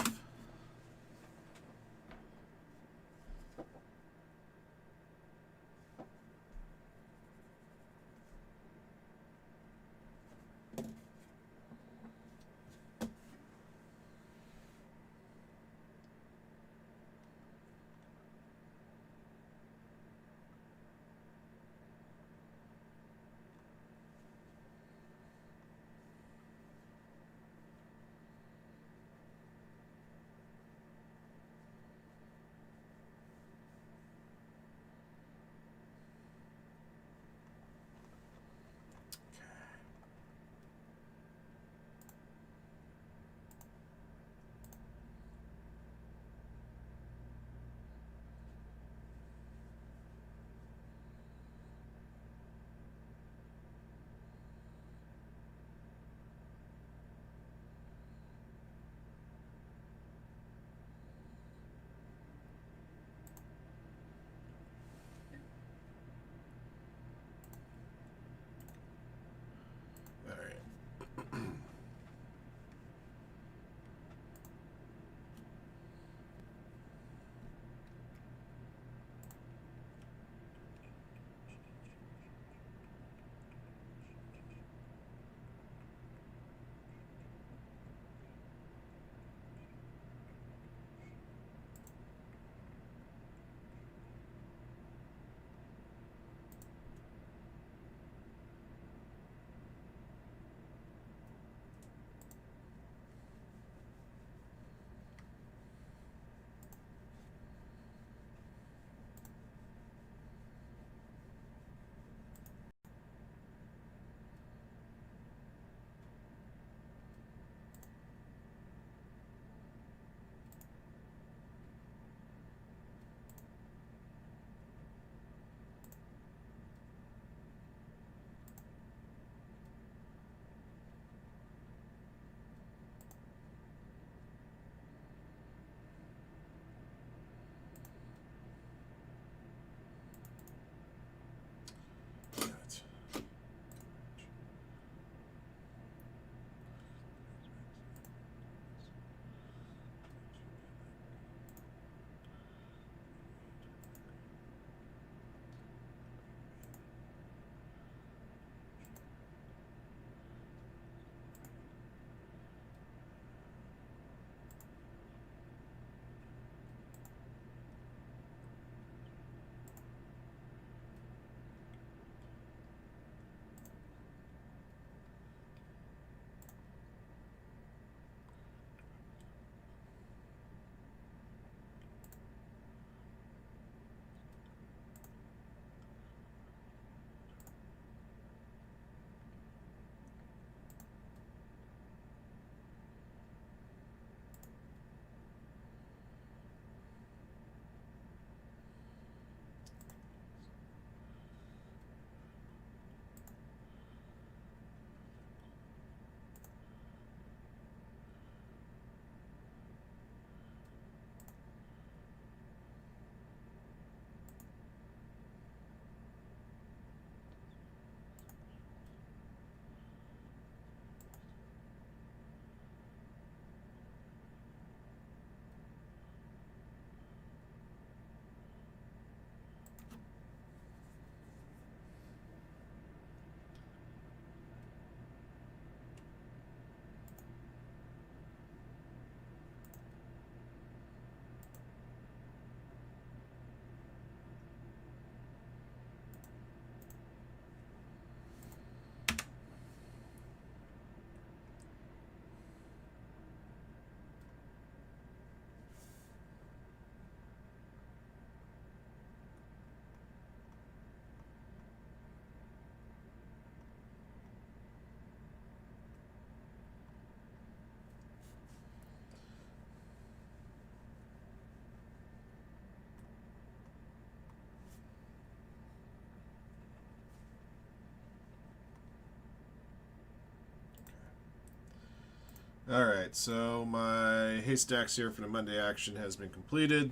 Alright, so my haystacks here for the Monday action has been completed.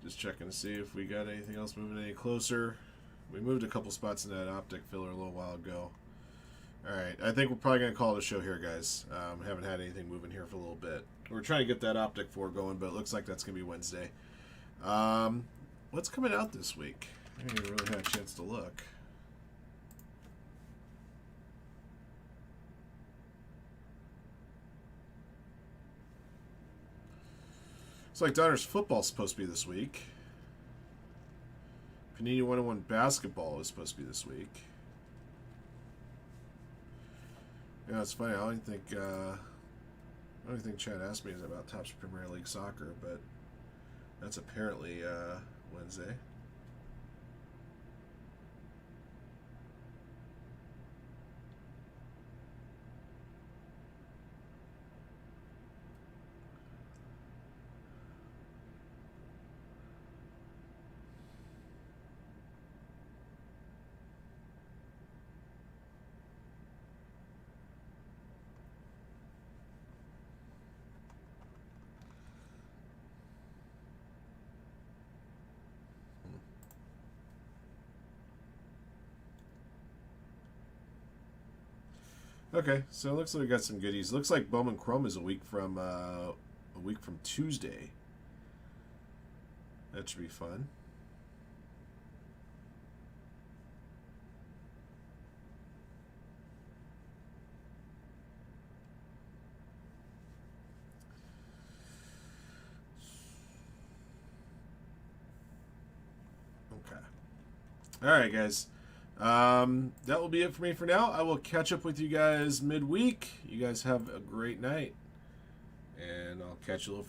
Just checking to see if we got anything else moving any closer. We moved a couple spots in that optic filler a little while ago. Alright, I think we're probably going to call it a show here, guys. Haven't had anything moving here for a little bit. We're trying to get that optic 4 going, but it looks like that's going to be Wednesday. What's coming out this week? I didn't even really have a chance to look. Looks like Donner's football's supposed to be this week. Panini 101 basketball is supposed to be this week. Yeah, it's funny. I don't think Chad asked me about Topps Premier League Soccer, but that's apparently Wednesday. Okay, so it looks like we got some goodies. Looks like Bowman Chrome is a week from Tuesday. That should be fun. Okay. All right, guys. That will be it for me for now. I will catch up with you guys midweek. You guys have a great night, and I'll catch you a little